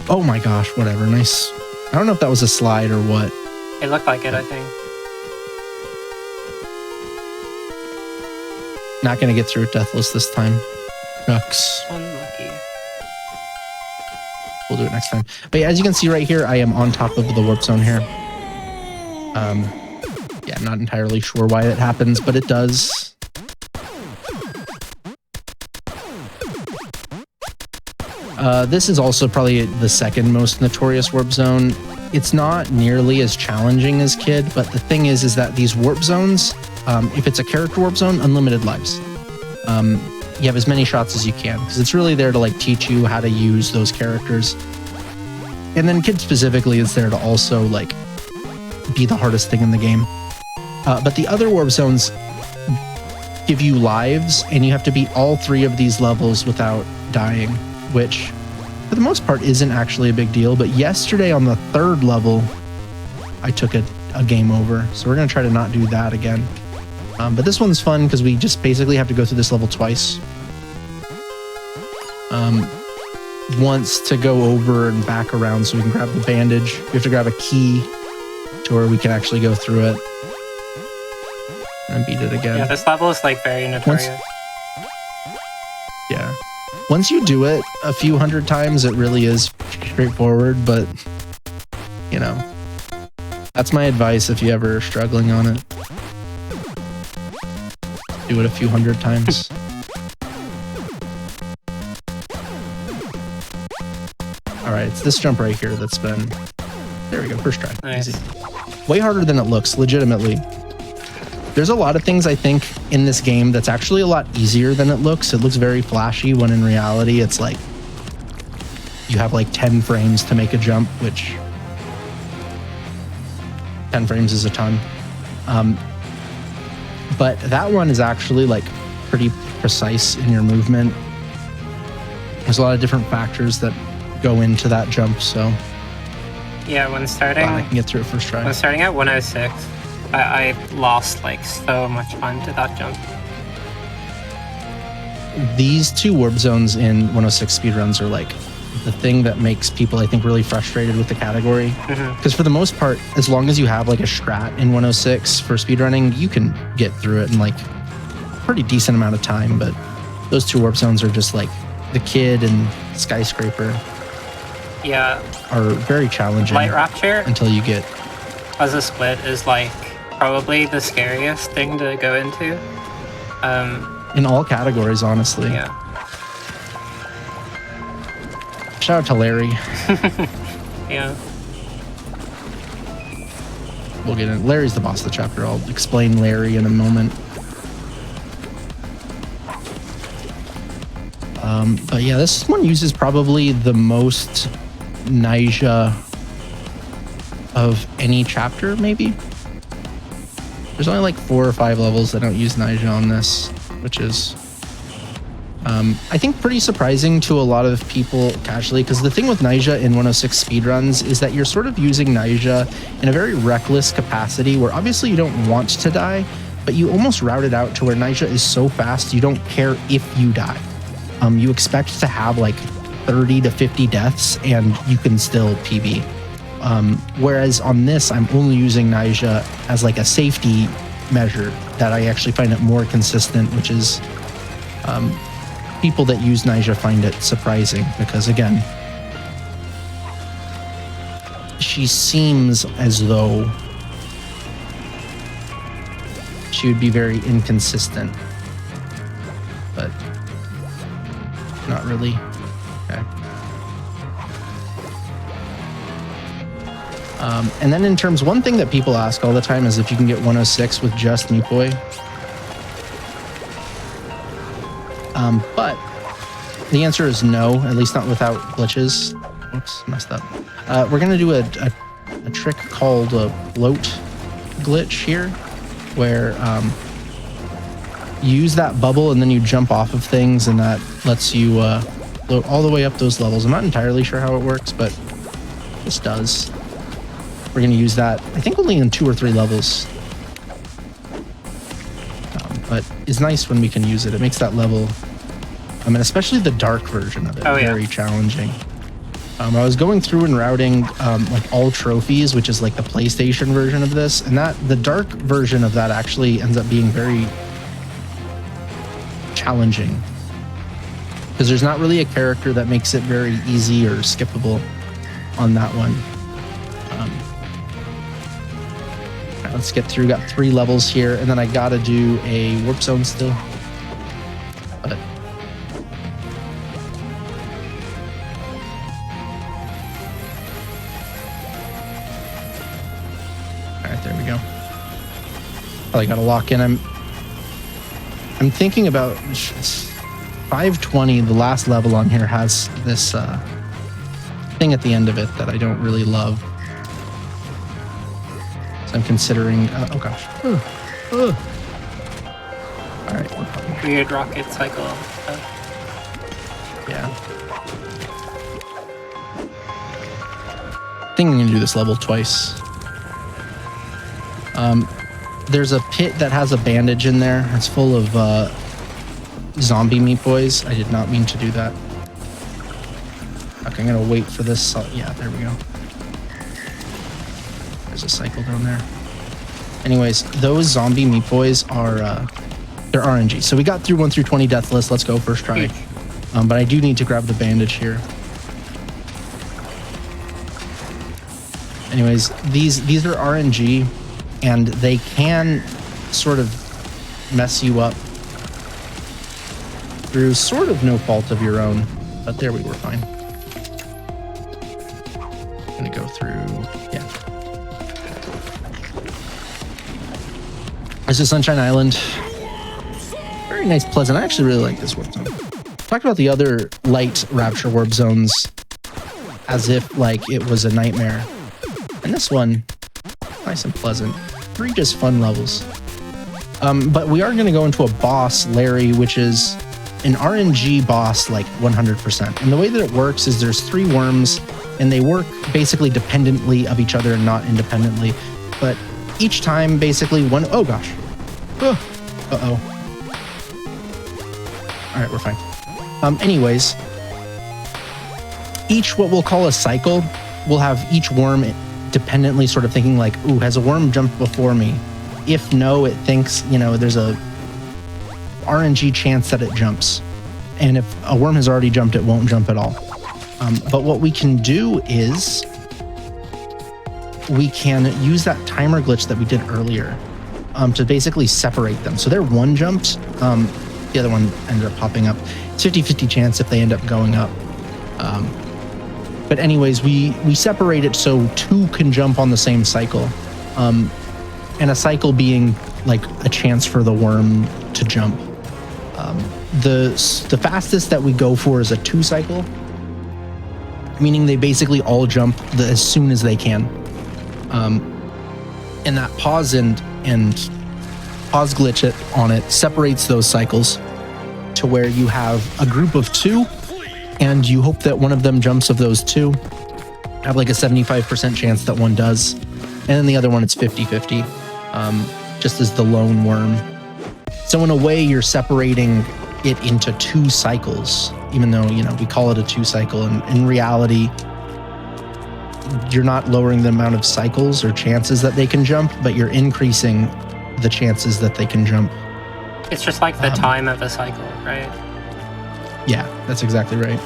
Oh my gosh, whatever. Nice. I don't know if that was a slide or what.
It looked like it, I think.
Not going to get through it deathless this time. Shucks.
Unlucky.
We'll do it next time. But yeah, as you can see right here, I am on top of the warp zone here. Yeah, I'm not entirely sure why it happens, but it does. This is also probably the second most notorious warp zone. It's not nearly as challenging as Kid, but the thing is that these warp zones, if it's a character warp zone, unlimited lives. You have as many shots as you can, because it's really there to like teach you how to use those characters. And then Kid specifically is there to also like be the hardest thing in the game. But the other warp zones give you lives, and you have to beat all 3 of these levels without dying, which for the most part isn't actually a big deal. But yesterday on the 3rd level, I took a game over. So we're going to try to not do that again. But this one's fun because we just basically have to go through this level twice. Once to go over and back around so we can grab the bandage. We have to grab a key to where we can actually go through it. And beat it again.
Yeah, this level is like very notorious.
Yeah. Once you do it a few hundred times, it really is straightforward, but you know, that's my advice if you ever are struggling on it. Do it a few hundred times. Alright, it's this jump right here that's been... There we go, first try.
Nice.
Easy. Way harder than it looks, legitimately. There's a lot of things, I think, in this game that's actually a lot easier than it looks. It looks very flashy, when in reality, it's like... You have like 10 frames to make a jump, which... 10 frames is a ton. But that one is actually like pretty precise in your movement. There's a lot of different factors that go into that jump, so...
Yeah, when starting...
I can get through it first try.
When starting at 106, I lost like so much time to that jump.
These 2 warp zones in 106 speedruns are like the thing that makes people, I think, really frustrated with the category. Because for the most part, as long as you have like a strat in 106 for speedrunning, you can get through it in like a pretty decent amount of time. But those 2 warp zones are just like the Kid and Skyscraper.
Yeah.
Are very challenging.
Light Rapture,
until you get...
as a split, is like probably the scariest thing to go into.
In all categories, honestly.
Yeah.
Shout out to Larry.
Yeah.
We'll get in. Larry's the boss of the chapter. I'll explain Larry in a moment. But yeah, this one uses probably the most Nyjah of any chapter, maybe. There's only like 4 or 5 levels that don't use Nyjah on this, which is, I think, pretty surprising to a lot of people casually, because the thing with Nyjah in 106 speedruns is that you're sort of using Nyjah in a very reckless capacity, where obviously you don't want to die, but you almost route it out to where Nyjah is so fast you don't care if you die. You expect to have like 30 to 50 deaths and you can still PB. Whereas on this, I'm only using Nyjah as like a safety measure that I actually find it more consistent, which is people that use Nyjah find it surprising because, again, she seems as though she would be very inconsistent, but not really. Okay. And then in terms, one thing that people ask all the time is if you can get 106 with just Meat Boy. But the answer is no, at least not without glitches. Whoops, messed up. We're gonna do a trick called a float glitch here, where you use that bubble and then you jump off of things, and that lets you float all the way up those levels. I'm not entirely sure how it works, but this does. We're going to use that, I think, only in 2 or 3 levels. But it's nice when we can use it. It makes that level, I mean, especially the dark version of it, very challenging. I was going through and routing like all trophies, which is like the PlayStation version of this, and that the dark version of that actually ends up being very challenging because there's not really a character that makes it very easy or skippable on that one. Right, let's get through. Got 3 levels here, and then I gotta do a warp zone still. But all right, there we go. Probably gotta lock in. I'm thinking about 520. The last level on here has this thing at the end of it that I don't really love. So I'm considering. Oh gosh. All right. We're fine.
Weird rocket cycle.
Yeah. I think I'm gonna do this level twice. There's a pit that has a bandage in there. It's full of zombie meat boys. I did not mean to do that. Okay, I'm gonna wait for this. Yeah, there we go. There's a cycle down there. Anyways, those zombie meat boys are they're RNG. So we got through 1 through 20 deathless. Let's go first try. But I do need to grab the bandage here. Anyways, these are RNG, and they can sort of mess you up through sort of no fault of your own. But there we were fine. I'm gonna go through, yeah. This is Sunshine Island. Very nice, pleasant. I actually really like this warp zone. Talked about the other light Rapture warp zones as if like it was a nightmare. And this one, nice and pleasant. 3 just fun levels. But we are going to go into a boss, Larry, which is an RNG boss, like 100%. And the way that it works is there's 3 worms, and they work basically dependently of each other and not independently. But each time, basically, one... Oh, gosh. Uh-oh. All right, we're fine. Anyways, each what we'll call a cycle will have each worm dependently sort of thinking like, ooh, has a worm jumped before me? If no, it thinks, you know, there's a RNG chance that it jumps. And if a worm has already jumped, it won't jump at all. But what we can do is we can use that timer glitch that we did earlier to basically separate them. So they're one jumped. The other one ended up popping up. It's 50-50 chance if they end up going up. But anyways, we separate it so 2 can jump on the same cycle. And a cycle being like a chance for the worm to jump. The fastest that we go for is a 2 cycle, meaning they basically all jump as soon as they can. And that pause and pause glitch on it separates those cycles to where you have a group of 2, and you hope that one of them jumps of those 2. Have like a 75% chance that one does, and then the other one it's 50-50, just as the lone worm. So in a way, you're separating it into 2 cycles, even though, you know, we call it a 2 cycle, and in reality, you're not lowering the amount of cycles or chances that they can jump, but you're increasing the chances that they can jump.
It's just like the time of a cycle, right?
Yeah, that's exactly right.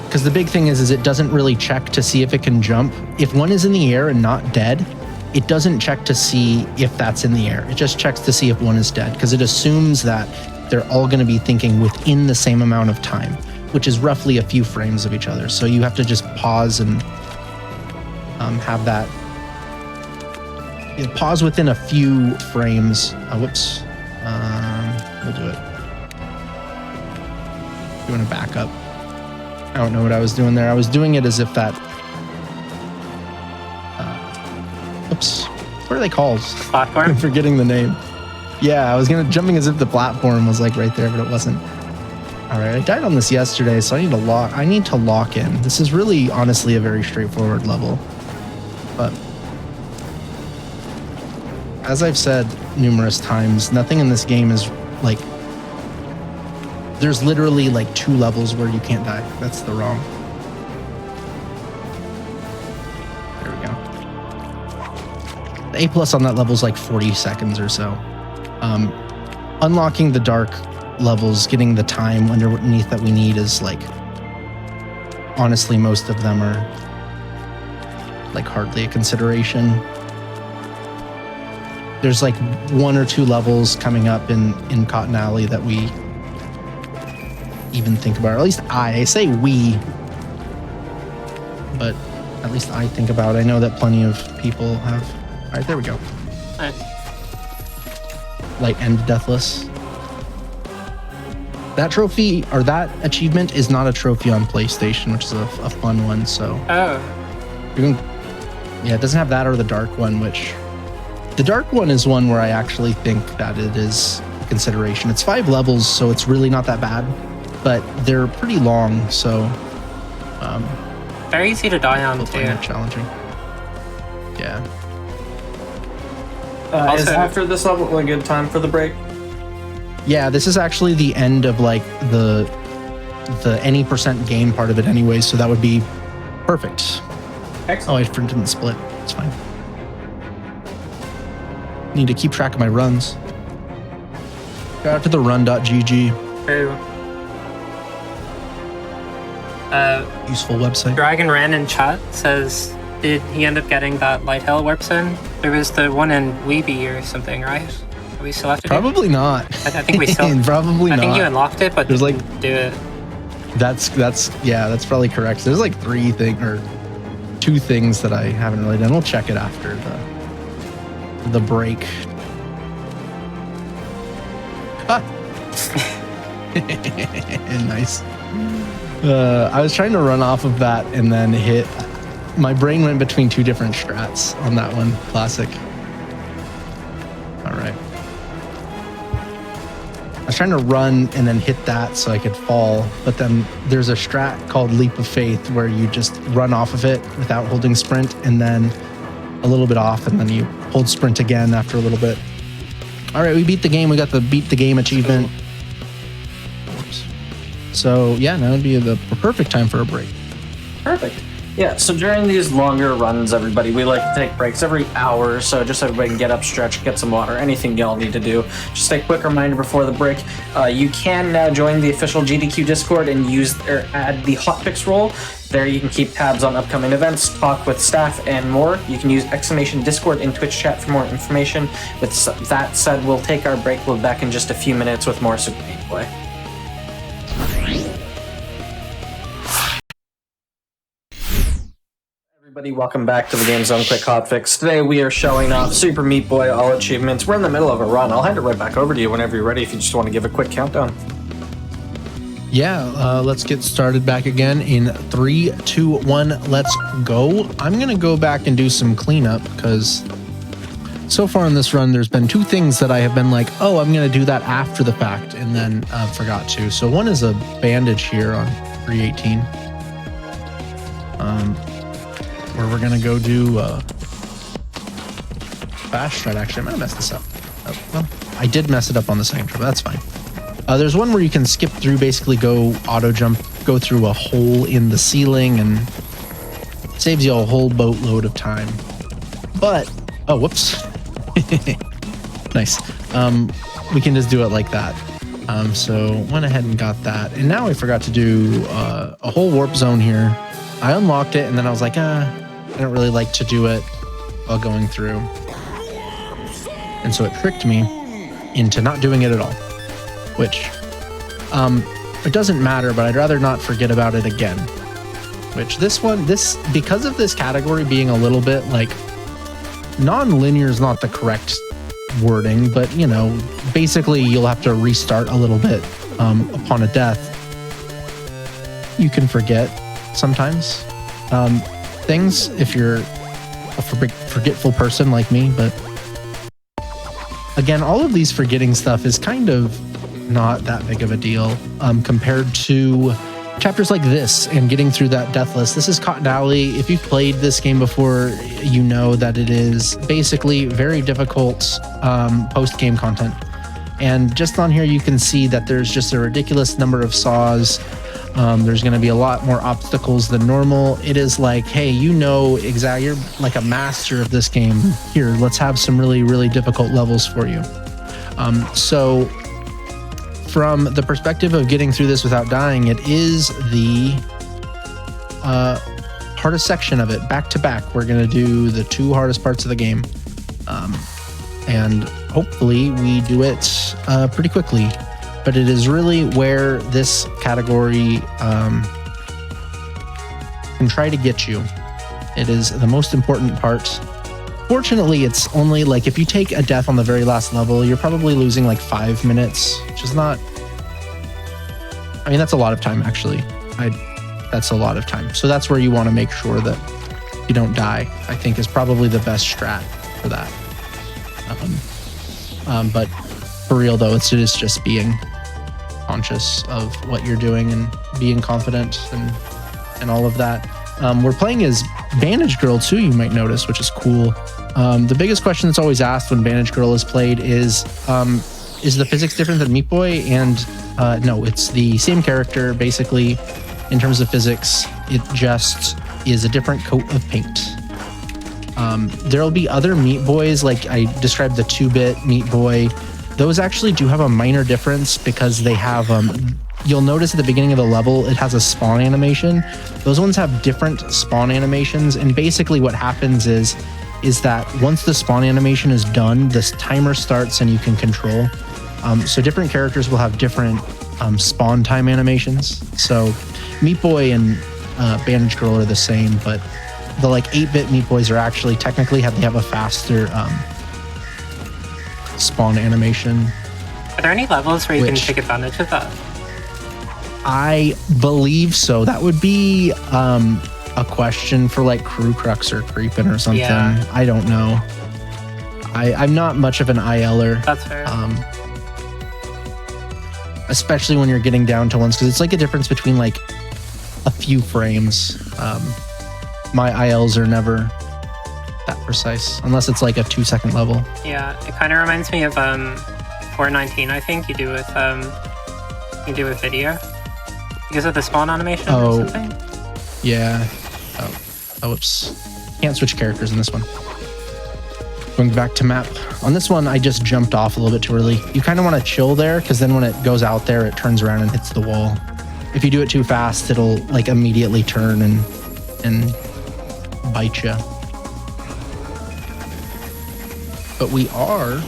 Because the big thing is it doesn't really check to see if it can jump. If one is in the air and not dead, it doesn't check to see if that's in the air. It just checks to see if one is dead, because it assumes that they're all going to be thinking within the same amount of time, which is roughly a few frames of each other. So you have to just pause and have that pause within a few frames. Whoops. We'll do it. Doing a backup. I don't know what I was doing there. I was doing it as if that. Oops. What are they called?
Platform?
I'm forgetting the name. Yeah, I was jumping as if the platform was like right there, but it wasn't. All right, I died on this yesterday, so I need to lock in. This is really, honestly, a very straightforward level. But as I've said numerous times, nothing in this game is like. There's literally like 2 levels where you can't die. That's the wrong. There we go. The A+ on that level is like 40 seconds or so. Unlocking the dark levels, getting the time underneath that we need is like, honestly, most of them are like hardly a consideration. There's like 1 or 2 levels coming up in Cotton Alley that we even think about, or at least I say we, but at least I think about it. I know that plenty of people have. All right, there we go.
Nice.
Light and Deathless. That trophy, or that achievement, is not a trophy on PlayStation, which is a fun one, so.
Oh.
Yeah, it doesn't have that or the dark one, which. The dark one is one where I actually think that it is a consideration. It's 5 levels, so it's really not that bad, but they're pretty long, so.
Very easy to die on, too.
Challenging. Yeah.
Is after this level a good time for the break?
Yeah, this is actually the end of like the any percent game part of it anyway, so that would be perfect.
Excellent.
Oh, I didn't split. It's fine. Need to keep track of my runs. Go out to the run.gg.
True.
Useful website.
Dragon Ran in chat says, did he end up getting that Light Hill warp zone? There was the one in Weeby or something, right? Are we still have to do it?
Probably not.
I think we still.
Probably not.
I think you unlocked it, but
there's like
didn't do it.
That's probably correct. There's like 2 things that I haven't really done. We'll check it after the break. Ah. Nice. I was trying to run off of that and then hit. My brain went between 2 different strats on that one. Classic. All right. I was trying to run and then hit that so I could fall, but then there's a strat called Leap of Faith where you just run off of it without holding sprint and then a little bit off and then you hold sprint again after a little bit. All right, we beat the game. We got the beat the game achievement. Oops. So yeah, now would be the perfect time for a break.
Perfect. Yeah, so during these longer runs, everybody, we like to take breaks every hour, so just so everybody can get up, stretch, get some water, anything y'all need to do. Just a quick reminder before the break, you can now join the official GDQ Discord and add the Hotfix role. There you can keep tabs on upcoming events, talk with staff, and more. You can use !Discord in Twitch chat for more information. With that said, we'll take our break. We'll be back in just a few minutes with more Super Meat Boy. Everybody, welcome back to the Game Zone Quick Hotfix. Today we are showing off Super Meat Boy all achievements. We're in the middle of a run. I'll hand it right back over to you whenever you're ready if you just want to give a quick countdown.
Yeah, let's get started back again in 3, 2, 1, let's go. I'm going to go back and do some cleanup because so far in this run there's been 2 things that I have been like, oh, I'm going to do that after the fact and then forgot to. So one is a bandage here on 318. Where we're gonna go do fast strat. Actually, I might have messed this up. Oh, well, I did mess it up on the second try, but that's fine. There's one where you can skip through, basically go auto jump, go through a hole in the ceiling, and saves you a whole boatload of time. But oh, whoops, nice. We can just do it like that. So went ahead and got that, and now I forgot to do a whole warp zone here. I unlocked it, and then I was like, I don't really like to do it while going through. And so it tricked me into not doing it at all, which it doesn't matter, but I'd rather not forget about it again. which this because of this category being a little bit like non-linear is not the correct wording, but you know, basically you'll have to restart a little bit upon a death. You can forget sometimes things if you're a forgetful person like me, but again, all of these forgetting stuff is kind of not that big of a deal compared to chapters like this and getting through that death list. This is Cotton Alley. If you've played this game before, you know that it is basically very difficult post-game content. And just on here, you can see that there's just a ridiculous number of saws. There's going to be a lot more obstacles than normal. It is like, hey, you know exactly, you're like a master of this game. Here, let's have some really, really difficult levels for you. So from the perspective of getting through this without dying, it is the hardest section of it. Back to back, we're going to do the two hardest parts of the game. And hopefully we do it pretty quickly. But it is really where this category can try to get you. It is the most important part. Fortunately, it's only like if you take a death on the very last level, you're probably losing like 5 minutes, which is not... I mean, that's a lot of time, actually. That's a lot of time. So that's where you want to make sure that you don't die, I think is probably the best strat for that. But for real, though, it is just being conscious of what you're doing and being confident and all of that. We're playing as Bandage Girl too, you might notice, which is cool. The biggest question that's always asked when Bandage Girl is played is the physics different than Meat Boy? And no, it's the same character basically in terms of physics. It just is a different coat of paint. There'll be other Meat Boys, like I described the 2-bit Meat Boy. Those actually do have a minor difference because they have, you'll notice at the beginning of the level, it has a spawn animation. Those ones have different spawn animations. And basically what happens is that once the spawn animation is done, this timer starts and you can control. So different characters will have different spawn time animations. So Meat Boy and Bandage Girl are the same, but the like 8-bit Meat Boys are actually technically they have a faster spawn animation.
Are there any levels where you can take advantage of that?
I believe so. That would be a question for like Crew Crux or Creepin' or something. Yeah. I don't know. I'm not much of an ILer.
That's fair.
Especially when you're getting down to ones, because it's like a difference between like a few frames. My ILs are never that precise, unless it's like a 2-second level.
Yeah, it kind of reminds me of 419. I think you do with video because of the spawn animation or something.
Yeah. Oh, whoops. Can't switch characters in this one. Going back to map. On this one, I just jumped off a little bit too early. You kind of want to chill there, because then when it goes out there, it turns around and hits the wall. If you do it too fast, it'll like immediately turn and bite you. But we are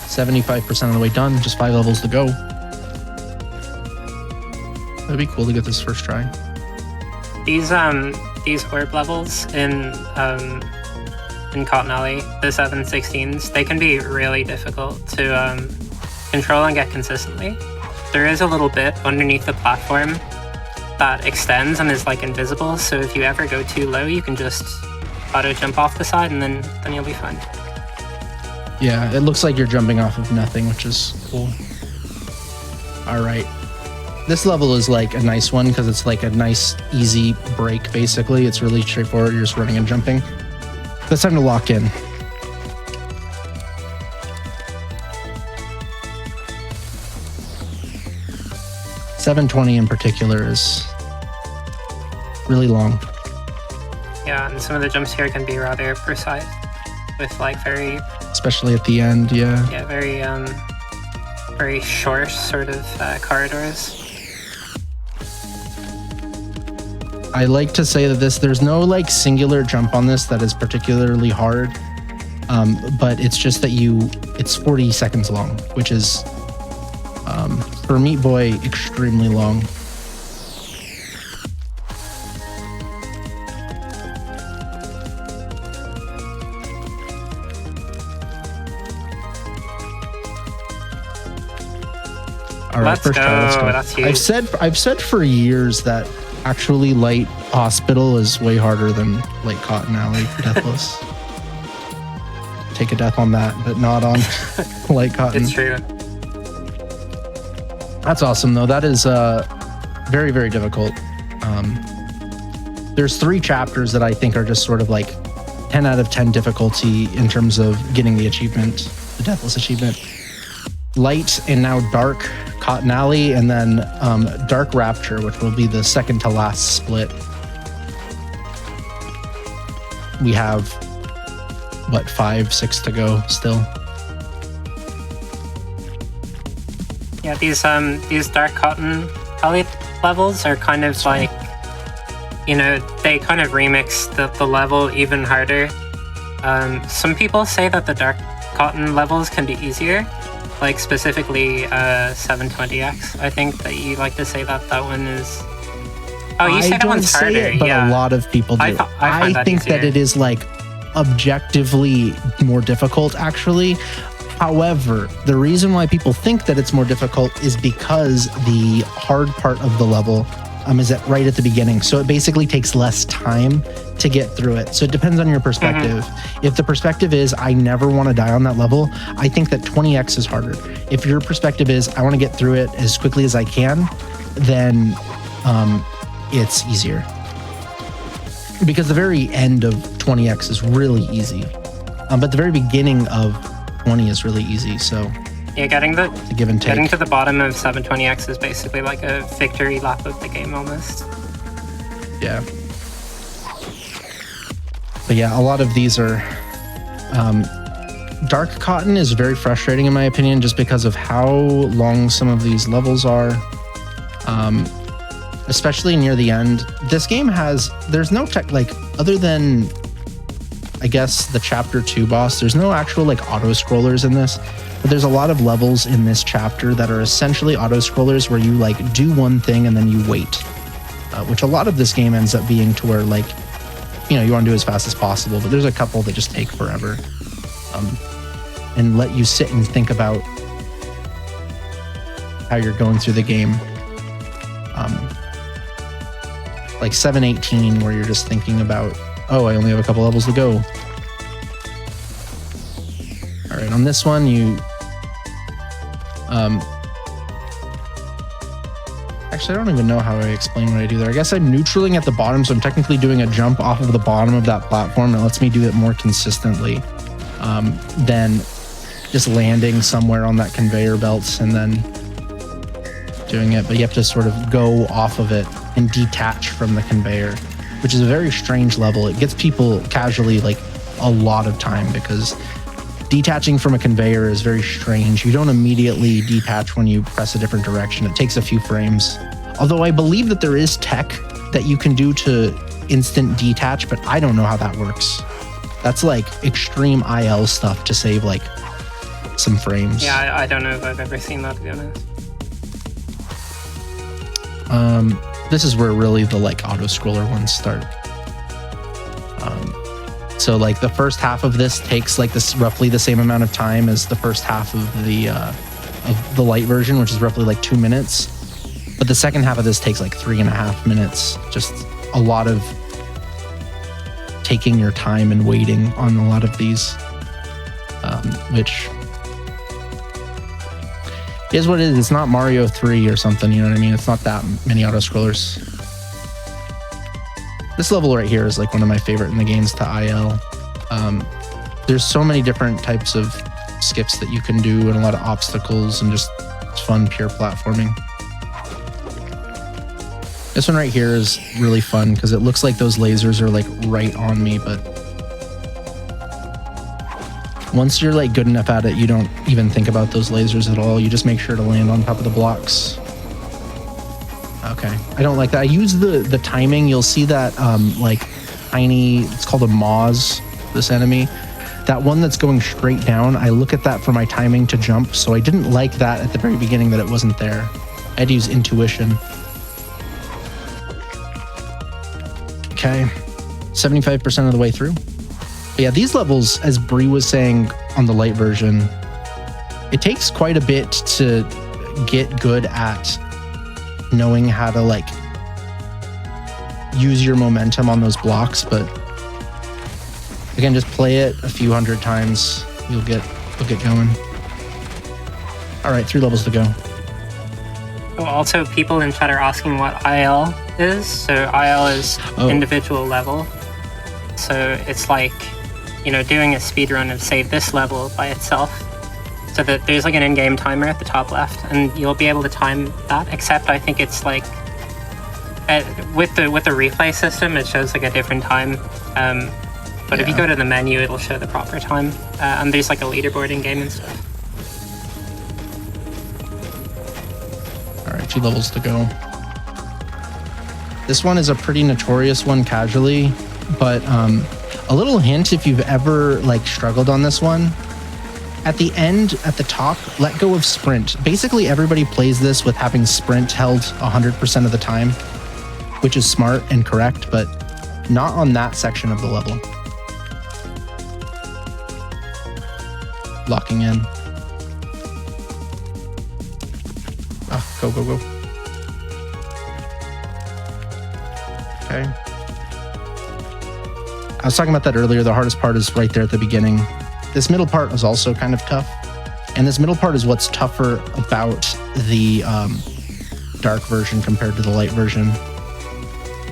75% of the way done, just 5 levels to go. That'd be cool to get this first try.
These orb levels in Cotton Alley, the 716s, they can be really difficult to control and get consistently. There is a little bit underneath the platform that extends and is like invisible, so if you ever go too low, you can just auto jump off the side and then you'll be fine.
Yeah, it looks like you're jumping off of nothing, which is cool. All right. This level is like a nice one because it's like a nice, easy break, basically. It's really straightforward. You're just running and jumping. It's time to lock in. .720 in particular is really long.
Yeah, and some of the jumps here can be rather precise with like very...
Especially at the end, yeah.
Yeah, very short sort of corridors.
I like to say that there's no like singular jump on this that is particularly hard, but it's just that it's 40 seconds long, which is, for Meat Boy, extremely long. All right,
Let's
first try. Let's
go.
go.
That's huge.
I've said for years that actually Light Hospital is way harder than Light Cotton Alley Deathless. Take a death on that, but not on Light Cotton.
It's true.
That's awesome, though. That is very, very difficult. There's 3 chapters that I think are just sort of like 10 out of 10 difficulty in terms of getting the achievement, the Deathless achievement. Light and now Dark Cotton Alley, and then Dark Rapture, which will be the second to last split. We have, what, 5, 6 to go still.
Yeah, these Dark Cotton Alley levels are kind of like, you know, they kind of remix the level even harder. Some people say that the Dark Cotton levels can be easier, like specifically 720X. I think that you like to say that that one is. Oh, you say that one's harder.
It, but
yeah,
a lot of people do.
I
think that it is like objectively more difficult, actually. However, the reason why people think that it's more difficult is because the hard part of the level is right at the beginning. So it basically takes less time to get through it. So it depends on your perspective. If the perspective is, I never want to die on that level, I think that 20X is harder. If your perspective is, I want to get through it as quickly as I can, then it's easier. Because the very end of 20X is really easy. But the very beginning of 20 is really easy. So
yeah, getting
it's a give and take.
to the bottom of 720X is basically like a victory lap of the game almost.
Yeah. But yeah, a lot of these are Dark Cotton is very frustrating in my opinion, just because of how long some of these levels are. Especially near the end. This game there's no other than I guess the chapter 2 boss, there's no actual like auto scrollers in this, but there's a lot of levels in this chapter that are essentially auto scrollers where you like do one thing and then you wait, which a lot of this game ends up being to where like, you know, you want to do as fast as possible, but there's a couple that just take forever, and let you sit and think about how you're going through the game. Like 718, where you're just thinking about, oh, I only have a couple levels to go. All right, on this one, actually, I don't even know how I explain what I do there. I guess I'm neutraling at the bottom, so I'm technically doing a jump off of the bottom of that platform. It lets me do it more consistently than just landing somewhere on that conveyor belt and then doing it. But you have to sort of go off of it and detach from the conveyor, which is a very strange level. It gets people casually like a lot of time because detaching from a conveyor is very strange. You don't immediately detach when you press a different direction. It takes a few frames. Although I believe that there is tech that you can do to instant detach, but I don't know how that works. That's like extreme IL stuff to save like some frames.
Yeah, I don't know if I've ever seen that, to be honest.
This is where really the like auto scroller ones start. So like the first half of this takes like this roughly the same amount of time as the first half of the light version, which is roughly like 2 minutes. But the second half of this takes like 3.5 minutes. Just a lot of taking your time and waiting on a lot of these, which is what it is. It's not Mario 3 or something, you know what I mean? It's not that many auto scrollers. This level right here is like one of my favorite in the games to IL. There's so many different types of skips that you can do and a lot of obstacles and just fun pure platforming. This one right here is really fun because it looks like those lasers are like right on me, but once you're like good enough at it, you don't even think about those lasers at all. You just make sure to land on top of the blocks. Okay, I don't like that. I use the timing. You'll see that like tiny, it's called a Moz, this enemy. That one that's going straight down, I look at that for my timing to jump. So I didn't like that at the very beginning that it wasn't there. I had to use intuition. Okay, 75% of the way through. But yeah, these levels, as Bree was saying on the light version, it takes quite a bit to get good at knowing how to like use your momentum on those blocks, but again, just play it a few hundred times. You'll get going. All right, 3 levels to go.
Oh, also, people in chat are asking what IL is. So IL is individual level. So it's like, doing a speedrun of, say, this level by itself. So that there's like an in-game timer at the top left, and you'll be able to time that, except I think it's like, with the replay system, it shows like a different time. But if you go to the menu, it'll show the proper time. And there's like a leaderboard in-game and stuff.
All right, 2 levels to go. This one is a pretty notorious one casually, but a little hint if you've ever like struggled on this one. At the end, at the top, let go of sprint. Basically, everybody plays this with having sprint held 100% of the time, which is smart and correct, but not on that section of the level. Locking in. Oh, go. Okay. I was talking about that earlier. The hardest part is right there at the beginning. This middle part is also kind of tough. And this middle part is what's tougher about the dark version compared to the light version.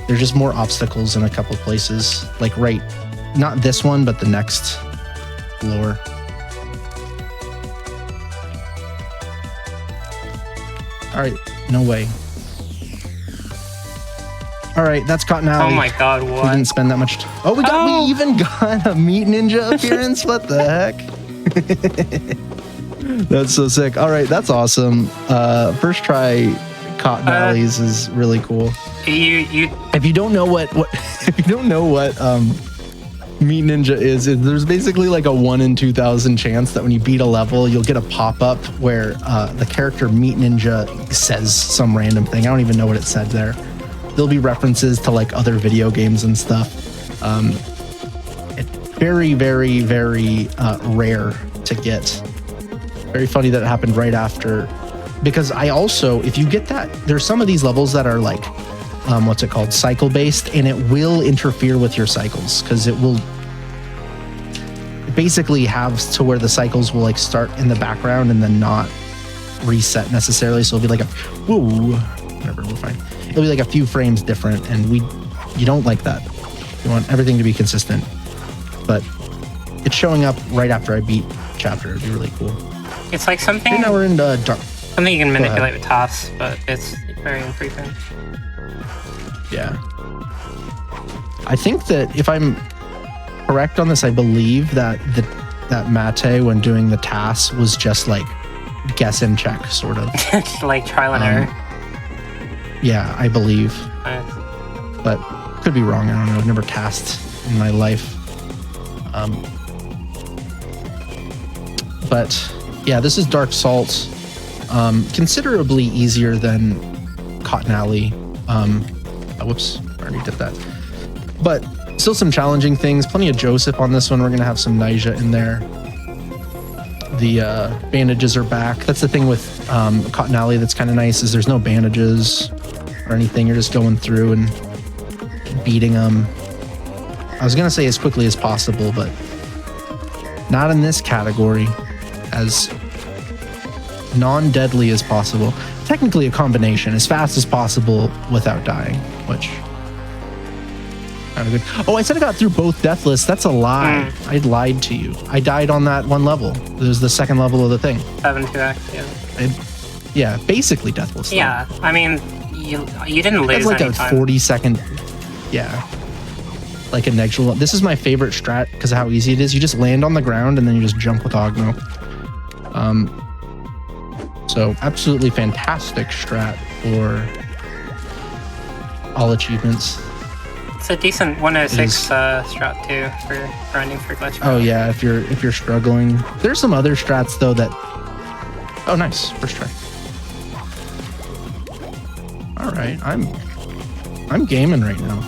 There's just more obstacles in a couple places. Like not this one, but the next floor. All right, no way. All right, that's Cotton Alley.
Oh my god,
We
what?
didn't spend that much. We even got a Meat Ninja appearance. What the heck? That's so sick. All right, that's awesome. First try Cotton Alleys is really cool. If you don't know what if you don't know what Meat Ninja is, there's basically like a 1 in 2,000 chance that when you beat a level, you'll get a pop-up where the character Meat Ninja says some random thing. I don't even know what it said there. There'll be references to like other video games and stuff. It's very, very, very rare to get. Very funny that it happened right after. Because I also, if you get that, there's some of these levels that are like, what's it called? Cycle based, and it will interfere with your cycles because it basically have to where the cycles will like start in the background and then not reset necessarily. So it'll be like whatever, we're fine. It'll be like a few frames different, and you don't like that. You want everything to be consistent. But it's showing up right after I beat chapter. It'd be really cool.
It's like something.
And now we're in dark.
Something you can manipulate with tasks, but it's very infrequent.
Yeah. I think that if I'm correct on this, I believe that that Mate, when doing the tasks, was just like guess and check, sort of.
Like trial and error.
Yeah, I believe.
Nice.
But could be wrong. I don't know. I've never tasked in my life. But yeah, this is Dark Salt. Considerably easier than Cotton Alley. Whoops, I already did that. But still some challenging things. Plenty of Joseph on this one. We're going to have some Nyjah in there. The bandages are back. That's the thing with Cotton Alley that's kind of nice, is there's no bandages or anything. You're just going through and beating them. I was going to say as quickly as possible, but not in this category. As non-deadly as possible. Technically a combination, as fast as possible without dying, which kind of good. Oh, I said I got through both deathless. That's a lie. I lied to you. I died on that one level. It was the second level of the thing.
7-2x,
yeah. Basically deathless. Though.
Yeah, I mean, you didn't lose
That's like
any
a
time.
40-second. Yeah. Like a negligible. This is my favorite strat because of how easy it is. You just land on the ground and then you just jump with Ogmo. So absolutely fantastic strat for all achievements.
It's a decent 106 strat too for grinding for glitch.
Oh yeah, if you're struggling. There's some other strats though that. Oh nice, first try. All right, I'm gaming right now.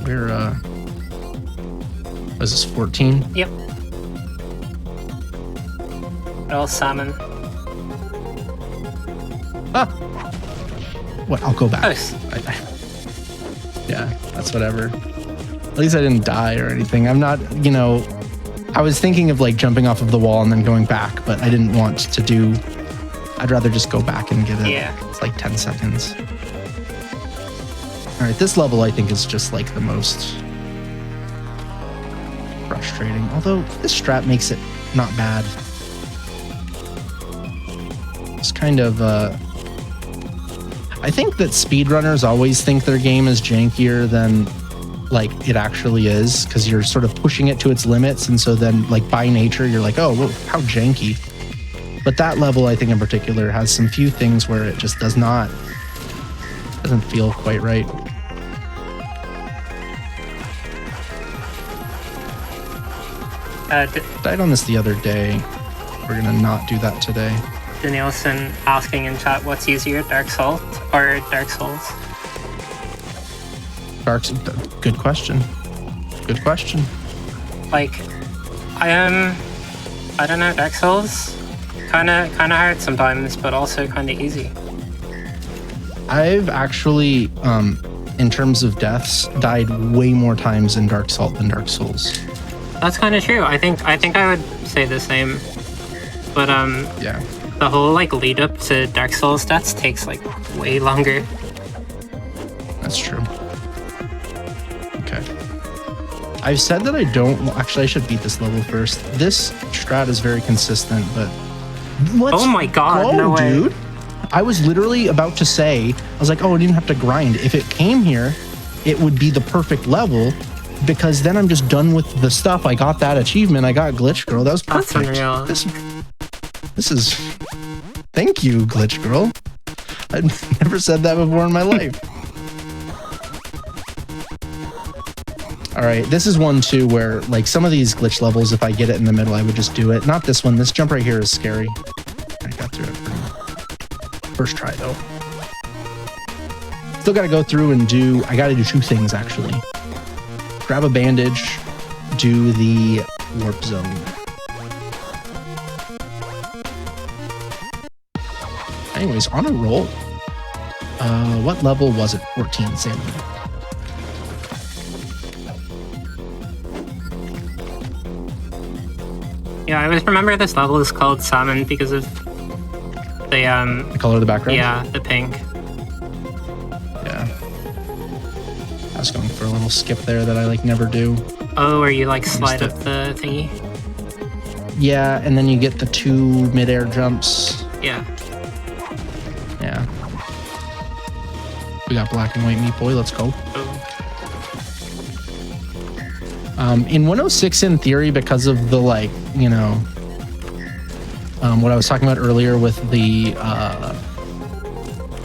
We're was this 14?
Yep. Little salmon.
Ah! What? I'll go back.
Close.
Yeah, that's whatever. At least I didn't die or anything. I'm not, you know, I was thinking of like jumping off of the wall and then going back, but I didn't want to do, I'd rather just go back and get it.
Yeah.
It's like 10 seconds. All right, this level I think is just like the most frustrating. Although this strat makes it not bad. It's kind of, I think that speedrunners always think their game is jankier than like it actually is, because you're sort of pushing it to its limits, and so then like by nature you're like, oh, whoa, how janky. But that level I think in particular has some few things where it just doesn't feel quite right. Died on this the other day. We're gonna not do that today.
Danielson asking in chat, what's easier, Dark Souls or Dark Souls?
Good question. Good question.
Like, I don't know, Dark Souls, kind of hard sometimes, but also kind of easy.
I've actually, in terms of deaths, died way more times in Dark Salt than Dark Souls.
That's kind of true. I think I would say the same, but
Yeah.
the whole like lead up to Dark Souls deaths takes like way longer.
That's true. Okay. I've said that I don't... Actually, I should beat this level first. This strat is very consistent, but... Let's
Oh my god,
go,
no way.
dude. I was literally about to say, I was like, oh, I didn't have to grind. If it came here, it would be the perfect level, because then I'm just done with the stuff. I got that achievement. I got Glitch Girl. That was
That's
perfect.
unreal.
This is... Thank you, Glitch Girl. I've never said that before in my life. All right, this is one too where like some of these glitch levels, if I get it in the middle, I would just do it. Not this one. This jump right here is scary. I got through it. First try though. Still got to go through and do, I got to do two things actually. Grab a bandage, do the warp zone. Anyways, on a roll. What level was it? 14, Sandy.
Yeah, I always remember this level is called Salmon because of the
The color of the background?
yeah, the pink.
Yeah. I was going for a little skip there that I like never do.
Oh, where you like slide
Missed
up the thingy.
Yeah, and then you get the two midair jumps.
Yeah.
Yeah. We got black and white meat boy. Let's go.
Oh.
In 106, in theory, because of the like, you know, what I was talking about earlier with the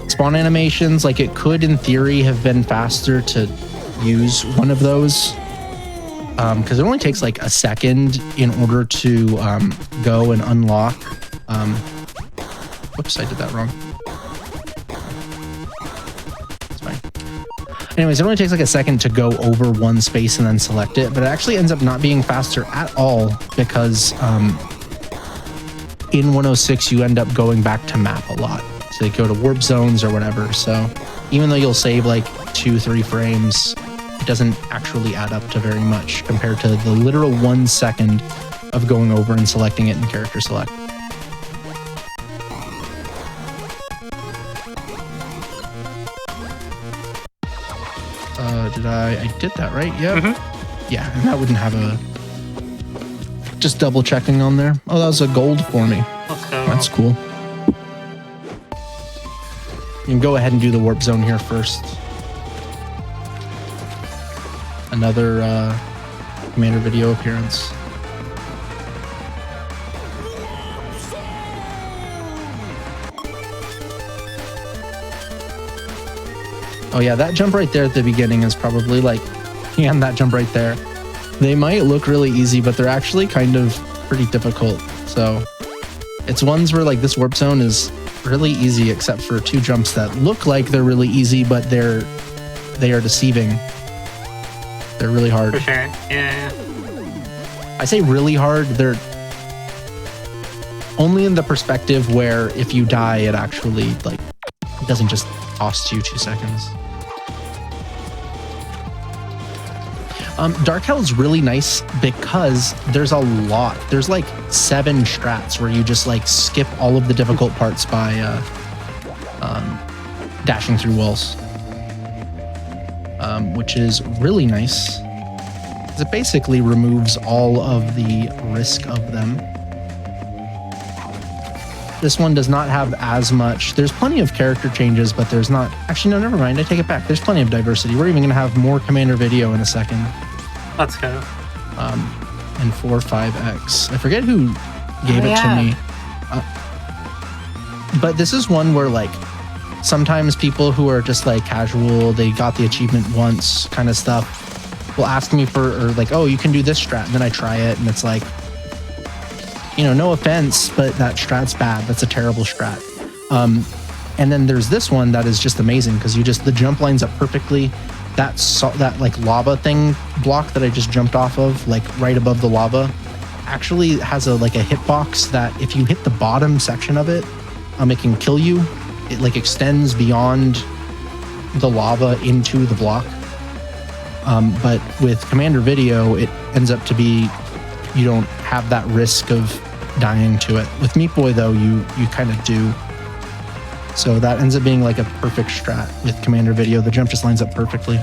spawn animations, like it could, in theory, have been faster to use one of those. Because it only takes like a second in order to go and unlock. Whoops, I did that wrong. It's fine. Anyways, it only takes like a second to go over one space and then select it, but it actually ends up not being faster at all because in 106 you end up going back to map a lot. So you go to warp zones or whatever. So even though you'll save like 2-3 frames, it doesn't actually add up to very much compared to the literal 1 second of going over and selecting it in character select. I did that right? Yeah.
Mm-hmm.
Yeah, and that wouldn't have a... Just double checking on there. Oh, that was a gold for me.
Let's go.
That's cool. You can go ahead and do the warp zone here first. Another Commander video appearance. Oh yeah, that jump right there at the beginning is probably like, yeah, and that jump right there. They might look really easy, but they're actually kind of pretty difficult. So it's ones where like this warp zone is really easy except for two jumps that look like they're really easy, but they are deceiving. They're really hard.
For sure. Yeah.
I say really hard. only in the perspective where if you die, it actually like it doesn't just cost you 2 seconds. Dark Hell is really nice because there's a lot. There's like 7 strats where you just like skip all of the difficult parts by dashing through walls, which is really nice. It basically removes all of the risk of them. This one does not have as much. There's plenty of character changes, but there's not. Actually, no, never mind. I take it back. There's plenty of diversity. We're even going to have more Commander video in a second.
Let's go.
And 4-5X. I forget who gave it to me. But this is one where, like, sometimes people who are just, like, casual, they got the achievement once kind of stuff, will ask me for, or like, oh, you can do this strat. And then I try it, and it's like, you know, no offense, but that strat's bad. That's a terrible strat. And then there's this one that is just amazing because the jump lines up perfectly. That like lava thing block that I just jumped off of, like right above the lava, actually has a hitbox that if you hit the bottom section of it, it can kill you. It like extends beyond the lava into the block. But with Commander Video, it ends up to be you don't have that risk of dying to it. With Meat Boy, though, you kind of do. So that ends up being like a perfect strat with Commander Video. The jump just lines up perfectly.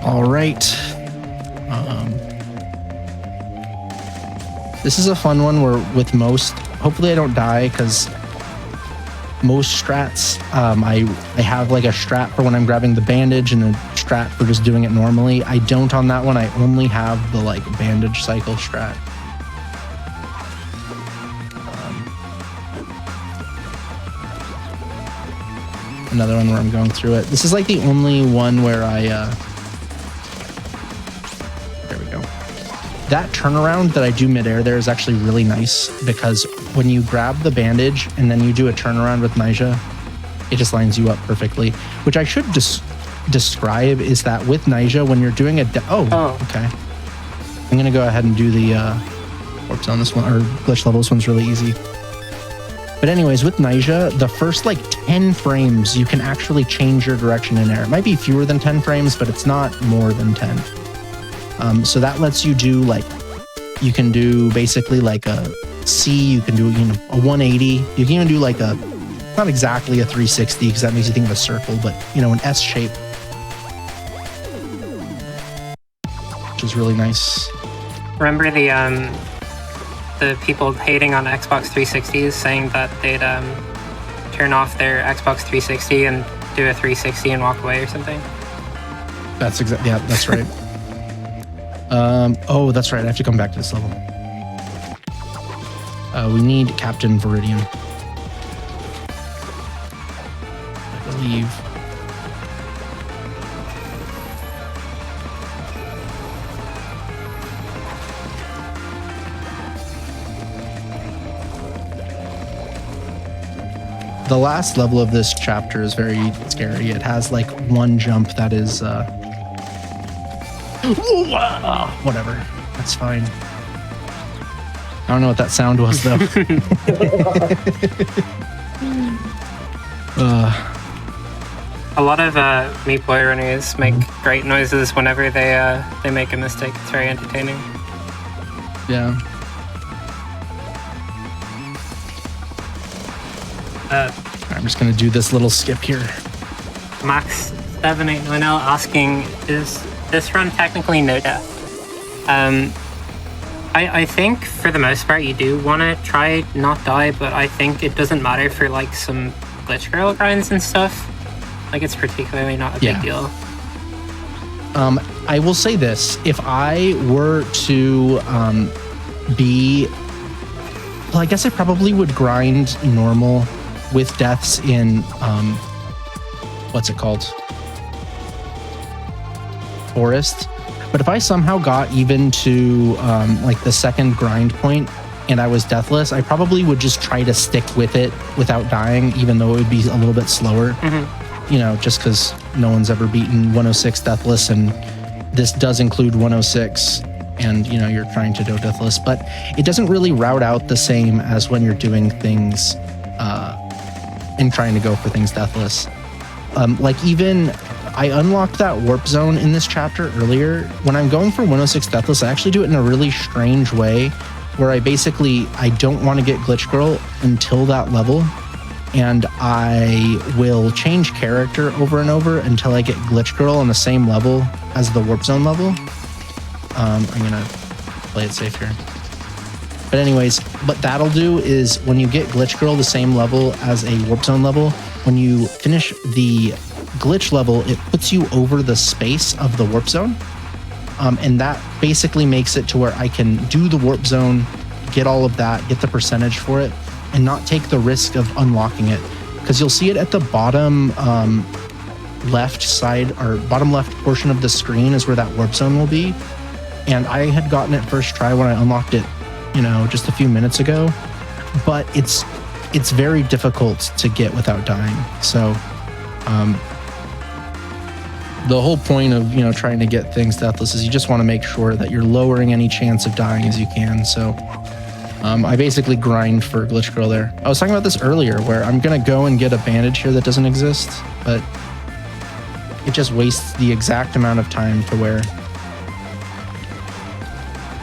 All right. This is a fun one where with most, hopefully I don't die because most strats, I have like a strat for when I'm grabbing the bandage and a strat for just doing it normally. I don't on that one. I only have the like bandage cycle strat. Another one where I'm going through it. This is like the only one where there we go. That turnaround that I do midair there is actually really nice because when you grab the bandage and then you do a turnaround with Nyjah, it just lines you up perfectly. Which I should describe is that with Nyjah, when you're doing okay. I'm gonna go ahead and do the warp zone this one, or glitch level. This one's really easy. But anyways, with Nyjah, the first like 10 frames, you can actually change your direction in air. It might be fewer than 10 frames, but it's not more than 10. So that lets you do like, you can do basically like a C, you can do, you know, a 180. You can even do like a, not exactly a 360 because that makes you think of a circle, but you know, an S shape, which is really nice.
Remember the people hating on Xbox 360s saying that they'd turn off their Xbox 360 and do a 360 and walk away or something?
That's exactly, yeah, that's right. Oh, that's right. I have to come back to this level. We need Captain Viridian, I believe. The last level of this chapter is very scary. It has like one jump that is whatever. That's fine. I don't know what that sound was though.
A lot of Meat Boy runners make great noises whenever they make a mistake. It's very entertaining.
Yeah. I'm just gonna do this little skip here.
Max789L asking, is this run technically no death? I think for the most part you do want to try not die, but I think it doesn't matter for like some glitch girl grinds and stuff. Like it's particularly not a big deal.
I will say this: if I were to be, well, I guess I probably would grind normal with deaths in what's it called? Forest. But if I somehow got even to like the second grind point and I was deathless, I probably would just try to stick with it without dying, even though it would be a little bit slower. Mm-hmm. You know, just because no one's ever beaten 106 deathless, and this does include 106 and you're trying to go deathless, but it doesn't really route out the same as when you're doing things and trying to go for things deathless. Like even I unlocked that warp zone in this chapter earlier. When I'm going for 106 deathless, I actually do it in a really strange way where I don't want to get Glitch Girl until that level, and I will change character over and over until I get Glitch Girl on the same level as the warp zone level. I'm gonna play it safe here. But anyways, what that'll do is when you get Glitch Girl the same level as a warp zone level, when you finish the glitch level, it puts you over the space of the warp zone. And that basically makes it to where I can do the warp zone, get all of that, get the percentage for it, and not take the risk of unlocking it. Because you'll see it at the bottom left side, or bottom left portion of the screen is where that warp zone will be. And I had gotten it first try when I unlocked it, just a few minutes ago. But it's very difficult to get without dying. So the whole point of trying to get things deathless is you just want to make sure that you're lowering any chance of dying as you can. So I basically grind for Glitch Girl there. I was talking about this earlier where I'm gonna go and get a bandage here that doesn't exist, but it just wastes the exact amount of time to where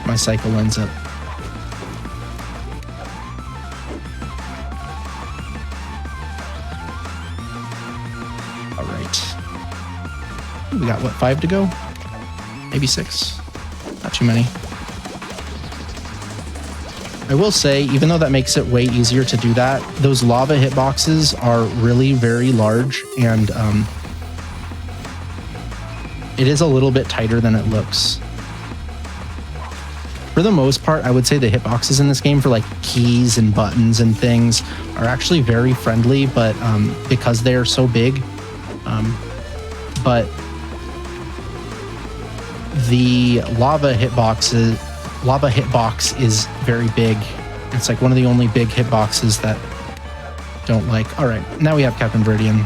my cycle ends up. All right. We got, 5 to go? Maybe 6? Not too many. I will say, even though that makes it way easier to do that, those lava hitboxes are really very large, and it is a little bit tighter than it looks. For the most part, I would say the hitboxes in this game for like keys and buttons and things are actually very friendly, but because they are so big, but the lava hitbox is very big. It's like one of the only big hitboxes that don't like. All right, now we have Captain Viridian.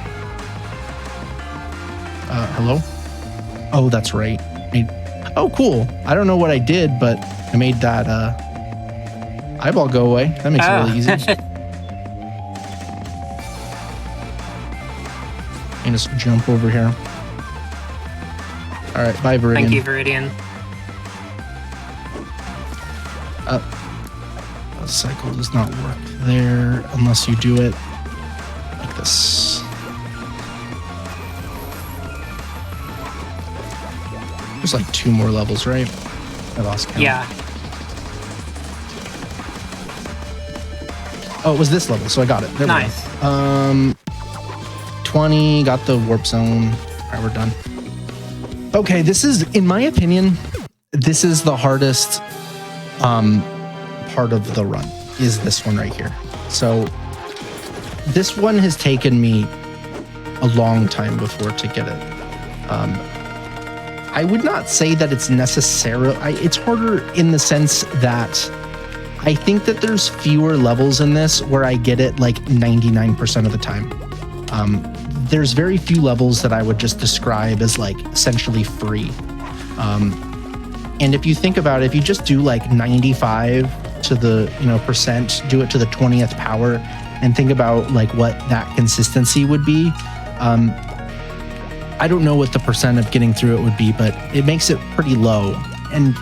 Hello? Oh, that's right. Oh, cool. I don't know what I did, but I made that eyeball go away. That makes it really easy. And just jump over here. All right, bye, Viridian.
Thank you, Viridian.
The cycle does not work there unless you do it like this. There's like 2 more levels, right? I lost count.
Yeah.
Oh, it was this level, so I got it. There
Nice.
we go. 20, got the warp zone. All right, we're done. Okay, this is, in my opinion, this is the hardest part of the run, is this one right here. So this one has taken me a long time before to get it. I would not say that it's necessarily, it's harder in the sense that I think that there's fewer levels in this where I get it like 99% of the time. There's very few levels that I would just describe as like essentially free. And if you think about it, if you just do like 95 to the percent, do it to the 20th power, and think about like what that consistency would be. I don't know what the percent of getting through it would be, but it makes it pretty low. And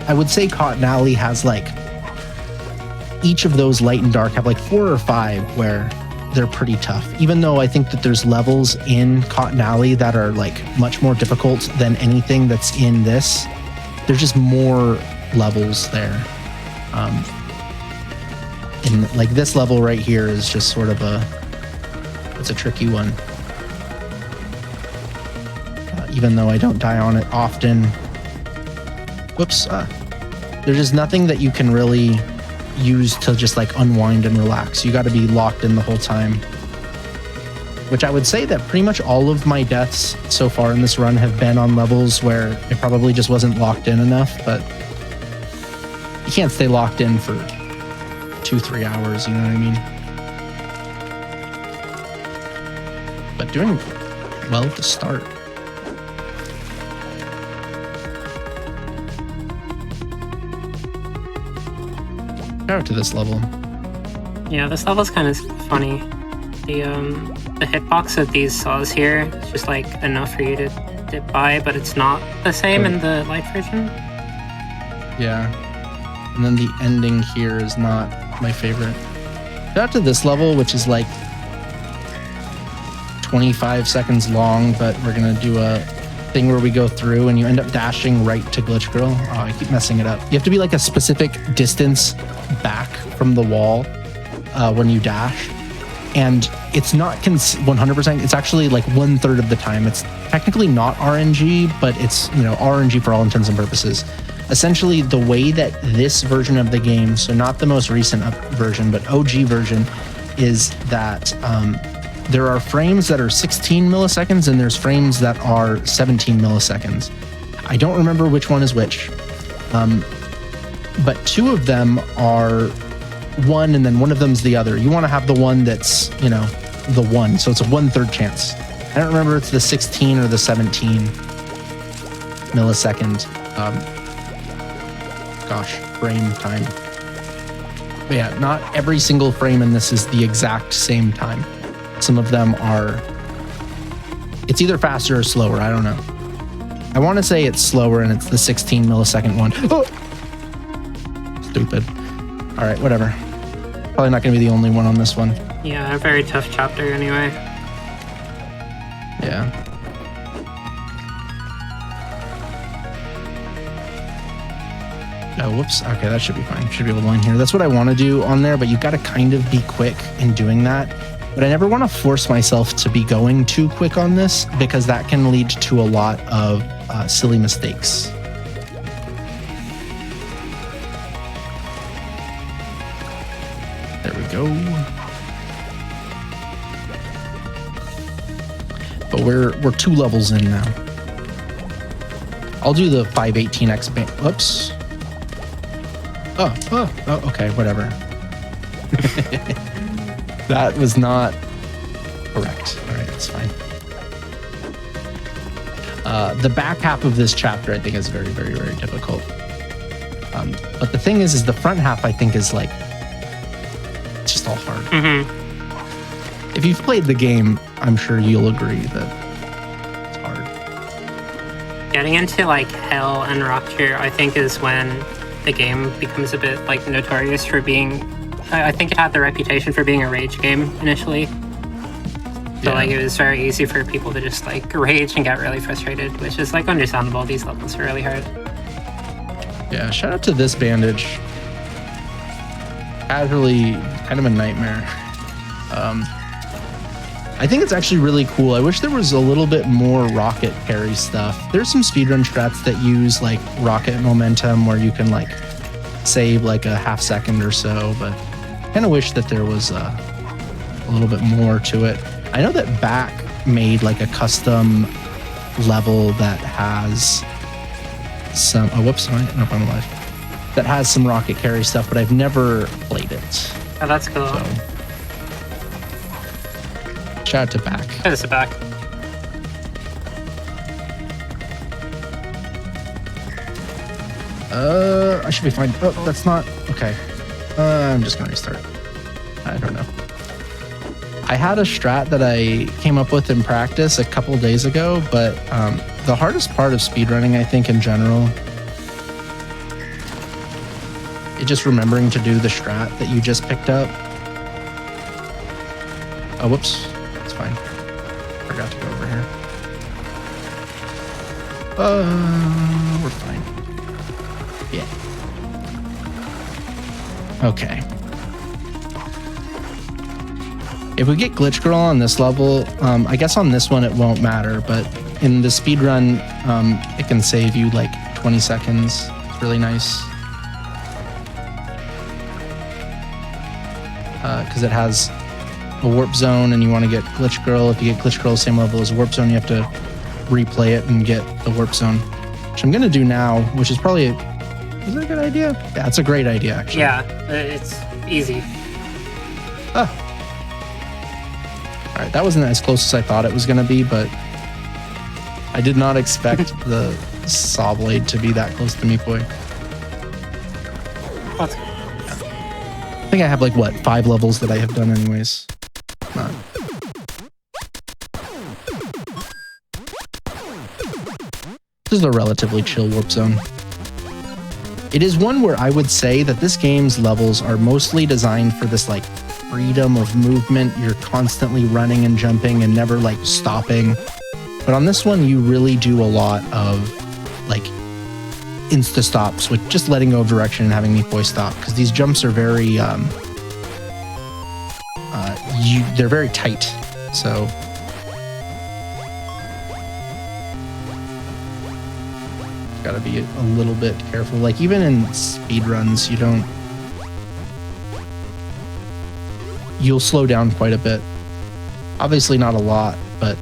I would say Cotton Alley has like, each of those light and dark have like 4 or 5 where they're pretty tough. Even though I think that there's levels in Cotton Alley that are like much more difficult than anything that's in this. There's just more levels there. And like this level right here is just sort of it's a tricky one. Even though I don't die on it often. Whoops. There's just nothing that you can really use to just like unwind and relax. You got to be locked in the whole time. Which I would say that pretty much all of my deaths so far in this run have been on levels where it probably just wasn't locked in enough, but you can't stay locked in for 2-3 hours, you know what I mean? But doing well at the start. Shout out to this level.
Yeah, this level's kind of funny. The hitbox of these saws here is just like enough for you to dip by, but it's not the same in the light version.
Yeah. And then the ending here is not my favorite. Shout out to this level, which is like 25 seconds long, but we're gonna do a thing where we go through and you end up dashing right to Glitch Girl. Oh, I keep messing it up. You have to be like a specific distance back from the wall when you dash. And it's not 100%. It's actually like 1/3 of the time. It's technically not RNG, but it's, you know, RNG for all intents and purposes. Essentially, the way that this version of the game, so not the most recent version, but OG version, is that there are frames that are 16 milliseconds and there's frames that are 17 milliseconds. I don't remember which one is which, but two of them are one and then one of them's the other. You want to have the one that's, you know, the one, so it's a 1/3 chance. I don't remember if it's the 16 or the 17 millisecond frame time. But yeah, not every single frame in this is the exact same time. Some of them are, it's either faster or slower, I don't know. I want to say it's slower and it's the 16 millisecond one. Oh! Stupid. All right, whatever. Probably not going to be the only one on this one.
Yeah, a very tough chapter anyway.
Yeah. Oh, whoops. Okay, that should be fine. Should be able to line here. That's what I want to do on there, but you got to kind of be quick in doing that. But I never want to force myself to be going too quick on this because that can lead to a lot of silly mistakes. There we go. But we're 2 levels in now. I'll do the 518x band. Whoops. Oh, okay, whatever. That was not correct. All right, that's fine. The back half of this chapter, I think, is very, very, very difficult. But the thing is the front half, I think, is like, it's just all hard.
Mm-hmm.
If you've played the game, I'm sure you'll agree that it's hard.
Getting into like Hell and Rapture, I think, is when the game becomes a bit like notorious for being, I think it had the reputation for being a rage game initially. So like it was very easy for people to just like rage and get really frustrated, which is like understandable. These levels are really hard.
Yeah, shout out to this bandage. Casually kind of a nightmare. I think it's actually really cool. I wish there was a little bit more rocket parry stuff. There's some speedrun strats that use like rocket momentum where you can like save like a half second or so, but I kind of wish that there was a little bit more to it. I know that Back made like a custom level that has some, oh, whoops, nope, I'm alive. That has some rocket carry stuff, but I've never played it.
Oh, that's cool.
So, shout out to Back.
It is a Back.
I should be fine. Oh, that's not, okay. I'm just gonna restart. I don't know. I had a strat that I came up with in practice a couple days ago, but the hardest part of speedrunning, I think, in general, is just remembering to do the strat that you just picked up. Oh, whoops. It's fine. Forgot to go over here. We're fine. Yeah. Okay. If we get Glitch Girl on this level, I guess on this one it won't matter, but in the speedrun, it can save you like 20 seconds. It's really nice. Because it has a warp zone and you want to get Glitch Girl. If you get Glitch Girl same level as a warp zone, you have to replay it and get the warp zone, which I'm going to do now, which is probably, is that a good idea? Yeah, it's a great idea, actually.
Yeah, it's easy.
Oh. All right, that wasn't as close as I thought it was going to be, but I did not expect the saw blade to be that close to me, boy.
That's
I think I have like, what, 5 levels that I have done anyways. Not. This is a relatively chill warp zone. It is one where I would say that this game's levels are mostly designed for this like freedom of movement. You're constantly running and jumping and never like stopping. But on this one, you really do a lot of like insta stops with just letting go of direction and having Meat Boy stop, because these jumps are very they're very tight. So gotta be a little bit careful. Like even in speedruns, you'll slow down quite a bit. Obviously not a lot, but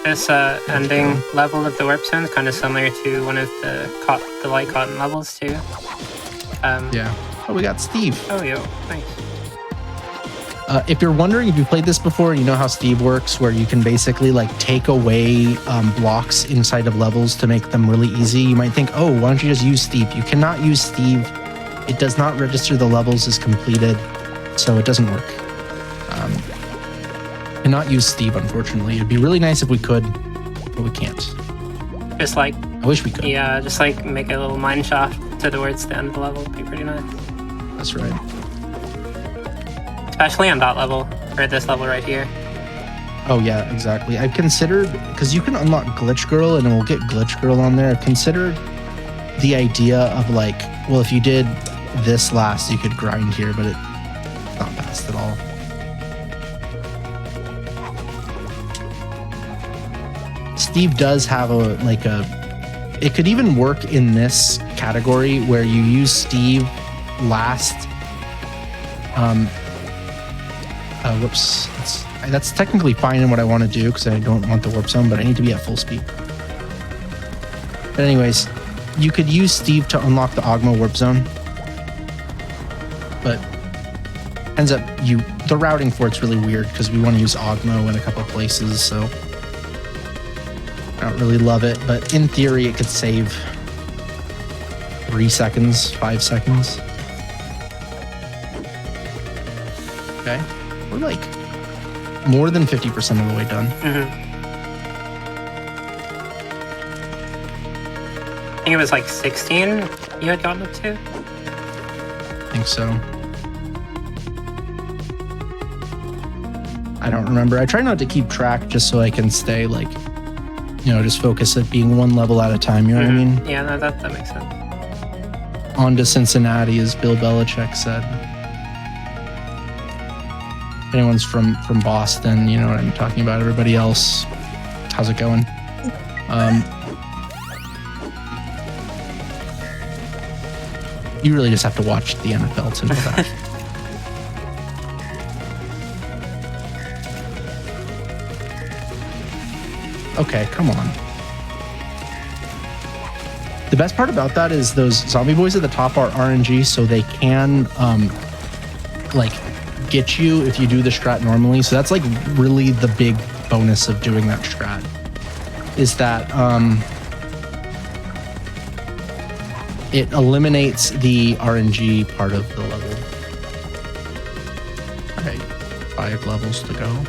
this ending level of the warp zone is kind of similar to one of the light cotton levels too.
yeah. Oh, we got Steve.
Oh, yo, nice.
If you're wondering if you played this before, you know how Steve works, where you can basically like take away blocks inside of levels to make them really easy. You might think, oh, why don't you just use Steve? You cannot use Steve. It does not register the levels as completed, so it doesn't work. Cannot use Steve, unfortunately. It'd be really nice if we could, but we can't.
Just like,
I wish we could.
yeah, just like make a little mine shaft towards the end of the level. Would be pretty nice.
That's right.
Especially on that level, or this level right here.
Oh yeah, exactly. I've considered, because you can unlock Glitch Girl and it will get Glitch Girl on there. I've considered the idea of like, well, if you did this last, you could grind here, but it's not fast at all. Steve does have it could even work in this category where you use Steve last. Whoops. That's technically fine in what I want to do because I don't want the warp zone, but I need to be at full speed. But anyways, you could use Steve to unlock the Ogma warp zone, but ends up the routing for it's really weird because we want to use Ogma in a couple places, so I don't really love it, but in theory it could save 3 seconds, 5 seconds. Okay, we're like more than 50% of the way done.
I think it was like 16 you had gotten up to?
I think so. I don't remember. I try not to keep track just so I can stay like, just focus at being one level at a time, you know what I mean?
Yeah, no, that makes sense.
On to Cincinnati, as Bill Belichick said. If anyone's from Boston, you know what I'm talking about. Everybody else, how's it going? You really just have to watch the NFL to know that. Okay, come on. The best part about that is those zombie boys at the top are RNG, so they can like get you if you do the strat normally. So that's like really the big bonus of doing that strat, is that it eliminates the RNG part of the level. All right, 5 levels to go.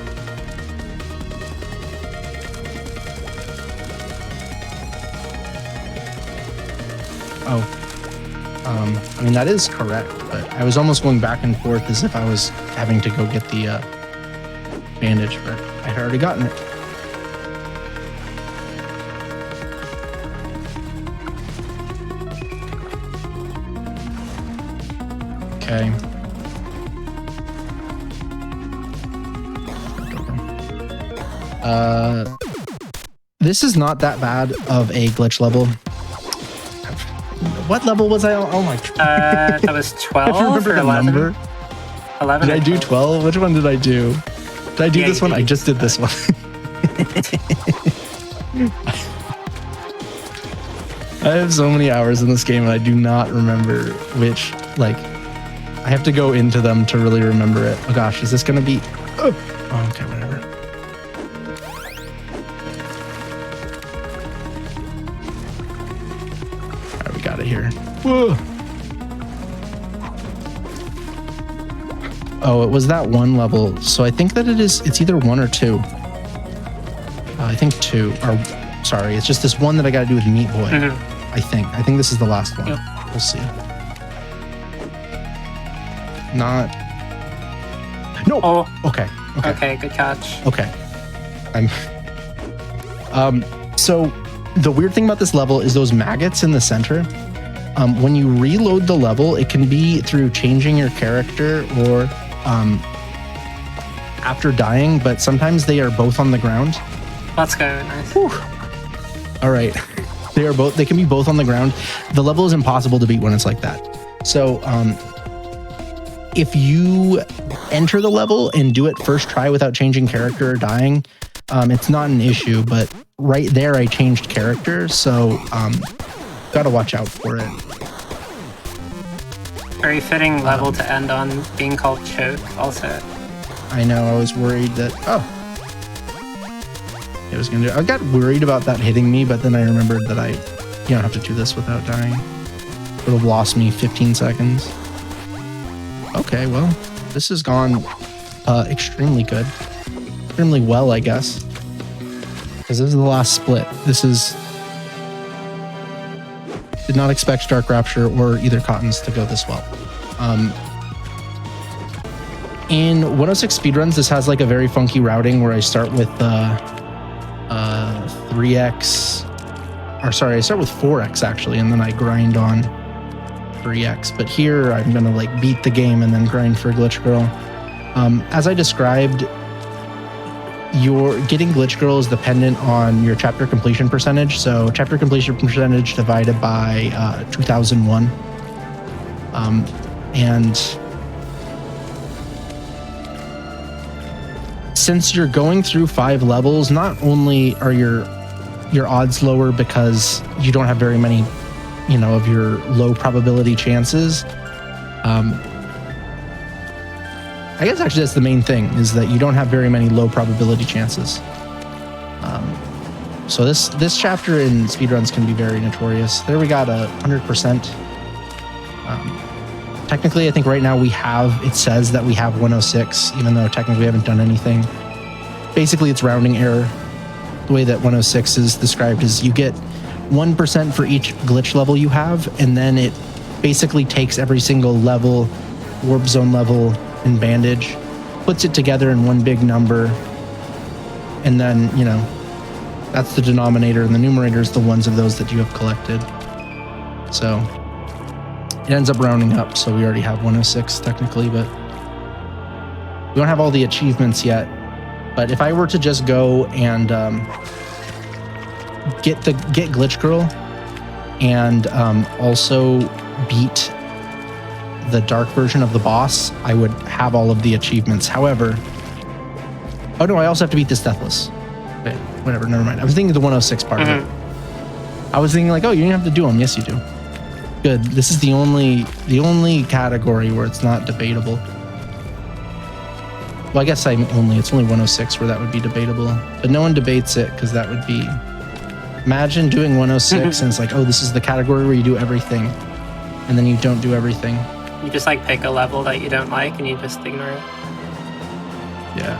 I mean, that is correct, but I was almost going back and forth as if I was having to go get the bandage, but I had already gotten it. Okay. This is not that bad of a glitch level. What level was I on? Oh my god.
That was 12
I remember
or
the
11?
number.
11
Did I do 12? Which one did I do? Did I do
Yeah,
this
you
one?
did.
I just did this one. I have so many hours in this game and I do not remember which, like, I have to go into them to really remember it. Oh gosh, is this gonna be... Oh, okay, whatever. Whoa. Oh, it was that one level. So I think that it's either 1 or 2. I think 2. Or sorry, it's just this one that I got to do with Meat Boy. I think this is the last one.
Yep.
We'll see. Not. No.
Oh.
Okay.
Okay, good catch.
Okay. So the weird thing about this level is those maggots in the center. When you reload the level, it can be through changing your character or after dying, but sometimes they are both on the ground.
Let's go. Nice.
Whew. All right. They can be both on the ground. The level is impossible to beat when it's like that. So if you enter the level and do it first try without changing character or dying, it's not an issue, but right there I changed character, so gotta watch out for it.
Very fitting level to end on, being called choke also.
I know, I was worried that it was gonna do. I got worried about that hitting me, but then I remembered that you don't have to do this without dying. It would have lost me 15 seconds. Okay, well, this has gone extremely good. Extremely well, I guess. Because this is the last split. Did not expect Dark Rapture or either Cottons to go this well. In 106 speedruns, this has like a very funky routing where I start with 3x, or sorry, I start with 4x actually, and then I grind on 3x. But here I'm gonna like beat the game and then grind for Glitch Girl. As I described, your getting Glitch Girl is dependent on your chapter completion percentage. So chapter completion percentage divided by 2001. And since you're going through 5 levels, not only are your odds lower because you don't have very many, of your low probability chances. I guess actually that's the main thing, is that you don't have very many low probability chances. So this chapter in speedruns can be very notorious. There we got 100%. Technically, I think right now it says that we have 106, even though technically we haven't done anything. Basically, it's rounding error. The way that 106 is described is you get 1% for each glitch level you have, and then it basically takes every single level, warp zone level, and bandage, puts it together in one big number, and then, that's the denominator, and the numerator is the ones of those that you have collected. So it ends up rounding up, so we already have 106 technically, but we don't have all the achievements yet. But if I were to just go and get Glitch Girl and also beat the dark version of the boss, I would have all of the achievements. However, oh no, I also have to beat this Deathless. Okay, whatever, never mind. I was thinking the 106 part of it. I was thinking like, oh, you don't have to do them. Yes, you do. Good. This is the only category where it's not debatable. Well, I guess it's only 106 where that would be debatable, but no one debates it because that would be. Imagine doing 106 and it's like, oh, this is the category where you do everything, and then you don't do everything.
You just like pick a level that you don't like and you just ignore it.
Yeah.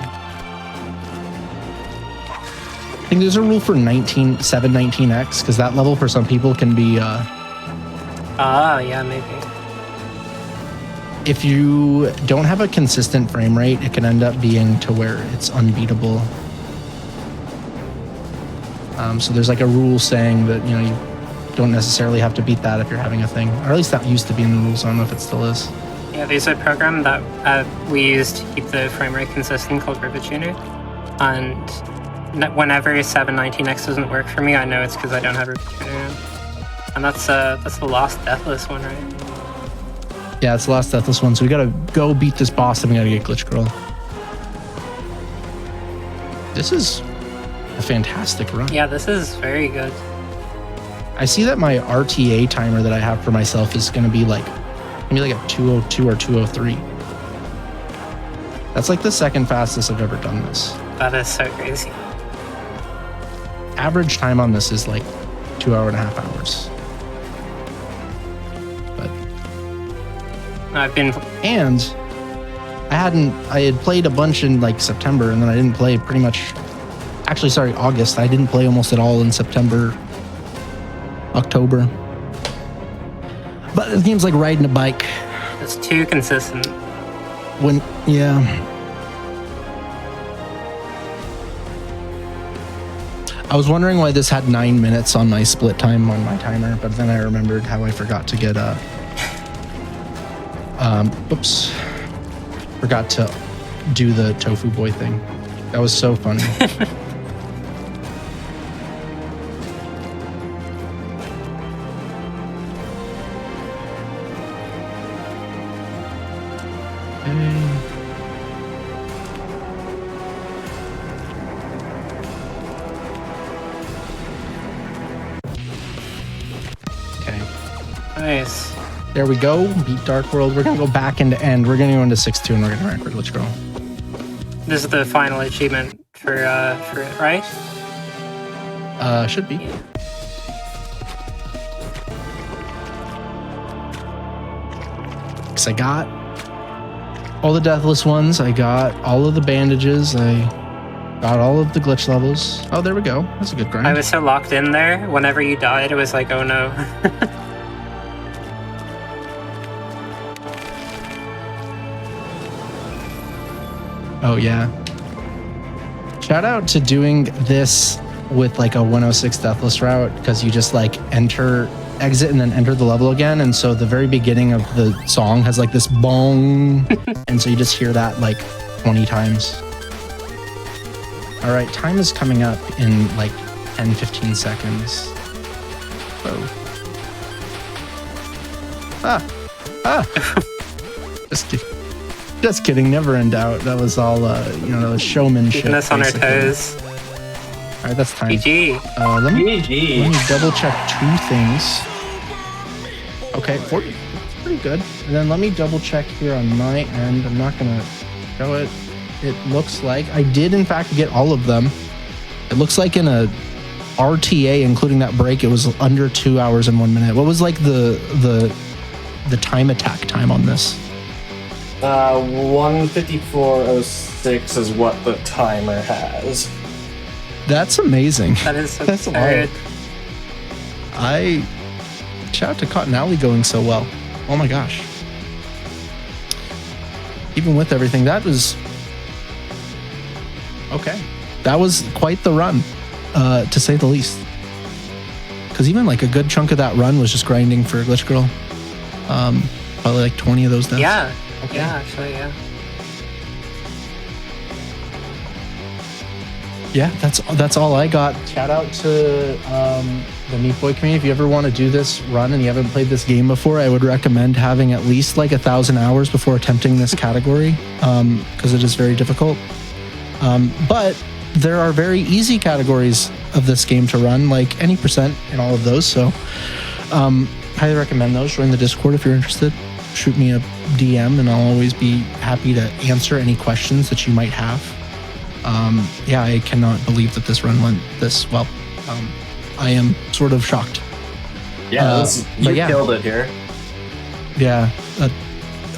I think there's a rule for 719X because that level for some people can be.
Yeah, maybe.
If you don't have a consistent frame rate, it can end up being to where it's unbeatable. So there's like a rule saying that, you don't necessarily have to beat that if you're having a thing. Or at least that used to be in the rules. I don't know if it still is.
Yeah, there's a program that we use to keep the frame rate consistent called Rivet Tuner. And whenever 719X doesn't work for me, I know it's because I don't have Rivet Tuner. And that's the last Deathless one, right?
Yeah, it's the last Deathless one, so we gotta go beat this boss and we gotta get Glitch Girl. This is a fantastic run.
Yeah, this is very good.
I see that my RTA timer that I have for myself is gonna be like maybe like a 202 or 203. That's like the second fastest I've ever done this.
That is so crazy.
Average time on this is like 2.5 hours.
I've been
And I had played a bunch in like September, and then I didn't play pretty much. Actually, sorry, August. I didn't play almost at all in September, October. But the game's like riding a bike.
it's too consistent.
Yeah. I was wondering why this had 9 minutes on my split time on my timer, but then I remembered how I forgot to get forgot to do the tofu boy thing. That was so funny. Okay.
Nice.
There we go. Beat Dark World. We're gonna go back into end. We're gonna go into 6-2 and we're gonna rank. Let's go.
This is the final achievement for it, right?
Should be. Cause I got all the deathless ones. I got all of the bandages. I got all of the glitch levels. Oh, there we go. That's a good grind.
I was so locked in there. Whenever you died, it was like, oh no.
Oh yeah. Shout out to doing this with like a 106 deathless route, because you just like exit and then enter the level again, and so the very beginning of the song has like this bong and so you just hear that like 20 times. All right, time is coming up in like 10-15 seconds. Whoa. Just kidding, never in doubt. That was all showmanship.
Keeping us on our
basically.
toes.
All right, that's time.
GG.
Let me double check 2 things. Okay, 40. That's pretty good. And then let me double check here on my end. I'm not gonna show it. It looks like I did in fact get all of them. It looks like in a RTA, including that break, it was under 2 hours and 1 minute. What was like the time attack time on this?
1:54:06 is what the timer has.
That's amazing.
That is so
That's
weird.
Shout out to Cotton Alley going so well. Oh my gosh. Even with everything, that was okay. That was quite the run, to say the least. Because even like a good chunk of that run was just grinding for Glitch Girl. Probably like 20 of those deaths.
Yeah.
Okay.
Yeah, actually, yeah.
Yeah, that's all I got. Shout out to the Meat Boy community. If you ever want to do this run and you haven't played this game before, I would recommend having at least like 1,000 hours before attempting this category, because it is very difficult. But there are very easy categories of this game to run, like any percent in all of those. So highly recommend those. Join the Discord if you're interested. Shoot me a DM and I'll always be happy to answer any questions that you might have. Yeah, I cannot believe that this run went this well. I am sort of shocked.
Yeah, you killed it here.
Yeah,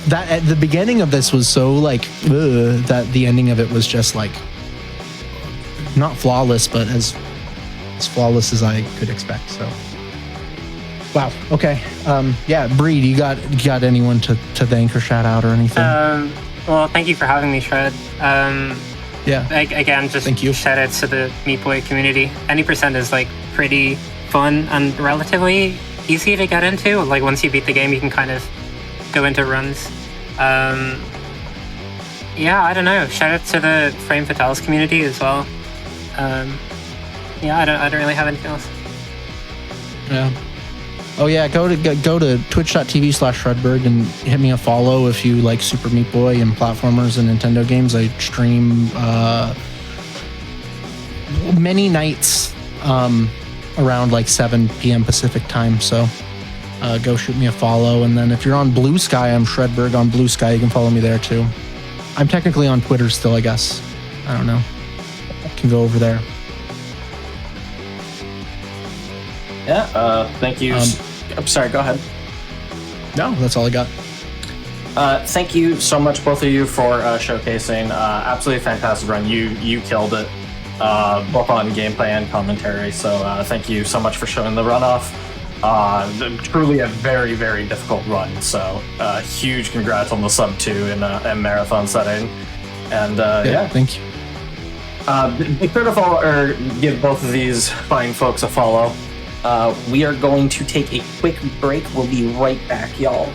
that at the beginning of this was so like that the ending of it was just like not flawless, but as flawless as I could expect. So, wow. Okay. Yeah, Breed, you got anyone to thank or shout out or anything?
Well, thank you for having me, Shred.
Yeah.
Again, just
Thank you.
shout outs to the Meat Boy community. Any percent is like pretty fun and relatively easy to get into. Like once you beat the game, you can kind of go into runs. Yeah, I don't know. Shout out to the Frame Fatales community as well. Yeah, I don't really have anything else.
Yeah. Oh yeah, go to twitch.tv/Shredberg and hit me a follow if you like Super Meat Boy and platformers and Nintendo games. I stream many nights around like 7 p.m. Pacific time. So go shoot me a follow. And then if you're on Blue Sky, I'm Shredberg on Blue Sky. You can follow me there too. I'm technically on Twitter still, I guess. I don't know. I can go over there.
Yeah, thank you. I'm sorry, go ahead.
No, that's all I got.
Thank you so much, both of you, for showcasing. Absolutely fantastic run. You killed it, both on gameplay and commentary. So thank you so much for showing the runoff. Truly a very, very difficult run. So huge congrats on the sub 2 in a marathon setting. And yeah,
thank you.
Be sure to follow or give both of these fine folks a follow. We are going to take a quick break. We'll be right back, y'all.